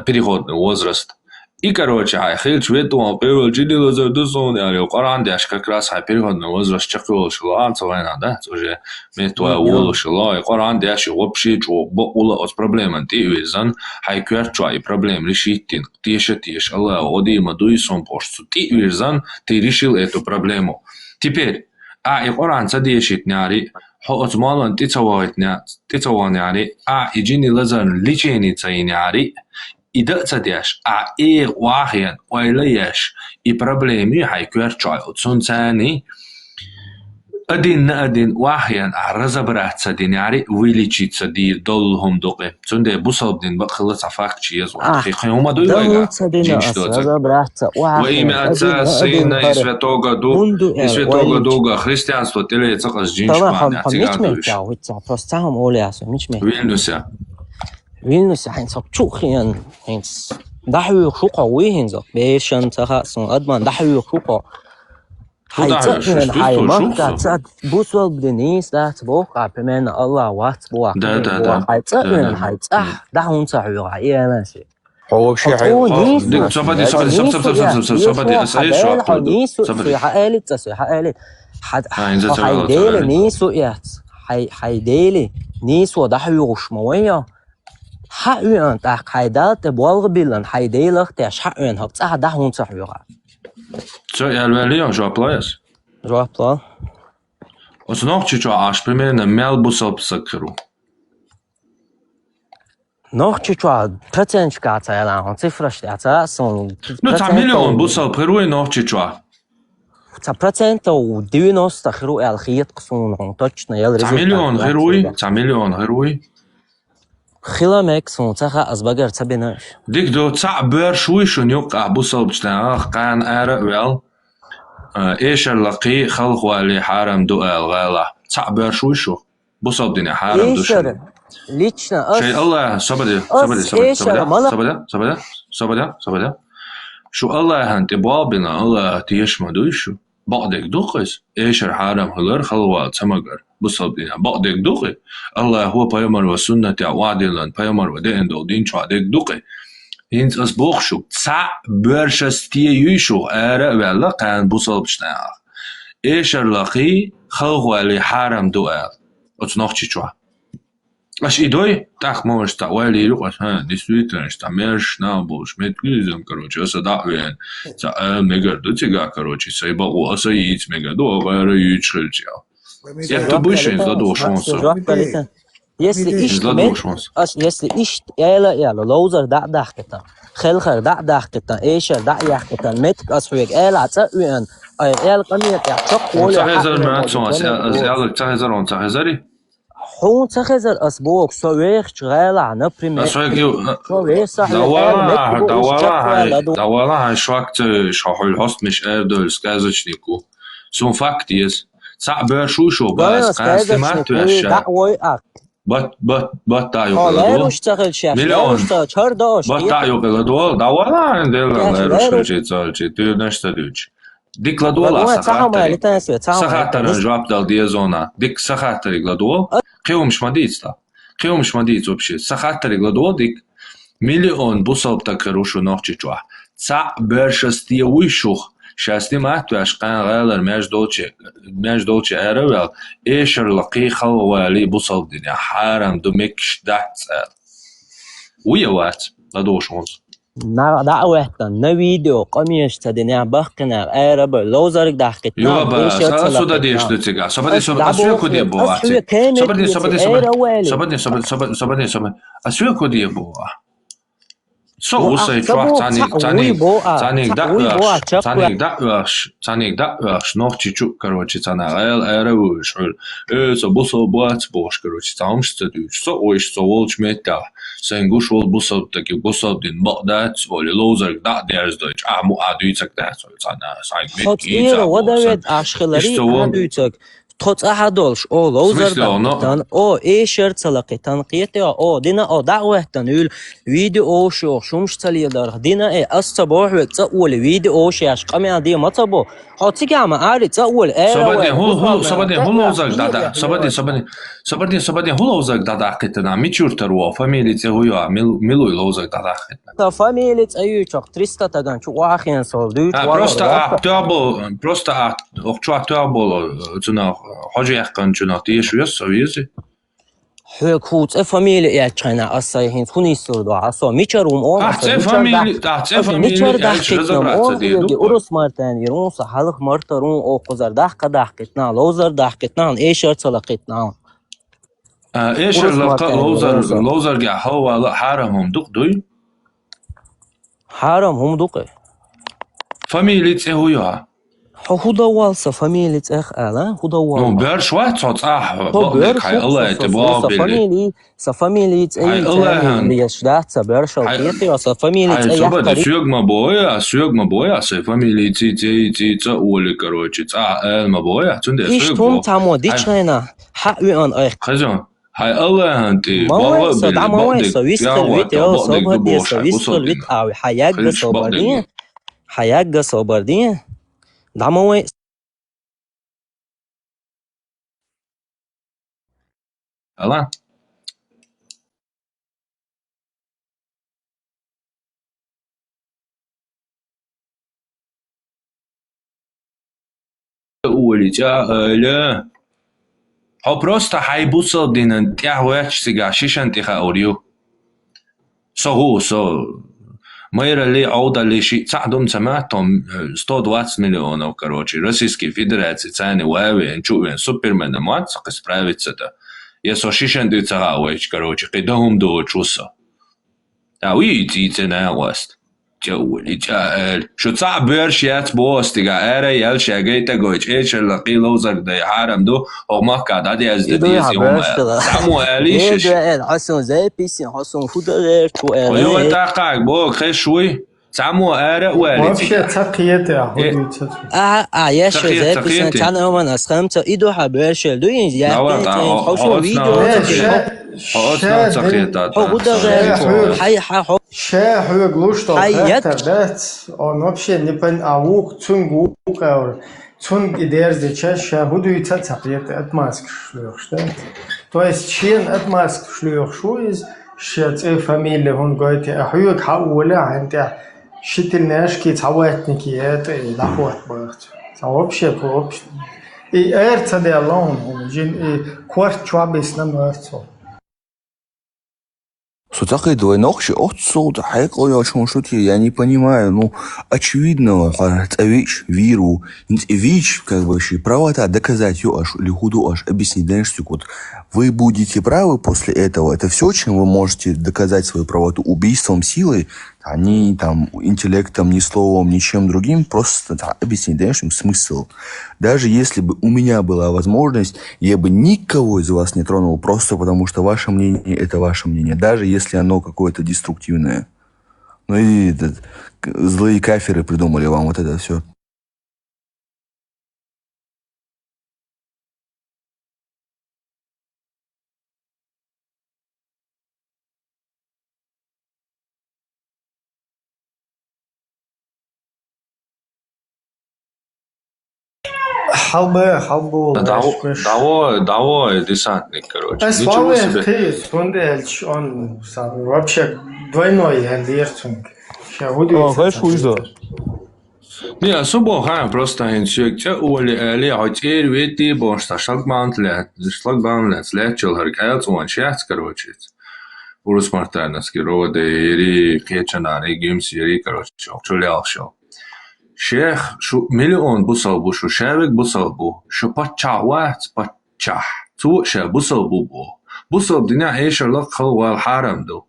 S7: переходный возраст. И, короче, хил чвету, первый чидил за дусон, я Коран, я как раз переходный возраст чекал шла, цвайна, да, уже метва улу шла, и Коран, я еще вообще чё, ула от проблемы, ты визан, хайкверча и проблем решить, ты еще, Аллах, одима дуйсон пошцу, ты визан, ты решил эту проблему. Теперь, и Коран садишит няри, от малан ты цаваняри, и джини лазан личени цайняри, и да цадяш, вахян, ойлаяш, и проблемы хайкверчай от сунцани, один на один вахян, разобраться диняри, вылечиться дир долгом доке. Цунде бусалбдин бахлац афакчи язва. Хима дуйга.
S2: Разобраться.
S7: Во имя Отца, Сына и Святого Духа, христианство телеется с джиншпаня.
S2: Просто هم أولياس مش مه. Vilnius hens op tjoegen hens. Daar wil ik ook alweer hens op. Beeshan tegen zo'n adman daar wil ik ook. Hij zegt hij mag dat het bus wel beneens dat boek op men Allah wat boek. Hij zegt daar ons huur hij mensen.
S7: هو вообще
S2: حقیقت عقیدت بالغ بیلن حیدیلخ تاش حقیقت هفت ده هون صحیحه.
S7: Co elvelion jo playas?
S2: Jo play.
S7: Och så nog chicho ash primärna melbus op sakru.
S2: Nog chicho процент ката я он цифра штата сон.
S7: Ну там миллион бусал перуй nog chicho.
S2: Та процент у 90 хру алхият قصون он точно я результат.
S7: Та миллион герой.
S2: خلامك سون تخا أزبجر تبيناش.
S7: ديك دو تعبر شوي شو نيوقع بوصل بجناح قان أرق ويل إيش اللقي خلق والي حرم دو الغلا تعبر شوي شو بوصل بدنا حرم دو شو.
S2: ليشنا
S7: شيء الله صبدي شو الله هنتي بابنا الله تيشما دويشو بعدك دوقس إيش الحرم هلر خلوات سمجر بوصل بدنا بعدك دوقي الله هو بيامر وسنة وعدلن بيامر ودين دو دين شو عدك دوقي هنت أس بوخشو تسع برشستي يشو أرق ولا كان بوصل بشنا إيش اللقي خلق اللي حرم دوقال أتناقشي شو أش إدوي تاخ موش تاوالي يروح ها ديسويترش تامرش نابوش متكليزم كروتش أسا دعوين تا ميجر دو تيجا كروتش سيبا وأسا ييت ميجر دو غير يتشغل Я то больше из ладу шанса.
S2: Если ich يلا لوزر دع كتا خلخر دع كتا إيش دع كتا متك أسويك تأوين أي قمية يعتق ولا
S7: تهزر معك سوس أزيالك تهزر وان تهزري
S2: حون تهزر أسبوع سويخ شغال عن بريمير
S7: دوارا شوكت شاحول هست مش أبدل سكازش نيكو سون فاكتيز تعبر شو بس قاعد ما توش بات تايو مليون بات تايو قلدول دولا عندنا روش تزالجي تو نشتدوش ديك لدولا سخاتر جواب دال ديزونا ديك سخاتر قلدول قيومش مديت вообще سخاتر قلدول ديك مليون بوصل تكروشو نوخشي جوا تعبر شستي ويشوخ شاستي ما توش قان غالر ماش دوتشي أروال إيش اللقي خوالي بوصل دنيا حارم دوميكش دات ويا وات لدوش ونص
S2: Na da'watan na video qamish tadina baqna arab lozarg daqit
S7: يابا سودا ديش دتيجا صبدي أسوي كودي بوا صبدي أسوي كودي بوا So usai trach tanik da noch чуть-чуть, короче, цана эревушул. So busol бац бош, короче, таумшта дюч. So ойш so волч мета. Сенгуш вол busol таки busol дин бадат, воли лозер да дерс дойч. Аму адуйцак да, so цана сайт мет.
S2: Хотира водавет ашхилари адуйцак. تخص أحدولش أو لوزر دقيقتان أو إيشر تلقيتان قيتي أو دينا أو دعوة تنول فيديو أو شومش تلي داره دينا إيه أستبوح وتقول فيديو أو شيء قمي عادي ما تبو حتى ما عارف تقول
S7: صبدي هو لوزر دادا صبدي هو لوزر دادا قيتنا ميشور تروا فاميلي تهويا ميلو لوزر دادا قيتنا
S2: فاميلي تأيو شق 300 تجان شو واحد صار
S7: просто أكتوبر تنا حاجة يحكن جنا تيش ويسويزي
S2: حق خوت فاميلي يا تشينا أصلاً خوني سودو عصا ميشروم أو
S7: فاميلي يعيش رزق ديدو
S2: أورس مرتين يرون صحالك مرترون أو قزر دح كتنا لوزر دح كتنا إيش تلقيتنا
S7: إيش لوزر جا هو حرمهم دقدوي
S2: حرمهم دقي
S7: فاميلي تهويا
S2: هو دوالسا فاميلي تأخ ألا هو دوال
S7: نو بيرش واحد صوت بقولك هاي الله يتبقى
S2: فاميلي تأي اللي يشدات سبيرش وقيتي وفاميلي تأي
S7: هاي سوق ما بويا سي فاميلي تي تقول كروتشي ما بويا تندي
S2: إيش توم تعمو ديتشينا حقوي أن أيخ
S7: خزون هاي الله أنتي
S2: ما صدام ويسخل فيديو صوبها سويسخل فيت أو حياق صوبردين دعموي
S7: الله أولي لا هو просто حيبوصل دين تيهوش سيجاشيش انتخا أوريو so Майра ли ауда ли ши цадом цаматом 120 миллионов, короче, Российской Федерации цены уэвен чувен супермен мат справиться да. Я со шишен ды цагауэч, короче, кидом до чуса. А уйти цена васт. جولي جاهل شو تصعب برشيات بوستي قاعرة يلشي قيتا قويش إيش اللقي لوزر دي حارم دو وما قاد عادي أزدديزي هم سامو أليش
S2: حسن زي بيسين حسن فود غير تو
S7: ويو تاقاك بوك خيش شوي سامو أرى والي
S4: وابشي تقيت يا حدود
S2: ياش زي بيسين تانا هما نسخمت إيدو حبرشل دو ينزي يعني حسن فيديو
S7: حسنا تقيتات
S4: شا حوق لوشتو حيات он вообще не пон аук цунгу каур цунг идерзе чаша худу и цацапет атмаск шлёх что то есть чин атмаск шлёх шо из шец фамилия он говорит хуق хаула анта шитилнашки цаватники это лахот бахт вообще и эрца де алон жин и кварт чвабис на мэрцо
S3: Сутакай двойнохши отсюда хайкал я шути, я не понимаю, ну, очевидного, вещь, виру, вещь, как бы, права-то доказать ее аж, или худу аж, объяснить, знаешь, вот, вы будете правы после этого, это все, чем вы можете доказать свою правоту убийством, силой, а не там интеллектом, ни словом, ничем другим, просто объяснить, даешь им смысл. Даже если бы у меня была возможность, я бы никого из вас не тронул, просто потому что ваше мнение – это ваше мнение, даже если оно какое-то деструктивное. Ну и злые кафиры придумали вам вот это все.
S7: Давай, десантник, короче.
S4: Ничего себе. Ты он вообще двойной альерцунг.
S7: Не, особо ха, просто инсюк. Те ули хоть вети, бо что шлагбаунт лет, слечил харкац, он шесть, короче. Урус мартанаски роде ири кечанары гимс ири короче чулял шо. Шех шу миллион бусалбу шу шевик бусалбу шу пачават пачах ту ше бусалбу бу бусалб диня эшер лак хал харам ду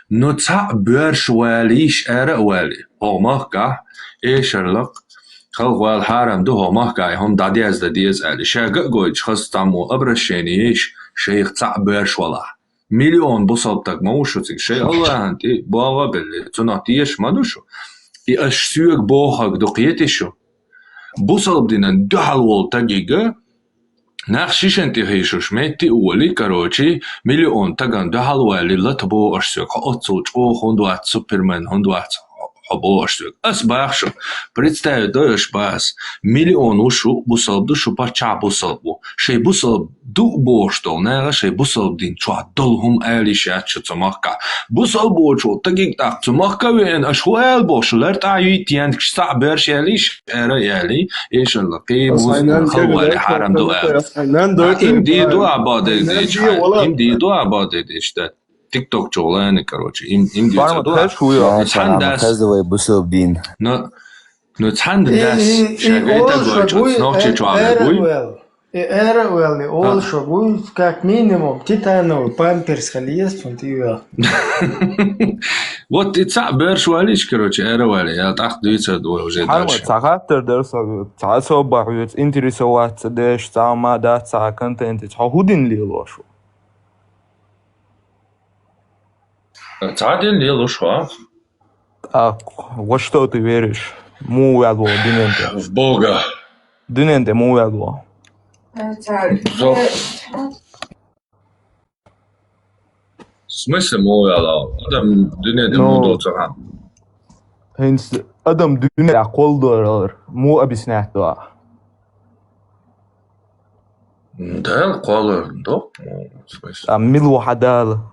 S7: но та бер швалиш эра вали омака эшер лак хал харам ду омака هم دادی از دادیز علی شاگ گوی خاص تامو ابرشینیش شیخ تا بر شوالا مليون بصل تك موشو تك شيء الله انتي باغا باللي تناتيش ما دوشو اش سوق بوخك دقيتشو بصل بدنا دحل وول تاجيجا نخشيش انتي هيشوش ميتي اولي كروچي مليون تاگان دحل والي لتبو اش سوق اتسوچ او хондوات سوبرمان хондوات обоштук ас бахшо представь доеш бас миллион ушу бусалбду шупа ча бусалбу шей бусалб ду боштол нера шей бусалб дин чуа долгум элиша чуцамака бусалбу чу тагик так цумака вен ашхуэл бошлер таи тиан кста бершелиш era yali inşallah ki bu hawali haram dua imdi dua abade imdi dua abade işte TikTok جولانه короче им
S19: Барма тхэш хуё хазовый бусобдин.
S7: Но цанд дас шагайта гойч нохче чуагуй.
S4: Era well, also good, как минимум, титановый памперс халиес фунтио.
S7: Вот и ца бершвалич, короче, era well, я так дуется до уже дальше.
S17: Цагаатар дэрс цаасоо багуйц интересоваться дэш цаама да цаа контент цахудин лилошу.
S7: Цадин лилошва.
S17: А во что ты веришь? Муэдло, диненте.
S7: В Бога.
S17: Диненте муэдло.
S7: В смысле муэдло? Адам диненте мудоцага.
S17: Хенс адам диненте колдорор. Му объяснять-то.
S7: Да, колор, да? В смысле?
S17: А мил вахадал.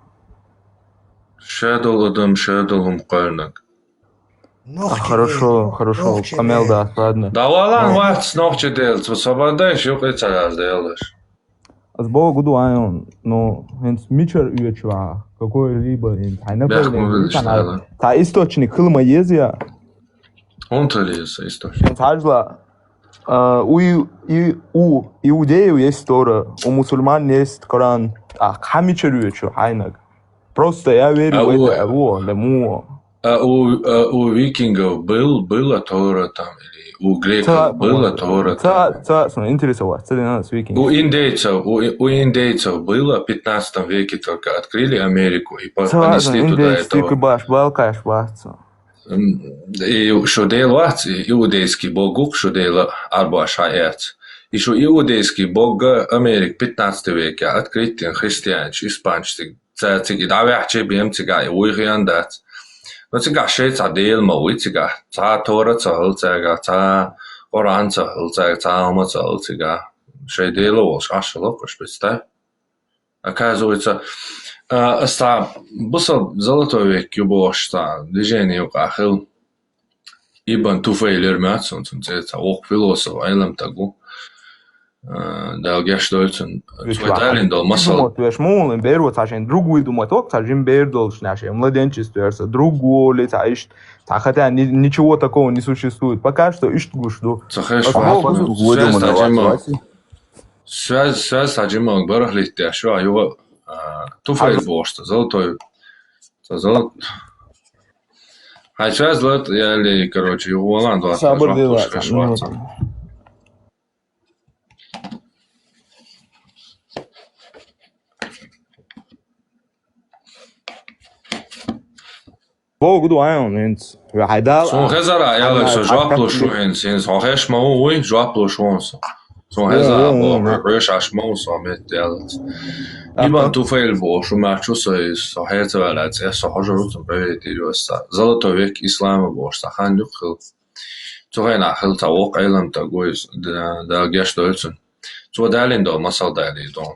S7: Шэдл адам шэдлгум qarnak.
S17: Хорошо, камел, да, ладно.
S7: Да ладно, вац нохче делать, освобождаешь, ёк это раз делаешь.
S17: С Бога гуду айон, но хенс мичер уечва, какой-либо хайнапер. Та источник хылма езия.
S7: Он-то лез источник.
S17: Тажла, у иудеев есть Тора, у мусульман есть Коран, а хамичер уечва, хайнак. Просто я верю в это,
S7: у викингов была Тора там, или у греков была Тора там.
S17: Интересоваться, с викингов.
S7: У индейцев было в 15 веке только открыли Америку и понесли туда это. И что делать, иудейский бог, что делать, арба шаец. И что иудейский бог Америк 15 веке открыт христианский, испанский. Циг давяхче бем цига и уйхиандат. Но цига шей цадел мауи цига. Ца Тора цахл цига, ца Коран цахл цига, ца Ама цахл цига. Шей дело волш ашалок, представь. Оказывается, ста бусал золотой век юбош ста движение укахил. Ибн Туфейлер мяцун, ца ох философ айлам тагу. Да, я что это? Свидалиндол масал.
S17: Tu ești mult în berul ăsta și în drugul dumă tot să jim бerdол шняши, младенчестве, să другul le să ești, să хотя ничего такого не существует. Пока что ищут гушду.
S7: Связь с Аджимом барахлит, а что его туфель бошта, золотой, а связь лет я ли, короче, его ланду отпускать.
S17: Бог гуду айон инс хайдал.
S7: Сон хезара яла шо жаплошу инс хеш мау уй жаплошонс. Сон хезара бо реш ашмау самет ялат. Ибн Туфейл бо шо мачо со хезала ц со хожорут бредироса. Золотой век ислама бо сахан юхил. Цогайна хил тавок айлам та гойс да гештольцен. Цодалиндо масал далидон.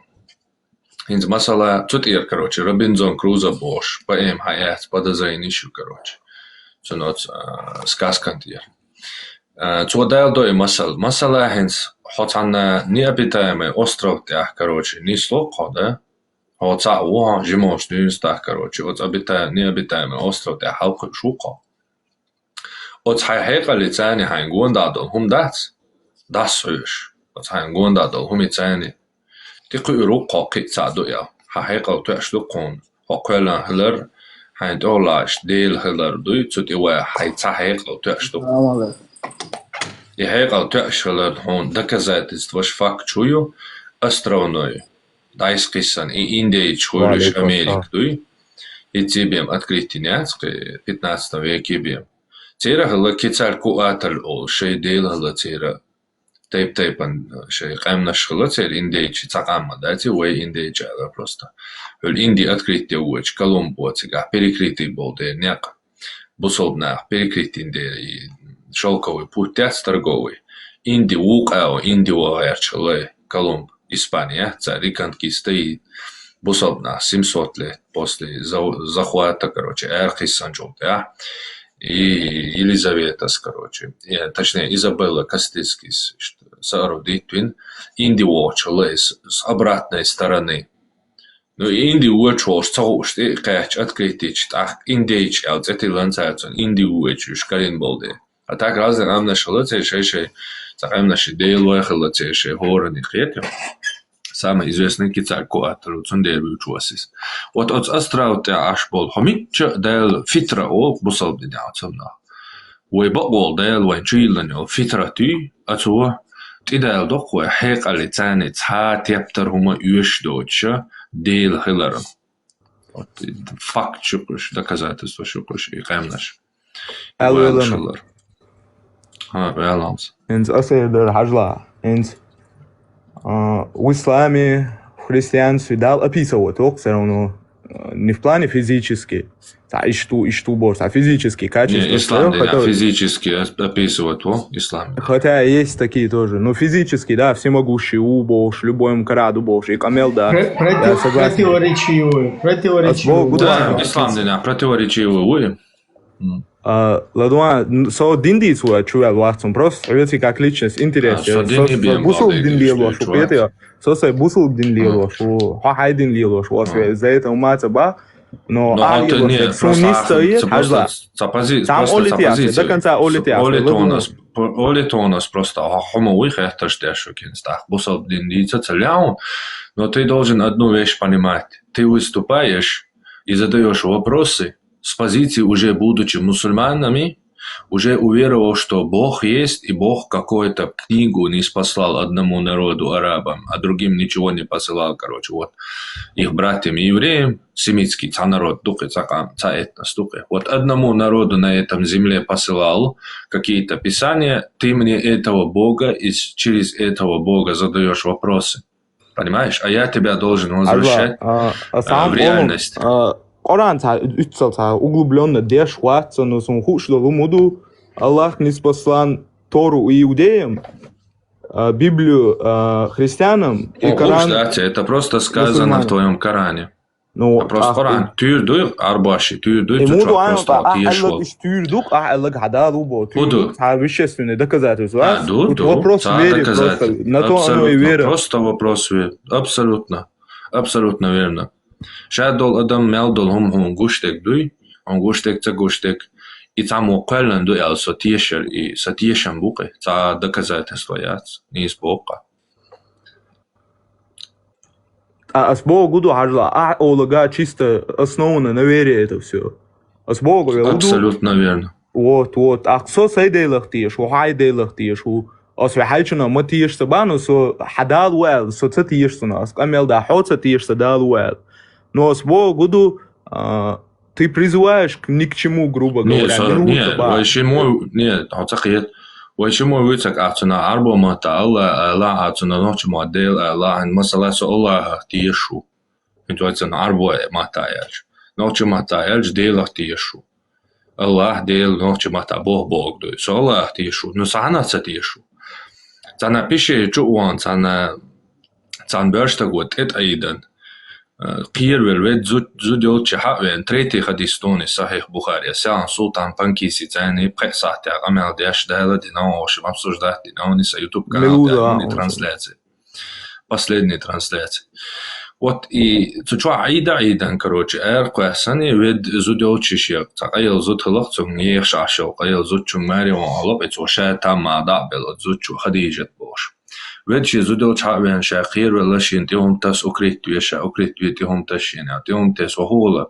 S7: Инз масала цутир, короче, Робинзон Крузо бош, по им хаят, подозрение ищу, короче. Цунот сказкантир. Цудал дой масал. Масала хинс хотана необитаемый остров тях, короче, ни слока, да? Вот о, жимош, короче, вот необитаемый остров, der halb шука. Вот хайхекали цани хайнгон дадол, хум дац, дасуш. Вот хайнгон дадол, хуми цани. Тику рука кицаду я. Хайхекал туашлу кон. Хоквелан хлер, хайндолаш дел хлер дуй, цут иwa хайцахекал туашлу. И хайхекал туашлер хон доказательство факт чую островной. Дайскисан и Индии чуешь Америк дуй. И тебе открытие няцкое 15 веке бем. Тира хала кицар куатар ол шей дел хала тира тейпан шей камнаш хала тир Индии читакамма дати уэй Индии чала просто. Хөл Индии открытие уэч Колумбо тига перекрытый был де няка. Бусобна перекрытый де шелковый путь торговый. Индии укао Индии уэрчалэ Колумб. Испания, царь конкиста и бусобна 700 лет после захвата, короче, Эрхисанджота и Елизавета, короче, точнее, Изабелла Кастильскис, сородитель, Индии уочала с обратной стороны. Ну, Индии уочал, что кач открытый, ах, Индии чал, это ланцается, Индии уочу, шкалин болде. А так разные нам нашли, шейшей, так наши дело, шейшей горы, хетю. Самый известный кицар куатер, цундерби учуасис. Вот от острова те аж бол хомитча дел фитра ол бусал дняцамна. Уйба бол дел вайн чиланё фитра ти ацуа тидел докуа хекали цани ца тептер хума юшдоча дел хиларан. Вот факт шукуш, доказательство шукуш и каймнаш.
S17: Алло.
S7: Реаланс.
S17: Инс асайдер хажла. Инс в исламе, в христианстве дал описывать, все равно не в плане физически, и что борется, а физически качество.
S7: Не, ислам, да, физически описывать, ислам.
S17: Хотя есть такие тоже, но физически, да, всемогущий, Бог, любой краду Божий, камел, да.
S4: Противоречивый.
S7: Да, ислам, да, противоречивый.
S17: Ладуа, со динди суа чуя луахцун просто, ведь как личность интересен. Со бусул динди луашу, петя, со бусул динди луашу, хай динди луашу, за это умаца ба, но
S7: это не просто
S17: там олетя, до конца олетя.
S7: Олетонос просто хомовый хехтерштешукин стах, бусул динди цацеляун, но ты должен одну вещь понимать, ты выступаешь и задаешь вопросы, с позиции уже будучи мусульманами, уже уверовал, что Бог есть, и Бог какую-то книгу не спаслал одному народу, арабам, а другим ничего не посылал, короче, вот, их братьям евреям, семитский, ца народ, духе, ца этнос, духе, вот одному народу на этом земле посылал какие-то писания, ты мне этого Бога, и через этого Бога задаешь вопросы, понимаешь? А я тебя должен возвращать в реальность.
S17: Коран углубленно дешваться, но что лумуду Аллах не спаслан Тору иудеям, Библию христианам и Коран.
S7: Кстати, это просто сказано в твоем Коране. Ну, просто Коран тюрдуй арбаши, тюрдуй
S17: просто тиешло. Тюрдук, Аллах хадалу бо. Тюрдук, вещественные доказательства. Вопрос веры просто. На то оно и вера.
S7: Просто вопрос веры. Абсолютно. Абсолютно верно. Шадол адам мелдол хум гуштек дуй, он гуштек ца гуштек, и цамо кэлэн дуй ал сотиешер и сотиешен буке, ца доказательство яц, не из Бога.
S17: А с Богу ду хажла, олага чисто основано на вере это все. А с Богу
S7: абсолютно верно.
S17: Вот, а кто сайдейлах тиеш, хай дейлах тиеш, освяхайчуна ма тиеш сабану, со хадал уэл, со ца тиеш сунас, камел да хоца тиеш садал уэл. Но с Богу ты призываешь ни к чему, грубо говоря.
S7: Нет, почему, нет, почему вы так ацуна арбома та Аллах ацуна ночь модел Аллах масаласу Аллах тиешу. Интуиция арбо матаяж. Ночь матаяж делах тиешу. Аллах дел ночь мата Бог дуй. Со Аллах тиешу. Ну сана ца тиешу. Цана пише чуан цана бёршта год это айдан. قير والويد زود شحاوين تريتي خديستوني صحيح بخاري سان سلطان بانكيسي تاني بقصة تاع عمل داش دالا ديناو وش مبسوش ده ديناو نسا يوتيوب канал ديناو ترانسляции последние трансляции Вот и цучва عيدا короче كويساني ويد زودو تشيشيق تقيل زود هلق تون يخش عشو قيل زود تون ماري وهلق اتوشا تام مع دعبل زود شو خديجة بوش ويد شي زودو تعبين شاقير ولا شين تيهم تاس اوكريت ويشا اوكريت ويتيهم تاشين تيهم تاس وهولا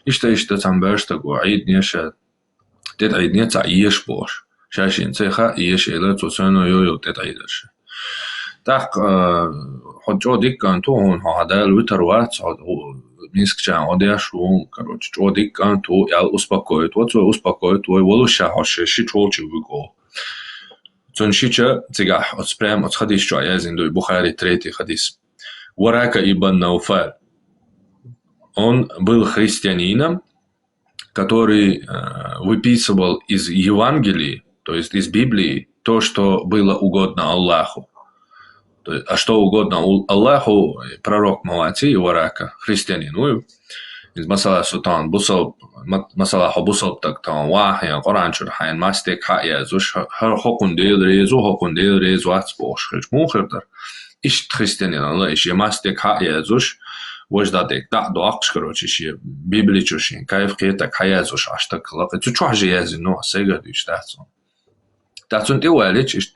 S7: اشتا تنباشتك وعيد نيشا تيت عيد نيتا عيش بوش شاشين تيخا يش إلا توسانو يو تيت عيدش تاق حجو ديكان تو هون هذا الوتروات ميسك جان اودياشو короче جو ديكان تو يال успокоит вот успокоит твой волуша хоши чолчи вуго цоншича цигах от спрям от хадис что я зиндуй Бухари третий хадис Варака ибн Науфаль он был христианином который выписывал из Евангелия то есть из Библии то что было угодно Аллаху. А что угодно Аллаху, пророк Малати, Варака, христианин, из масала сутан, бусал, масала хабусал так там, вахя, Коран чурхайн, мастек хая, зуш, хокун дейл резу, ацбош, мухердар, ищ христианин, Аллах, ищ мастек хая, зуш, вождадек, да, дуакш, короче, ищ Библии чуршин, кайф кета хая, зуш, аж так, лак, ты чухажи язин, ну, сега диш, дацон. Дацон ты уэлич, ищ,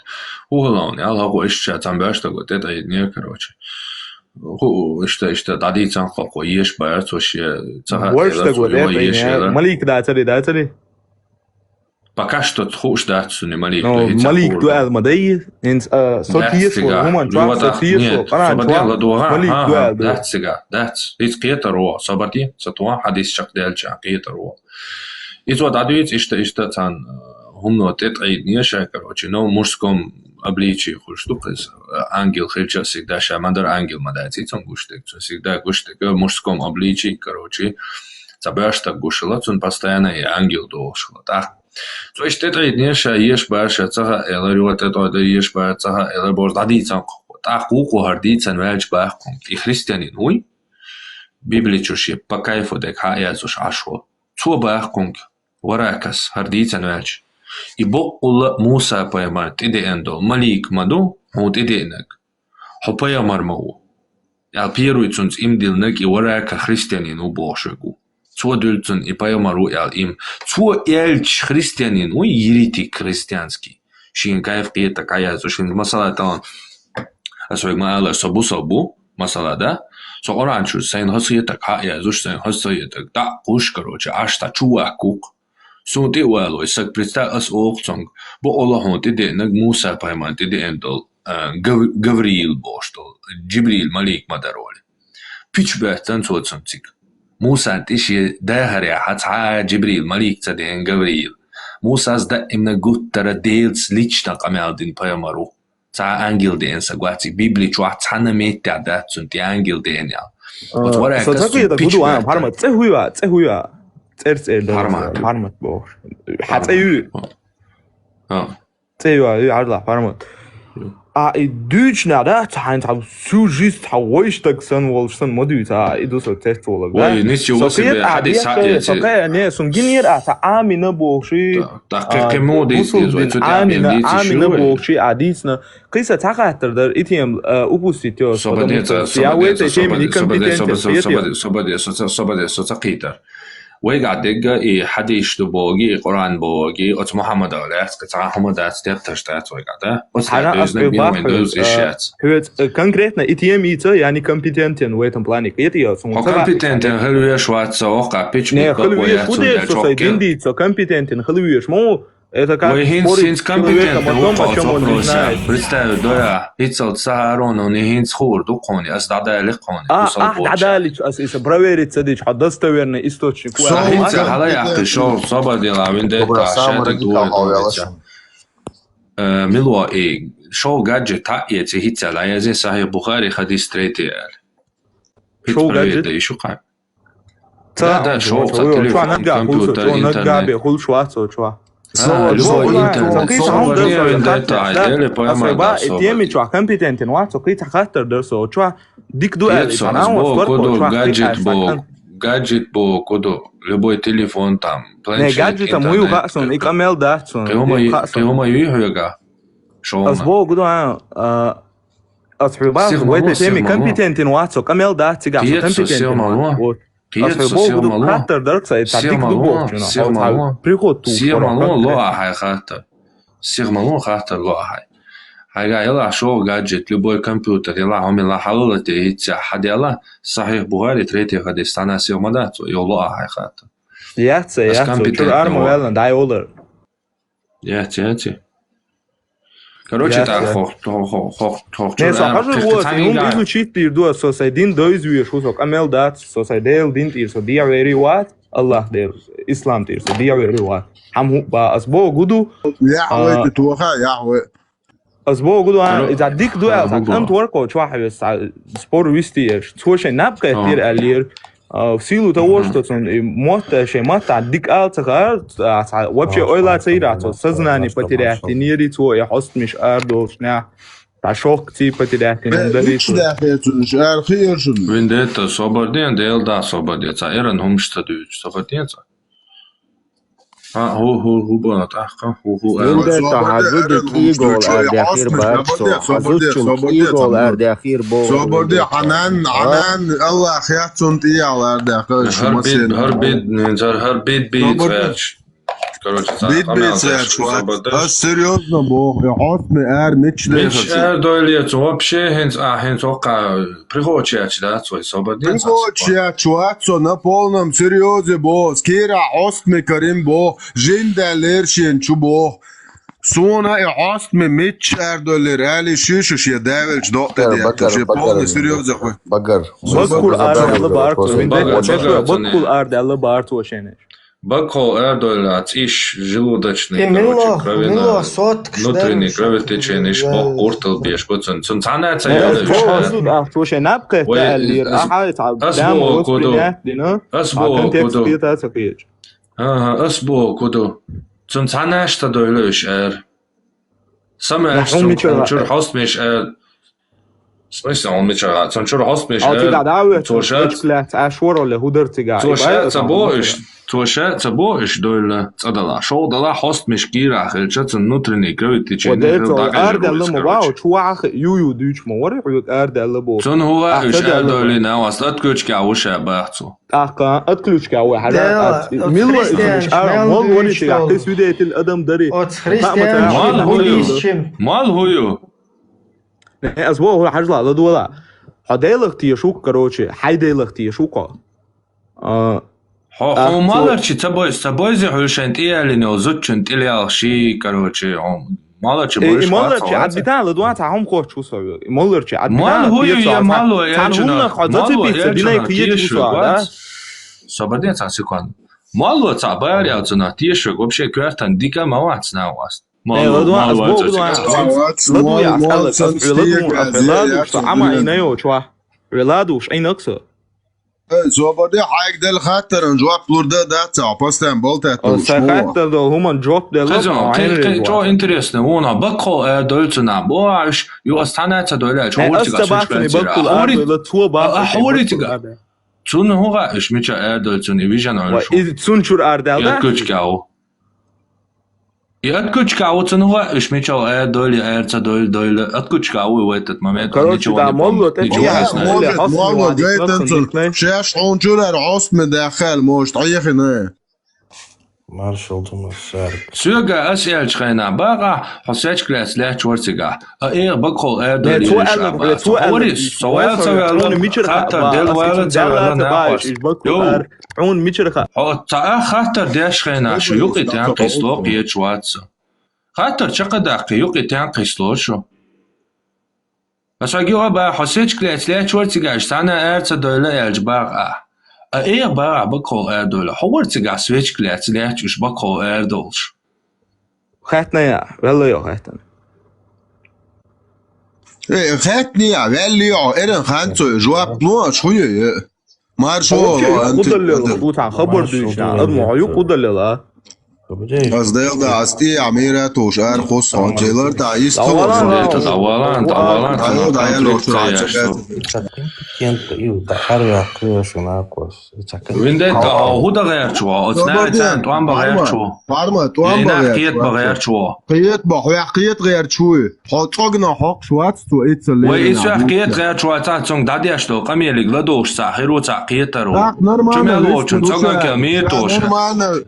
S7: углавный, Аллаху ищ, тамбашта, вот это едне, короче. Ишта дадицан хлопко еш баят вообще цага.
S17: Больше такой это малик датали.
S7: Пока что тхуш датсу не малик.
S17: Малик дуэл мадей ин сотиесо хуман чва сотиесо малик дуэл
S7: датсига датс ис кетаро сабати сатуа хадис шак делча кетаро. Ис дадуец ишта цан хумно тет айдниша короче но мужском обличии штука ангел хельча всегда шамандар ангел мадается он гуштек всегда гуштек в мужском обличии короче забашта гушила он постоянно и ангел дошла так то есть это едиша еш баша цага элариот это еш баша цага элабор дадицан так уку хардицан вельч бахком и христианин уй библия чуши по кайфу дек хаязуш ашло цу бахком варакас хардицан вельч И Бог Улла Муса поймар тиде эндо малик маду хут иденек. Хопая мармау. Ял пируицунс им дилнек и варака христианин у Бошегу. Цуа дульцун и поймару ял им. Цуа эльч христианин у еритик христианский. Шин кайф киета кая зушин масала тан. Асвек маала собу масала да. So оранчу сайн хосиета кая зуш сайн хосиета да куш короче ашта чуа кук. Сунти уэлой сак представь ас оохцонг, бо Аллаху тиде наг Муса пайман тиде эндол Гавриил боштол, Джибрил малик мадароли. Пич бэхтан соцонцик. Муса тиши дахаря хацаа Джибрил малик цаден Гавриил. Муса сда имна гуттара дейлс лично камялдин паймару. Ца ангел ден сагвацик Библии чуа цана метя да цунти ангел ден ял. Вот варя
S17: касун пич бэхтан. Харма цехуя. Пармат бо. Хатаю. Цею арла пармат. А и дучна да тайн там сужист хавойш так сан волшсан модута идусо тестолог да.
S7: Ой, ничего себе хадис хадис.
S17: Сокая не сун гинир ата амина боши.
S7: Так как модис это
S17: амина боши адисна. Киса тахатер да итем упуститё. Я уэте чеми некомпетентен.
S7: Собаде ويقعد دقة إيه حد يشتبوجي قرآن بوجي أت محمد عليه كتاع محمد أستيب تشتات ويقعد
S17: أنا هو конкретно إتيم إيتا يعني компетентен в этом плане إتيا
S7: هو компетентен خلوية شوات سوق بيتش
S17: не خلوية خودي сосайдиндица компетентен خلوية مو это как
S7: спорить с компетентным вопросом. Представь, да, ицал царон, он и хинц хур, духони, ас дадали хони.
S17: дадали, ас проверить садич, достоверный источник.
S7: Хинца халаяхты шо собадила виндета, шетак дуэт. Милуа и шо гаджет таъете хитца лаязе сахи Бухари хадис третий эл.
S17: Шо гаджет?
S7: Да еще как.
S17: Да,
S7: шо, телефон, компьютер,
S17: интернет.
S7: Любой интернет.
S17: Теми чуа компетентен вацо крита хатер дерсо чуа дик дуэл
S7: гаджет бо кодо любой телефон там
S17: планшет. Не гаджет там мою хасон и камел датсон.
S7: Кема юйга.
S17: Аз бо гудо أصحابه وين تيمي كمبيتنتين واتسو كمل ده تيجا كمبيتنتين أصحابه بدو خاطر درك تعديك دو بريخوتو
S7: سير مالون لو هاي خاطر سير مالون خاطر لو هاي يلا شو гаджет любой компьютер يلا هم يلا حللت هيك حد يلا صحيح بوهاري تريتي قد استنى سير مدات يلا هاي خاطر
S17: ياتسي شو أرمو يلا داي أولر
S7: ياتي Короче, так,
S17: Не, сахажу вот, ну изучить пирду, со сайдин доизуешь, что камел дат, со сайдел дин тир, со диа вериват, Аллах дер, ислам тир, со диа вериват. Хам ба асбо гуду.
S1: يا تتوخا يا
S17: اسبوع قدو اذا ديك دو انت وركو شو حاجه سبور ويستيش توشه نبقى كتير الير سيلو توشتو موت شي ما تعديك التغار وبشي اويلا تيرا سزناني بتيراتي نيري تو يحست مش اردوشنا تشوك تي بتيراتي ندري
S1: مش داخل شعر خير شنو
S7: وينديتا صوبردين ديل دا صوبرديتا ايرن هم شتدوش صوبرديتا هو بنات أحكام هو
S2: وينديتا حدود كيغول أرداخير بارتو حدود كيغول أرداخير بو
S1: صوبردي حنان الله خياتون تي على أرداخير
S7: هربيد بيت فاتش
S1: بيت серьезно бог осми
S7: мич дойлец вообще хенс ока приходчач да свой свободен
S1: приходчач на полном серьезе бог скира осми карим бог жинделершин чу бог Сона и осми мич дойлер али шишиш я девелч доктор я полный серьезе
S3: багар
S17: бакул ардалы барту виндета бакул ардалы барту шенеш
S7: Бакхол эрдойлац иш желудочный, внутренний кровотечение, иш ортал беш, боцен, цунцанаца я
S17: слушай, напка талир,
S7: асбо куду, цунцанашта дойлыш эр, самаш чур хостмеш эр, в смысле, он меча, цунчур хостмеш эр, توشات بوش دول صدلا شو دلا حست مش كيرا خلشت النوتريني كرويتي
S17: وديت ارد اللي مباو تشواخ يو دوش موري ارد اللي بو
S7: سن هو ايش دول ناوس اتكوچكا وش باختو
S17: اكا اتكلوچكا وحدا ميلو مش مول وني تي سوديت الادم دري
S7: مال هو
S17: اسبوع هو حاجه لا دولا حديلختي شو كروچي حيديلختي شو قا
S7: هو مالرچي تبوي زي حوشنت اللي نوزوچنت اللي شي короче مالرچي بوش
S17: مالرچي عاد بتاع لدوات هم خوش شو سوي مالرچي عاد
S7: مال هو يا مالو يا
S17: جنا خدت بيتزا دينا كيت شو да
S7: свободен секунд мало цабаря цена тише вообще квартан дика мавац на вас
S17: ريلادوش اي نقصه
S1: زوبدي حاجه دل خاطر جواب بلوردا داتا باستن بولتا
S17: خاطر هما جوب دل
S7: جو انتريسن وانا بقو دولتنا بواش يو استانات دوله حورتي تون هو ايش ميچا دولتن ويجن
S17: تون شور اردالدا
S7: Откучка, вот он говорит, шмечал, доли, эрца, доли, откучка, в этот момент
S17: ничего не помнит,
S1: ничего не знает. Сейчас он чурар осми дахал, может, аехина.
S14: Маршал Тумасар.
S7: Сюга, асиаль чхайна, бага, хосяч класс, ля чвартига. Бакхол, доли, Орис,
S17: عون ميشرخا عون ميشرخا
S7: خاطر داش خينا شو يقي تان قيسلو قيت شواتس خاطر شقد يقي تان قيسلو شو بس اجيو با حسيت كلاس لا شورتي سنه ارت دوله الجبار بقى بقول دوله حورتي سويتش كلاس لا تش بقول دولش
S17: خاتنا يا والله يا خاتنا
S1: خاتني يا والله يا ارن خانتو جواب نو شويه مارشو
S17: انت خبر ديش ادمو قدل
S1: از ده استی امیر توشار خوش سانچلر تا ایست
S7: طوالا
S1: طوالا
S14: كنت تعرف شو ناقص
S7: وين هو ده غير شو أصلا إنسان توام بغير شو
S1: فارما توام
S7: بغير شو
S1: قيت بخويا قيت غير شو حطقنا حق شوات تو إتسلي
S7: وإيش قيت غير شو تاعتون دادي أشتو قميلك لدوش ساخيرو تاقيت ترو شو مالو شو تسوق كميتوش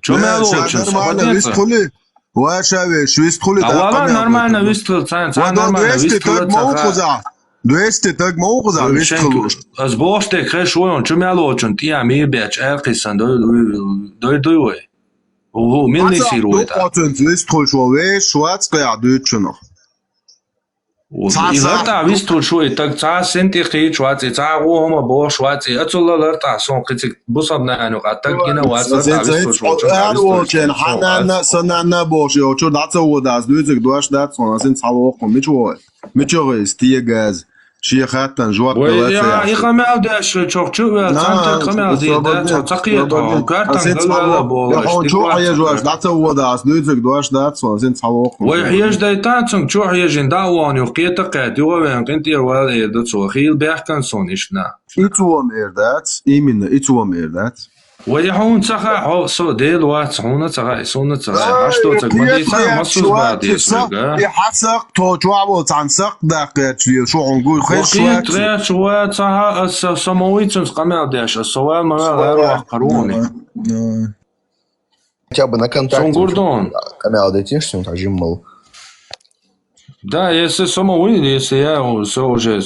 S7: شو مالو شو
S1: سبادي واشاوي شو يستخلي
S7: أولا نورمالنا ويستخل تاعن نورمالنا ويستخل
S1: 200 تاج موقع ويستخلوش
S7: از بوشتك خير شويون شو مالو شون تيا مي بيتش القيسان دوي وهو مين اللي يصيروا
S1: ده باتنت ويستخل شوي شوات قاعد يتشنو
S7: لرتا ويستخل شوي تاج تا سنتي قي شوات تا هو هم بو شوات اتول لرتا سون قيتك بوصبنا انو قتك هنا واسرتا ويستخل شوي
S1: كان حنا سننا بوشي او شو داتو داز دوزك دوش دات سون سن صاو قوم ميتشو استي غاز شي خاطن جواب
S7: يا يقام عوداش شوف تانت قام عودي ده تقيته كارتن لا بول
S1: شو حياج واش داتو داز دوزك دوش دات سون سن صاو
S7: وحياج دايتان شو حياج داوان وقيت قاد وين قنتي ولا ده سو خيل بيحكن سون اشنا
S1: ايتوم ايردات ايمن ايتوم ايردات
S7: ويحون تخا سو ديل وات هون تخا سون تخا هاشتو تك مدي تخا مسوس بعد يسرقا
S1: يحسق تو جواب تنسق دقيت شو نقول خير
S7: شو تخا سمويتن قمع داش السؤال ما غير قروني
S3: хотя бы на контакте.
S7: Сунгурдон.
S3: Канал дотешься, он также мол.
S7: Да, если самоуид, если я все уже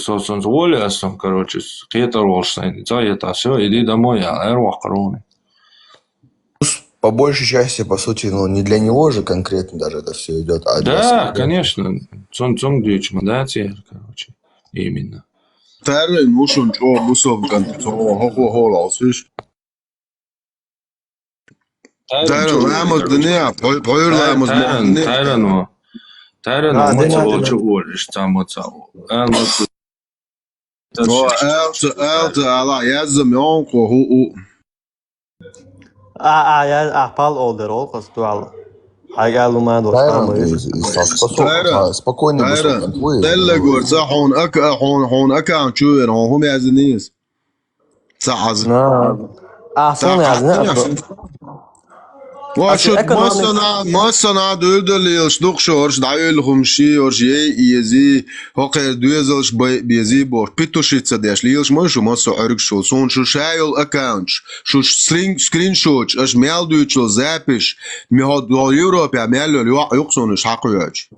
S7: воля, короче, какие-то ролшайны, то это все, иди домой, а эрвах короны.
S3: По большей части, по сути, ну, не для него же конкретно даже это все идет, а для
S7: да, конечно. Цон дичма, да, короче, именно.
S1: Терен мушун чо бусов гантцо хо лаусиш. Терен ламос дня, поир ламос дня.
S7: Терен мацаво чугориш тамацаво.
S1: Элт ала язм йонко ху.
S9: Я пал олдер олкос дуал. Айгалу мадо
S3: спокойно.
S1: Теле горца хон акаун чуер хом язнис. Сааз.
S9: Сон язне.
S1: واشد ماسنا دولش دخشورش دايلهم شي ورجي يزي هقر دوزلش بيزي بور بيتوشيتس داش ليش مش ماسو اركشو سون شو شايل اكاونتش شو سكرين شوت اش ميل دوتشو زابش مي هاد يوروبا ميل يقصونش حقياج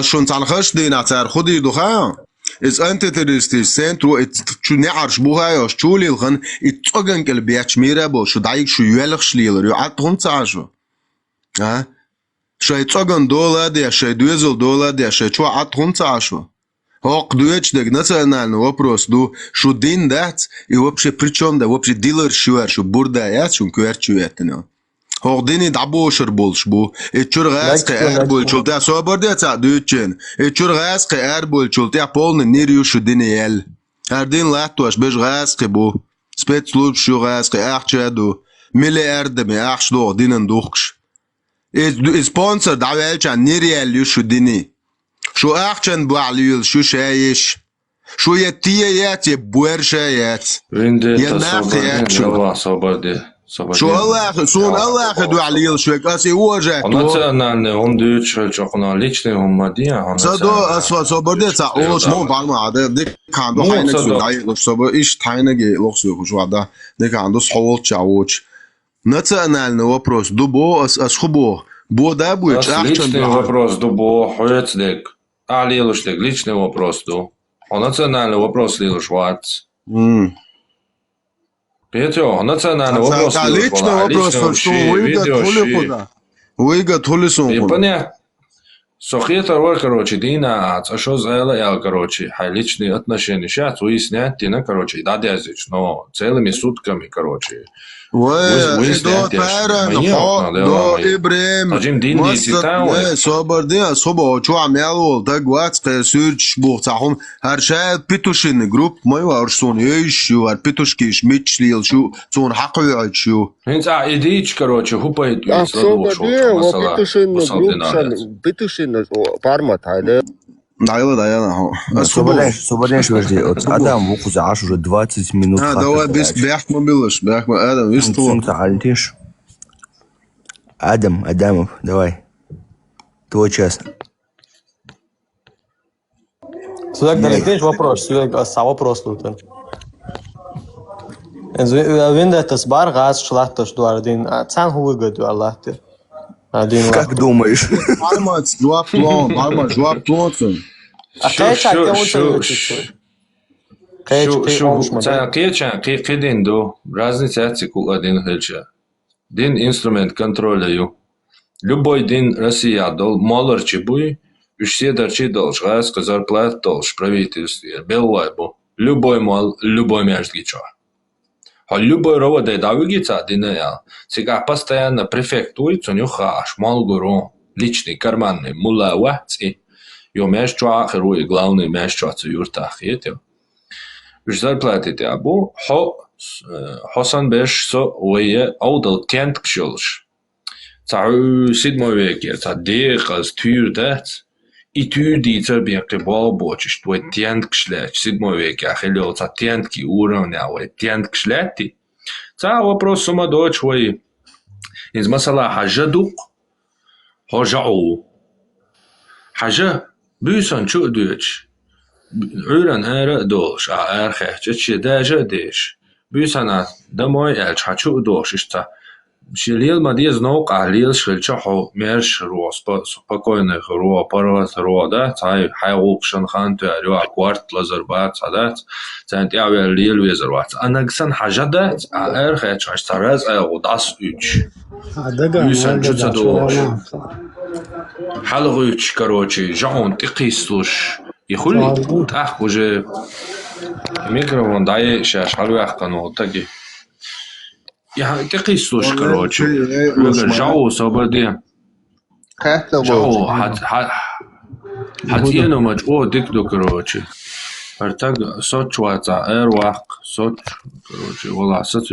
S1: شون تنخش دينا تر خدي دوخا is antiterroristisch centro شو نعرش بوها شو ليلخن اتوغن كل بياتش ميرا بو شو دايك شو يلخ شليلر يو عطهم تعشو ها شو اتوغن دولا دي شو دوزل دولا دي شو عطهم تعشو هوق دويتش دك национальный вопрос ду шо дин дат и вообще причём да вообще дилер шуар шо бурда я шун кверчуетно هوقديني دعبوشر بولش بو اتشور غاز قيار بولشول تا صوبردي تا دوتشن اتشور غاز قيار بولشول تا بولن نيريو شو دينيال هردين لاتوش بيش غاز قبو سبيت لوب شو غاز قيار تشادو مليارد مي اخش دو دينن دوخش سبونسر دعوالش عن نيريال يو شو ديني شو اخشن بو عليل شو شايش شو يتيات يبوير شايات يناقيات شو
S7: صوبردي
S1: شو الله سون الله خدو عليه شو كاسي هو جاك
S7: национальный он дают чокна личный он мадия
S1: صدو اسوا صبرده تا اوش مو بالما عاده ديك كاندو حينك سو داي صبر ايش تاينه لوكسو شو عاده ديك عنده صحول تشاوش национальный вопрос дубо асхубо бо да будет
S7: личный вопрос дубо хуец дек алилуш дек личный вопрос ду он национальный вопрос лилуш ват Петё, национальный вопрос.
S1: Личный вопрос, что выгод хулисон.
S7: И понятно. Сохета роль, короче, Дина, а что за это, короче, личные отношения. Сейчас выяснять, Дина, короче, да, дязич, но целыми сутками, короче.
S1: выяснять, до Ибрahim صبر صبح شو عم يعملوا تقوات سيرش بوقتهم هرشا بيتوشين جروب ما يورشون ايش شو بيتوشكيش ميتشليل شو صون حقوا شو
S7: انت ايديش короче хупает
S18: بيتوشين جروب بيتوشين فارمات هذا
S3: Освободляешь, подожди. Вот Адам вухузе аж уже 20 минут.
S1: Давай без бяхмобилыш, Адам, висту.
S3: Адамов, давай. Твой час.
S9: Sudek, dar вопрос, вопрос lūdzu. Wenn das Bargas schlachtet, du один, цан хуйга du Аллахте.
S3: Как думаешь?
S1: Бармац, жуаплон.
S7: Қидин до разница цикл один хелча. Дин инструмент контроля. Любой дин Россия дол молорчи буй, все дарчи должен сказать плат должен правительстве беллайбу. Любой мол, любой межгича. А любой ровод давигица динея. Сега постоянно префектует у него хаш молгуру личный карманный мулавати. Jo mēs čāheru ir главный mēs čācu jurtāk iet jau. Viņš зарплатите абу, хосан беш со уе аудал тент кшолш. Цау седьмой веке, ца дехас тюр дат, и тюр ди цербien кебал бочиш, туе тент кшлеч, седьмой веке, ахелё ца тентки уровня, уе тент кшлети. Ца вопрос сума доч, уе, из масала хажадук, хажау. Хажа, بيسان شو دوش عورن هر دوش آخه چه داجه دیش بيسان دمای الچ شو دوش اشتا شلیل مدیز نوق علیل شلچه حو مرش رو спокойно رو پروت رو ده تای حیوقشن خان تو رو اکوارت لزربات صدات تنت یاوی لیل ویزروات انگسن حجدت آخه چش ترز او داس اوچ بيسان چه دوش حلقوش короче جاون تقيسوش يخلي تاخ وجه ميكروفون داي شاش حلو يحقنو تاجي يعني تقيسوش короче جاو صبردي جاو حتى ينو مجو ديكدو короче ارتاق صوت شواتا ارواق صوت короче والله صوت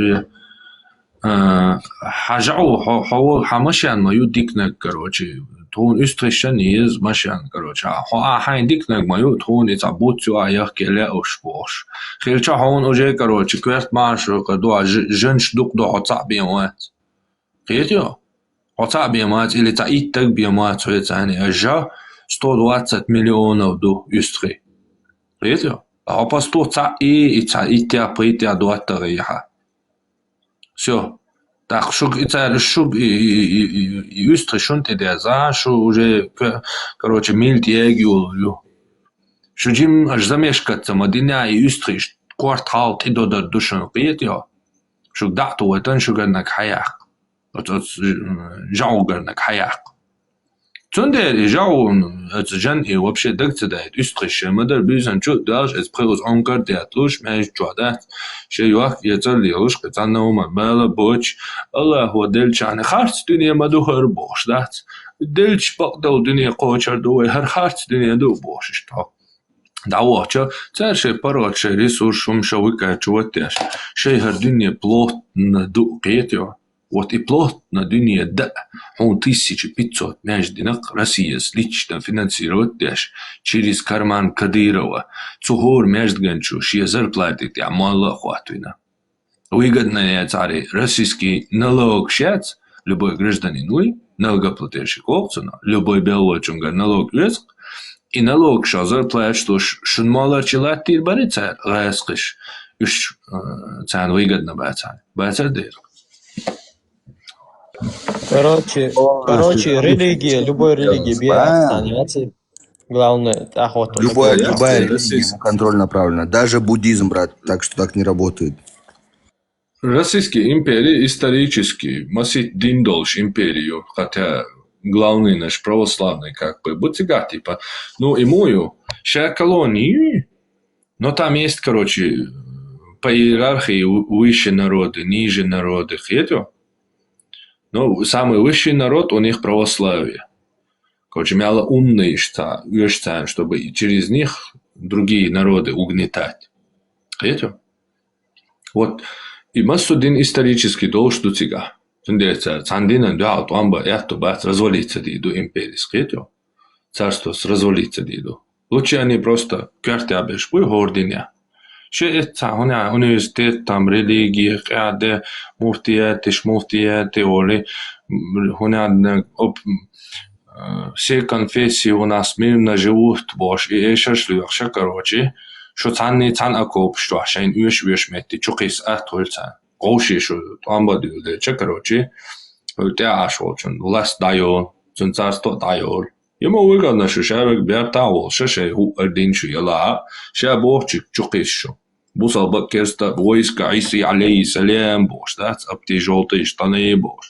S7: حاجعو حو حمشان ما يديكنا короче تون استرشن يز مشان короче ها هاين ديكنا ما يتون يتعبوتو اياك لا اوشبوش خيرچا هون اوجه короче كويرت ماشو قدو جنش دوق دو عطا بيمات خيرتيو عطا بيمات اللي تعيد بيمات هو تاني اجا 120 مليون دو يستري خيرتيو ها باستو تعي تعيد بريتيا دوات ريحه Все. Так, шуг юстри шунти деза, шу уже, короче, мильт егю. Шуджим аж замешкаться мадиня и юстри квартал ти додар душан пиет я. Шуг дату ватан шугарнак хаяк. Жаугарнак хаяк. Цунде жау жан и вообще дагцедает юстри мадер бизан чу даж эс прегус онгар деатлуш мэж чуадат. شيوخ يترلي روش قطعنا وما بالا بوش الله هو دلش عن خارج دنيا ما دو هر بوش دات دلش بقدو دنيا قوشر دو هر خارج دنيا دو بوش اشتا دعوة تار شي بارات شي ريسور شوم شوكا شواتيش شي هر دنيا بلوت ندو قيتيو واتي بلوت ندنيا دا هون تيسي چي بيتسوت ماش دينق رسيس ليچتا فينانسيروت داش چيريز كارمان كديروا цухор междганчу ши зарплаты амалла хватуйна. Выгодно я цари российский налог шец, любой гражданин налогоплательщик опцина, любой белочунгар налог риск, и налог ша зарплат, что шун мало человек тир барица рискиш, уж цан выгодно бацар дыр.
S9: Короче, религия, любой религии станется. Главное, охота.
S3: Любая религия на контроль направлена. Даже буддизм, брат, так что так не работает.
S7: Российские империи исторически, масит диндолш империю, хотя главный наш православный, как бы, бутига, типа, ну, и мою, ща колонии, но там есть, короче, по иерархии выше народы, ниже народы, хетё. Но самый высший народ у них православие. Короче, мало умные, чтобы через них другие народы угнетать. Видите? Вот. И массудин исторически долж до цыга. Цандина дуа туамба яхту бат развалиться диду империи. Видите? Царство развалиться диду.
S20: Лучше они просто квартя бешбуй гординя. Ще это هنا университет там религии قاعدة مفتيات оли هنا все конфессии у нас мирно живут бош и шлюхша короче что цанни цан акоп что шайн уеш метти чукис атольца гоши что там бадуле че короче те ашолчун лас дайо цун царство дайо Ему выгодно, что человек бертал, что один шуяла, что Бог чукис. Бусал бакерста войска Иси алейхиссалям Бог, да, обти желтые штаны Бог.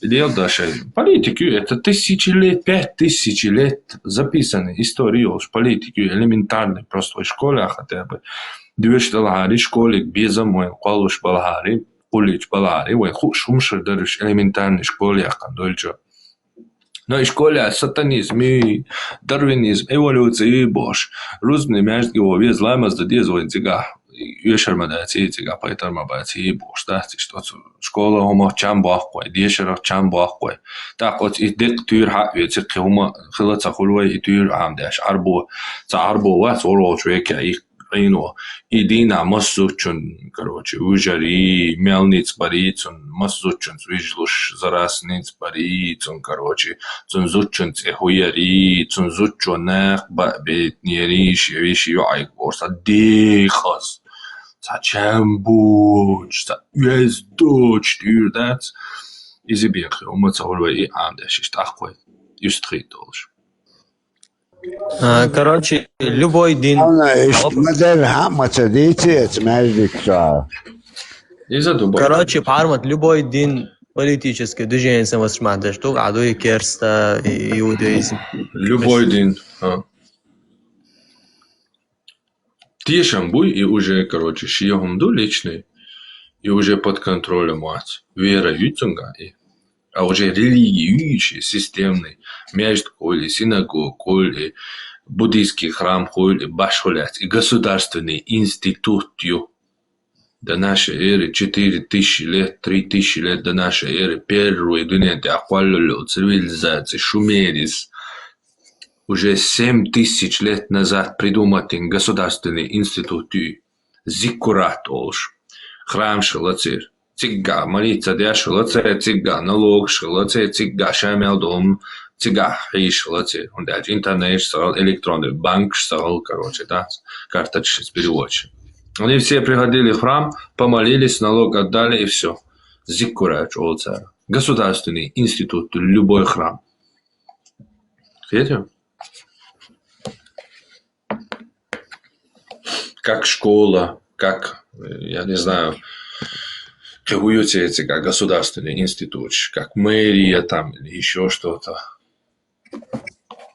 S20: Дело дальше. Политику это 1000 лет, 5000 лет записаны истории уж политику элементарной просто в школе хотя бы. Движ балари школе без мой колуш балари, улич балари, вы хушумшер дариш элементарной школе кандольчо. Но и школе сатанизм, и дарвинизм, эволюция, и бош. Рузный между его вез лаймаз да дезует зига. Юшермадати, зига поэтармабати, бош, да? Что школа хома чам бахкой, дешера чам бахкой. Так вот и дек тюр хакве, цирки хома хилаца хулвай и тюр амдаш. Арбо вас оро чуэкя их. Ино идина массучун, короче, ужари, мелниц барицун, массучун, вижлуш зарасниц барицун, короче, цунзучун цехуяри, цунзучунах бетнериш, виши айк борса дехас, цачамбуч, уездоч, тюрдац, изибирхи, умацаулва и андеш, иштахкой, юстрит долж.
S9: Короче, любой день... Короче, пармат, любой день политический движение самосмада, что году и керста, и иудаизм.
S20: Любой день. Тишам буй и уже, короче, шиехумду личный, и уже под контролем мать. Вера ютунга и а уже религиющий, системный, между коли, синагог, коли, буддийский храм, коли, башхолять и государственный институтью до нашей эры, 4000 лет, 3000 лет до нашей эры, первые дунеты, ахваллю, цивилизации, шумерис, уже 7000 лет назад придуматый государственный институт, зиккурат олш, храм шелацир. Цигга, молиться дяшилоце, цигга, налог шилоце, цигга, шамел дом, цигга, хи шилоце. Он даже интернет стал, электронный банк стал, короче, да, карточки с переводчиком. Они все приходили в храм, помолились, налог отдали и все. Зиккурач олцар. Государственный институт, любой храм. Видите? Как школа, как, я не знаю, эти как государственный институт, как мэрия там или еще что-то.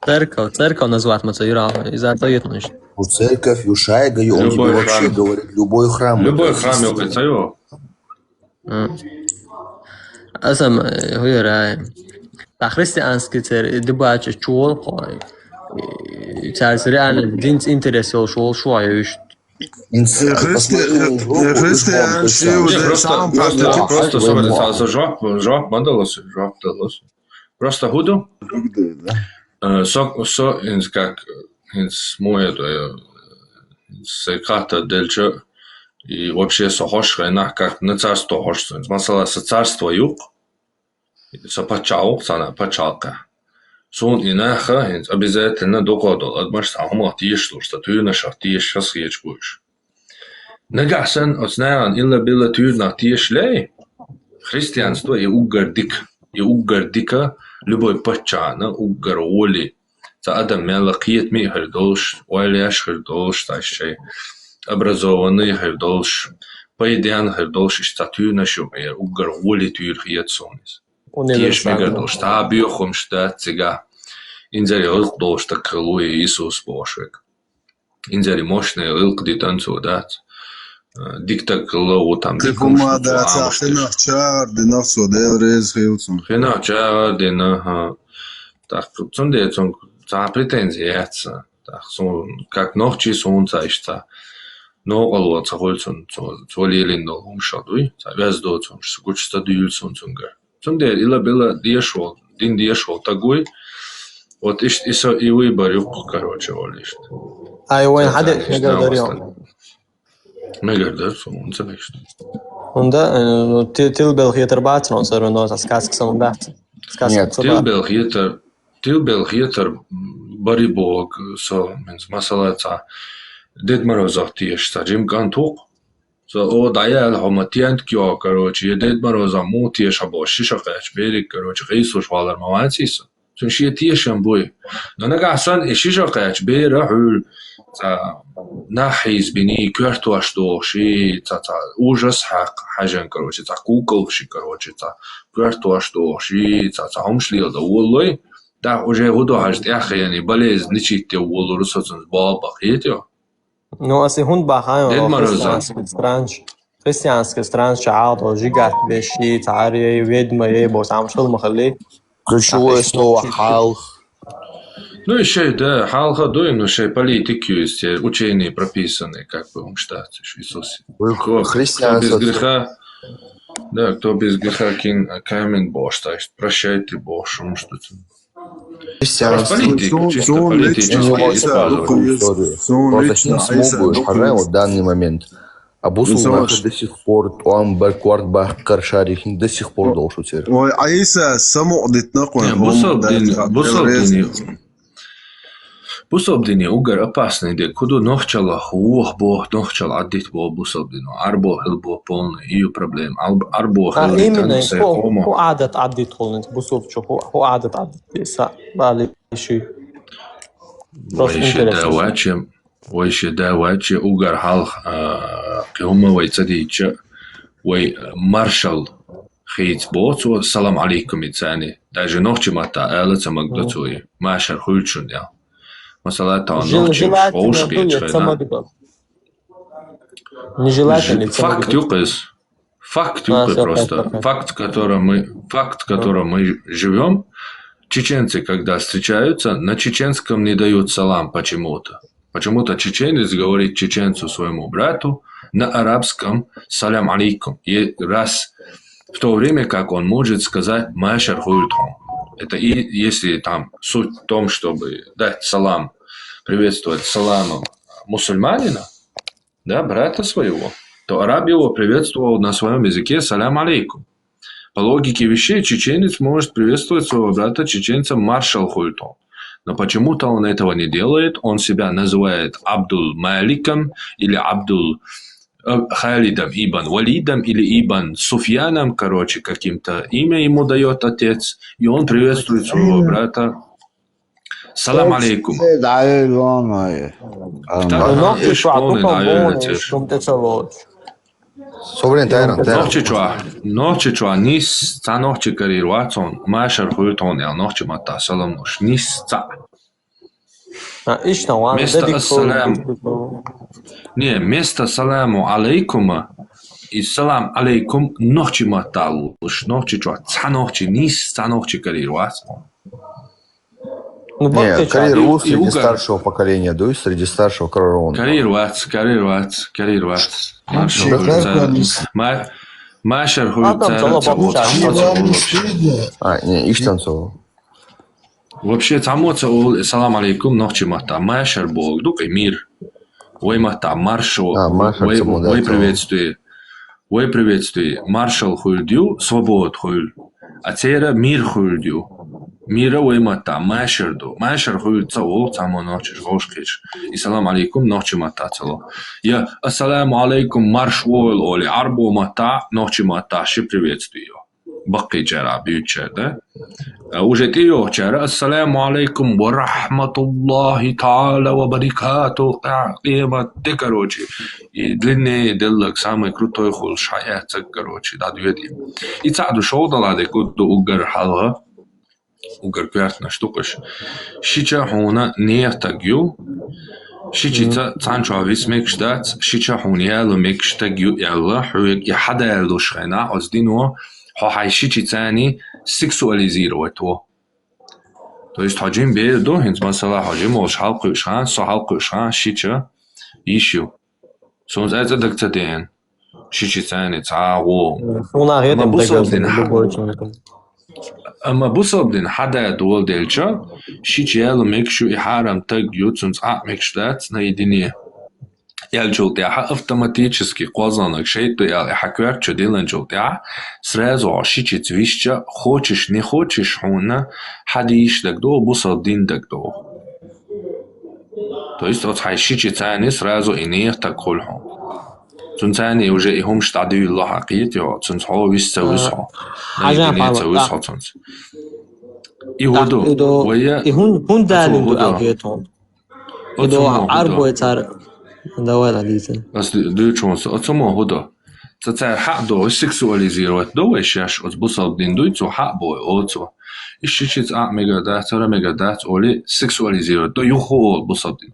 S9: Церковь назвать Мацаюра, из-за этого это значит.
S3: Церковь, Юшайга, он тебе вообще говорит, любой храм.
S20: Любой храм, я говорю,
S9: Асам, хуйра, та христианский церковь, дебача, чуол, хой. Царь реально, дин интересел, шел, шуаю,
S20: Просто худу? Как моя секата дельча и вообще сохошка, как на царство хошка. Масала со царства юг, со пачал, сана пачалка. Сон инаха обязательно доходил, отмаш самому тиешло, что ты нашел тиеш съесть будешь. Нагасан отзнан illa было ты на тиешлей. Христианство и угардика любой пачана угароли. За адам мелакиет ми хердолш, уайляш хердолш, тащей образованный хердолш, поедян хердолш, статью нашел, угароли тюрхиет сонис. Тиеш мегардолш, та биохом штат цега. Инзари ылкдолш так крылуе Иисус Бошек. Инзари мощный ылк дитанцу дат. Диктак лоу там.
S1: Кекума да цахинах чар динах содел рез хилцун.
S20: Хинах чар динах. Так, цунде цун ца претензии яца. Так, как ночи солнца ищца. Но алва цахольцун цолелин дол умшадуй. Вяздо цун скучста дюльцун цунгар. Цунде ила била диешол, дин диешол тагуй. Вот и выбор юг, короче, волишь.
S9: وين حدا نقدر اليوم
S20: ما يقدر он забежит.
S9: Onda tilbel hietar bācnos ar no tas kāds un bāt.
S20: Нет, tilbel hietar baribog so mens masalāca Дед-Морозов тieši sa Jim Gantuk. So o dajal homa tient kio, короче, je Дед-Мороза mu tieši abo šiša kāč bēri, короче, Isuš valar mavācīsa. So šie tieši ambuj. No nagāsan šiša kāč bēri hul نحيز بني كرتو اشتوشي تا ужас حق حاجن короче تا куколши короче та كرتو اشتوشي تا همشليل да والله да уже هدو حاجت اخي يعني بلز نشيت والله رسوتن بابا خيتو
S9: No asi hund bahajo христианский странж عاطو جيجات بشي تعاري ведьма ебо сам шел махалли
S3: ключевое слово халх.
S20: Ну, еще, да, халха дуем, но еще политики есть, учения прописаны, как бы, в штате, в Иисусе. Кто без греха, да, кто без греха камень Бог, так что прощайте Бог, что-то.
S3: Христианство.
S20: Чисто политически.
S3: Просто с ним смогут, в данный момент. А Бусулмах до сих пор, он Барквард Бахкар Шарих до сих пор должен ser.
S1: Ой, Аиса самоудит нахуй.
S20: Бусобдини угар опасный, де куду нохчала хух бог нохчал аддит бо бусобдину арбо хилбо полный ее проблем арбо хилбо
S9: именно ху адат аддит холнит бусобчо ху адат аддит са бали ши
S20: ويش داواتش угар хал кема вайцадича вай маршал خيت بوت والسلام عليكم يتساني даже нохчи мата элца магдоцуи машар хулчун я مثلا تا نوچی خوشگی چرا факт юкис просто факт которым мы живем. Чеченцы, когда встречаются, на чеченском не дают салам почему-то чеченец говорит чеченцу своему брату на арабском салям алейкум, и раз в то время как он может сказать машар хультхом. Это и если там суть в том, чтобы дать салам, приветствовать саламом мусульманина, да, брата своего, то араб его приветствовал на своем языке салям алейкум. По логике вещей чеченец может приветствовать своего брата чеченцем маршал хультон. Но почему-то он этого не делает, он себя называет Абдул Маликом или Абдул Халидом ибн Валидом или ибн Суфьяном, короче, каким-то имя ему дает отец, и он приветствует своего брата. Салам алейкум. Нохчи чуа нис ца нохчи карир ватсон машар хуйтон я нохчи мата салам нош нис ца. Место салам. Не, место саламу алейкума и салам алейкум нохчи мата луш нохчи чуа ца нохчи нис ца нохчи карир ватсон.
S3: Нет, карьер среди старшего поколения, да, среди старшего корона.
S20: Карьер вац. Машар
S3: не, иш танцевал.
S20: Вообще, тамоца салам алейкум нохчи мата. Машар бог, дукай мир. Ой мата, маршал. Ой приветствие. Маршал хульдю, свобод хуль. А тера мир хульдю. Мира уймата, машерду. Машер хуйца ол, тамо ночиш, гошкич. И салам алейкум, ночи мата цело. Я ассаламу алейкум, марш уол оли, арбу мата, ночи мата, ши приветствую. Бакки джара, бьючер, да? Уже ты ее чара, ассаламу алейкум, ва рахматуллахи та'аля, ва барикату, ты, короче. И длинный делок, самый крутой хул, шаяца, короче, да, дведи. И цаду шоудала, да, куду угар халга. Угар квертна штукаш. Шича хуна неftagju. Шичица цанчо висмек штат. Шича хунияло мек штагju ялла хуек я хада ялду шхена аздино хай шичицани сексуализировать его. То есть хаджим беду хинц масала хаджим ош халку шхан со халку шхан шича ищу. Сонз это дактаден. Шичицани цаго.
S9: Уна это
S20: أما بصبدين حدا دول ديلشا شيء يلا مكشو يحرم تج يوتسونز مكشلات نيدينيه يالجو تاعها автоматически قوزانك شيء تاع حكوات شو ديلنجو تاع сразу شيء تشويشة хочешь не хочешь هنا حديش دك دو بصبدين دك دو то есть вот هاي شيء تاني сразу إنيه تقولهم تنتاني وجاي هم شتعدي الله حقيقي تنتحو ويسويسها
S2: حاجة
S20: نيدينيه تنت يهودو ويا
S2: هون دالين دو أغيتهم يدو عربو يتار دوال عديثة
S20: بس دو چونس اتسمو هودا تتار حق دو سكسواليزيروت دو اشياش اتبصل دين دو يتو حق بوي اوتو اشيشيت ميغادات ترى ميغادات اولي سكسواليزيروت دو يخو بصل دين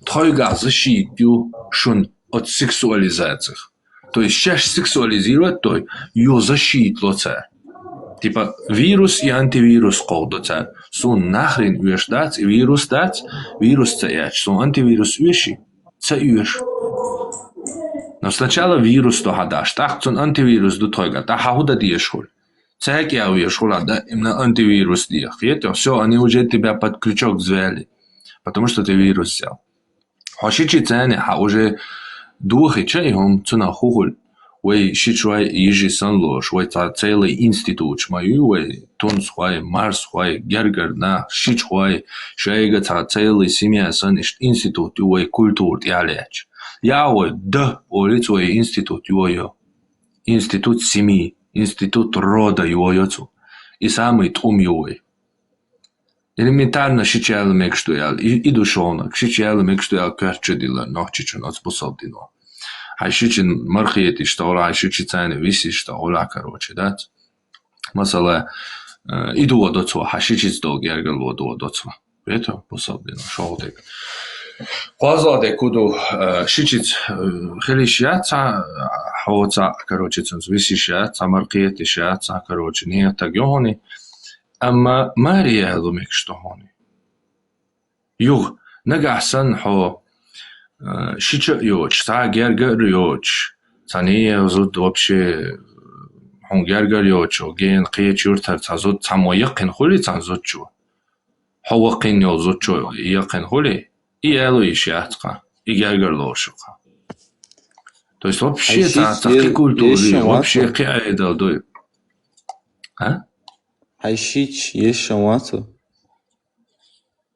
S20: تخوي شي ديو شون ات سكسواليزاتر то есть чаще сексуализировать той ее защиту лоца типа вирус и антивирус колдоца сон нахрен уешдать вирус цеяч сон антивирус уеши цеюш но сначала вирус то хадаш так сон антивирус до тойга та худа диешхол цеяк я уешхола да именно антивирус диях это все они уже тебя под крючок взвели потому что ты вирус взял хошичи цене ха уже دوخي هم تنا خوغل وي شيتشواي يجي سنلو شوي تايلي انستيتوت مايو وي تونس خواي مارس خواي جرجر نا شيتشواي شايغا تايلي سيميا سن انستيتوت وي كولتور ديالياتش يا وي د وليت وي انستيتوت يو انستيتوت سيمي انستيتوت рода يويوتو и самый тум юй элементарно шичал мекштуял и душонок шичал мекштуял качдила ночичун отспособдино хайшичин мархиети что хайшичи цены виси что ола короче да масала иду водоцо хайшичи до гергал водоцо это пособдино шоудек قازاده куду шичиц хелишяца хоца короче ценз висишяца мархиетишяца короче не так ёхони أما ماريا ذمك شتهوني يوغ نجحسن حو شيء يوش تا جرجر يوش تاني زود وبشي هون جرجر يوش وجين قيت يورتر تزود تمو يقين خولي تنزود شو هو قين يزود شو يقين خولي يالو يشياتقا يجرجر لوشقا то есть вообще такие культуры вообще قاعدة دوي ها
S9: Хайшич есть шамату.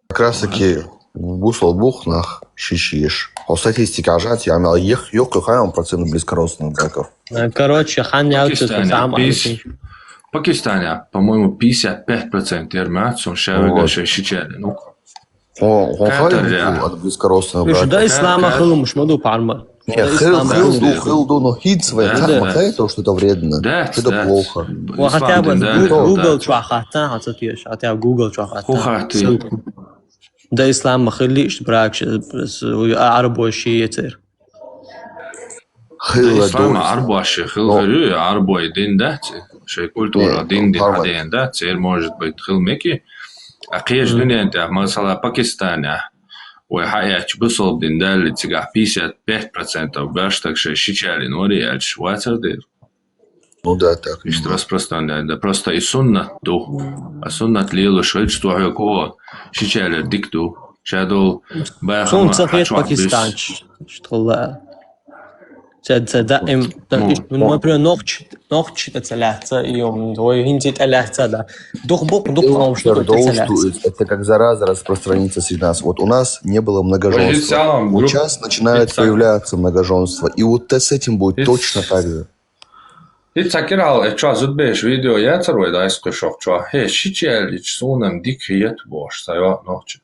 S3: Как раз таки бусал бухнах шишиш. По статистике ажать я имел ёк хаям процент близкородственных браков.
S2: Короче,
S20: Пакистане, по-моему, 55% ермацун шавега шишичели. Ну.
S3: Он хаям от близкородственных браков.
S2: Да ислама хилу мш моду парма.
S3: Нет, хилду, но хит свои так то, что это вредно, что это плохо.
S2: хотя бы Google чвахата, хотя Google чвахата. Да ислам ما خليش براكش عربو شيء يتر.
S20: إسلام عربو شيء خل غير عربو دين ده شيء كولتورا دين دي حدين ده تصير موجود بيدخل مكي. أقيش دنيا أنت مثلا باكستان وحياتش بصوب دين ده اللي تجاه 55% وباشتك شيء نوري ألش واتر دير.
S3: Ну да, так.
S20: И что распространяет, да просто и сунна дух, а сунна тлело швед, что я кого, шичали дикту, шадол,
S2: бахам, сунна Пакистан, что ла, это دائم, например, ночь это целятся, и он твой хинтит целятся, да, дух потому что
S3: это как зараза распространится среди нас. Вот у нас не было многоженства, вот сейчас начинает появляться многоженство, и вот с этим будет точно так же.
S20: Итакирал, чё зудбеш видео я царой да искушок чё, шичели чсунам дикриет бош, сая ночь.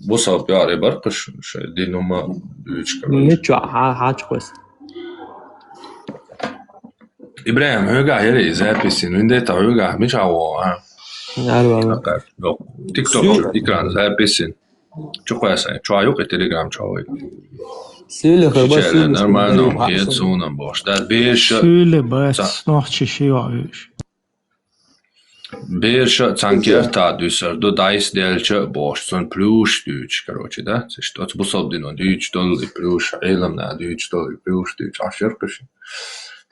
S20: Бусал пиаре баркаш, ше динума дючка.
S2: Ничего, хачкос.
S20: Ибраим, höga heri записи, ну индета höga, мичаво, а.
S2: Нормально.
S20: TikTok, экран записи. Чё хуясай, чё аюк и Telegram чё.
S2: Söyle bas.
S20: Нормально, geht so нам бош. Да беш.
S11: Söyle bas, noch şey var.
S20: Беш цанкерта дюсер, до дайс делче бош, сон плюш дюч, короче, да? Что это бусобдино, дюч дол и плюш, элам на дюч дол и плюш дюч, а шеркаши.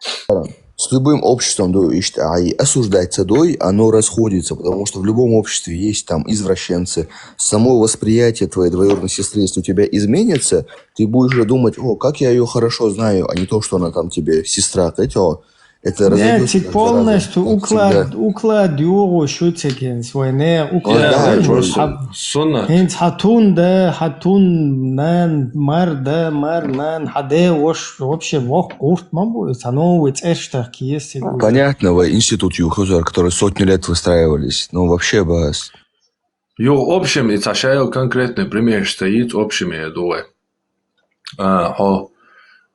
S3: С любым обществом, и осуждать оно расходится, потому что в любом обществе есть там извращенцы. Само восприятие твоей двоюродной сестры, если у тебя изменится, ты будешь уже думать, как я ее хорошо знаю, а не то, что она там тебе сестра. Это
S4: разойдется. Нет, полностью уклад юго шутсекен свойне уклад. Хинц хатун нан мар нан хаде вообще вох гурт мамбу сановый эштах есть.
S3: Понятно, институт Юхозар, который сотни лет выстраивались, но вообще бас.
S20: Общем, это шайо конкретный пример стоит общими дуэ.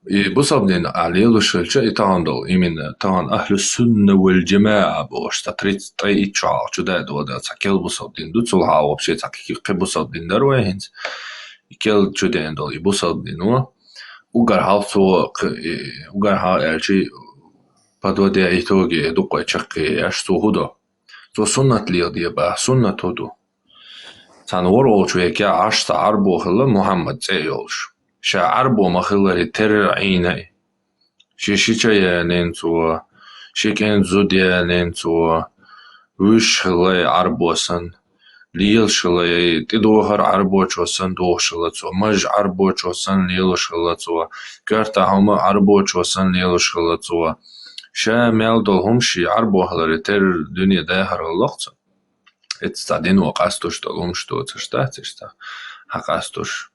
S20: И бусабдин алилу шельча и тандал именно тан ахлю сунна валь джамаа бош та 33 чал чуда дода цакел бусабдин дуцул ха вообще цаки бусабдин дарвахинс икел чуден дол и бусабдин но угар халцо угар ха элчи подводя итоги дукой чакки аш сухудо то суннат лиди ба суннат худу тан ворол чуяка аш та арбо хла мухаммад цейолш شعربو مخلري تر عيني شيشيشا ننتو شيكين زوديا ننتو وش خلي عربوسن ليل شلي تدوهر عربو چوسن دوه شلتو مج عربو چوسن ليل شلتو كارتا هما عربو چوسن ليل شلتو شا ميل دولهم شي عربو خلري تر دنيا داهر اللقصة اتستعدين وقاستوش دولهم شتو تشتا حقاستوش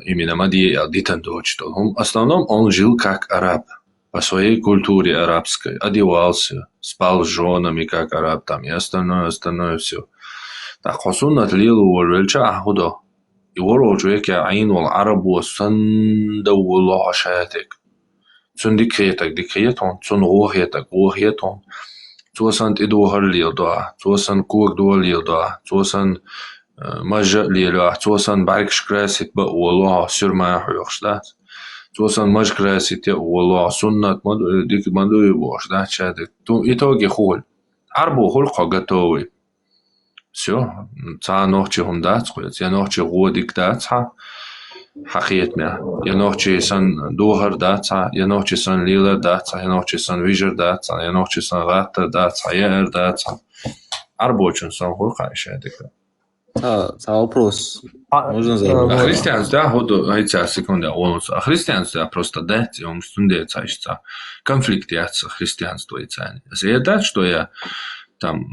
S20: именно Мади Дитан дочитал. В основном он жил как араб, по своей культуре арабской, одевался, спал с женами как араб там и остальное все. Так хосун отлил уорвельча ахудо. И уорвельча яке айн вал арабу санда уалла ашатик. Цун дикхетон, цун гохетон. Цуасан идуахар лилда, цуасан куак дуа лилда, цуасан مجا ليلو توصل بعرك شكراسيت بقى والله سير ما يحوشدات توصل مج كراسيت والله سنة ديك مدو يبوش ده شادك تو يتوجي خول عربو خول قاقتوي سيو تا نوخشي هم دات قويت يا نوخشي غو ديك دات حقيقت ميا يا نوخشي سن دوهر دات يا نوخشي سن ليلة دات يا نوخشي سن ويجر دات يا نوخشي سن غاتر دات يا ار دات عربو چون سن خول قايشادك
S2: вопрос.
S20: Можно забыть. А христианство, секунду, христианство просто дать, он студент, конфликт яйца христианства и цани. Если это, что я там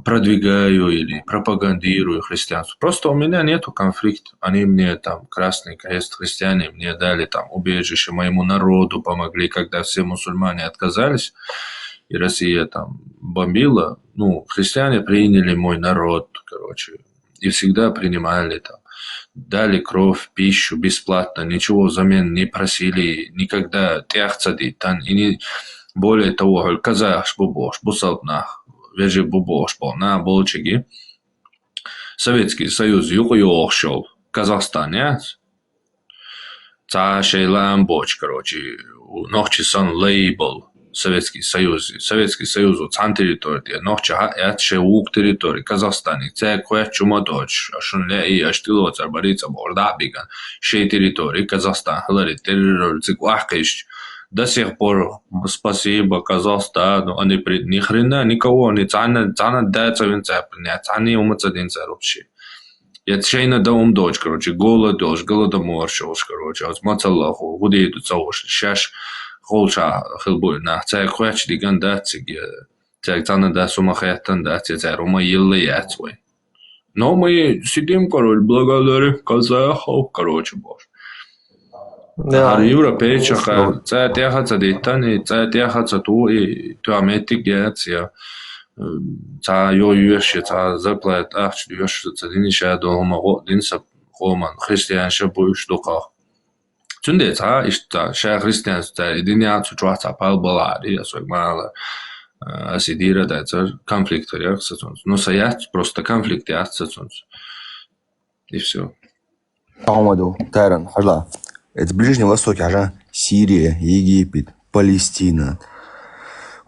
S20: продвигаю или пропагандирую христианство, просто у меня нету конфликта. Они мне там, красные крест христиане, мне дали там убежище моему народу, помогли, когда все мусульмане отказались, и Россия там бомбила, христиане приняли мой народ, и всегда принимали там, дали кровь, пищу бесплатно, ничего взамен не просили, никогда тяхцади, и не более того, казах бубош, бусалнах, вежи бубош, на болчиги. Советский Союз юг шел, Казахстан, нет? Та шейлам боч, нохчи сон лейбл. Советский Союз от сан территории, нохча ят шеук территории Казахстане, це кое чума доч, ашун ле и аштило царбарица борда биган, шей территории Казахстан, хлари террор циквахкиш. До сих пор спасибо Казахстану, они ни хрена никого не цана дается винца, не цани умацадинца вообще. Я шейна да доч, голодомор шош, от мацаллаху, гуди идут сауш, шаш холша хилбуйна, це квеч диган датсиг, це цана да сума хайтан датси, це рома елле яцвой. Но мы сидим, благодарим казахов, бош. Har европейчаха, це тяхаца дейтани, це тяхаца туи, туаметик яция, це йо юеши, це заплат ахч юеши, це диниша дома динса хоман, христианша буйш доках. Цунде це ишта, ша христианство, диня цучуа пал балари, асвек мала, асидира да це конфликт реакция, но саят просто конфликт реакция, и все.
S3: Ахмаду, Тайран, хажла. Это Ближний Восток, ага, Сирия, Египет, Палестина.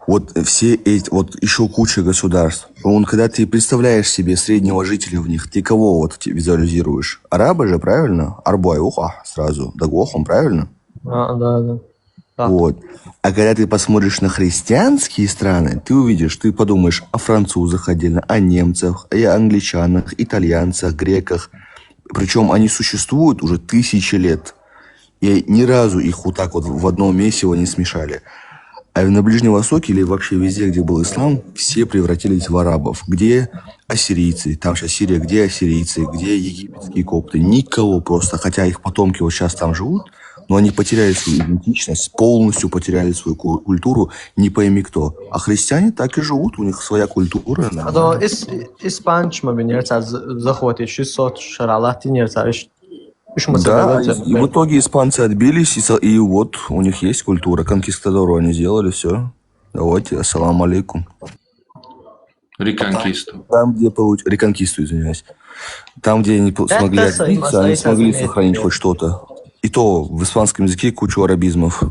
S3: Вот все эти, вот еще куча государств. Когда ты представляешь себе среднего жителя в них, ты кого вот визуализируешь? Арабы же, правильно? Арбой, уха, сразу. Да гохом, правильно?
S9: Да.
S3: Вот. А когда ты посмотришь на христианские страны, ты увидишь, ты подумаешь о французах отдельно, о немцах, о англичанах, итальянцах, греках. Причем они существуют уже тысячи лет. И ни разу их вот так вот в одно месиво не смешали. А на Ближнем Востоке или вообще везде, где был ислам, все превратились в арабов. Где ассирийцы? Там сейчас Сирия. Где ассирийцы? Где египетские копты? Никого просто. Хотя их потомки вот сейчас там живут, но они потеряли свою идентичность, полностью потеряли свою культуру, не пойми кто. А христиане так и живут, у них своя культура.
S9: Да, испанч мы бы не захватить 600 шаралати не
S3: Да, и в итоге испанцы отбились, и вот у них есть культура. Конкистадору они сделали, все. Давайте, ассаламу алейкум.
S20: Реконкисту.
S3: Там, где реконкисту, извиняюсь. Там, где они смогли отбиться, они смогли сохранить хоть что-то. И то в испанском языке кучу арабизмов.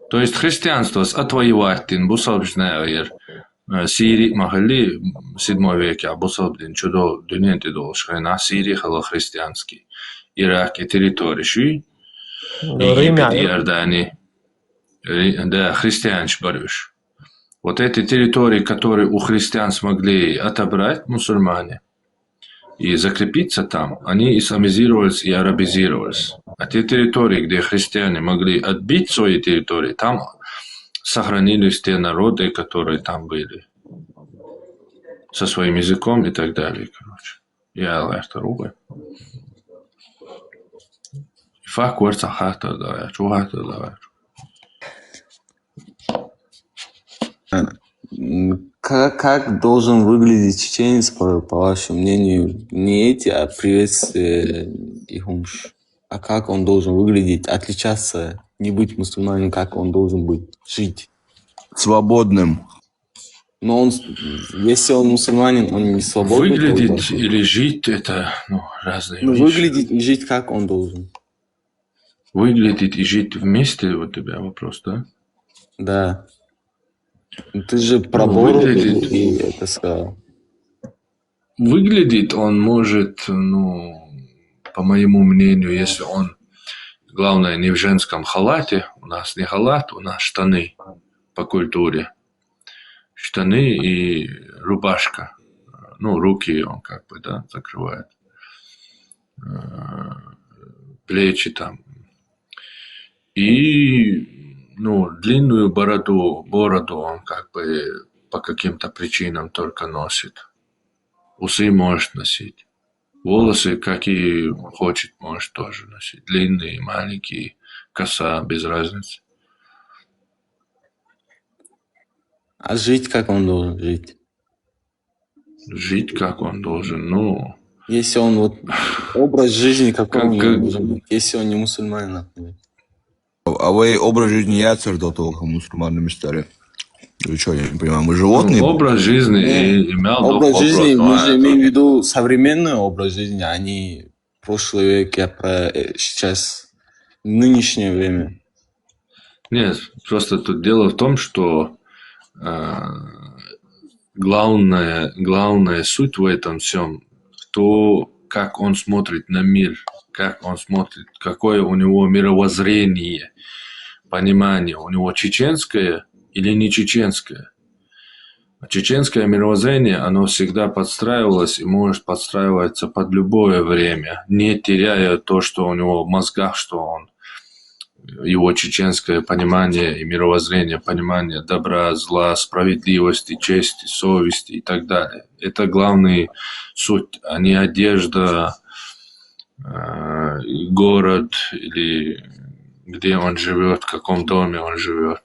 S20: То есть христианство отвоевать бусалбшнайер Сирии махали в 7 веке, а бусалбдин чудо дуненти должен на Сирии хало христианский. Ирак и территории, Египет и Иордания, да, христианч борюш. Вот эти территории, которые у христиан смогли отобрать мусульмане и закрепиться там, они исламизировались и арабизировались. А те территории, где христиане могли отбить свои территории, там сохранились те народы, которые там были. Со своим языком и так далее, короче. Я лайфта рубы. Фак курца хата давай, чугата давай.
S14: Как должен выглядеть чеченец, по вашему мнению, не эти, а приветствие их умш? А как он должен выглядеть, отличаться, не быть мусульманином, как он должен быть, жить?
S3: Свободным.
S14: Но он, если он мусульманин, он не свободный.
S20: Выглядеть или жить, это разные вещи.
S14: Выглядеть и жить как он должен?
S20: Выглядеть и жить вместе, у тебя вопрос, да?
S14: Да. Ты же про бороду и это сказал.
S20: Выглядит он может, по моему мнению, если он, главное, не в женском халате, у нас не халат, у нас штаны по культуре. Штаны и рубашка. Руки он закрывает. Плечи там. И длинную бороду он по каким-то причинам только носит. Усы может носить. Волосы, какие хочет, может тоже носить. Длинные, маленькие, коса, без разницы.
S14: А жить как он должен жить?
S20: Жить как он должен,
S14: Если он образ жизни какой он должен быть, если он не мусульманин, например.
S3: А вы образ жизни яцер до того, как мусульманами стали? Вы что, я не понимаю, мы животные?
S20: Образ жизни имел
S14: образ жизни, мы же имеем в виду современный образ жизни, а не прошлый век, я про сейчас нынешнее время.
S20: Нет, просто тут дело в том, что главная суть в этом всем, то, как он смотрит на мир, как он смотрит, какое у него мировоззрение, понимание, у него чеченское или не чеченское. Чеченское мировоззрение, оно всегда подстраивалось и может подстраиваться под любое время, не теряя то, что у него в мозгах, что его чеченское понимание и мировоззрение, понимание добра, зла, справедливости, чести, совести и так далее. Это главная суть, а не одежда, город или где он живет, в каком доме он живет.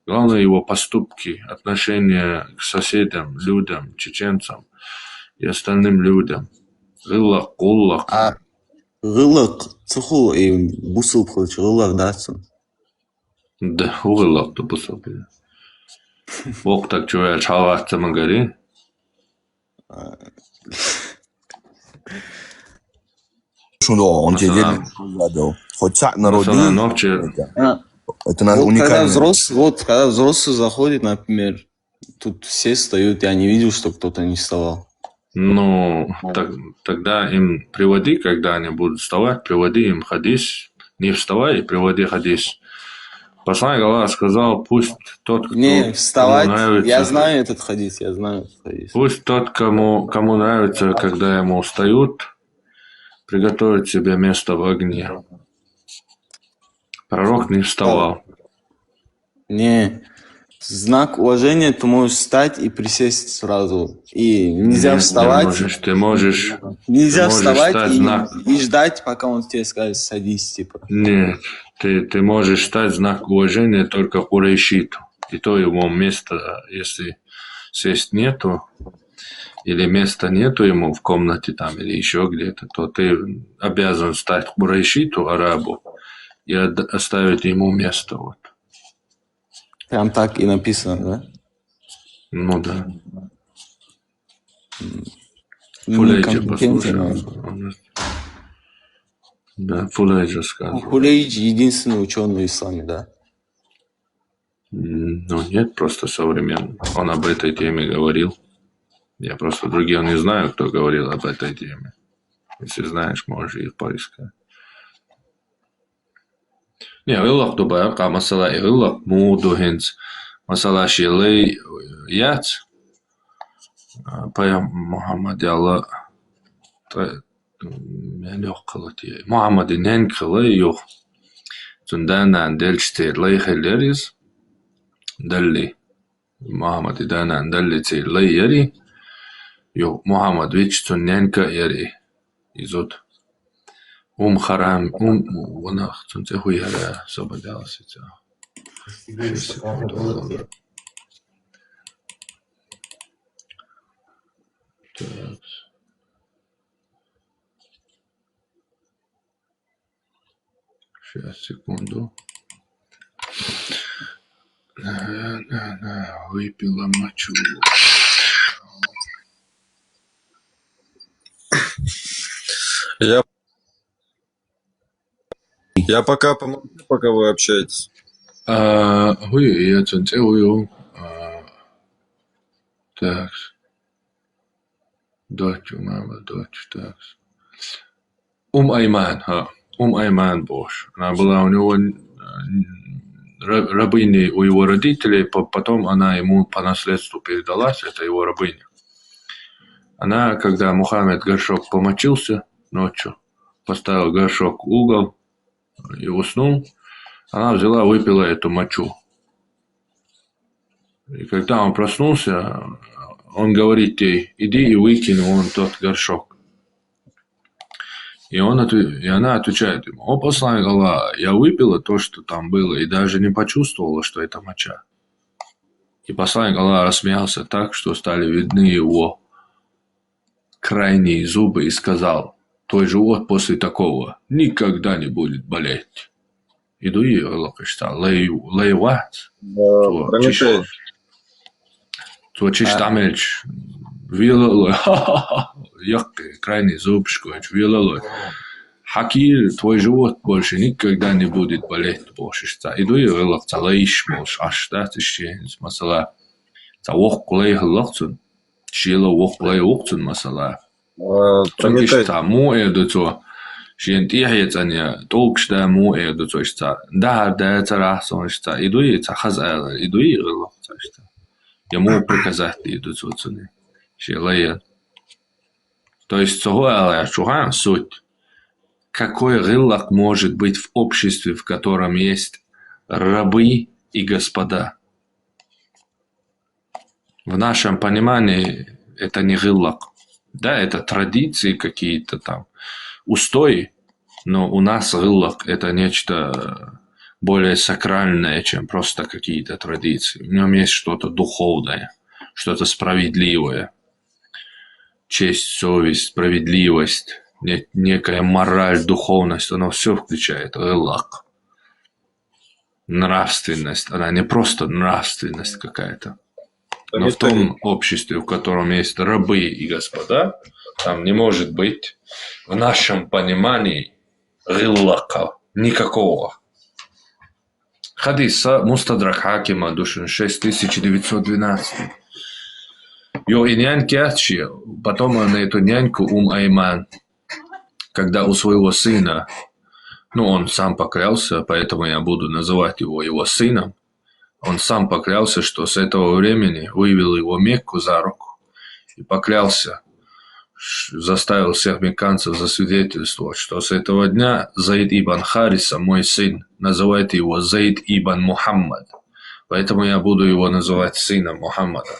S20: Главное его поступки, отношения к соседям, людям, чеченцам и остальным людям. Гыллах, куллах.
S14: Гыллах, цуху и бусыл хочешь, гыллах датсın.
S20: Да, гыллах то бусыл. Бог так чуя, чаватца магари.
S3: Он тебе денег задал. Хоть так народу. Это надо уникально.
S14: Когда взрослый заходит, например, тут все встают, я не видел, что кто-то не вставал.
S20: Тогда им приводи, когда они будут вставать, приводи им хадис, не вставай и приводи хадис. Посланник Аллаха сказал, пусть тот, кто
S14: Не, вставать.
S20: кому нравится,
S14: Я знаю этот хадис, я знаю этот хадис.
S20: пусть тот, кому нравится, когда ему устают, приготовит себе место в огне. Пророк не вставал.
S14: Не, знак уважения, ты можешь встать и присесть сразу. И нельзя
S20: Нет,
S14: вставать.
S20: Ты можешь
S14: Нельзя вставать
S20: стать
S14: и ждать, пока он тебе скажет садись, типа.
S20: Нет, ты можешь стать знак уважения только курейшиту. И то его места, если сесть нету, или места нету ему в комнате там, или еще где-то, то ты обязан стать курейшиту, арабу, и оставить ему место. Вот.
S14: Прям так и написано, да?
S20: Ну да. Фулейджа послушай. Да, Фулейджа сказал.
S14: Фулейдж единственный ученый в исламе, да?
S20: Ну нет, просто современный. Он об этой теме говорил. Я просто других не знаю, кто говорил об этой теме. Если знаешь, можешь их поискать. Не, Аллах тубар, ка масала Аллах муду хинц. Масала шилей яц. Пая Мухаммад Аллах. Лёг кылати. Мухаммад нен кылай ёг. Цундана дельчте лейхелерис. Далли. Мухаммад дана далли те лейери. Ёг Мухаммад вич цунненка ери. Изот. Харам, ванах, цунце хуяра освободялся. Так. Сейчас, секунду. Выпила мочу.
S15: Я пока помогу, пока вы общаетесь.
S20: Я ценцевую. Так. Дочь, мама, дочь, так. Айман, Айман Бош. Она была у него рабыней у его родителей, потом она ему по наследству передалась, это его рабыня. Она, когда Мухаммед горшок помочился ночью, поставил горшок в угол и уснул, она взяла, выпила эту мочу. И когда он проснулся, он говорит ей, иди и выкинь вон тот горшок. И она отвечает ему, о, посланник Аллаха, я выпила то, что там было, и даже не почувствовала, что это моча. И посланник Аллаха рассмеялся так, что стали видны его крайние зубы, и сказал, твой живот после такого никогда не будет болеть. Иду и Аллах что лейват. Твочиш тамельч. Вилалой. Крайний зубчик. Вилалой. Хакир, твой живот больше никогда не будет болеть. Иду и Аллах лейш больше. Аж да, ты щенец. Масала. Вох лей лохцун. Чила вох лей лохцун масала. Твочиш таму эдуцо. Шен тихьецания толкшта му эдуцо. Да, царахсон. Иду и цахазал. Иду и Аллах. Ему приказать идут отсюда. То есть, суть. Какой рылак может быть в обществе, в котором есть рабы и господа? В нашем понимании это не рылак. Да, это традиции какие-то там, устои, но у нас рылак это нечто более сакральное, чем просто какие-то традиции. В нем есть что-то духовное, что-то справедливое. Честь, совесть, справедливость, некая мораль, духовность, оно все включает. Релак. Нравственность. Она не просто нравственность какая-то. Но в том обществе, в котором есть рабы и господа, там не может быть в нашем понимании релака никакого. Хадис Мустадрак Хакима, Душин 6912. Йо и няньки Ачи, потом на эту няньку Айман, когда у своего сына Ну, он сам поклялся, поэтому я буду называть его сыном. Он сам поклялся, что с этого времени вывел его Мекку за руку и поклялся, заставил всех мекканцев засвидетельствовать, что с этого дня Заид ибн Хариса, мой сын, называйте его Заид ибн Мухаммад. Поэтому я буду его называть сыном Мухаммада.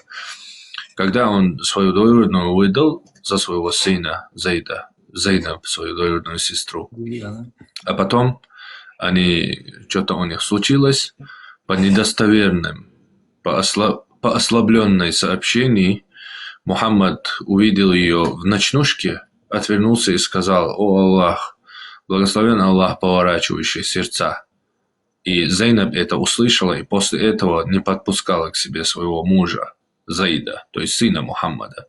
S20: Когда он свою двоюродную выдал за своего сына Заида, Зейнаб, свою двоюродную сестру, а потом что-то у них случилось, по недостоверным, по ослабленной сообщении, Мухаммад увидел ее в ночнушке, отвернулся и сказал: «О Аллах, благословен Аллах, поворачивающий сердца». И Зейнаб это услышала, и после этого не подпускала к себе своего мужа Заида, то есть сына Мухаммада.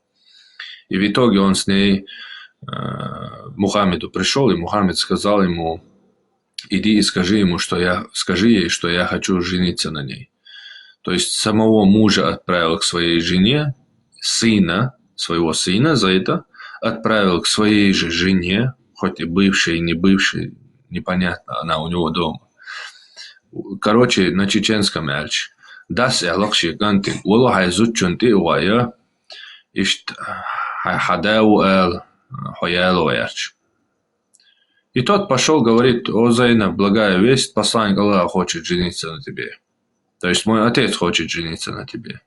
S20: И в итоге он с ней Мухаммеду пришел, и Мухаммед сказал ему: иди и скажи ей, что я хочу жениться на ней. То есть самого мужа отправил к своей жене, своего сына Заида, отправил к своей же жене, хоть и бывшей, и не бывшей, непонятно, она у него дома. Короче, на чеченском ярче. Das Ганти, Улахай Зучунти Уая, Ишт Хадау Эл Хоялу ярче. И тот пошел, говорит: «О Зейнаб, благая весть, посланник Аллаха хочет жениться на тебе. То есть мой отец хочет жениться на тебе.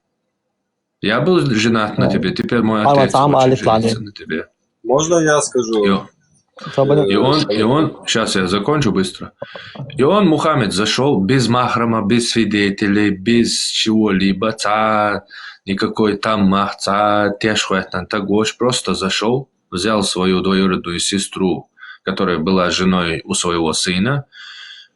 S20: Я был женат на тебе, теперь мой отец хочет жениться на тебе».
S15: Можно я скажу?
S20: И он, сейчас я закончу быстро. И он, Мухаммед, зашел без махрама, без свидетелей, без чего-либо, никакой там мах, просто зашел, взял свою двоюродную сестру, которая была женой у своего сына,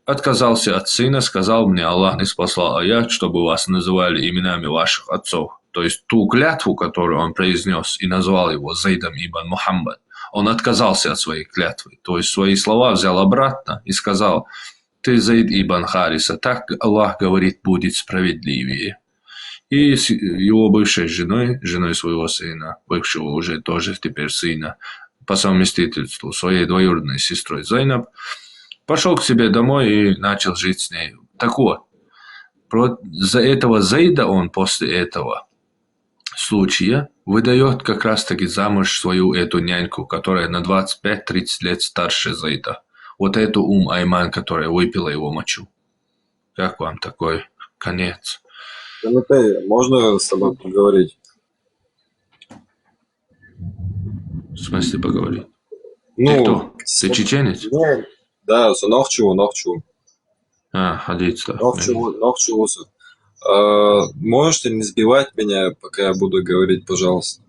S20: отказался от сына, сказал: мне Аллах не спасал аят, чтобы вас называли именами ваших отцов. То есть ту клятву, которую он произнес и назвал его Зейдом ибн Мухаммад, он отказался от своей клятвы. То есть свои слова взял обратно и сказал: ты Заид ибн Хариса, так Аллах говорит, будет справедливее. И с его бывшей женой своего сына, бывшего уже тоже теперь сына, по совместительству своей двоюродной сестрой Зейнаб, пошел к себе домой и начал жить с ней. Так вот, за этого Зейда он после этого случая выдает как раз-таки замуж свою эту няньку, которая на 25-30 лет старше Зейда. Вот эту Айман, которая выпила его мочу. Как вам такой конец?
S15: Можно с тобой поговорить?
S20: В смысле поговорить?
S15: Ну,
S20: ты кто? Ты чеченец?
S15: Нет. Да, Нохчу.
S20: Ходить-то.
S15: Нохчу. Можете не сбивать меня, пока я буду говорить, пожалуйста?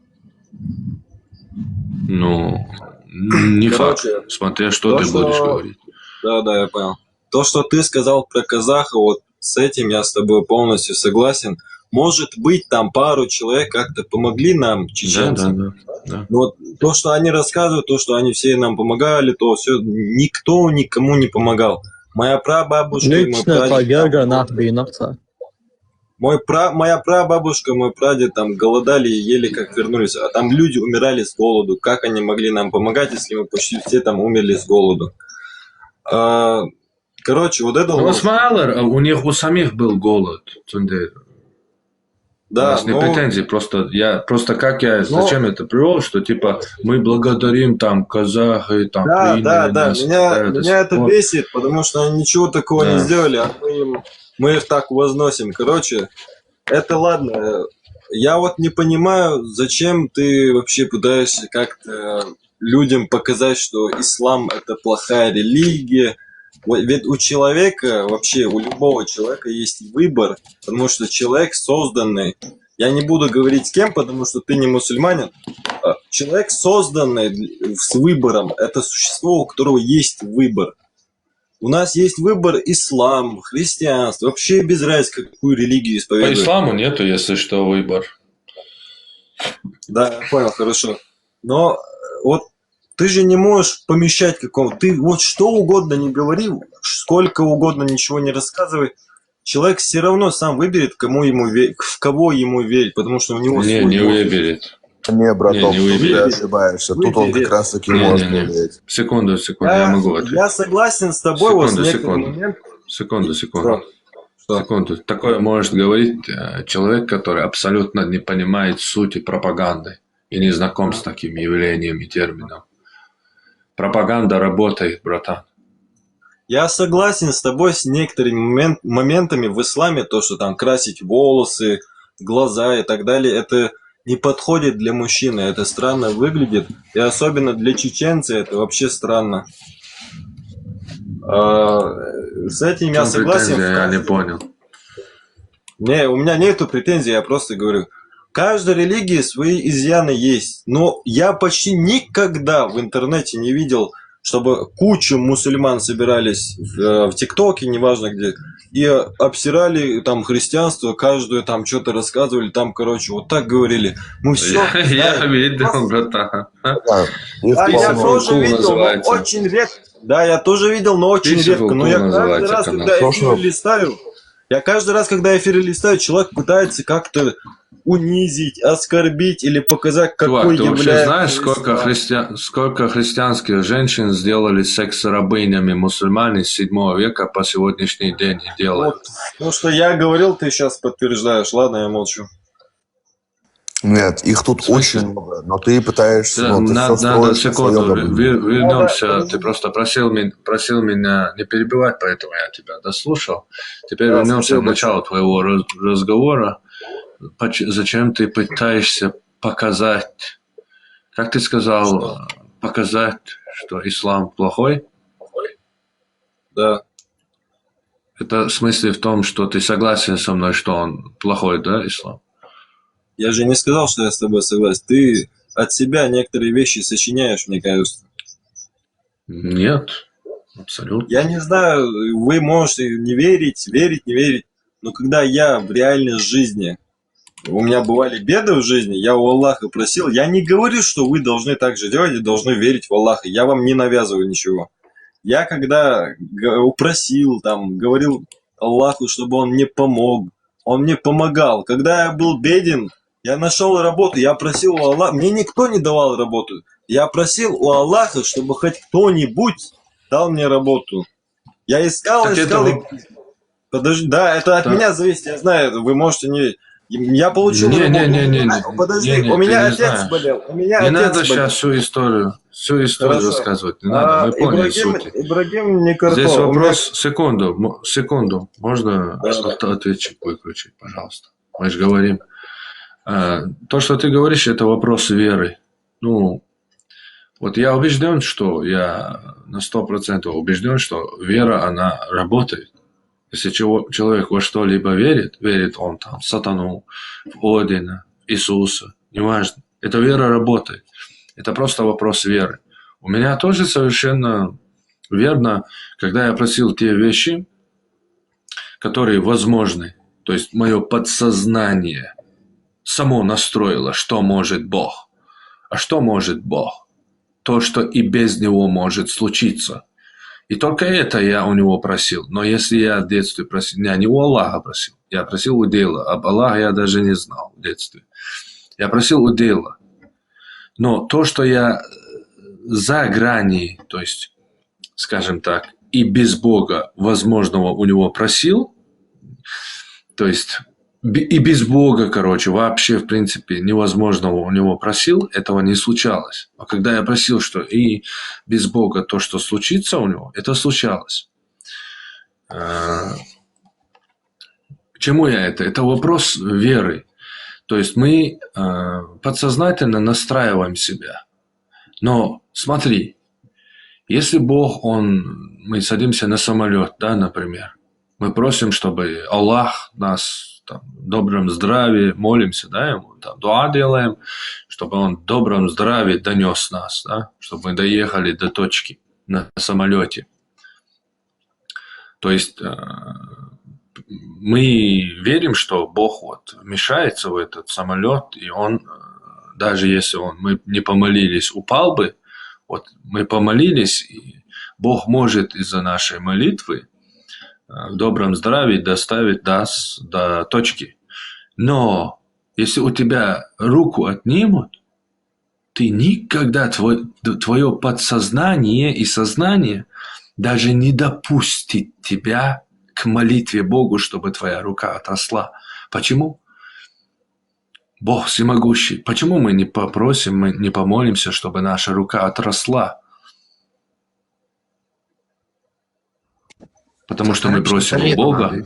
S20: Ну, не факт. Смотря что ты будешь говорить.
S15: Да, я понял. То, что ты сказал про казаха, вот с этим я с тобой полностью согласен. Может быть, там пару человек как-то помогли нам, чеченцам. Да. Но вот то, что они рассказывают, то, что они все нам помогали, то все, никто никому не помогал. Моя прабабушка и мой прадед... Моя прабабушка, мой прадед там голодали и еле как вернулись. А там люди умирали с голоду. Как они могли нам помогать, если мы почти все там умерли с голоду? Короче, вот это...
S20: Ну, у них у самих был голод.
S15: Да,
S20: у нас не претензии, зачем это привел, что типа мы благодарим там казахи, там
S15: Да, меня это бесит, потому что они ничего такого не сделали, а мы их так возносим. Короче, это ладно. Я вот не понимаю, зачем ты вообще пытаешься как-то людям показать, что ислам это плохая религия. Ведь у человека, вообще у любого человека есть выбор, потому что человек созданный, я не буду говорить с кем, потому что ты не мусульманин, человек созданный с выбором, это существо, у которого есть выбор. У нас есть выбор ислам, христианство, вообще без разницы, какую религию исповедуют.
S20: По исламу нету, если что, выбор.
S15: Да, я понял, хорошо. Но вот ты же не можешь помещать какому-то... Ты вот что угодно не говори, сколько угодно ничего не рассказывай. Человек все равно сам выберет, в кого ему верить, потому что у него
S20: не выберет.
S3: Не, браток,
S20: не
S3: тут ты
S20: выберет.
S3: ошибаешься. Тут он как раз таки
S20: Не,
S3: может
S20: не, не.
S3: повлиять.
S20: Секунду, я могу ответить.
S15: Я согласен с тобой вот с
S20: Секунду,
S15: некоторым
S20: секунду.
S15: моментом.
S20: Секунду.
S15: Что?
S20: Секунду. Такое может говорить человек, который абсолютно не понимает сути пропаганды и не знаком с таким явлением и термином. Пропаганда работает, братан.
S15: Я согласен с тобой с некоторыми моментами в исламе, то, что там красить волосы, глаза и так далее, это не подходит для мужчины, это странно выглядит, и особенно для чеченца это вообще странно. С этим я согласен.
S20: Я не понял.
S15: Не, у меня нету претензий, я просто говорю, в каждой религии свои изъяны есть, но я почти никогда в интернете не видел, чтобы куча мусульман собирались в ТикТоке, неважно где, и обсирали там христианство, каждую там что-то рассказывали, там, короче, вот так говорили. Мы все.
S20: Я видел, братан.
S15: Я тоже видел, но очень редко. Да, я тоже видел, но очень редко. Но я каждый раз, когда эфир листаю, человек пытается как-то унизить, оскорбить или показать, какой
S20: ты
S15: является...
S20: вообще знаешь, сколько христианских женщин сделали секс-рабынями мусульмане с 7 века по сегодняшний день и делают?
S15: Вот, что я говорил, ты сейчас подтверждаешь. Ладно, я молчу.
S3: Нет, их тут очень много, но ты пытаешься...
S20: Надо секунду, вернемся. Ты просто просил меня не перебивать, поэтому я тебя дослушал. Теперь вернемся к началу твоего разговора. Зачем ты пытаешься показать, как ты сказал, показать, что ислам плохой?
S15: Да.
S20: Это в смысле в том, что ты согласен со мной, что он плохой, да, ислам?
S15: Я же не сказал, что я с тобой согласен. Ты от себя некоторые вещи сочиняешь, мне кажется.
S20: Нет, абсолютно.
S15: Я не знаю, вы можете не верить, не верить, но когда я в реальной жизни, у меня бывали беды в жизни, я у Аллаха просил, я не говорю, что вы должны так же делать и должны верить в Аллаха, я вам не навязываю ничего. Я когда упросил, там, говорил Аллаху, чтобы он мне помог, он мне помогал. Когда я был беден, я нашел работу, я просил у Аллаха, мне никто не давал работу, я просил у Аллаха, чтобы хоть кто-нибудь дал мне работу. Я искал. Подожди, да, это от меня зависит, я знаю, вы можете не... Я получил работу. Подожди, у меня отец болел.
S20: Не надо сейчас всю историю рассказывать. Не надо, мы поняли суть.
S15: Ибрагим не Карпов.
S20: Здесь вопрос, секунду. Можно автоответчик выключить, пожалуйста? Мы же говорим. То, что ты говоришь, это вопрос веры. Ну, вот я убежден, что я на 100% убежден, что вера, она работает. Если человек во что-либо верит он там в сатану, в Одина, Иисуса, неважно. Эта вера работает. Это просто вопрос веры. У меня тоже совершенно верно, когда я просил те вещи, которые возможны. То есть мое подсознание само настроило, что может Бог. А что может Бог? То, что и без Него может случиться. И только это я у него просил. Но если я в детстве просил, не у Аллаха просил, я просил у Дела. Об Аллахе я даже не знал в детстве. Я просил у Дела. Но то, что я за грани, то есть, скажем так, и без Бога возможного у него просил, то есть, и без Бога, короче, вообще, в принципе, невозможного у него просил, этого не случалось. А когда я просил, что и без Бога то, что случится у него, это случалось. К чему я это? Это вопрос веры. То есть мы подсознательно настраиваем себя. Но смотри, если Бог, мы садимся на самолет, да, например, мы просим, чтобы Аллах нас там, в добром здравии, молимся, да, ему, там, дуа делаем, чтобы он в добром здравии донес нас, да, чтобы мы доехали до точки на самолете. То есть мы верим, что Бог вот вмешается в этот самолет, и он, даже если мы не помолились, упал бы, вот мы помолились, и Бог может из-за нашей молитвы в добром здравии доставить нас до точки. Но если у тебя руку отнимут, ты никогда, твое подсознание и сознание даже не допустит тебя к молитве Богу, чтобы твоя рука отросла. Почему? Бог всемогущий. Почему мы не попросим, мы не помолимся, чтобы наша рука отросла? Потому что мы просим у Бога.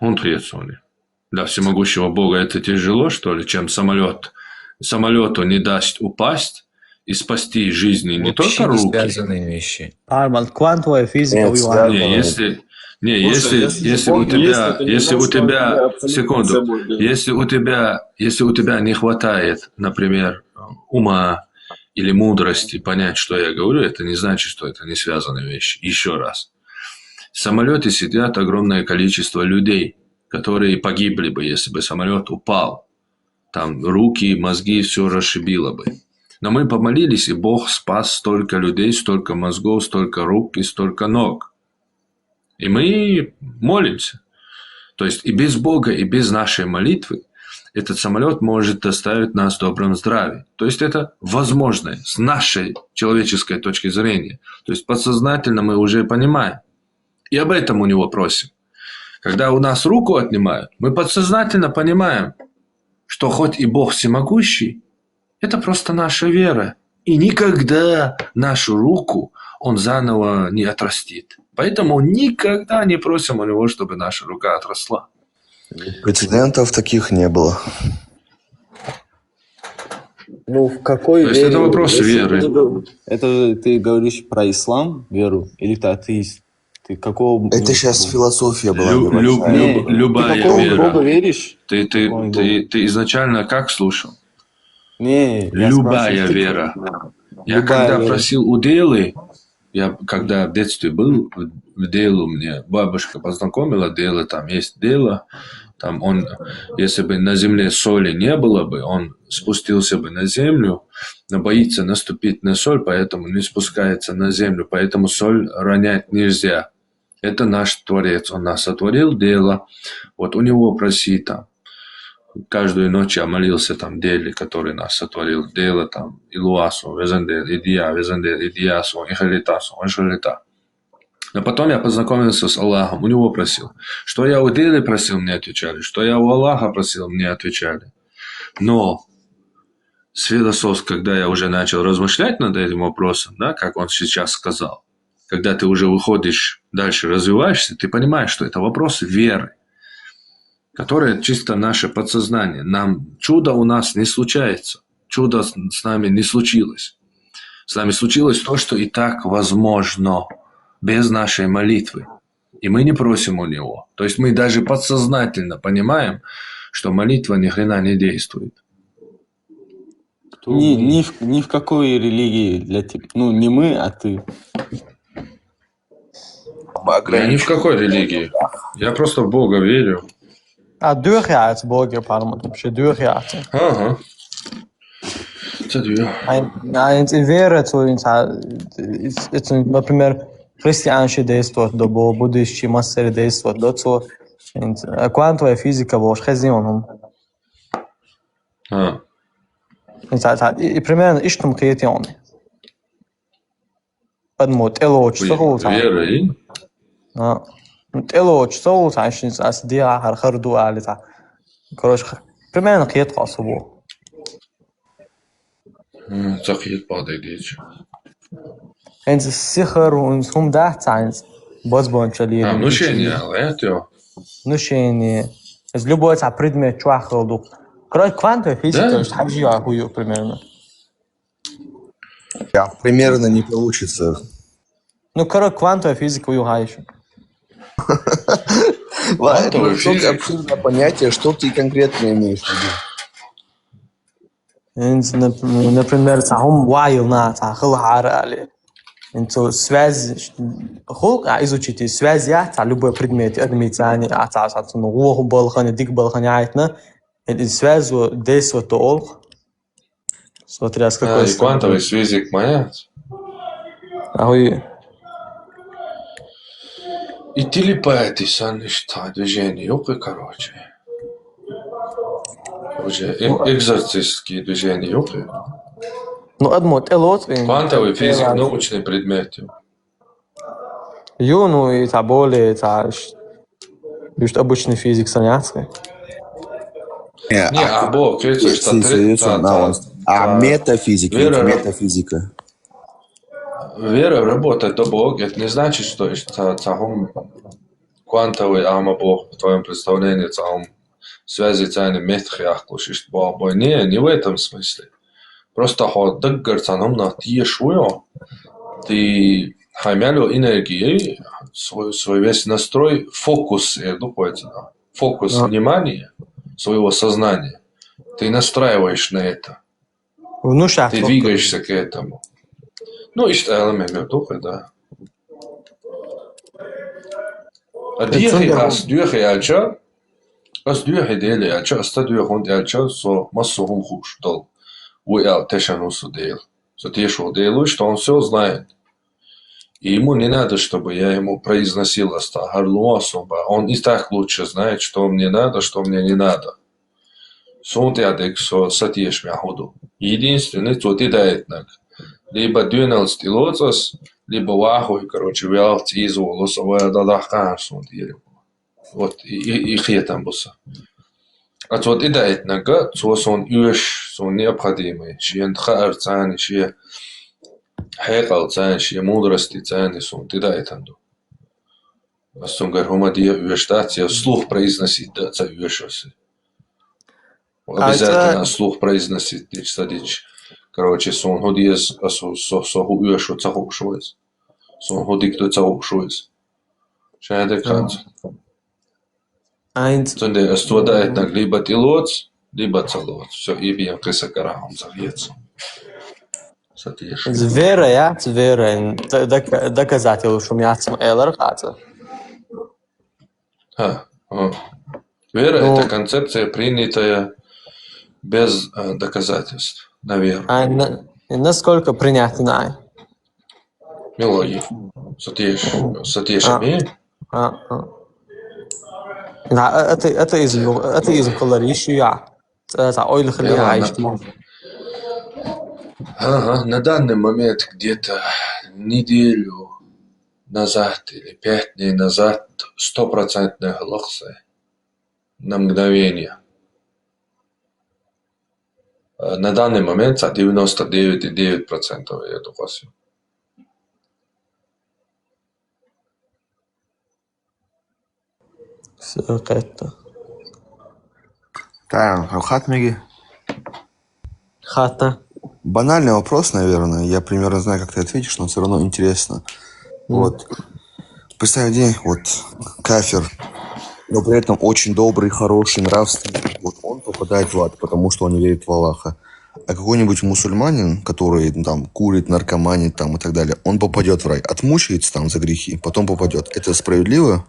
S20: Он творец. Для всемогущего Бога это тяжело, что ли, чем самолет. Самолету не даст упасть и спасти жизни не только руки.
S9: Связанные вещи. Арманд, квантовая физика.
S20: Если у тебя не хватает, например, ума или мудрости понять, что я говорю, это не значит, что это не связанные вещи. Еще раз. В самолете сидят огромное количество людей, которые погибли бы, если бы самолет упал. Там руки, мозги, все расшибило бы. Но мы помолились, и Бог спас столько людей, столько мозгов, столько рук и столько ног. И мы молимся. То есть и без Бога, и без нашей молитвы этот самолет может доставить нас в добром здравии. То есть это возможно с нашей человеческой точки зрения. То есть подсознательно мы уже понимаем. И об этом у него просим. Когда у нас руку отнимают, мы подсознательно понимаем, что хоть и Бог всемогущий, это просто наша вера. И никогда нашу руку он заново не отрастит. Поэтому никогда не просим у него, чтобы наша рука отросла.
S3: Прецедентов таких не было.
S14: Ну, в какой
S20: То есть
S14: вере?
S20: это вопрос веры.
S14: Это ты говоришь про ислам, веру, или ты атеист? Ты какого...
S3: Это сейчас философия была.
S20: Любая
S14: ты
S20: вера.
S14: В Бога веришь?
S20: Ты изначально как слушал?
S14: Не,
S20: любая вера. Я когда просил у Делы, я когда в детстве был, в Делу мне бабушка познакомила, Дела, там есть Дела, там он, если бы на земле соли не было бы, он спустился бы на землю, но боится наступить на соль, поэтому не спускается на землю, поэтому соль ронять нельзя. Это наш Творец, он нас сотворил, Дела, вот у него проси там. Каждую ночь я молился там Деле, который нас сотворил. Деле там Илуасу, Везендел, Идия, Везендел, Идиасу, Ихалитасу, Иншалита. Но потом я познакомился с Аллахом, у него просил. Что я у Деле просил, мне отвечали. Что я у Аллаха просил, мне отвечали. Но с философской, когда я уже начал размышлять над этим вопросом, да, как он сейчас сказал, когда ты уже выходишь дальше, развиваешься, ты понимаешь, что это вопрос веры, которое чисто наше подсознание. Чудо у нас не случается. Чудо с нами не случилось. С нами случилось то, что и так возможно без нашей молитвы. И мы не просим у него. То есть мы даже подсознательно понимаем, что молитва ни хрена не действует.
S14: Ни в какой религии для тебя. Ну, не мы, а ты.
S20: Я ни в какой религии. Я просто в Бога верю.
S9: Doorgaat, Borger Parliament, вообще doorgaat.
S20: Ага. Это две.
S9: In вере, например, христианши действуют, добо, будущие мастери действуют, доцо, квантовая физика, вож, хазионом. И примерно иштум криетионы. Подмот, элоч, сохолта.
S20: Вера и?
S9: эло часов عشان أسدي على خردو على تا كروش примерно قيت قصبو
S20: تقييد بعض يديش
S9: انت السخر وانهم ده تاينز بازبون شالي
S20: نوشيني لاتيو
S9: نوشيني из любой та предмет чуахлду короче квантовая физика что там же хуё примерно
S3: примерно не получится.
S9: Ну короче квантовая физика уюгаешь.
S3: Это настолько обширное понятие, что ты конкретно имеешь в виду?
S9: Например, هم وايلنا تاخل على انتو связь خلق изучите связь та любой предмет адмитани атасатну гоо болгоны дик болгоны айтна связь действует ол смотря с какой
S20: квантовый связик моя и телепатия, саништа, движение, ёпы, короче. Уже экзорцистские движения ёпты.
S9: Ну, одмот элот.
S20: Квантовый физик, научный предмет.
S9: Ну и это более, это обычный физик заняться.
S20: Не, Бог, это что
S3: метафизика.
S20: Вера работает до Бога, это не значит, что квантовый Бог в твоем представлении связи цены метхиах, не в этом смысле. Просто ходок горцаном на те шуё, ты хаймялю энергией, свой весь настрой, фокус, фокус внимания своего сознания, ты настраиваешь на это. Ты двигаешься к этому. Ну, и что элемент духа, да. А дьехи хас, дьехи альча, ас дьехи дели альча, аста дьехон альча, со массу хум хуш дол. Уэл тешанусу дел. So тешу делу, что он все знает. И ему не надо, чтобы я ему произносил он и так лучше знает, что мне надо, что мне не надо. Единственный, кто ты дает либо 12 лоцас, либо вахуй, вялт из волоса, вот и хетам буса. А вот и дает нага, сон юш, сон необходимый, шиен тхаар цани, шие хайкал цани, шие мудрости цани, сон ты дает анду. А сон гархумадия юштация, слух произносить, да, ца юшосы. Обязательно слух произносить, садич. Сон ходиез, соху юшу, цаху шуез. Сон ходи кто цаху шуез. Шайде канц. Сонде астудает наг либо тилоц, либо цалоц. Все, и бием киса карахом завьется.
S9: Вера, доказательство, что мяцем элэр хата.
S20: Вера – это концепция, принятая без доказательств на веру.
S9: Насколько принятная?
S20: Мелодия. Сатешами.
S9: Это из колорища. Это ойлых
S20: на данный момент где-то неделю назад или 5 дней назад 100% галаксия на мгновение. На данный момент 99,9% я думаю.
S9: Все это. Хата.
S3: Банальный вопрос, наверное. Я примерно знаю, как ты ответишь, но все равно интересно. Вот. Представь день, вот, кафир, но при этом очень добрый, хороший, нравственный. Вот он попадает в ад, потому что он не верит в Аллаха. А какой-нибудь мусульманин, который там курит, наркоманит там и так далее, он попадет в рай, отмучается там за грехи, потом попадет. Это справедливо?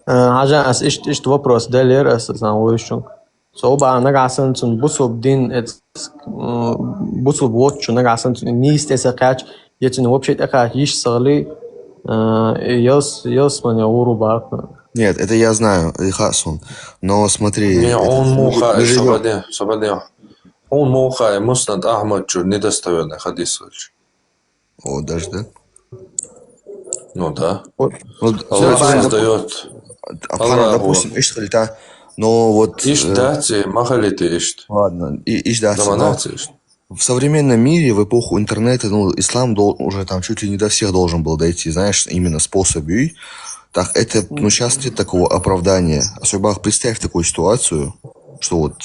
S9: Ажа, ist вопрос, der Lehrer ist das Anwendung. So, aber nagasan zum busub din et busub watch nagasan не истесакач, если вообще такая есть сали, яс меня урубак.
S3: Нет, это я знаю, Хасун. Но смотри...
S20: Не, он муха, свободен. Он муха, и Муснад Ахмад недостоверный хадис.
S3: О, даже, да?
S20: Ну да.
S3: Аллах
S20: создает.
S3: Допустим, Иштхальта, но вот...
S20: Ишдати, махалиты ишт.
S3: Ладно, Иштдати. В современном мире, в эпоху интернета, ислам уже там чуть ли не до всех должен был дойти, знаешь, именно способ. Так, это, сейчас нет такого оправдания. Особенно представь такую ситуацию, что вот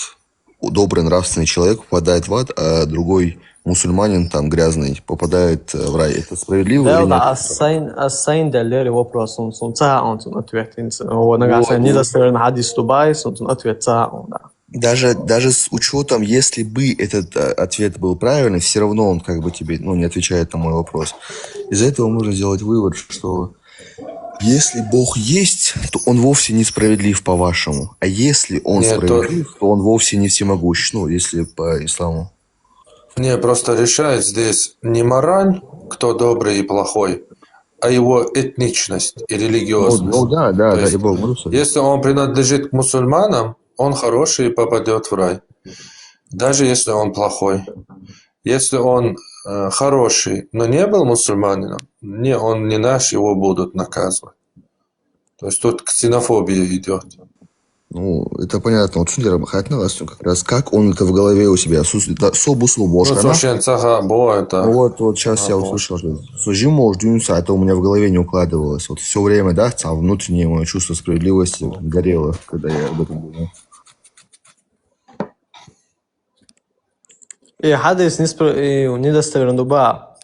S3: добрый нравственный человек попадает в ад, а другой мусульманин, там, грязный, попадает в рай. Это справедливо или нет?
S9: Ассайн далее вопрос, он ответ. Он недостоверный хадис Дубай, он ответ.
S3: Даже с учетом, если бы этот ответ был правильный, все равно он как бы тебе не отвечает на мой вопрос. Из-за этого можно сделать вывод, что если Бог есть, то он вовсе не справедлив по-вашему. А если он справедлив, то он вовсе не всемогущ, если по исламу.
S20: Не, просто решает здесь не мораль, кто добрый и плохой, а его этничность и религиозность.
S3: Да, и Бог.
S20: Если он принадлежит к мусульманам, он хороший и попадет в рай. Даже если он плохой. Если он хороший, но не был мусульманином, он не наш, его будут наказывать. То есть тут ксенофобия идет.
S3: Ну, это понятно. Вот судья Рабахатнелас, как раз как он это в голове у себя собусу бошка. Вот сейчас я услышал, что сужимо ждёнся, это у меня в голове не укладывалось. Вот все время, да, внутреннее мое чувство справедливости горело, когда я об этом думал.
S9: И хадис недостоверно дуба.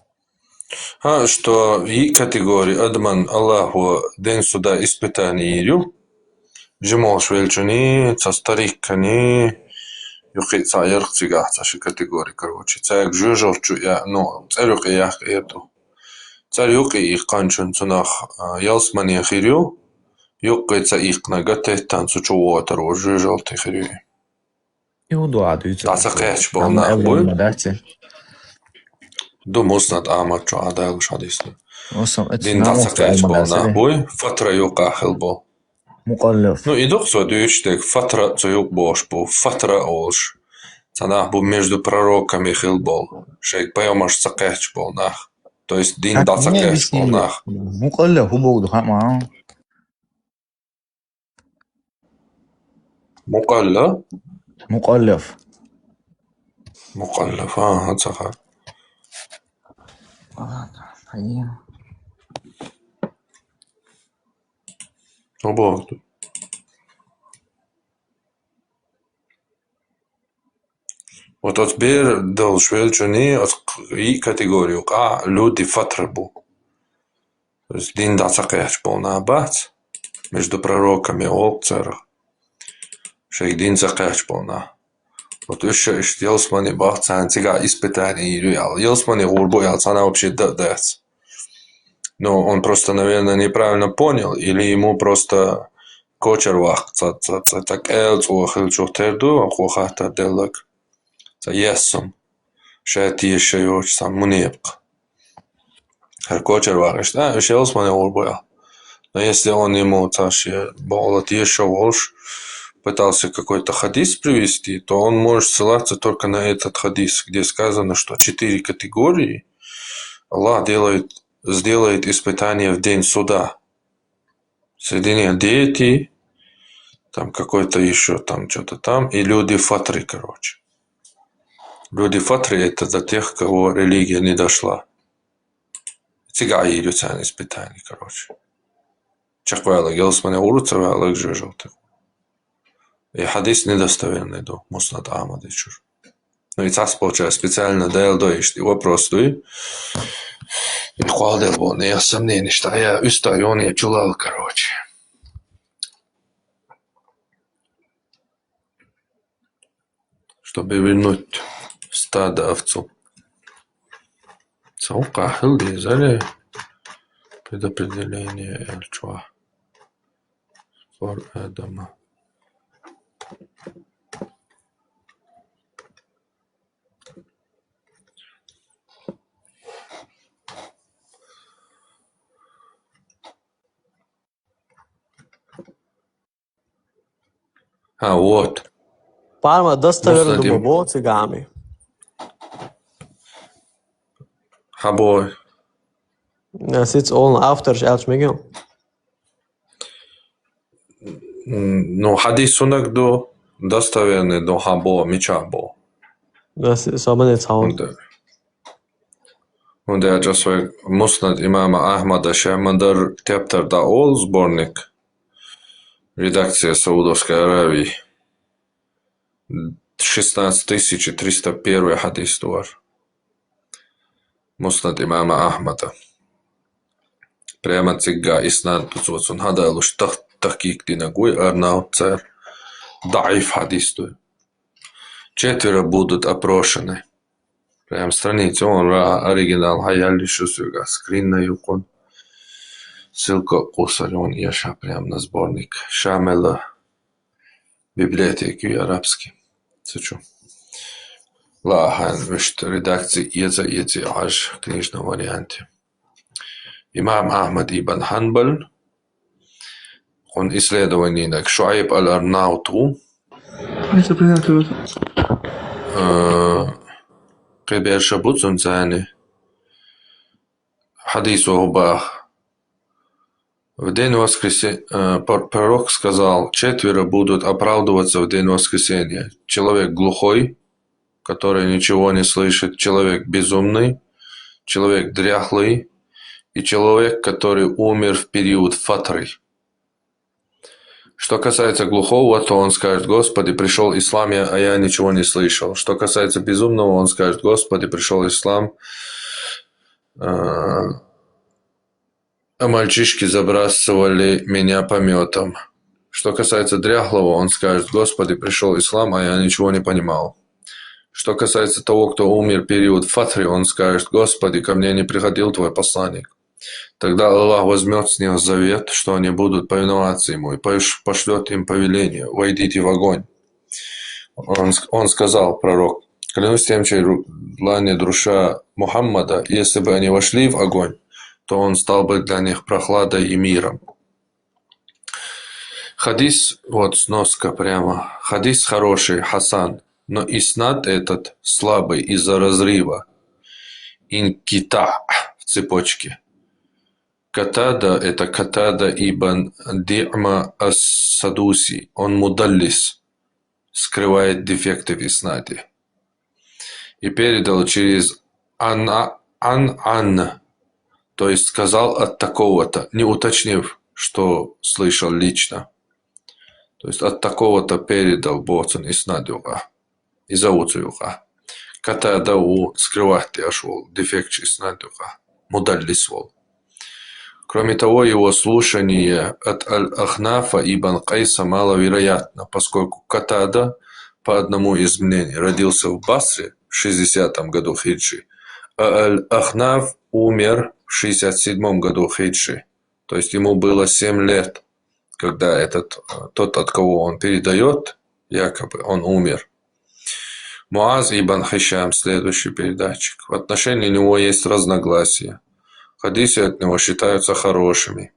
S20: Что и категории Адман Аллаху день суда испытаний ирю, Жимош вельчуни, стариккани, юхи цаерх цигахца ши категории, короче. Цаек жужовчу я, ну, царюк и ях эту. Царюк и их канчун цунах ялсмани хирю, юккайца их нагатет танцу чуотеру жужовты хирю. Таца кэч был нахуй. Думус над амачу адайл шадисну. Дин таца кэч был нахуй, фатра юкахил был.
S6: مكلف.
S20: Ну, и дохсо дюштек фатра цоюк бош бу, фатра олш. Цанах бу между пророками хил был. Шейк пайомаш цакэч был нах. То есть дин да цакэч был нах.
S6: مكلف هو بوضو معاه.
S20: مكلف؟
S6: مكلف.
S20: مكلف هتصخر. Обалдеть. Вот теперь должны и категорию, люди фатрабу. То есть дин да цакэч был на бац между пророками олцерах. Шейк дин цакэч был на. Вот еще елсмани бахцан цига испытание ирюял. Елсмани гурбуял, цана вообще дадец. Но он просто, наверное, неправильно понял, или ему просто кочервах, так элцуахил чухтерду, ахуахата делак, ясом, шайти еще йоч сам мунепк. Кочервах, еще елсмани гурбуял. Но если он ему цаши болот еще волш, пытался какой-то хадис привести, то он может ссылаться только на этот хадис, где сказано, что 4 категории Аллах сделает испытание в день суда. Среди них дети, там какой-то еще, там что-то там, и люди фатры, короче. Люди фатры – это за тех, кого религия не дошла. Цигай идут на испытание, короче. Чаквайлак, елсмане уруцавайлак жижовтых. И хадис недостоверный, да, муснат Ахмад и чур. Ну и цас получается специально дал доишь, и вопрос туй. И хвалил был, не сомнений, что я устаю, он я чулал, короче. Чтобы вернуть стадо овцу. Цаука хилди, зали предопределение эльчуа. Фор Эдама. Вот.
S9: Парма достоверно думал, цигами.
S20: Хабой.
S9: Sits all after Elchmigel.
S20: Ну, хадис сунак до достоверный до хабо, мечабо. Und er just like Musnad имама Ахмада Шахмадар Тептер Даол, сборник, редакция Саудовской Аравии, 16301 хадис туар. Musnad имама Ахмада. Прямо цигга иснад туцвацун хадалуш тахкик динагуй арнау цар даиф хадис туар. 4 будут опрошены. Прям страница, он оригинал хаяли шусюга, скрин на юкон. Ссылка кусален яша прям на сборник Шамела библиотеки арабский. Сучу. Лахан, что редакции ети аж в книжном варианте. Имам Ахмад ибн Ханбаль, он исследований на Шуайб аль-Арнауту, Кебер Шабуцун Цани. Хадис Огбах. В день воскресенья пророк сказал, 4 будут оправдываться в день воскресенья. Человек глухой, который ничего не слышит, человек безумный, человек дряхлый и человек, который умер в период фатры. Что касается глухого, то он скажет: Господи, пришел ислам, а я ничего не слышал. Что касается безумного, он скажет: Господи, пришел ислам, а мальчишки забрасывали меня пометом. Что касается дряхлого, он скажет: Господи, пришел ислам, а я ничего не понимал. Что касается того, кто умер в период фатры, он скажет: Господи, ко мне не приходил твой посланник. Тогда Аллах возьмет с них завет, что они будут повиноваться ему, и пошлет им повеление: войдите в огонь. Он сказал, пророк: клянусь тем, чьей длани душа Мухаммада, если бы они вошли в огонь, то он стал бы для них прохладой и миром. Хадис, вот сноска прямо. Хадис хороший, хасан, но иснад этот слабый из-за разрыва. Инкита в цепочке. Катада – это Катада ибн Ди'ма ас-Садуси. Он мудаллис, скрывает дефекты в иснаде. И передал через ан-ан, то есть сказал от такого-то, не уточнив, что слышал лично. То есть от такого-то передал боцан иснадюга. И зауцюга. Катада у скрывает ашвол, дефект иснадюга. Мудаллис вол. Кроме того, его слушание от Аль-Ахнафа ибн Кайса маловероятно, поскольку Катада, по одному из мнений, родился в Басре в 60-м году хиджи, а Аль-Ахнаф умер в 67-м году хиджи. То есть ему было 7 лет, когда тот, от кого он передает, якобы он умер. Муаз ибн Хишам, следующий передатчик. В отношении него есть разногласия. Хадисы от него считаются хорошими.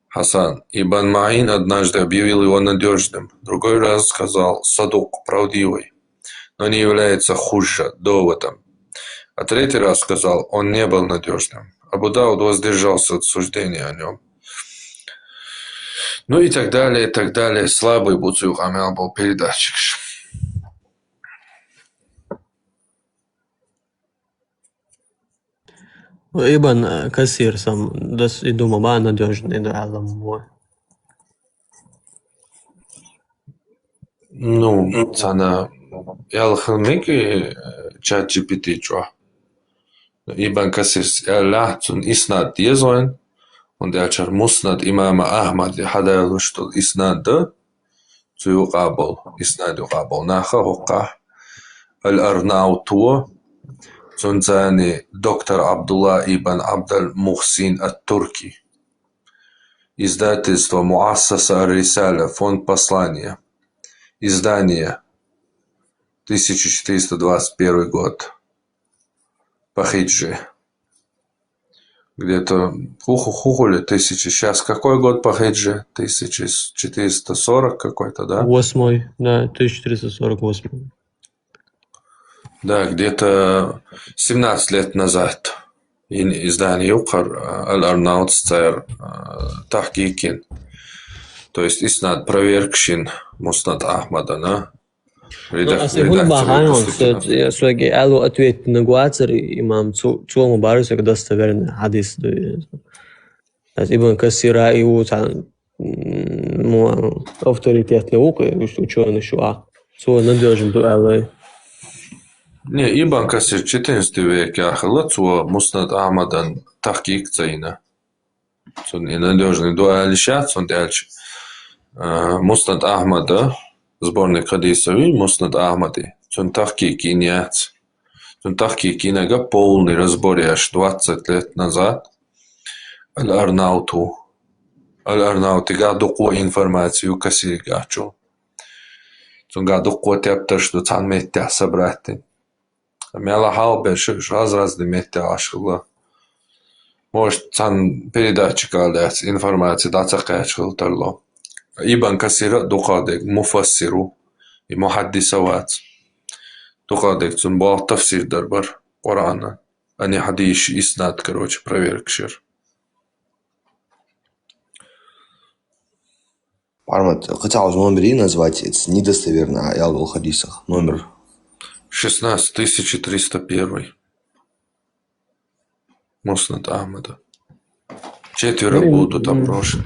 S20: Хасан. Ибн Маин однажды объявил его надежным. Другой раз сказал: садук, правдивый, но не является худжа, доводом. А третий раз сказал: он не был надежным. Абу Дауд воздержался от суждения о нем. Ну и так далее, и так далее. Слабый Буцух Амел был передатчик.
S9: Ибн Касир сам и думал, надежный, да, мой.
S20: Ну, цана ялхмики чат GPT чё. Ибн Касир ялахтун иснад езоин, und der Musnad Imam Ahmad حدا что иснад تيقابل إسناد يقابل ناخا وقع الأرناوتو تنزاني دكتور عبد الله ابن عبد المحسن التركي. Издательство Муассаса Ар-Рисаля, фонд послания. Издание 1421 год. По хиджи. Где-то хухули 1000. Сейчас какой год по хиджи? 1440 какой-то, да?
S9: 8, да, 1448.
S20: Да, где-то 17 лет назад. Издание Юкар Аль-Арнаут Цайр Тахкикин. То есть иснад провергшин Муснад Ахмада, да?
S9: А сегодня Бахайон, что Аллу ответит на Гуацер, имам Цуому Баруса, достоверный хадис. Ибн Касира его авторитетный ученый шуа. Цуо надежен был Аллой.
S20: Не, Ибн Касир 14 век яхала, Цуо Муснад Ахмадан Тахкик Цайна. Цун и надежный дуалищат, цун дальше. Муснад Ахмада, сборник хадисовый, Муснад Ахмады, цун тахкики нет. Цун тахкики нега полный разбор аж 20 лет назад. Аль-Арнауту. Аль-Арнаути гадуқо информацию каси гачу. Цун гадуқо тептер, что цан меття собрати. Мяла халбе разразды меття ашхла. Может, цан передатчик алец информации дацакачхл тарло. Ибн Касира духадек муфассиру и мухаддисават. Тухадек цун бал тафсир дарбар Корана, а не хадиш иснад, короче, проверкшир.
S3: Пармат, хотел же номер назвать, это недостоверно, а я был в хадисах. Номер
S20: 16301. Муснад Ахмада. 4 будут опрошены.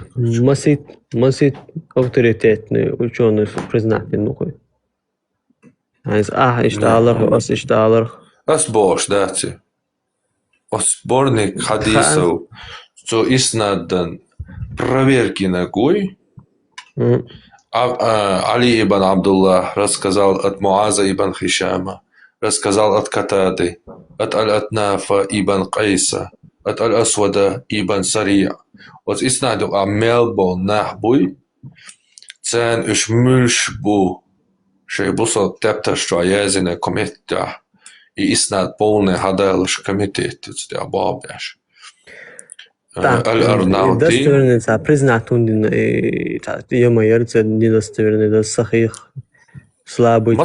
S9: Масит авторитетный ученый признательный нухой. Ишталар, ишталар.
S20: Бош, дати. Сборник хадисов, что иснаддан проверки ногой. Али ибн Абдуллах рассказал от Муаза ибн Хишама, рассказал от Катады, от Аль-Атнафа ибн Кайса, от Аль-Асвада ибн Сария. Вот иснаду амелбо нахбуй, цен уж мульшбу, шейбусо тепташтра язине комитта, и иснад полный хадалыш комитет, это абабяш. Аль-Арнаути.
S9: Достоверный, признательный, ямайерцы недостоверный, да сахих, слабый.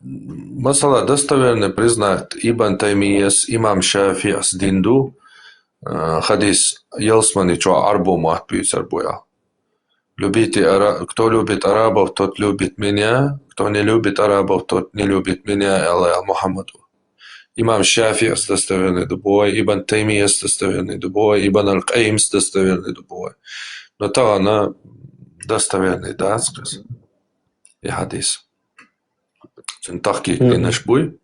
S20: Масала достоверный признает Ибн Таймияс, имам Шафиас Динду, хадис Елсмани, что арбу махпиют арбуя. Кто любит арабов, тот любит меня, кто не любит арабов, тот не любит меня, Аллах Мухаммаду. Имам Шафиас достоверный дубой, Ибн Таймияс достоверный дубой, Ибн Аль-Каимс достоверный дубой. Но то она достоверный, да, сказ. И хадис. Тахкик не наш буй,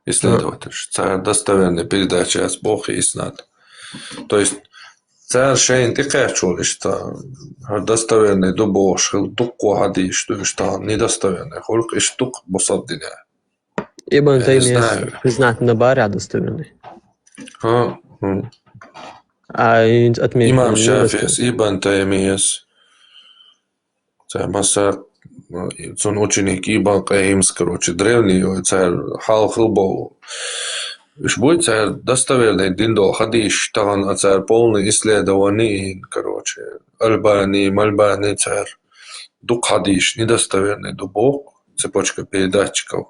S20: исследователь. Царь достоверный передача от Бога и снад. То есть царь шейн ты качули, что достоверный дубош, дуку хадис, что недостоверный, хольк и штук босаддиня.
S9: Ибн Таймияс признательно баря достоверный.
S20: Имам Шафиас, Ибн Таймияс, царь Масар, он ученик Ибн Каимс, короче, древний, царь Хал-Хилбол. Уж будет царь достоверный диндол хадиш, там царь полный исследований, короче, Альбани, Мальбани, царь дук хадиш, недостоверный дубок, цепочка передатчиков.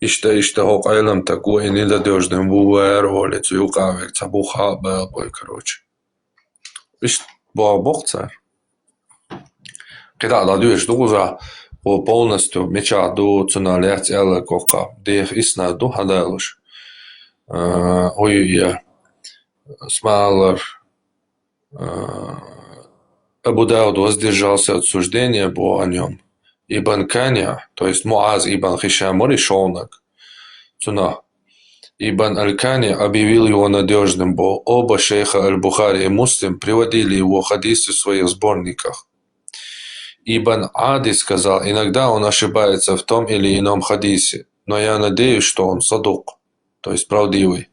S20: Ишта хок айлам такой недодежным бувер, олец, юкавик, цабуха, бэлбой, короче. Ишт бог царь. Когда ладуешь дуза, полностью меча до цена лять эле кока, дех исна до хадалуш. Ой, Смалар Абу Дауд воздержался от суждения о нем. Ибн Каня, то есть Муаз ибн Хишам, решенок. Цуна. Ибн Аль-Кани объявил его надежным, бо оба шейха Аль-Бухари и Муслим приводили его хадисы в своих сборниках. Ибн Ади сказал, иногда он ошибается в том или ином хадисе, но я надеюсь, что он садук, то есть правдивый.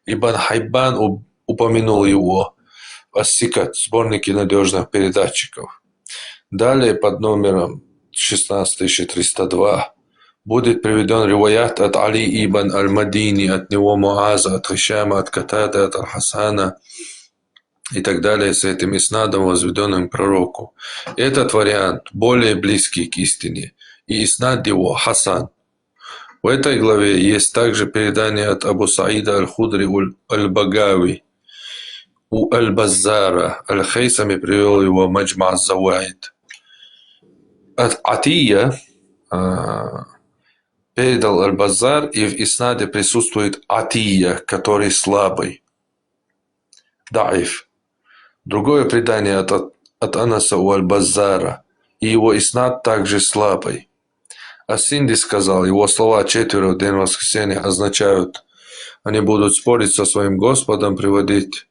S20: Ибн Хайбан упомянул его в Ас-Сикат, сборнике надежных передатчиков. Далее под номером 16302 будет приведен риваят от Али ибн Аль-Мадини, от него Муаза, от Хишама, от Катада, от Аль-Хасана и так далее, с этим иснадом, возведенным к пророку. Этот вариант более близкий к истине, и иснад его Хасан. В этой главе есть также передание от Абу Саида Аль-Худри Аль-Багави, у Аль-Баззара. Аль-Хейсами привел его Маджма Заваид. От Атия передал Аль-Баззар, и в иснаде присутствует Атия, который слабый. Даиф. Другое предание от Анаса у Аль-Баззара, и его иснад также слабый. Ас-Синди сказал, его слова четверо в день воскресения означают, они будут спорить со своим Господом, приводить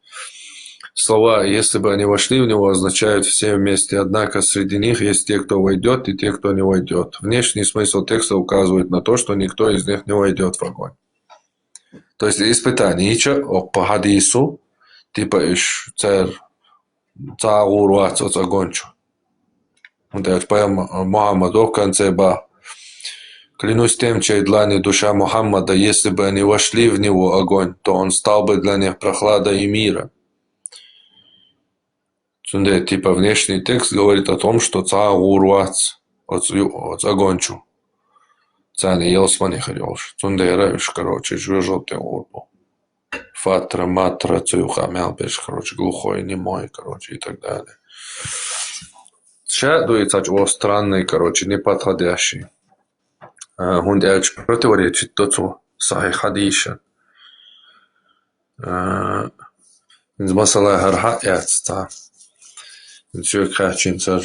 S20: слова, если бы они вошли в него, означают все вместе, однако среди них есть те, кто войдет, и те, кто не войдет. Внешний смысл текста указывает на то, что никто из них не войдет в огонь. То есть испытание по хадису, типа царь цаагуруац от огончу. Вот Мухаммаду в конце ба. Клянусь тем, чьей длани душа Мухаммада, если бы они вошли в него огонь, то он стал бы для них прохладой и мира. Типа внешний текст говорит о том, что цаагуруац от огончу. Цани елсмани хрёш. Цундераешь, короче, жужжал ты урбу. Фатра, матра, цюха, мялбеш, короче, глухой, немой, короче, и так далее. Ща дуется о странный, короче, неподходящий. Он дальше противоречит то, сахих хадиша. Из масала харха яцта. Все качин цар.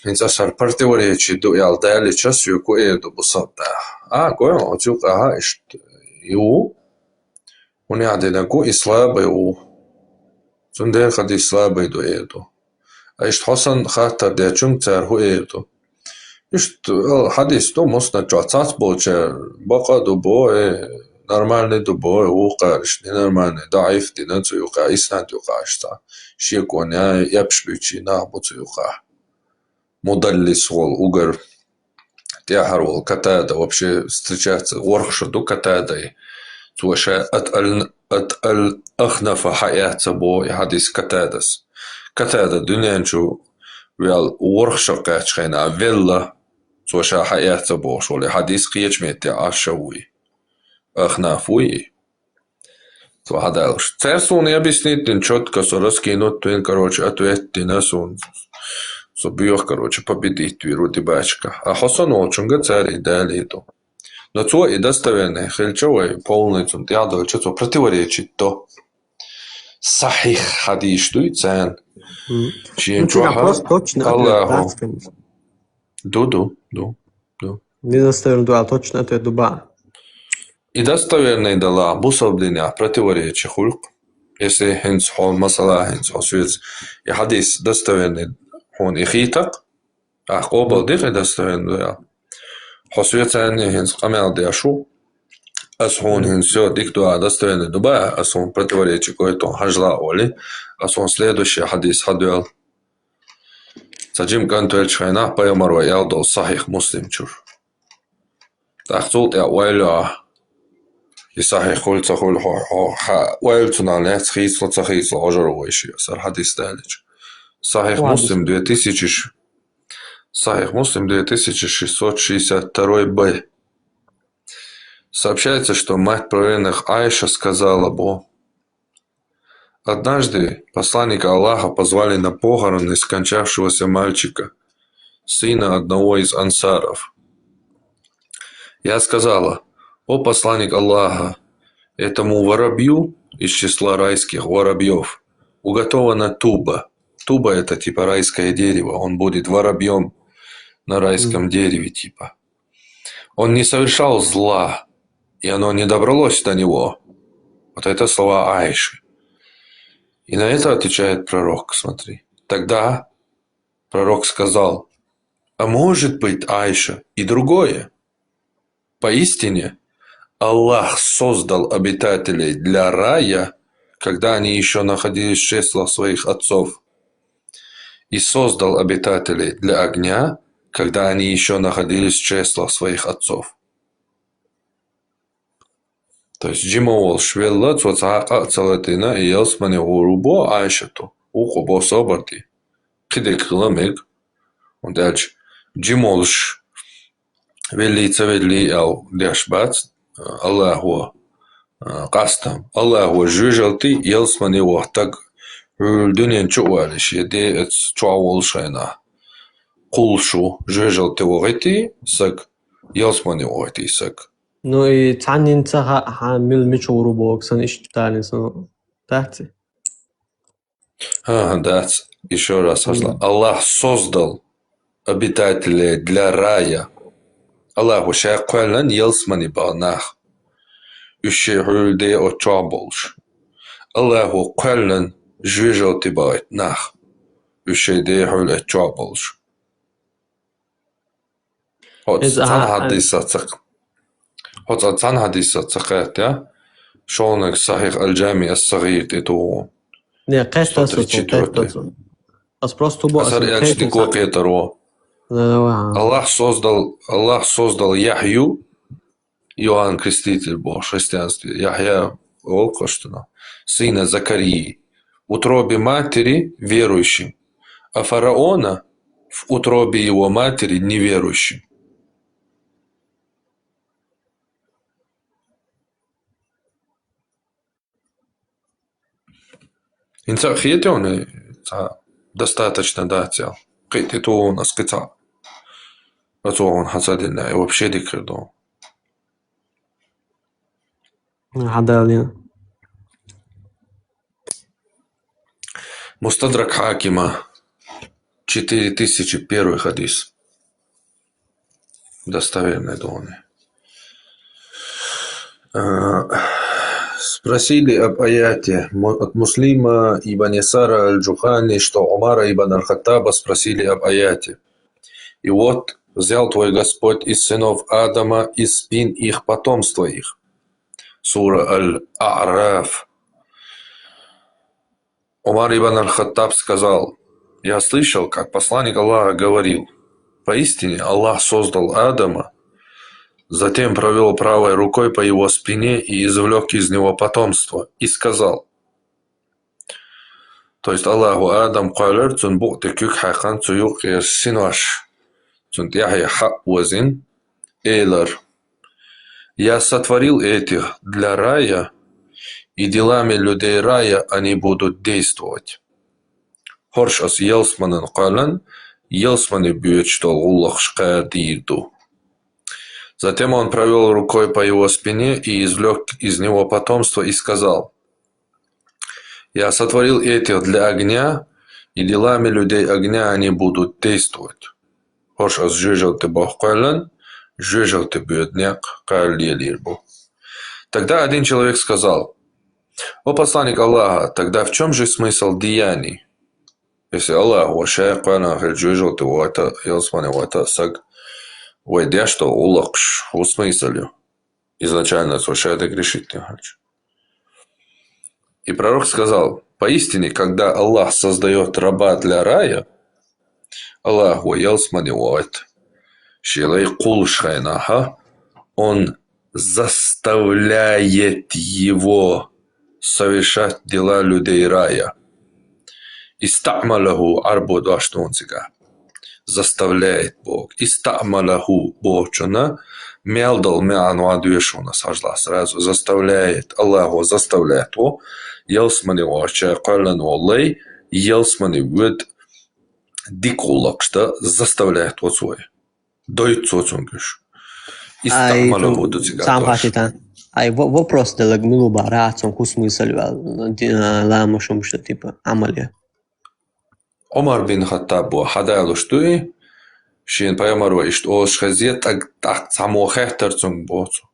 S20: Из асар противоречит до ялдали час юку эду бусата. Кое он цюка хаишт. Ю. Он ядина ку и слабый у. Цундер хади слабый до эду. Ишт Хасан خاطر ديچون تر هو ايدو اشت حديث تو مصنع جاتات بوچه بقى دو بو نورمالني دو بو وقارش نورمالني ضعيف دي نتو يوقع اسناد يوقع اشتا شيكون يبش بيچي نابوت يوقع مدلس угар تيحر والكتادة вообще встречается ورخشدو كتادة توشا اتقل اخنف حياته بو حديث كتادس كتادة دنيا نشو ويال ورخشقات شخينا فيلا توشا حياته بو شولي حديث قيش ميتي عشوي اخنافوي تو هذا لش ترسون объяснить четко со раскинут твин короче ответьте на сон со бьёх короче победить вируди бачка Хасан олчунга царь далее то но то и достоверное хельчовой полный цун тядо что противоречит то صحيح حديث дуйцан
S9: вопрос точно ответ,
S20: ду.
S9: Недостоверный дуал, точно ответ дуба.
S20: И достоверный дала бусаблиня противоречие хульк. Если хинц хон масала хинц хосвиц и хадис достоверный хон и хитак, قوبل دقي достоверный дуал. Хосвиц они хинц камел диашу, асхон хинцо дик дуал достоверный дуба, асхон противоречие кое-то хажла оли, асхон следующий хадис хадуал. Саджим кантуэль чхайна пайомарва ялдол сахих муслим чур. تحصل ويلا يصحي خل تخل ويل تنال تخيص وتخيص عجر ويشي صار حديث ثالث صحيح مسلم 2000 صحيح مسلم 2662 б. Сообщается, что мать праведных Айша сказала Бо: однажды посланника Аллаха позвали на похороны скончавшегося мальчика, сына одного из ансаров. Я сказала: о посланник Аллаха, этому воробью из числа райских воробьев уготована туба. Туба — это типа райское дерево, он будет воробьем на райском дереве типа. Он не совершал зла, и оно не добралось до него. Вот это слова Айши. И на это отвечает пророк, смотри. Тогда пророк сказал: а может быть, Айша, и другое? Поистине, Аллах создал обитателей для рая, когда они еще находились в числах своих отцов, и создал обитателей для огня, когда они еще находились в числах своих отцов. То есть Джимовол швелла цоцака целатина и елсмане урубо айшату ухобо собарти. Кидек гламек. Он дальше Джимолш велица ведли ау дяшбац Аллаху кастам Аллаху жужалти елсмане вахтаг дунен чуалиш еде эц чуавол шайна кулшу жужалти вогити сак елсмане вогити сак.
S9: Ну и цанин цаха хамил мичуру боксан ишталин сон тати.
S20: Да, еще раз. Аллах создал обитателей для рая. Аллаху шайкуалан елсмани банах. Ущи хулде о чаболш. Аллаху куалан жвижал тибайт нах. Ущи де хулде чаболш. Вот цан хадиса цак. Вот цан хадиса цакат, я? Шонак сахих аль-джами ас-сагир титу.
S9: Не, кэстас вот. А просто бо.
S20: Аллах создал Яхью, Иоанн Креститель был в христианстве, Яхья Волкоштина, сына Закарии, в утробе матери верующим, а фараона в утробе его матери неверующим. Инца хиете он достаточно дател. Хиете то у нас кица. А то он хасадина и вообще дикрдо.
S9: Гадалин.
S20: Мустадрак Хакима. 4001 хадис. Достоверный доны. Спросили об аяте от Муслима ибн Ясара аль-Джухани, что Умара ибн аль-Хаттаба спросили об аяте. И вот взял твой Господь из сынов Адама из спин их потомства их. Сура Аль-А'раф. Умар ибн аль-Хаттаб сказал: я слышал, как посланник Аллаха говорил: поистине Аллах создал Адама, затем провел правой рукой по его спине и извлек из него потомство, и сказал. То есть Аллаху Адам калер цун бухты кюк хахан цуюк синваш цун яхя ха уазин эйлер. Я сотворил этих для рая, и делами людей рая они будут действовать. Хоршас елсманын калан, елсманы бьет, что Аллах шкадиду. Затем он провел рукой по его спине и извлек из него потомство и сказал: я сотворил этих для огня, и делами людей огня они будут действовать. Хоршас жижал ты бог калан, жижал ты бедняк калилирбу. Тогда один человек сказал: о посланник Аллаха, тогда в чем же смысл деяний? Если Аллах вошел калан жижал ты это елсманы это саг уйдя, что улакш в смысле изначально совершает и грешить не хочет. И пророк сказал: поистине, когда Аллах создает раба для рая, Аллах он заставляет его совершать дела людей рая. Истамалаху арбуду, что он сега. Заставляет Бог. Истамалаху Богчана. Мелдал мяну адуешуна сажла сразу. Заставляет. Аллаху заставляет его. Елсмани вача калан олей. Елсмани вид дикулакшта заставляет вот свой. Дойт соцунгиш. Истамалаху до сега.
S9: Сам хашитан. Ай вопрос делаг милу барацон ку смысл ламушум что типа амалия.
S20: Умар бин Хаттаб хадайлу штуи шин паямарва ишт ош хазет так само хехтерцун боцу.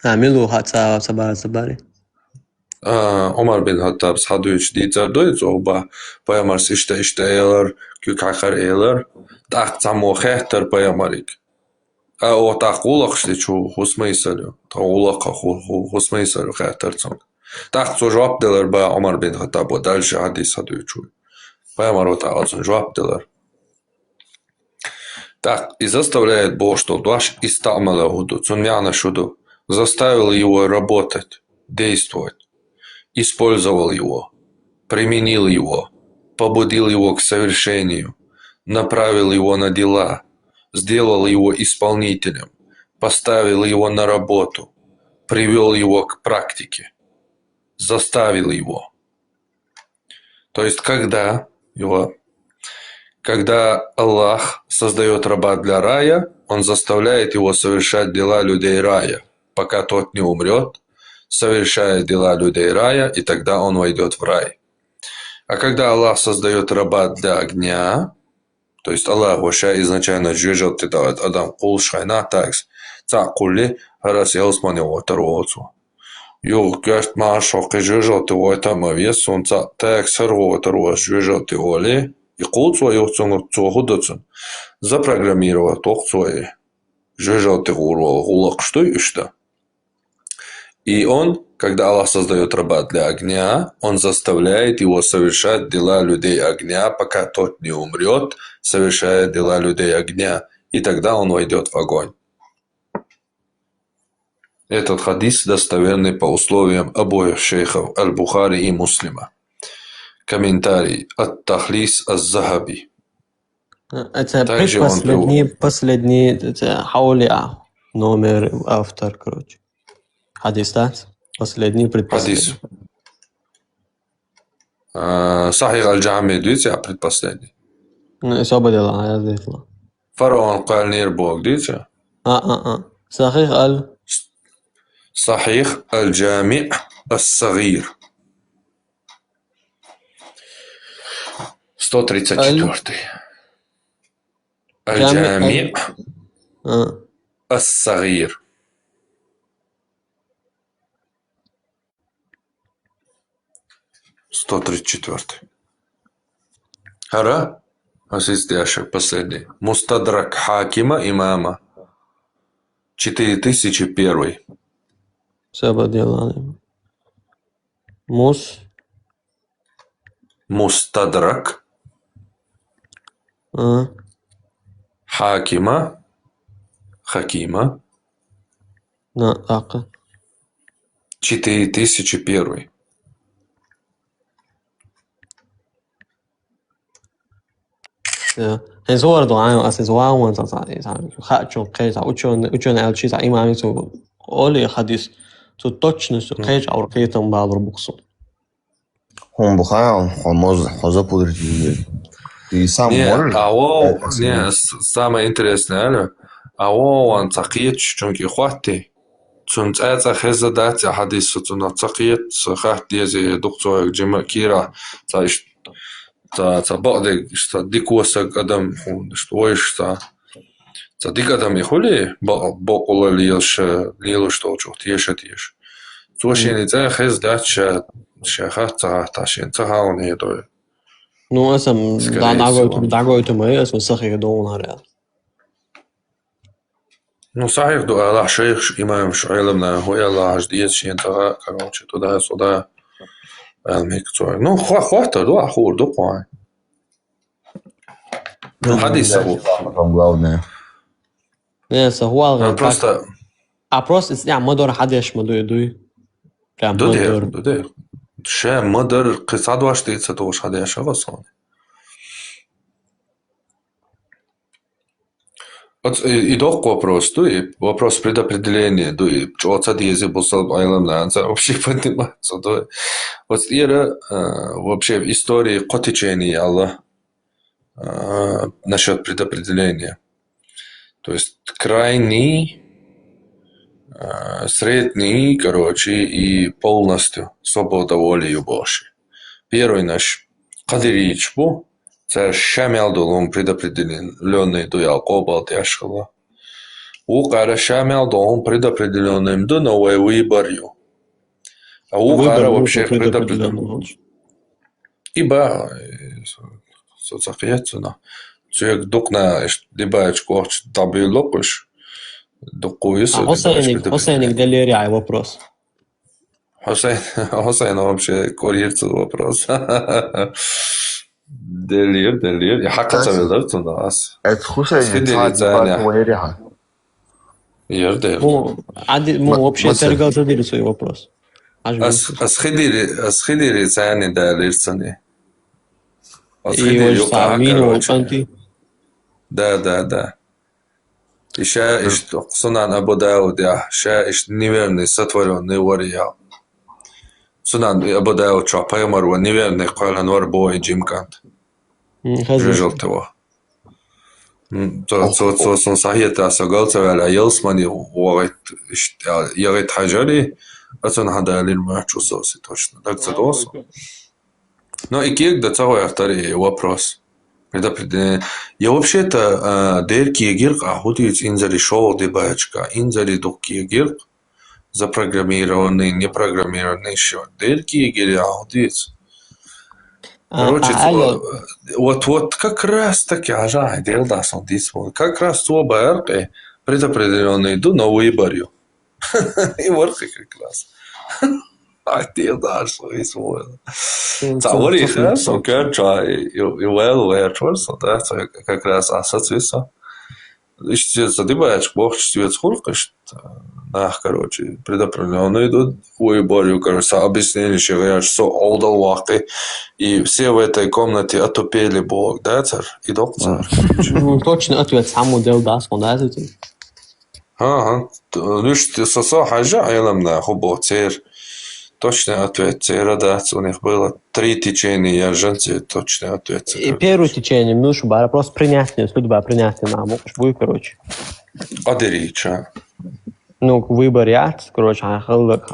S9: Милу хатса сабари.
S20: Умар бин Хаттаб садуич дицардойц оба паямарс ишта элар кюкахар элар так само хехтер паямарик. О так улахшли чу хусмейсалю. Та улаха хусмейсалю хехтерцун. Так цо жваб делар ба Умар бин Хаттаб дальше хадис садуичу. Паямарота алсын жваб делар. Так, и заставляет Бог, что дуаш истамала худу, цунмяна шуду, заставил его работать, действовать, использовал его, применил его, побудил его к совершению, направил его на дела, сделал его исполнителем, поставил его на работу, привел его к практике, заставил его. То есть, когда Аллах создает раба для рая, он заставляет его совершать дела людей рая, пока тот не умрет, совершает дела людей рая, и тогда он войдет в рай. А когда Аллах создает раба для огня, то есть Аллах вообще изначально жижал ты давать адам кул шайна такс, ца кулли харас елсмани ватаруоцу. Юг гашт машок жижал ты ватам авес, он ца такс харватаруос жижал ты оли. И кул свою цугудацун запрограммировал ток свой жижал ты гулак что и что. И он, когда Аллах создает раба для огня, он заставляет его совершать дела людей огня, пока тот не умрет, совершает дела людей огня, и тогда он войдет в огонь. Этот хадис достоверный по условиям обоих шейхов Аль-Бухари и Муслима. Комментарий от Тахлис аз-Захаби.
S9: Это последний это хауля номер автор, короче. Хадис, да? Последний предпоследний.
S20: صحيح الجامد видите, предпоследний.
S9: إصابة ديال هذا يطلع.
S20: فرعون قال نيربوغ видите.
S9: صحيح
S20: الجامع الصغير. 134. الجامع الصغير. Хара? Осистяшек последний. Мустадрак Хакима имама. 4001.
S9: إصابة ديال
S20: Мустадрак Хакима.
S9: так.
S20: 4001.
S9: 很多都还有是说我这看就可以我就那去在إمامي تو أولي حديث تو точно كيج أو كيتم بعض البقصة
S3: هم بخير حوزة пудри и сам
S20: самое интересное он تقيت чунки хватти цун цаца хезадат حديث цун تقيت خات ديزي دكتور جمع كيرا تعيش تا بعد ديك وسق قدم ويش تا ديك قدم يخلي بقول ليش توجه تيش توشيني تا خز دات شخات تاشين تهاون هيدو
S9: نو اسم دعوت ما اسم صحيح دون هذا
S20: Ну, صحيح دو الله شيخ إمام علمنا هو الله جديد شيء ترى كروتش تدا صدا المكتوب ну хвата да хур до пой ну حديث
S3: главное
S9: هو
S20: просто
S9: просто يعني مدار حدش مدوي прям
S20: مدار ше مدار قصاد واштица то حدش غصان И док вопрос, вопрос предопределения, чего-то диези бусал айлам нанца вообще поднимается, вот это вообще в истории котичения Аллах насчет предопределения, то есть крайний, средний, короче, и полностью свобода воли Божьей. Первый наш кадирич был. Це шамялдолом предопределенный до Якоба тяжело. У кара шамялдолом предопределенным до новой выборью. А у кара вообще предопределенным. Ибо соцахиятсуна. Человек докна дебач коч табилокуш. Докуису.
S9: Хусейник Делерия вопрос.
S20: Хусейн вообще курьерцу вопрос. دليل حقا تبدلت الناس
S3: خصوصا ويريها
S20: يردل
S9: مو вообще ترجع تدير свой вопрос
S20: أسخديري ثاني داليرسني да إشاء صنع أبو داود يا شاء نيفرني ستوروني وريا صنع أبو داود شو بايمر ونيفرني قال نور بوي جيم كانت جل توا تو صحيح تاسقلت على يلسماني وقت يغيت حجري أصلا هذا للمحشو صوصي точно так задос но и кик да цаго яхтари вопрос я вообще-то дерки гирк ахудиц инзали шоу дебачка инзали докки гирк запрограммированный непрограммированный счет дерки гири ахудиц короче вот как раз таки ажай дел да сон дисмо как раз то барке предопределенный до новой барью и вот как раз дел да что дисмо Завори хорошо, короче, и well, чувство, да, как раз ассоциация. Ищите, задеваешь, бог чувствует сколько, короче, предопределенно идут в борю, короче, объяснили, что говорят, что олдал ваки, и все в этой комнате отупели бог, да, царь, и доктор.
S9: Точно ответ сам модел даст, он да, это?
S20: Ага, лишь ты сосо хажа, а я нам на хубо царь. Точный ответ Цейрадат. У них было 3 течения женцы, точный ответ.
S9: И первое течение, ну, что было просто принятие, люди были принятие нам, будет, короче.
S20: Адерича.
S9: Ну, выбор яд, короче, хайлык.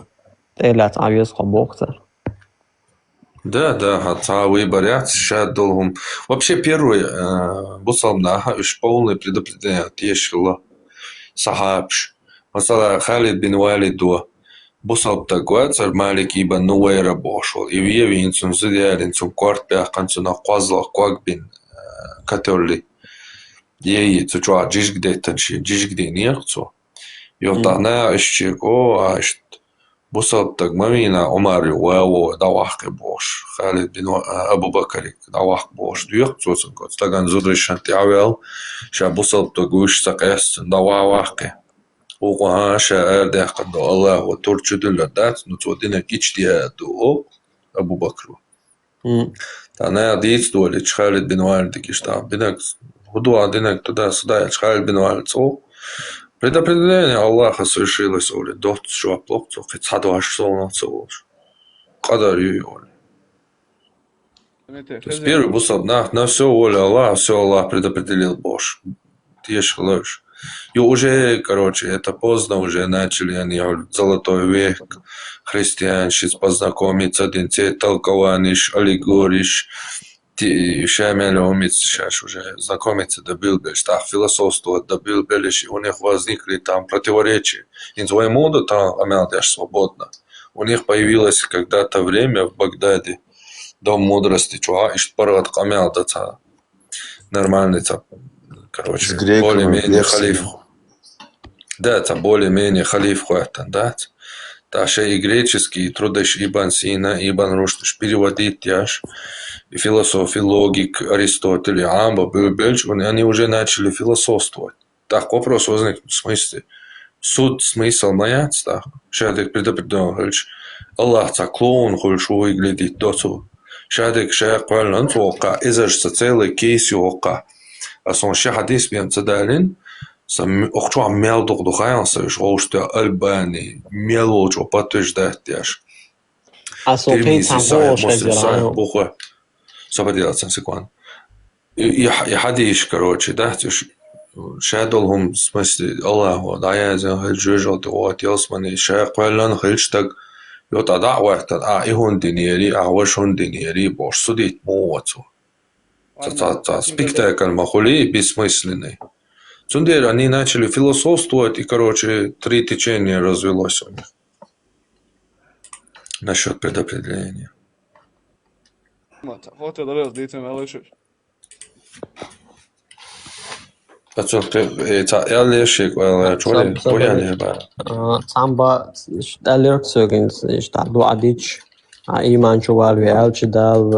S9: Элят авиас хобокта.
S20: Да, хотя выборят, сейчас долгом. Вообще первый бусал наха, уж полное предупреждение отъехало сахабш. Масала Халид бин Валиду бусал такой, царь Малик ибн Нуэйра бошел. И вьевин цун зидиалин цун кварт пяхан цун аквазлах квак бин катерли. Ей цучуа джишгде танши, джишгде нерцу. Йотана ищеко, аш бусал так мамина Омар уао давахке бош. Халид бин Абу Бакрик давах бош. Дюк цуцун кот. Таган зудришан тиавел. Ша бусал так уж сакэс давахке. وقها شاعر ده قد الله وترشد لدات نتودينا كيشتيا دو أبو بكر. تانا ديت دول خالد بن والد كيشتا بينك هدو عندنا تدا صدا خالد بن والد صو. Предопределение Аллаха совершилось, Оля, до чего плохо, хоть саду аж солнце целуешь. Кадар Оля. То есть первый бусаб на все Оля Аллах, все Аллах предопределил Бож. Ты ешь лучше. И уже, короче, это поздно, уже начали они, золотой век, христианщиц, познакомиться, один цвет толкованиш, аллегориш, шамель умец, сейчас уже знакомиться, добил бельш, так философствовать, добил бельш, у них возникли там противоречия. И свой моду там, амелдяш, свободно. У них появилось когда-то время в Багдаде, дом мудрости, чуа, и шпарат амелда, нормальный, короче, более-менее халиф. Да, это более-менее халиф хуатан, да. Таша и греческий трудыш Ибн Сина, Ибн Рушд переводит яш, и философии, логик, Аристотель, Амба, Бельч, они уже начали философствовать. Так, вопрос возник в смысле. Суд, смысл маяц, так. Шадик предопределен, говоришь, Аллах за клоун, хочешь выглядеть до того. Шадик, шаяк правильно, он цока, изажется целый кейс ока. А сон шахадис бьем цадалин, сам охчу мел духаян, саш ошта Альбани, мелочо подтверждает яш.
S9: А сон пейсан
S20: бухо. Соподелаться секунд. И хадиш, короче, да, шадолхум, в смысле, Аллаху, да, я жужжал, ты вот, ялсмани, шаяк правильно, хельштаг, йота да, вахтад, и он динери, ваш он динери, бош, судить мовацу. Спектакль махули бессмысленный. Цундер, они начали философствовать, и, короче, 3 течения развелось у них. Насчет предопределения.
S17: Вот это раз, дайте малышиш.
S20: Я лешик, чули, пояли, ба.
S9: Самба, далер цögen, işte duadiç, iman çuval ve elçidal,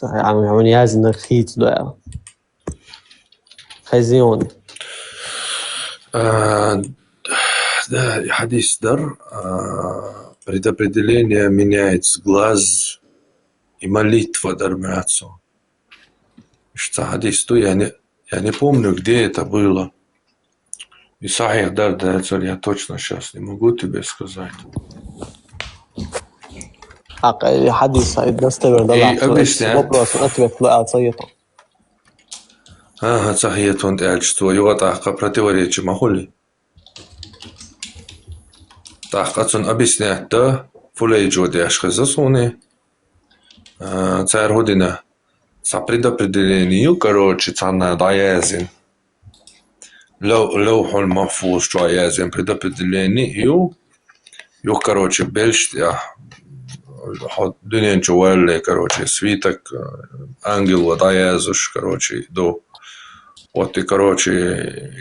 S9: يعني لازم نخيط ده خزيون
S20: Да, حديث дар, предопределение меняется, глаз и молитва дармятся. Что хадис, то я не помню, где это было. И сахих дар, да, я точно сейчас не могу тебе сказать.
S9: حديث نستمر ده вопрос ответ ответа.
S20: Сахиет он что его так противоречие махули. Так, он объясняет, да, фулейджо дяшхаза соны, царь година, со предопределением, короче, цана даязин, лоухол мафуз, что даязин предопределение, ю, короче, бельш, Дунен чували, короче, свиток, ангел даязуш, короче, до. Вот и, короче,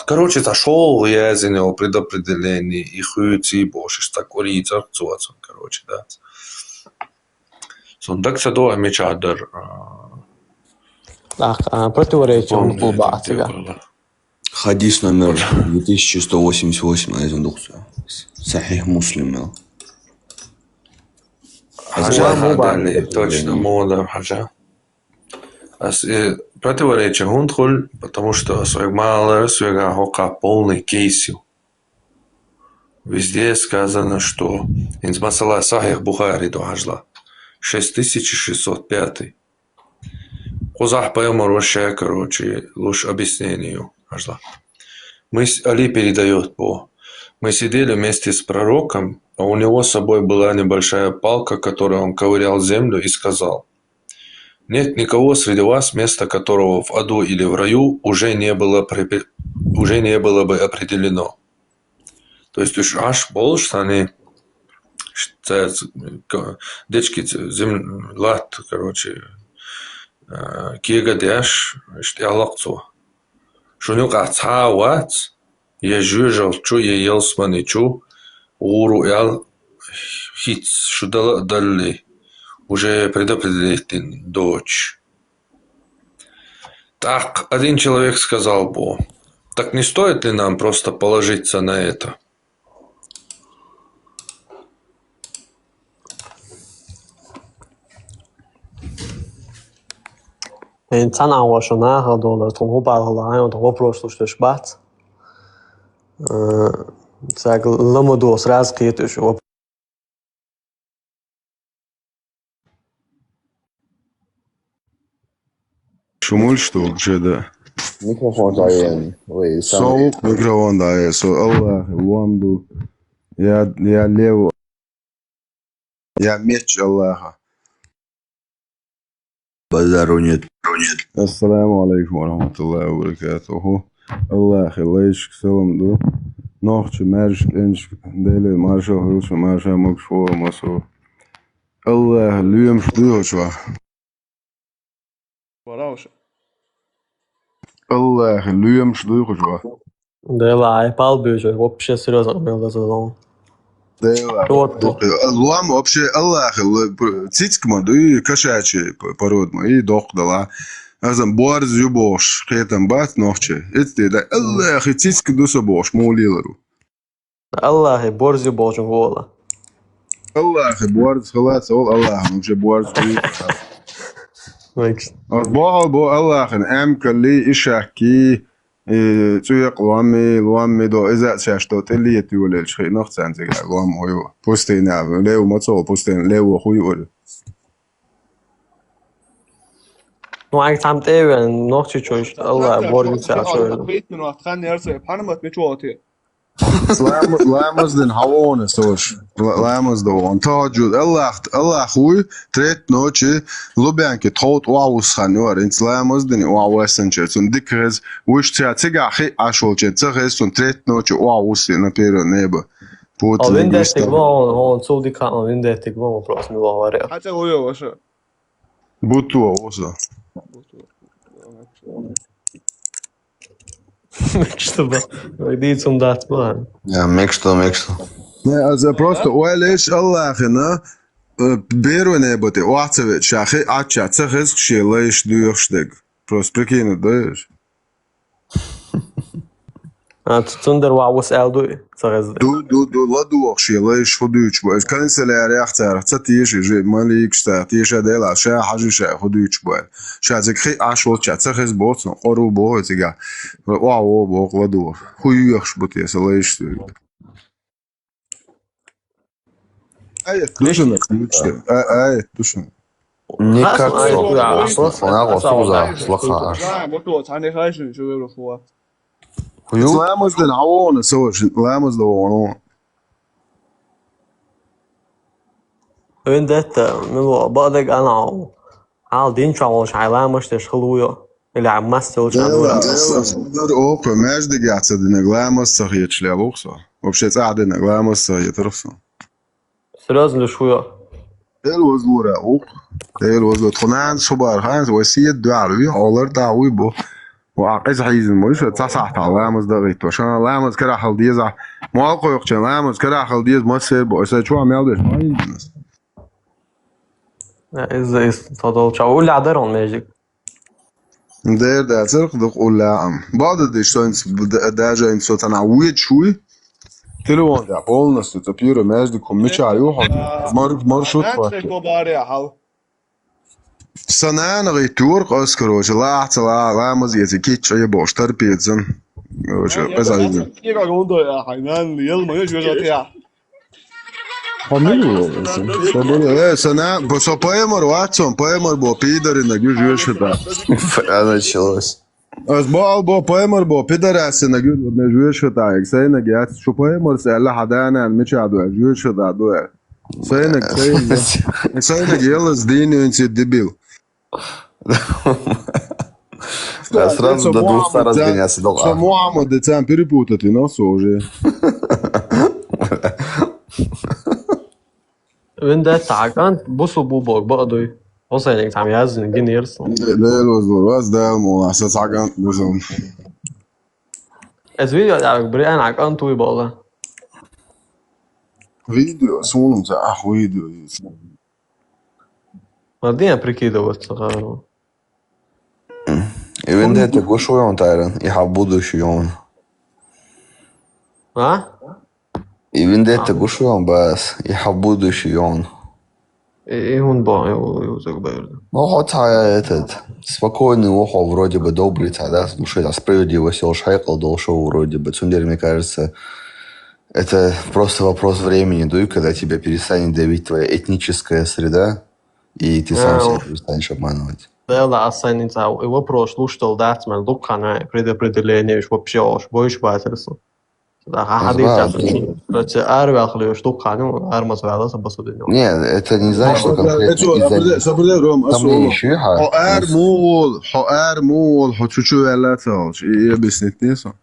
S20: короче, зашел я за него предопределение, и хуйти бошиш, так урицар, цуацан, короче, да. Сондак садо мечадар.
S9: Так, противоречие клуба тебя.
S3: Хадис номер 2188, на индукцию. Сахих Муслим.
S20: Хаджа, точно, мода хаджа. Противоречие хундхуль, потому что свой малый свега хока полный кейсил. Везде сказано, что инсмасала Сахих Бухари дохажла. 6605. Кузах Пайомар вообще, короче, лучше объяснению ажла. Али передает по. Мы сидели вместе с пророком, а у него с собой была небольшая палка, которой он ковырял землю и сказал: «Нет никого среди вас, место которого в аду или в раю уже не было бы определено». То есть уж аж больше, что они дечки землят, короче, киегадяш, что я лакцу. Шунюк ацауат, я жужжал, чу я ел сманичу, уру ял хит, шудала дали, уже предопределить дочь. Так, один человек сказал бы: так не стоит ли нам просто положиться на это?
S9: Цана ваша нагадала, тому багала, тому просто що шбат. Це ламоду сразу кити, що
S1: Шумуль, что вообще, да?
S3: Микрофон даен.
S1: Соук микрофон даен. Аллах, Ламду. Я леву. Я меч Аллаха.
S3: Базару нет.
S1: Ассаламу алейкум ва рахматуллахи ва баракатуху. Аллах, лайшк салам ду. Нохче мерш энш деле марша хулш марша мокшо масо. Аллах, люем шдуошва. Аллах, люем шдуошва.
S9: Да, я палбю, вообще серьезно говорил за зон.
S1: Лам вообще Аллах, цицкма, да и кошачий породма, и дохдала. Азам борз юбош, хетам бат нохче. Это да Аллах, и цицк дуса бош, молилару.
S9: Аллах, и борз юбош, вола.
S1: Аллах, и борз халаца, Аллах, вообще борз. Бо Аллах, амка ли ишаки. تيق لوامي دو إذا شاشتوت اللي يتولى الشيء نختان زي لوام هو بوستين نعم ليه ما تصور بوستين ليه وخوي ولا
S9: نوعك تعمل إيه نوعك شويش الله بورج ساعة شوية
S17: بيت من وقت خان يرسل بحنمت بيشواتي
S1: لامز دين هوون استوش لامز دو تاجود الله خوي تريت نوتشي لوبيانكي توت واوس خانور انت لامز دين واوسنچ سون ديكرز وش تيغا خي اشولچ تخس سون تريت نوتشي واوس نبيرو نيبا بوت
S9: ويندت هون سو دي كان ويندت تقوم بروس ميواري
S17: حتى هو واش
S1: بوتو وصا
S9: Что бы, идите он дать план.
S3: Ja, мекшто.
S1: Не, а просто уэлэш Аллахна беру неботе, уацеве шахи ача цахес шелэш дуёштег. Просто прикинь, даешь.
S9: А тундер ваус элду царезде.
S1: Ду ладуох шелэш худуч бо. Канцелярия реакция, цатиш же малик шта, тиша дела, ша хажиша худуч бо. Шазик хи ашол ча цахес боцно, ору бо тига. Вау бо ладуох. Хуюхш боте салэш. Ай, точно, ключ. Ай, точно.
S3: Никак слаха.
S17: Да, вот то, цане хайшин, что вы фуа.
S1: Lamos den hawan so, lamos do hawan.
S9: ويندت من بعدك أنا عال دين شو مش عالم مش تشخلويا اللي عم مستوى
S1: Dar opa, mas de gata de naglamos sahiet shleluxa. Вообще цады наглamos sahiet рфса.
S9: سرازن شويا
S1: الوز لورا اوق. الوز تخنان صبار خان وسيد دعوي اولر دعوي بو. وعقيز حيزن مش تصحت على لامز دغيت عشان لامز كده حل ديزع ما اقول يقش لامز كده حل ديز ما سب وسا شو عم يلدش
S9: إذا تضل شو ولا عذرهم ماجيك
S1: دير ده ترق دق ولا عم بعض الديشتين داجا إن صوت أنا ويد شوي تلوان ده بولنا ستبير ماجد كميش عيوح مر شوت سنان غيتور قاسكروش لا احتلا لا مزيتي كيتش اي بوش تربيتزن Поэмор, Ватсон, поэмор был пидоры на гюжешта.
S3: Началось.
S1: Бо поэмор был пидорасы на гюжешта. Иксейна гиат, что поэмор се alla hadana мечаду гюжешта дуэ. Иксейна гиелас дини инси дебил.
S3: Сразу до 200 разгоняться.
S1: Что Мухаммад децам перепутать, но уже.
S9: Wenn der Tag an, Busso Bubok, Badui. Was er denkt, haben wir also einen Geniers.
S1: Was der Mo, so sagen, Busso.
S9: Es Video ja Brian an tu bola.
S1: Video, sonum za video.
S9: Ma dia прикидывать сразу.
S3: И wenn der гошо он тайран, и хав будущий он.
S9: А?
S3: И wenn der гошо он бас, и хав будущий он.
S9: И он его загберда.
S3: Ну, хотя этот спокойный ухо вроде бы добрый, да, слушай, а справедливость Шайкл должен вроде бы. Цундер, мне кажется, это просто вопрос времени, да, и когда тебя перестанет давить твоя этническая среда, и ты сам себя перестанешь обманывать.
S9: Да, останется его прошлый, что дать мне лукана предопределение, что вообще больше базарсу. Да, это арвахли, что кану, армазвалас обосудил.
S3: Нет, это не значит, что конкретно там еще
S1: мол, хочу чувствовать, и объяснить не сам.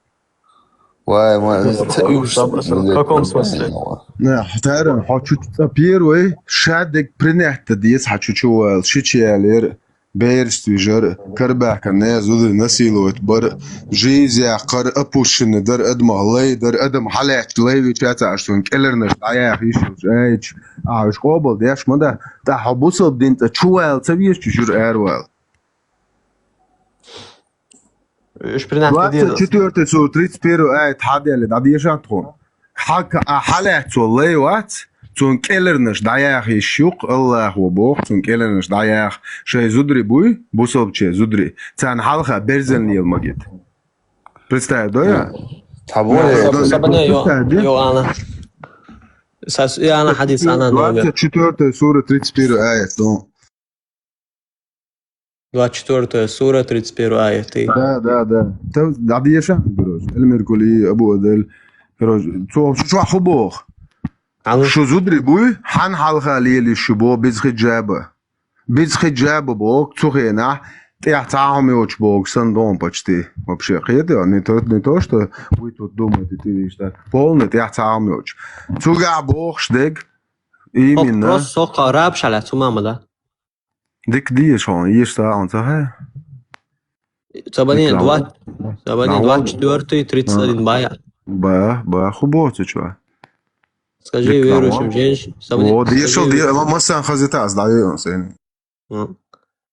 S9: В каком смысле?
S1: Не, тайран, хочу первый шадик принять, дес хочу чувствовать, шичиалер. بيرست وجر كرباك الناس ذو نسيلو تبر جيزيا قر أبوشن در أدم الله در أدم حالات ليفي تاتا عشان كلرنش عيا هيشوش أيش عايش قابل ديش ماذا تحبوس بدين تشوال تبيش تجور أروال
S9: إيش برنامج جديد؟
S1: شتور تسو تريت بيرو أي تحدي اللي داديش عطون حالات والله وات تون كيلرنش داياخ يشوق الله وبوخ تون كيلرنش داياخ شيء زدري بوي بوصل شيء زدري تان حلقة برزن لي المجد представь да я
S9: أنا ساس أنا حديث أنا
S1: 24 سورة 31 آية
S9: 24 سورة 31 آية
S1: да داديش بروج المركولي أبو أدل بروج شو حبوخ شو زودري بوي حن حلقة ليلي شبو بيزخي جابه بوك تخينا تعتاهم يوش بوك سندون почти вообще قيدة не то что вы тут думаете ты что полный تعتاهم يوش تуга бог штег именно
S9: просто قراب شلت مامدا
S1: ديك دي شو يشتا он صحيح
S9: Sabani 24 31 бая.
S1: Ба, хуботи чё?
S9: Скажи верующим женщинам.
S1: Вот, мы сам хазитас даём.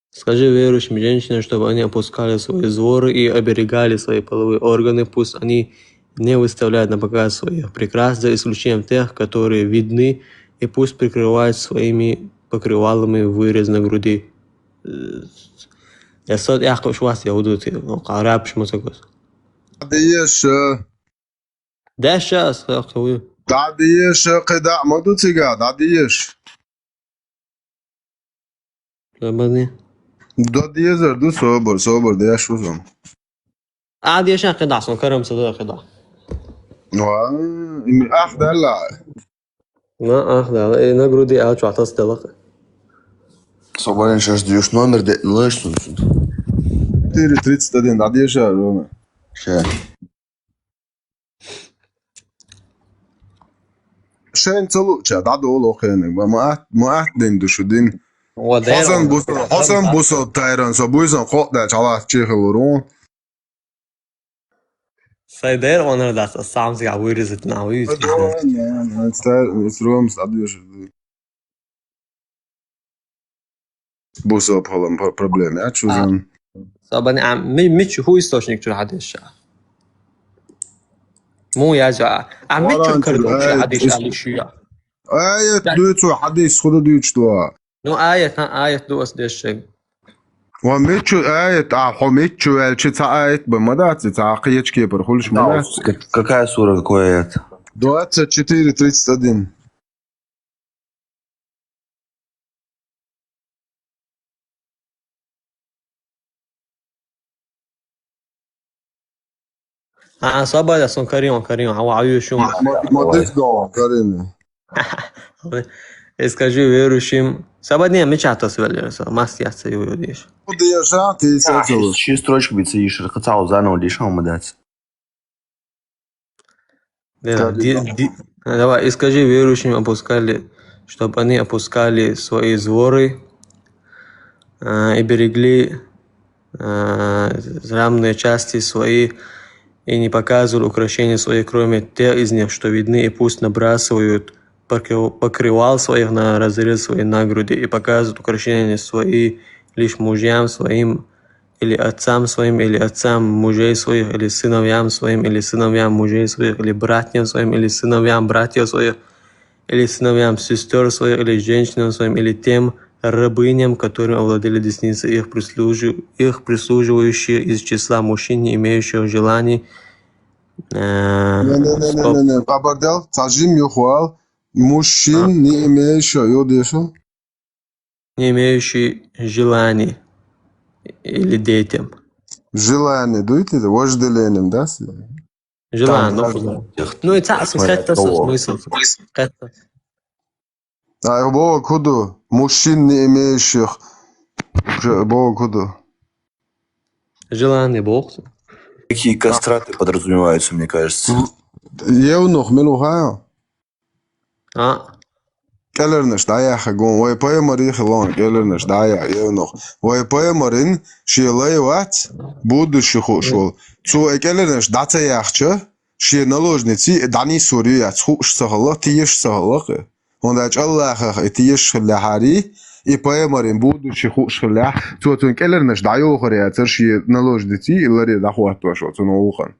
S9: Скажи верующим женщинам, чтобы они опускали свои зворы и оберегали свои половые органы, пусть они не выставляют на показ своих прикрас, за исключением тех, которые видны, и пусть прикрывают своими покрывалами вырез на груди. Я сад яхку швас яудути, قارب شو مسكوس.
S1: ديش.
S9: داش أخوي.
S1: ديش قدع ما دوتيجا ديش.
S9: لبني.
S1: ديزر دو صبر ديش وزم.
S9: ديش قدع صن كرم صدق قدع.
S1: أخذ لا.
S9: ما أخذ لا на груди أشوف تصدق.
S3: Соболен сейчас ждешь номер, ну что?
S1: 431, да где же, Рома?
S3: Ща.
S1: شين تلوچا دادو لوخينك ما أحدين دوشدين حسن بوصل تايران سبويزن خود چالا چيخلورون
S9: سيدير وانا داس السامز قاعد ويرزت ناوي
S1: رومس اديش بوصل проблем я чувствую
S9: صابني مش هو источник чего حدش مو يا جماعة عمتشو كردو شو حديث على الشيعة
S1: آية دوتو حديث خدو دوتش دوا
S9: نو آية دوس ديش
S1: وميتشو آيت حميتشو الشتا آيت بمدات تعقيج كيبر خلش مدات.
S3: Какая сура, какой аят?
S1: 24:31.
S9: Свобода, сон Карим, а шум.
S1: Модис дома, Карин.
S9: И скажи верующим, свободнее мечата свалился, мастьяться его видишь.
S3: Через строчку биться ишь, хотел заново лишал мадать.
S9: Давай, и скажи верующим опускали, чтобы они опускали свои зворы и берегли рамные части свои и не показывали украшения свои, кроме тех из них, что видны, и пусть набрасывают покрывал своих на разрез своей на груди и показывают украшения свои лишь мужьям своим, или отцам своим, или отцам мужей своих, или сыновьям своим, или сыновьям мужей своих, или братьям своим, или сыновьям братьев своих, или сыновьям сестер своих, или женщинам своим, или тем рабыням, которым овладели десницы их прислуживающие из числа мужчин, не имеющих желаний.
S1: Не. Пабардал, тажим юхуал, мужчин не имеющих, юдешу?
S9: Не имеющий желаний или детям.
S1: Желание, дуете это? Вожделением, да?
S9: Желание, ну и это смысл.
S1: А Бога куду? Мужчин не имеющих, Бога куду?
S9: Желание Бог.
S3: Какие кастраты подразумеваются, мне кажется?
S1: Евнух, милухаю. Келернеш дая хагон, вай поемари хилон, келернеш дая евнух. Вай поемарин шилай ват будущий хошол. Цу келернеш дата яхча, ши наложницы дани сурия цуш сахала, тиеш сахала. Он дач Аллах тиеш ляхари. И поемарин будущий хошоля. Цу келернеш даю хоря, церши наложницы и лари дахуат пошел, цу наухан.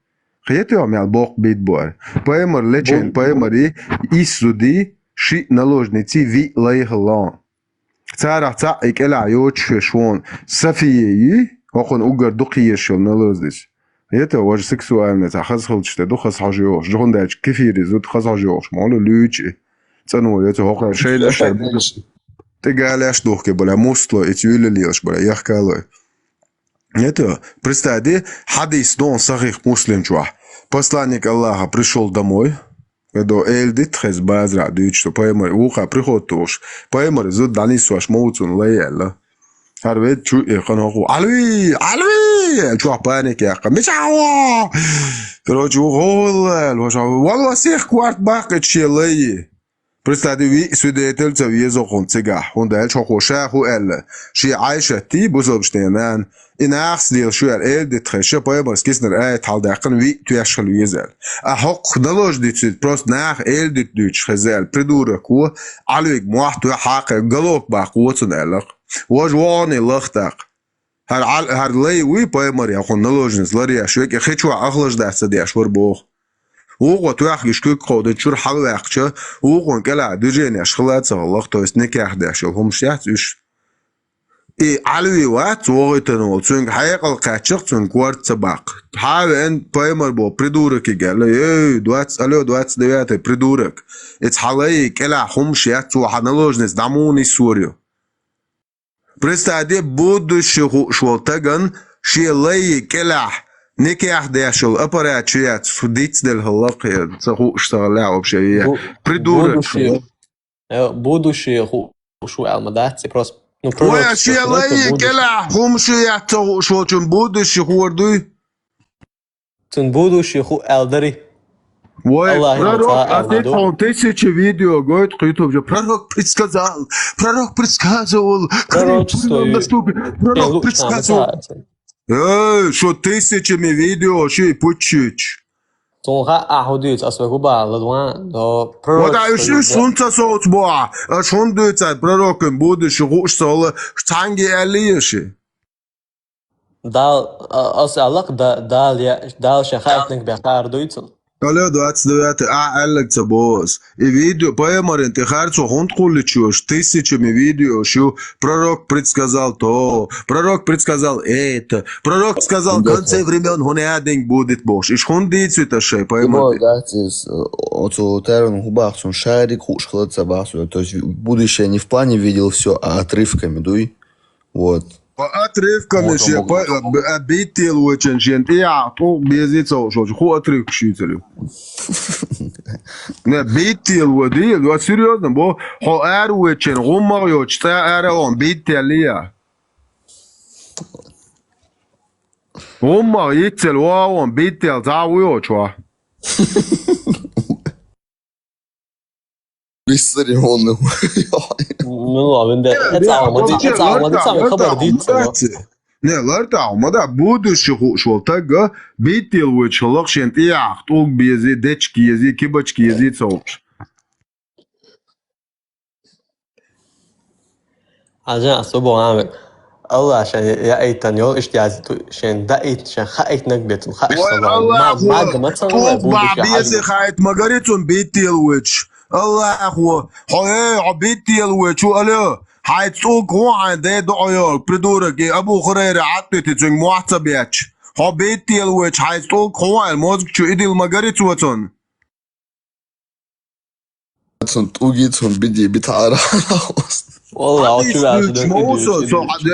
S1: Хьете амял Бог бит бой. Поемар лечен, поемари исуди. شيء نلوجنتي في لايهلان تعرف تعيك إلى عيوت شوان سفيي أخون أجر دقيق شو نلوزدش يتا واج سكسوال نتا خز خلش تدو خز حاجيوش جهون داش كفيري زود خز حاجيوش مالو لوتشي تنو يتا هقر شيء لاش تقالش دوخ كبلا موستلو اتيول ليش بلا يحكالو يتا представь حديث دون صحيح مسلم чуah посланник Аллаха пришел домой. Когда эльдит хез базра дуть, что поэмор уха приход туш, поэмор зуд дани суаш моуцун лейла. Харвед чу иханаху алви, чуах паник яха, мечао. Короче, уголл, والله سيخ كوارت باقي شيء لي. Представь, свидетель завезохун цигах, он дал чохошаху эль, ши айшати бузобштенан. In achtste شو dit gescheep maar skisner uit haal daar kan wie tu ashal yezel a hok daloj dit prost nach dit duch gezel predure ko alweg mocht tu haq galok ba qwotun elq wajwani lachtaq har lay wi poemer ya khon dalojnes laria shwek khichwa aghlaj da sadi ashwar bo و توخ يشكك قود تشور حلقه و قون كلا دجين اشخلات الله تو اسنك احداش هم شات ايش إيه علوي وات وغيتنو تون حقيقة القاتشق تون كوارت سباق حاول بايمر بو بريدورك قال لي دوات الو دوات دوات بريدورك اتحلي كلا حمشيات وحنلوجنس داموني سوريو بريستادي بود شوالتاغن شي لي كلا نكاح داشل اباراتشيات فديت دل هلاق تخو اشتغل вообще придурок
S9: будущее شو المدات просто
S1: Ой, шелай кела, хумшия то что чун будущий хордуй.
S9: Чун будущий ху элдери.
S1: Ой, пророк, а ты там тысячи видео говорит, YouTube же пророк предсказал, пророк предсказывал, пророк предсказывал. Что тысячами видео, что и пучить.
S9: Тонга ахудит асвегуба ладуан до
S1: Вот а еще солнце соцбоа, а шон дуется пророком будущего хушсала, штанги алиеши.
S9: Дал ас Аллах дал шахатник бахар дуется.
S1: Алло, 29 Алекса босс. И видео, поймарен, ты харцу хунткули чушь, тысячами видео, что пророк предсказал то, пророк предсказал это, пророк сказал, в конце времен гонядень будет Бог. И шхундицу это шей, поймарен.
S3: Оцу термин губах, он шарик, хуш, хлыца басу. То есть будущее не в плане видел все, а отрывками, дуй. Вот.
S1: Отрывками ще обител очень gente ja то безица что ху отрывок шителю. Не бител води, вот серьезно, бо хо очень гумар ё чта он бителия. Гумар ител он бител завуё чва.
S3: Бессцеремонный.
S1: Не, ларта, мада будущих шолтага бител вычелок шент яхт уг бези дечки ези кибачки ези цоуш.
S9: عشان أصبوا عامل الله عشان يا أيتن يو إشتياز عشان دقيت عشان خايت نقبت خايت صلاة ما تصور
S1: طب بيزي خايت مقاريتون بيتيل ويتش الله أخوة هاي بيتيل ويتش وقالوا حيتسوق هو عندي دعيال بريدورك أبو خريرة عطيتي تجن محتبيتش ها بيتيل ويتش حيتسوق هو الموزك شو إيدي المقاريت وطن
S3: توجيتهم بدي بتعرف
S9: والله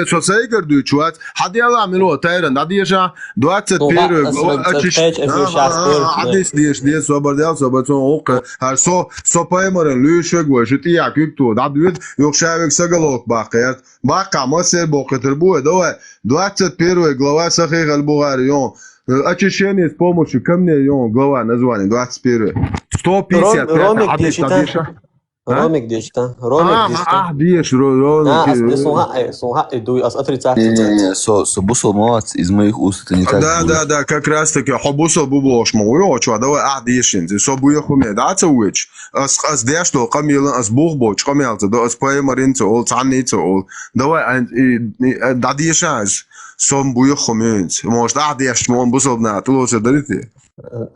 S1: شو سيجر دوتشوات حد يلا عملوا تايرن هذه يشا دوات بير حديث ديش صبر اوك هر سو بايمرن لوشك وشتي ياكيكتو دادويد يوكشاوك سغلوك باقيات باقا ما سير بوقتر بو دوات بير глава сахи галбугарион очищение с помощью камней глава название 21 150 حديث
S9: رامك ديشتا رامك ديشتا
S1: ديش ролики
S9: слуха иду أسأتري تعرف
S3: бусол молодец из моих уст это не так
S1: да как раз таки хобусол бубош моё чё давай дишин ты собуё хуме да цуич as der что камил as бухбоч камил да as паймарин цол цанни цол давай да дишаш сом буё хуме может диш мон бусол на тулосе дарите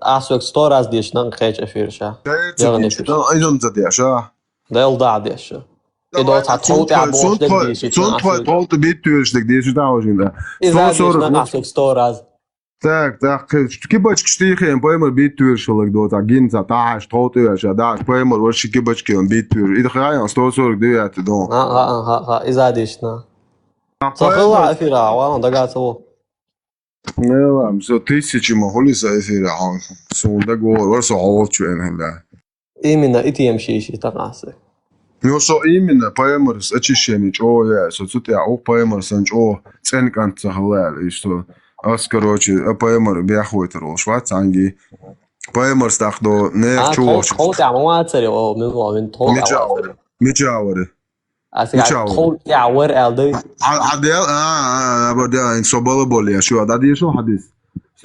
S9: أسوق 100 раз дишна خيج أفيرشا
S1: أيضا تديشا
S9: ده يلضع ديش إذا تعطوت عبوش ده ديش
S1: صنت تعطوت بيتوش ده ديش داوجين ده
S9: إذا ديشنا أسوق 100 раз
S1: так кибачки штихен поймер битвер шолок до та гинца тааш тотуяша да поймер вообще кибачки он битвер и хаян 149 до
S9: إذا ديشنا صخلا أفيرا وأنا دقاتو
S1: نعم سو тысячи могли за эфира он сунда говор со овчен да
S9: именно и тем шиши тагасы
S1: ну со именно поймер с очищение чё я со цутя о поймер сан чё ценкан цахлал и что ас короче поймер бяхойт рол швацанги поймер стахдо не чё
S9: هو تعموا تري أو من طول
S1: ميجاوري
S9: طول يعور ألدي
S1: عديل بدأ إن صبالة более شو هذا شو حديث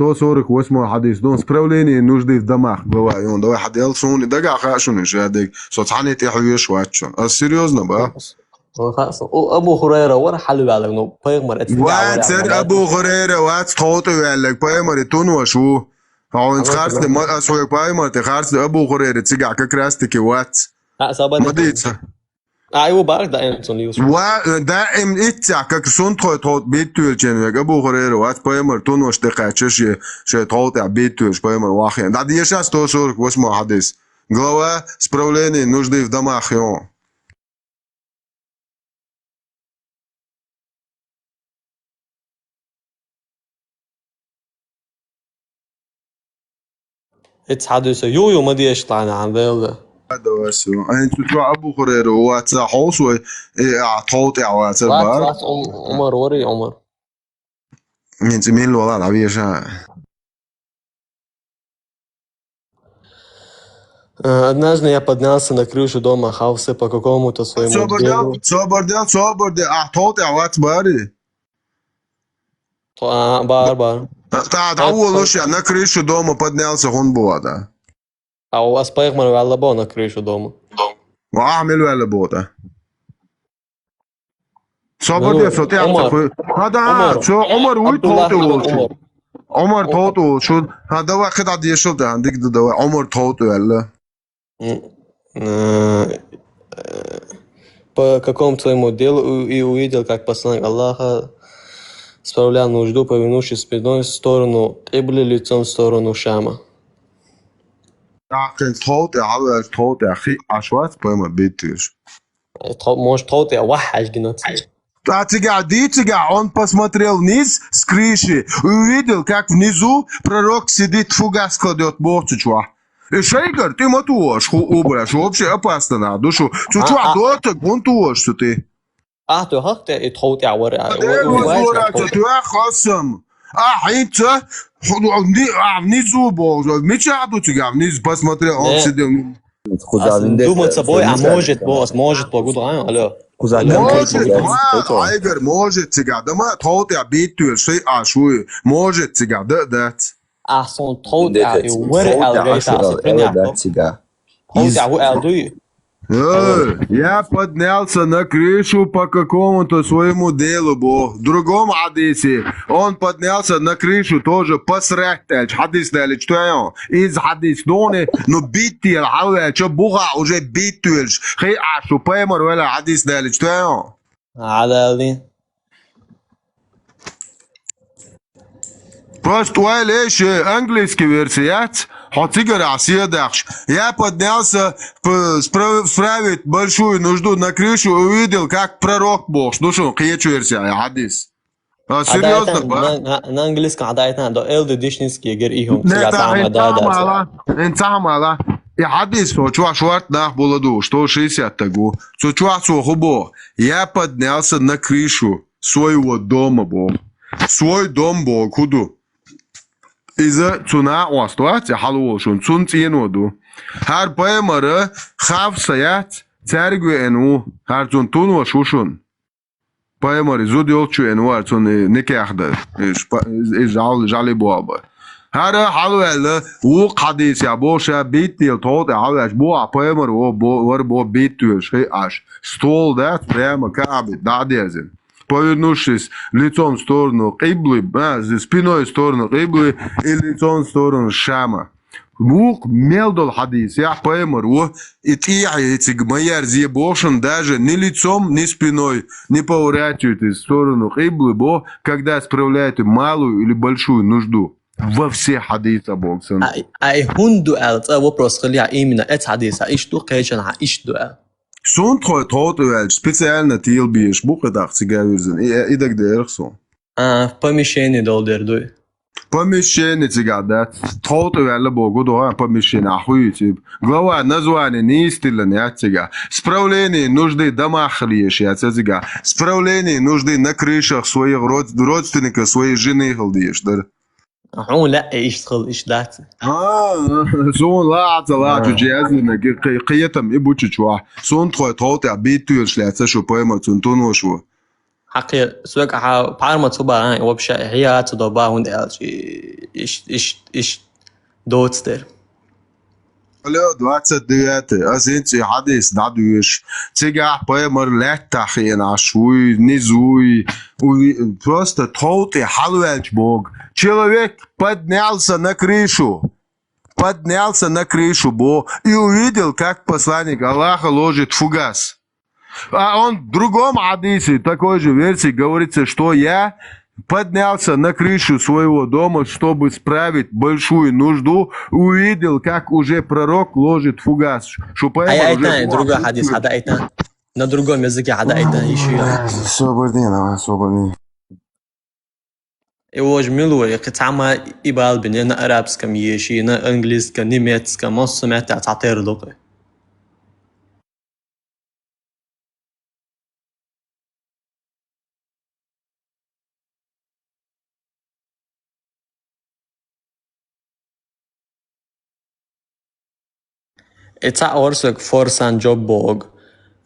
S1: 148 حديث دون سبراوليني нужды в домах бывает давай حديل شون دقا خاشون إيش هذيك صوتعني تحوي شوات شون سيريوزنا بقى
S9: أبو هريرة ورا حلو على إنه بيغمر
S1: وات أبو هريرة وات توتو عليك بيغمر تونو شو هو إنت خارج ما أسوي بيغمر تخارج أبو هريرة تيجي كراستك وات ما ديتها
S9: أيوة بارك دائما تونيوس
S1: ودائما إتسع كسون توت بيتول جنوك أبو هريرة وات بيمر تونوش دقيقة شيء توت بيتولش بيمر واحد ده دي شاس توصل واسمه حديث глава справления нужды в домах его
S9: اتحدث يو ما دي يشطعنا عن ذلك
S1: هذا واسو أنت تروح أبو هريرة واتسع حوصوي توت واتسع بار
S9: عمر وري عمر
S1: من زميل والله العبية شا
S9: Однажды я поднялся на крышу дома Хауса по какому-то своему делу.
S1: صبر ده توت واتسع
S9: Бар.
S1: تعودش на крышу дома поднялся он было
S9: А у вас поехали в на крышу дома?
S1: وأعمل ولا بوده صبر ده صوتي هذا شو عمر ويتوتي عمر توتو شو هذا واحد عاد يشوف عندك ده عمر توتو ولا
S9: По какому твоему делу и увидел, как посланник Аллаха справлял нужду, повернувшись спиной в сторону Кибли, лицом в сторону Шама.
S1: توتو عاوز توتو أخي عشوات بما بيتش
S9: Может, тот я вахаж генот.
S1: А он посмотрел вниз с крыши и увидел, как внизу пророк сидит, фугас кладет, бог чучуа. И Шейгар, ты мотуешь, убрашь, вообще опасно на душу. Чучуа, доток, вон туешь, что ты.
S9: تو هاك تحوت يا ورا
S1: Ты хасам. Инца, внизу бог, мечаду тебя, вниз посмотрел, он сидел.
S9: Думать собой, а может, босс, может, погода, алло.
S1: Айгар, может тебя, дома, тот я битве, шей ашуй, может тебя, да.
S9: Сон тот я и воры алгайта,
S3: тебя.
S9: тот я вы алдуй.
S1: Я поднялся на крышу по какому-то своему делу, бо. В другом хадисе он поднялся на крышу тоже посрать. Хадис дали, что я? Из хадис доны, но битти, что буга уже биттуешь. Хей ашу, поймар, вела хадис дали, что я?
S9: Адали.
S1: Просто лишь английский версият, хотя Россия дальше. Я поднялся справить большую нужду на крышу и увидел, как пророк Бог. Ну что, какая версия, хадис? Серьезно, ба?
S9: На английском адайтна до элды дишнинские гер ихом.
S1: Интамала. И хадис, что шварт нах было, что 60 тагу. Что хубо. Я поднялся на крышу своего дома, Бог. Свой дом, Бог, худу. إذا تنا واسطات حلوشون تون تينودو هر پای مره خاف سیات ترگو انو هر تون تون وشوشون پای مره زود یولچو انو هر تون نکه ده إيش جالي بوابا هر حلو اله و قديس يا بوشا بيتيل توت حلوش بو پای مره و بو بيتيل شيء اش стол ده прямо кабит да дезен повернувшись лицом в сторону Киблы, спиной в сторону Киблы и лицом в сторону Шама. Бог мелдал хадис, я пойму, и эти майяр зебошен даже ни лицом, ни спиной не поворачивают в сторону Киблы, бо когда справляют малую или большую нужду. Во всех хадисах Бог сын.
S9: Ай хунду эл, это вопрос, хотя именно это хадис, а что кайчан, а что эл?
S1: Сон тот специально tilbieš bukadak cigavirzen. I tak derso.
S9: В помещении долдердуй.
S1: Помещение цигадат. Тот богу до помещение ахуй. Глава название не истилен я цига. Справление нужды домахлиеш я цига. Справление нужды на крышах своих родственников, своей жены халдиеш, да.
S9: لا يشتغل ايش ذات
S1: سون لا جازنا قيتم ابوچوا سون توت بيتو شلاتsa شو поема تونتونو شو
S9: حقي سوق بارما توبا وبش هي تدوبا هند ايش دوتستر
S1: Алло, 29. Азинci hadis daduješ. Цигах поемар леттахи нашуй, низуй. Просто тот и халвельч Бог. Человек поднялся на крышу. Бог, и увидел, как посланник Аллаха ложит фугас. А он в другом хадисе, такой же версии, говорится, что я поднялся на крышу своего дома, чтобы справить большую нужду, увидел, как уже пророк ложит фугас.
S9: Другой хадис, на другом языке еще.
S1: Свободный.
S9: Его же милуя, хотя и балбине на арабском ещё, на английском, немецком, мосумете ататер лука. Это орсок форсан джоб Бог,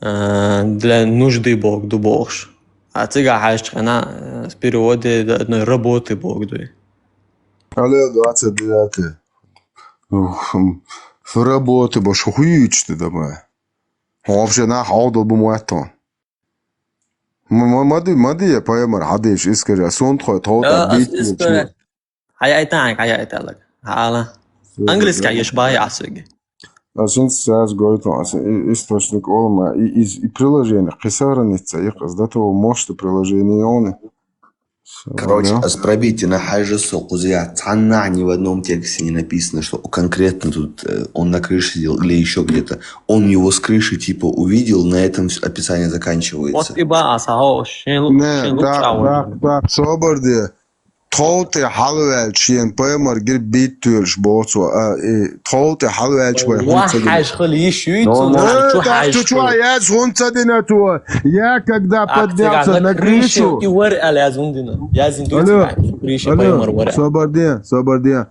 S9: для нужды Бог дубош. А ты гаешь, она в переводе одной работы Бог дуй.
S1: Алло, 29. В работе бош хуич ты дома. Вообще на хаудо бумуатон. Мади я поемар хадиш искажа сон тхой тота бит.
S9: Hayatang hayatalag. Hala. Английский ешь боясыги.
S1: Асин сейчас говорит, источник олма и приложение. Кисараница, их до того может приложение он.
S3: Короче, пробейте на хаже сокузя. Цана ни в одном тексте не написано, что конкретно тут он на крыше сидел или еще где-то. Он его с крыши типа увидел, на этом описание заканчивается.
S9: Вот иба асаош.
S1: Не, да, соборди. Толте халвел чен поемар гир биттүлш боцу. Толте халвел чен.
S9: Вахаш хали ищуицу.
S1: Чу я зунцадина ту. Я когда поднялся на крышу.
S9: И вар алязундина. Я зиндуйте крыше поемар вар.
S1: Соборди.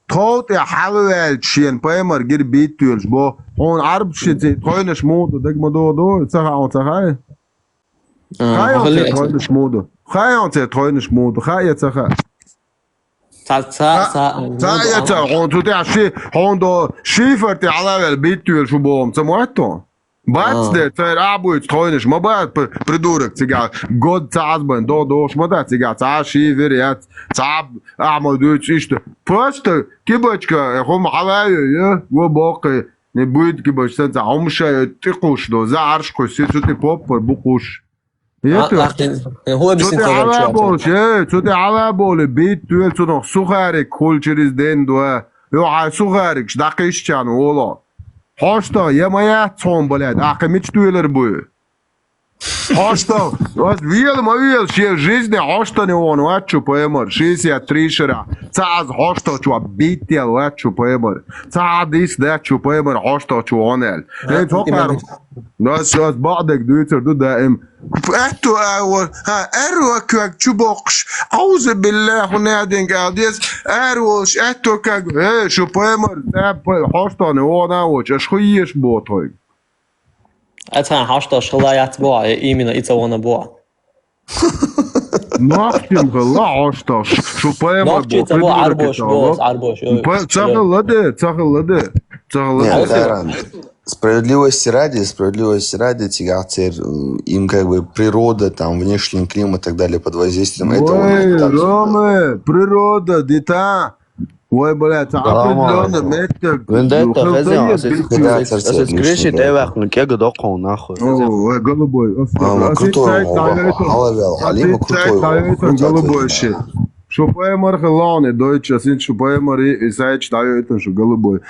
S1: Толте халвел чен поемар гир биттүлш бо. Он арбшити тойнеш моду дегмадо цага он цага. Хай он тойнеш моду. Хай он тойнеш моду. Хай я цага. Та он тут аши он до шиферти алавел биттүл шубом цамуатто. Бацде цер абуйт тойнеш мабат придурок цыга год цазбен до шмада цыга ца шифер я цаб амадуч иште. Просто кибочка хом алавел я во боки не будет кибочка ца омша тикуш до за аршко сити поппер букуш.
S9: هو بس
S1: انت على بول بيت تويل تو noch sucharik kulturiz den do yo ha sucharik daqish chan ola hosta ya maya son блядь aqimich tuiler bu hosta was viel ще жизни hosta не он вачу поемар 63 шера цаз hosta чу бител вачу поемар цадис да чу поемар hosta чу онел не токар ناس بعضك دويتر دو دائم اتو اروك تشبوقش اعوذ بالله ونادين قاعديس اروش اتو كاك شو بيمر تاب حوشتاني وانا وش اش خويش بوتوي
S9: اتان حوشتا شلايات بوا именно это он бوا
S1: ناختم غلا حوشتا شو بيمر
S9: بو عربوش
S1: تغلده
S3: Справедливости ради, тягаться им как бы природа, там, внешний климат и так далее под воздействием этого.
S1: Ой, Рома, природа, дита. Ой, блядь, определенно метод.
S19: Вендетта, хозяин, скрещи тевах, ну кега докол, нахуй.
S1: Ой, голубой.
S3: Крутой, халавел, халима крутой.
S1: Голубой щит. Шупаемар халане, дойче, син шупаемар и сайч даю это что голубой.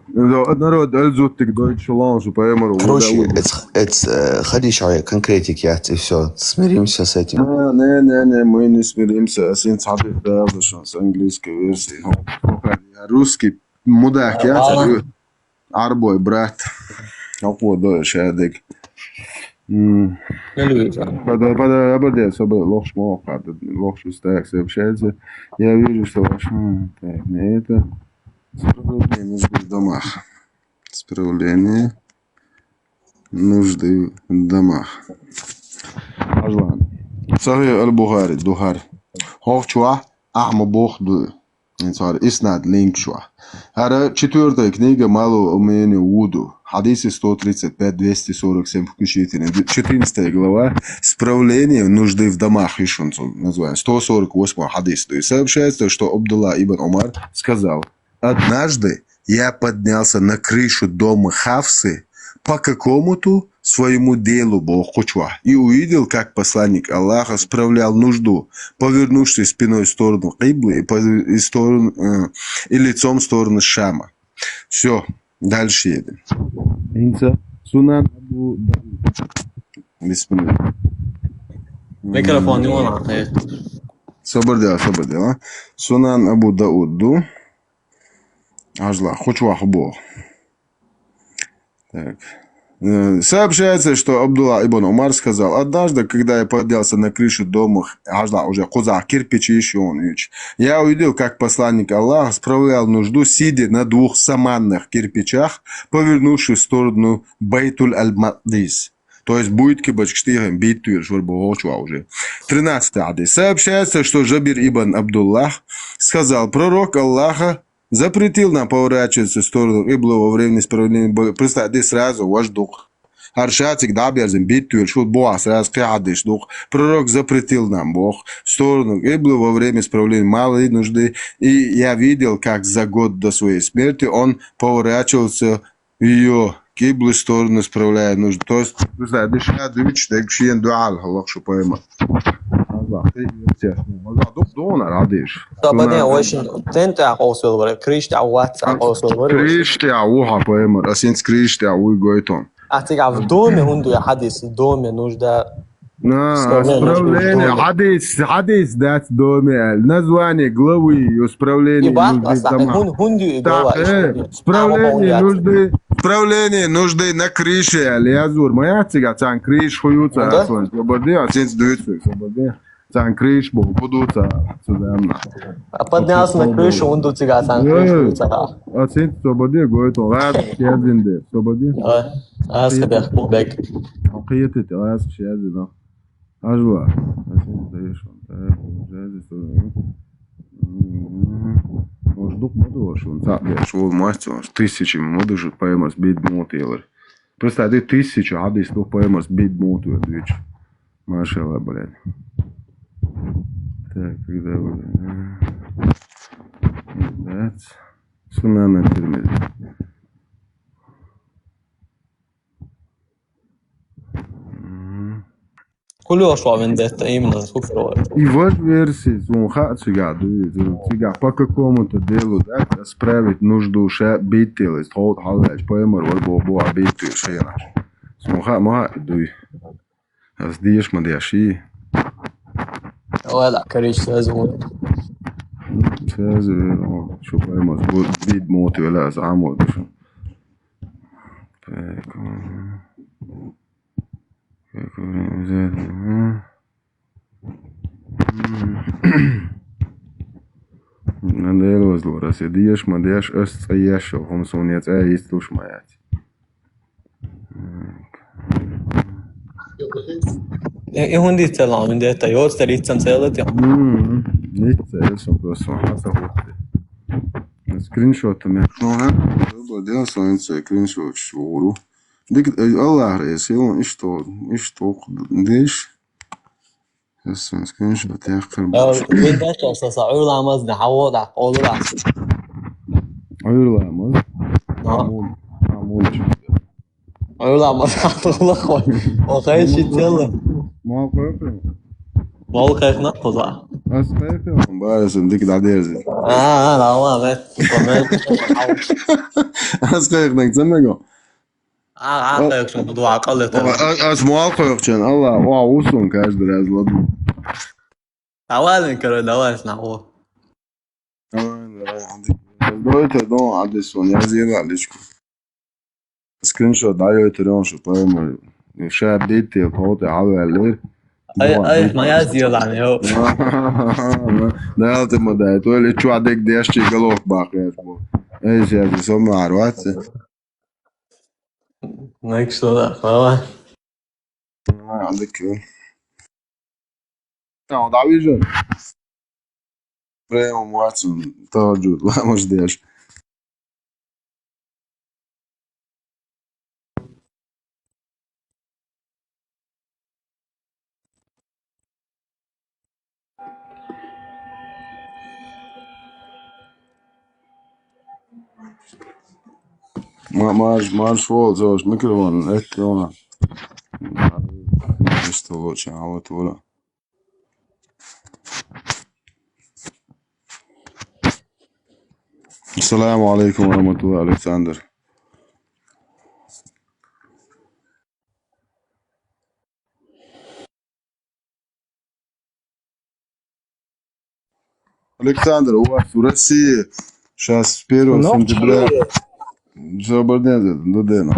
S1: Народ, эльзутик дойче лан шупаемар.
S3: Короче, это ходи шай конкретики, и все, смиримся с этим.
S1: Не, мы не смиримся, син сады да, что с английской версии. Русский мудак, я арбой брат. Какой дойче адек. Подожди, чтобы ложь моха, ложь так сообщается. Я вижу, что ваш... Так, не это... Справление нужды в домах. Справление нужды в домах. Ажлан. Сахи аль-Бухари, Духар. Ховчуа, ахма бог ду. Иснад, линк шуа. Это 4-я книга Малого умения Вуду. Хадисы 135-247 включительно. 14 глава. Справление нужды в домах. Называем. 148 хадис. То есть сообщается, что Абдулла ибн Умар сказал: однажды я поднялся на крышу дома Хавсы по какому-то своему делу Бог-Кучва и увидел, как посланник Аллаха справлял нужду, повернувшись спиной в сторону Киблы и лицом в сторону Шама. Все, дальше едем. Сунан Абу Дауд.
S9: Микрофон не он.
S1: Собордя. Сунан Абу Дауду. Ажла, Кучва Бог. Так. Сообщается, что Абдулла ибн Умар сказал: однажды, когда я поднялся на крышу дома, уже куза, кирпичи еще он, я увидел, как посланник Аллаха справлял нужду, сидя на 2 саманных кирпичах, повернувшись в сторону Бейтуль-аль-Мақдис. То есть будет кибачштигем Бейтуль, шурбогочва уже. 13 адис. Сообщается, что Жабир ибн Абдуллах сказал: пророк Аллаха запретил нам поворачиваться в сторону Иблы во время исправления боя. Представьте, сразу ваш дух. Харшатик даберзен битвель, шут боас, раз кадыш, дух. Пророк запретил нам, Бог, в сторону Иблы во время исправления малой нужды. И я видел, как за год до своей смерти он поворачивался в ее Киблы сторону исправляя нужды. То есть, вы знаете, дыша, дыч, так шиен дуал, Аллах, что поймет.
S9: طبعا очень تنت عقوسول ولا كريشت عوات عقوسول ولا
S1: كريشت عوها بأمر أسينس كريشت عوي قويتون
S9: أعتقد عف دومي هندو يا حديث دومي نوجدا
S1: исправление حديث دات دومي название главы исправление исправление нужды на крыше Алиазур моя цига цан крыш хуются свободы отец дуется свободы цан крыш будут сюда
S9: поднялся на крышу он тут цига цан крыш
S1: отец свободы говорит рад шединде свободы
S9: аскадах бек
S1: قيتت راس شادنا أجوا Možda modošu un tā, ja šo mācos, tысячи modošu paimās bid mūtīli. Просто ты 1000 адис то paimās bid mūtīli, двич. Машалла, блядь. Так, когда вы... That's... Сунана термин.
S9: كله شو من ده تأمين سكر
S1: И вот версии, цыга, по какому-то делу, да, справить нужду ше битил, из того, халач, поэмор, вот битил, ше наш. Смуха, дуй. Сдишь, мадяши.
S9: ولا كريش سازون
S1: سازون شو поэмор, бит моти, вела, замор, шо. Надо возло, сидишь, мадешь, остаешь, он сонец, есть уж маять.
S9: إيه هندي تلا من ده تيار تريد سنسالة يا
S1: ليك تسأل просто скриншот мне делал свой скриншот шуру дик Allah ресил и что дишь скриншот я خرب
S9: وين ده شو صعور لامز نحوض عقول راس
S1: عير لامز عمود
S9: عير لامز عقول خوي وخايش يتلا
S1: ما قلت
S9: ما هو كيف نقص
S1: أسمعك بس بدك تعديزي
S9: لا والله بس
S1: أسمعك نك زمنه
S9: عقلك شو موضوع عقل
S1: اسمه عقلك الله واو وصون كاش دراز لدو
S9: أولا كرو دواء نحوه
S1: دويت دون عدسون يا زين عليكم سكرين شوت دايو ترون شو بايم شاب ديتي طوط على الليل
S9: أي ما يزيد يعني هو
S1: ده أنت ما ده تقول شو عندك ديش شيء قلوك باقي اسمه إيش هذا سمع عروات
S9: نيكش ده خلاص
S1: عندك não دعوي جن بريم واتسون تواجد لا مش ديش مارش فول زوج ميكروفون اكتونا استولوش عاوت ولا السلام عليكم ورحمة الله ألكسندر ألكسندر هو روسي شاس بيرو سنتبرا Заборден, Додена.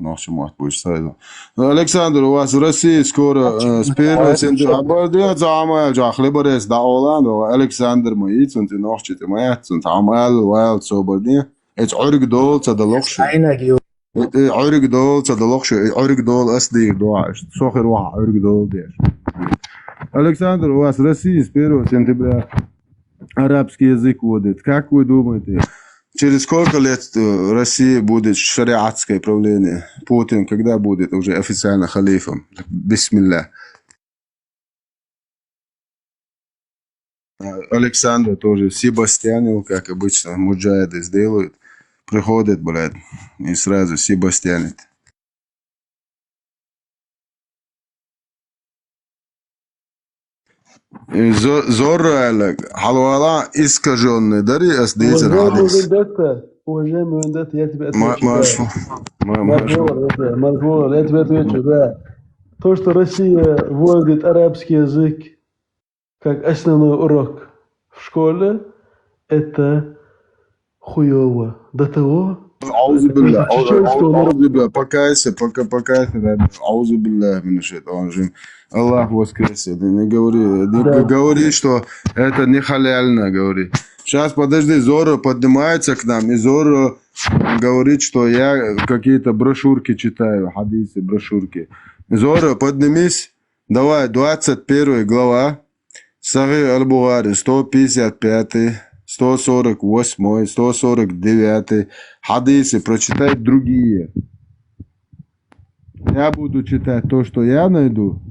S1: Наш мать будет сайда. Александр, у вас в России скоро с 1 сентября. Заборден, замал, хлеборез, да, Оландо. Александр, мои, цунти ночите, моя, цунти амал, вайл, заборден. Это عرق دول تدلقش. عرق دول تدلقش. عرق دول أصدي دواعش. سخر واحد عرق دول ديش. Александр, у вас в России с 1 сентября арабский язык вводит. Как вы думаете? Через сколько лет Россия будет шариатское правление? Путин когда будет уже официально халифом? Бисмилля. Александр тоже Себастьянил, как обычно, муджаhiды сделают. Приходит, блядь, и сразу Себастьянит. Зорро, халвала искаженный, дари асдейцер хадис.
S12: Уважаемый Вендетта, я тебе отвечу. Марфур, я тебе отвечу, да. То, что Россия вводит арабский язык как основной урок в школе, это хуёво. До того...
S1: Аузубилля, покайся, аузубилля, Аллах воскресит. Не говори, что это не халяльно, говори. Сейчас, подожди, Зорро поднимается к нам, и Зорро говорит, что я какие-то брошюрки читаю, хадисы, брошюрки. Зорро, поднимись, давай, 21 глава, Сахих аль-Бухари, 155, 148, 149 хадисы, прочитай другие. Я буду читать то, что я найду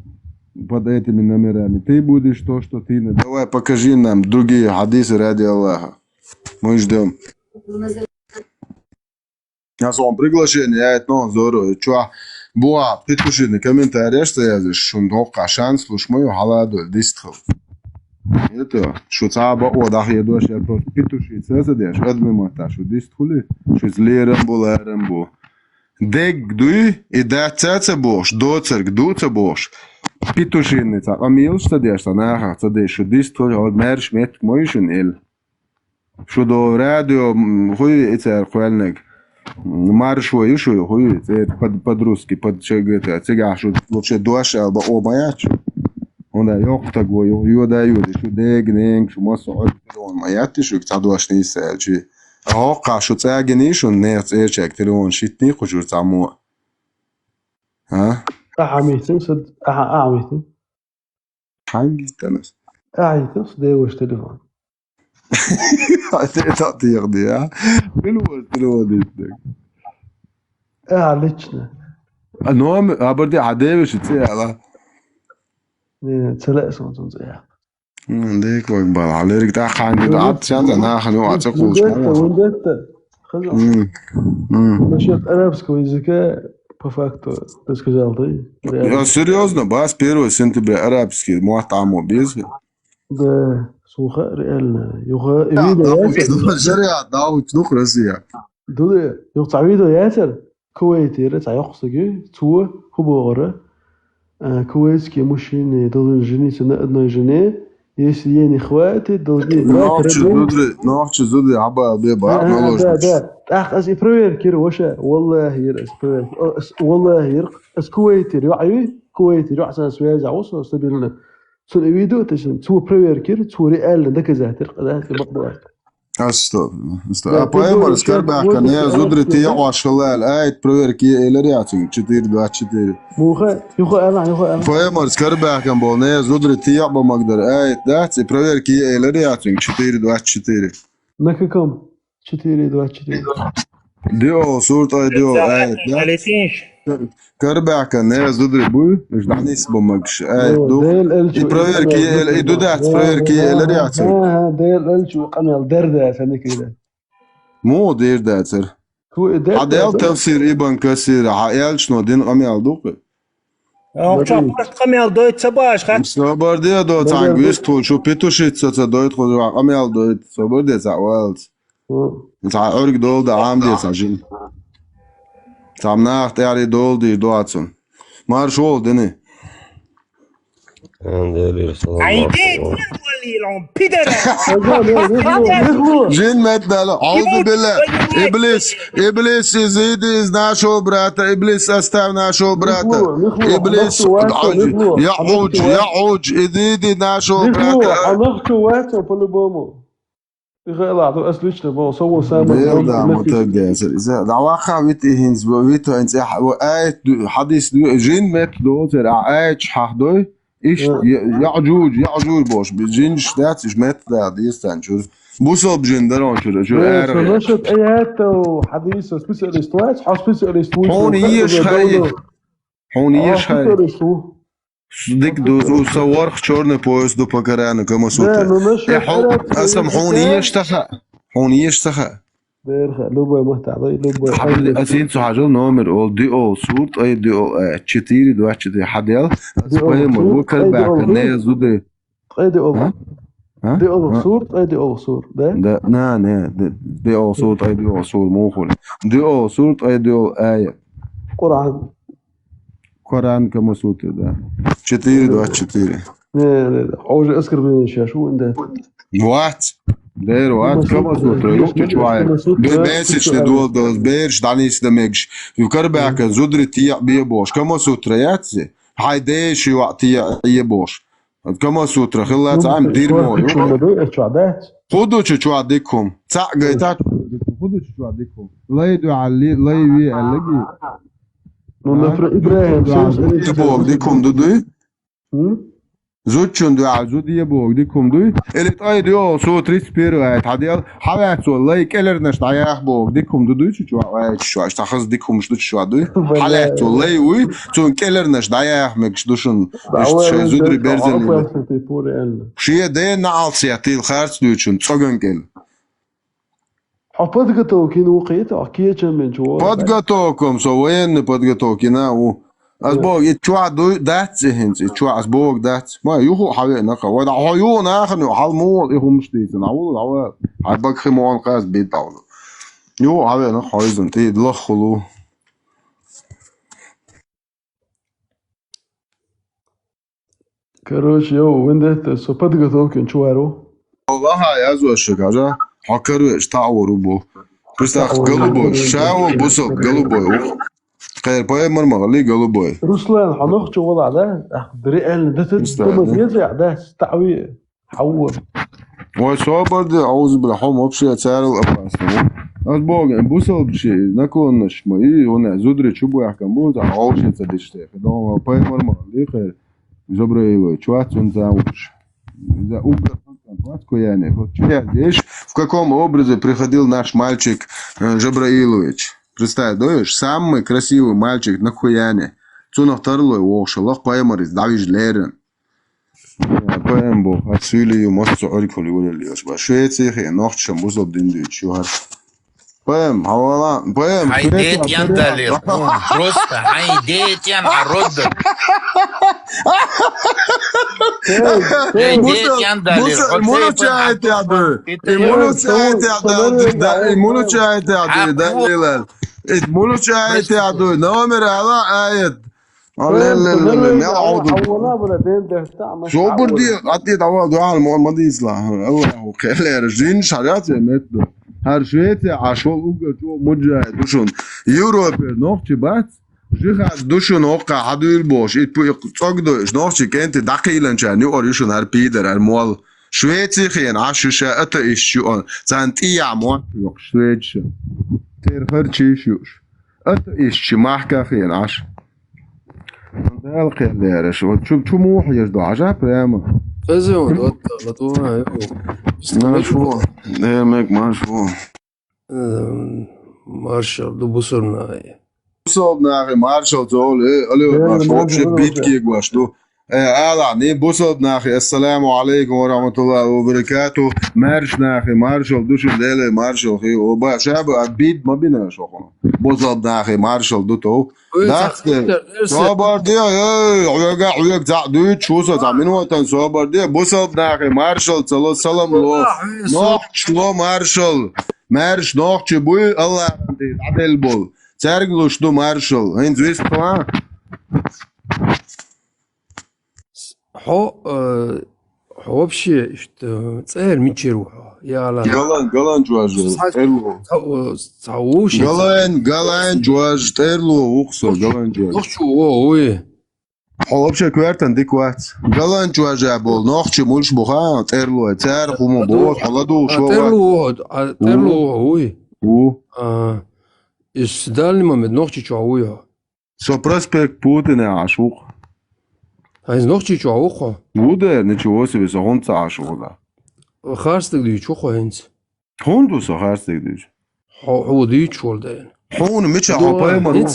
S1: под этими номерами. Ты будешь то, что ты найдешь. Давай, покажи нам другие хадисы ради Аллаха. Мы ждем. Я вам приглашение, я это Зорро. Чуа, буа, петушины, комментарии, что я здесь, шундока, шанс, слушмою, халаду, дистхов. Это, что цаба, о, да, я дош, я просто петуши, цезадеш, адмимата, что дистхули, что злерем был. Дег дуй, и да, цеца бош, доцерк, дуца бош. Петушиница, а мил, что деш, а наха, цадеш, что дистхули, от мерш, мет, мойшин, ил. Что до радио, хуй, это, хуэльник, маршвой, что, хуй, это под-русски, под-чегэто, цега, что вообще дош, алба, о, маячу. Onda yok go ju da ju de degning shu mas'ud on ma yatti shu tadwash ni selchi hoqa shu tsagni shu net erchak telefon shitni khujur tamu ha
S12: عميتن صد عميتن
S1: hangi tanas
S12: عميتن صديوش تليفون
S1: تعطيق دي ها بالوز ديتك
S12: ليتشنا
S1: المهم ابردي عداوش تسيلا
S12: تلاقي صوتهم زيها
S1: ديك وقبل عليك ده خان قعدت سنة ناخذ وقت اقول
S12: وندتا خلاص مشيت арабского языка по факту ты сказал ты
S1: серьезно бас 1 сентября арабский муатаму без
S12: да слуха реально юга видео
S1: شريعة داوت نخ Россия
S12: دول يقطع فيديو ياسر كويتي رتع يقصقي تو خبوغره كويتكي مشين должны жениться на одной жене, если ей не хватит, должны
S1: نوعش زودي عبا بيبا نولوش
S12: да أخ проверки روشة والله يرأس проверки والله يرق كويتي رعي كويتي رعسا سوياج عوصة استبيلنا سن فيديو تشن تو проверки تو ريال ده كذا ترق ده بقدر
S1: Stop. Поэмор скарбака не зудрити я вашалал айт проверки элериатин 424.
S12: يخو
S1: Поэмор скарбака бол не зудрити я бамагдar айт дати проверки элериатин 424.
S12: На каком 424?
S1: Дио сурт айдио айт. Карбака не зудри буй, ждани сбомагш айт ду. И проверки и дудат проверки элериатин.
S12: ديل الشو قمل درده كده
S1: مو دير داتر عدال تفسير ابن كثير عيال شنو دين قمل دوق
S12: قمل دوت صباش خاطر
S1: صبر دي دو تانجويس تول شو بيتوشيت دوت خد قمل دوت صبر دي زعوالت تاع اورك دول دا عام دي ساجين تاع ناخت يعني دول دي دواتسون مارشول دني جن متنا اعوذ بالله ابليس يزيد ناشو براتا ابليس استاو ناشو براتا ابليس يعوج يزيد ناشو براتا
S12: نخشو واتو по-любому غلط اصليشنا بو سو سامع
S1: بيردا متجاسر اذا دعواخا ويتهنز ويتو انت ايت حديث جن مت دوتر ايت حدوي Ich, ja, Juj, bosch, Bijin, Sterz, ich met da, die ist dann schon. بوصل بجندران شو
S12: ايه نشط اي حتى وحديث سبيشاليست حاس سبيشاليست
S1: حونيش هاي حونيش هاي
S12: سبيشاليست
S1: ديك دوز وصور شورن بويس دو بكران كما صوت اسم حونيش تخا حونيش تخا
S12: دير لوبا محتاضي لوبا
S1: حبيبي اسين سو حاجه نومر اول دي او صوت اي دي او 4 دو 4 حديل اسبوع مو كربا كنا زود
S12: اي دي او دي او صوت اي دي او صوت ده
S1: نا دي او صوت اي دي او صوت مو خل دي او صوت اي دي او ايه قرآن كما صوت ده 4 دو 4
S12: حوجه اسكر بين الشاشو انت
S1: وات دير وات كما صوت يوقت شويه بيسش ندول دوز بيرش دانيس دمجش يكرباك زودري تيا بيبوش كما صوت رياتزي هاي ديش وقتي يبوش كما صوت خلات عم دير مو خدوا شو عندكم صح جيتات خدوا شو عندكم لا يدو علي لا يبي علقي
S12: نفر ابراهيم
S1: تبوك ديكم دودي زوتشون دو عزود يبوك ديكم دوي الت اي ديو صوت ريسبيرو هاديال حوات والله كلرنش دايخ بوك ديكم دودي شو اشتخص ديكم مش شو دوي حالات والله وي تون كلرنش دايخ مش دوشن شي زودري بيرزن شي ده نعالسياتي الخارج دوتشن تصغن كل
S12: подготовки وقيت اكيد من جوا
S1: подготовком سوين подготовкина أسبوع يتشوع دات هنز يتشوع أسبوع دات ما يهو حبيب نقا ودا هيو ناخن حال مو يهو مش ديت نعول عوا حبك خمون قاس بيت داول يهو حبيب نقا هايزن تي دلخلو
S12: короче يو وين سو подготовки شوارو
S1: والله يا زو الشجاجة حكروا اشتعوروا بو بس قلبو شاو بوصل قلبو خير باي مرمغلي قلبوي
S12: رسلان حنخش وضع ده بريال ده تمزيع ده تعوي حول
S1: وصابر دي عاوز بالحوم وبشي تسار الأباس أسبوع بوصل بشي نكونش ما إيه هنا زودري شبو يحكم بوز عاوش يتدشتي خدام باي مرمغلي خير جبريل شوات ونزاوش إذا أوبر يعني видишь, в каком образе приходил наш мальчик Жабраилович. Представь, даешь, самый красивый мальчик на Хуяне. Цуна второй ошалах паймарис, давиш лерен. Паймбо, отсюли мосту ориколи улилиос. Швеция, ночью музол диндуч, юхар. Пэм, хавала, пэм.
S10: Хайдет ян далер, просто хайдет ян арод. Хайдет ян далер.
S1: Мунучаете аду, мунучаете аду, мунучаете аду, да лилал. مونوشايت يا عدو نوامر على آيات ما عودوا صبر دي قطي دوا دعاء الماضي يصلح هو خير رجين شريعة متدو هر شوية عشان أوجد جو مجاهد دوشون يوروبي نوختي بات جيخ دوشون أوقع عدو البوش إتبو تصقدوش نوختي كنت دقيلا شان يوريشون هر بيدر هر مول شوية خين عشوشة أتا إشيون زانت إيا موان يوك شوية تير خرشي شوش أتا إشي محكا خين عش ده الخير ليرش شو موح يجدو عجب بريما
S22: أزون لطوها
S1: مشفوع ده ميك مشفوع
S22: مارشال دو بوصلنا
S1: بوصلنا مارشال تقول إيه ألو مشفوع شبيت كيك واشتو أعني بوصل ناخي السلام عليكم ورحمة الله وبركاته مارش ناخي مارشال دوش ديلي مارشال خي وبا شعب بيت ما بينا شوخنا بوصل ناخي مارشال دوتو داخل صابر دي عيوك زع دوت شوصة زعمين وطن صابر دي بوصل ناخي مارشال صلى سلام لو نوح شلو مارشال مارش نوح شبوي الله عدل بول ترجلو شلو مارشال هين زويس طبعا
S22: حو вообще что цель мичеру я ла
S1: галан жуаж
S22: цауш
S1: галан жуаж терло ухсо галан жуаж
S22: нохчу ой
S1: вообще квартан дикват галан жуаж бол нохчу мулш буха терло цар хумо бол халаду шо
S22: терло ой истдали момент нохчу ой
S1: со проспект Путина ашух
S22: Аз ночью чего?
S1: Буде, ничего себе, согонца ашула.
S22: خارستك دي شو خوينز
S1: هون سو خارستك دي
S22: هو دي شو ده
S1: هون مش عبايمر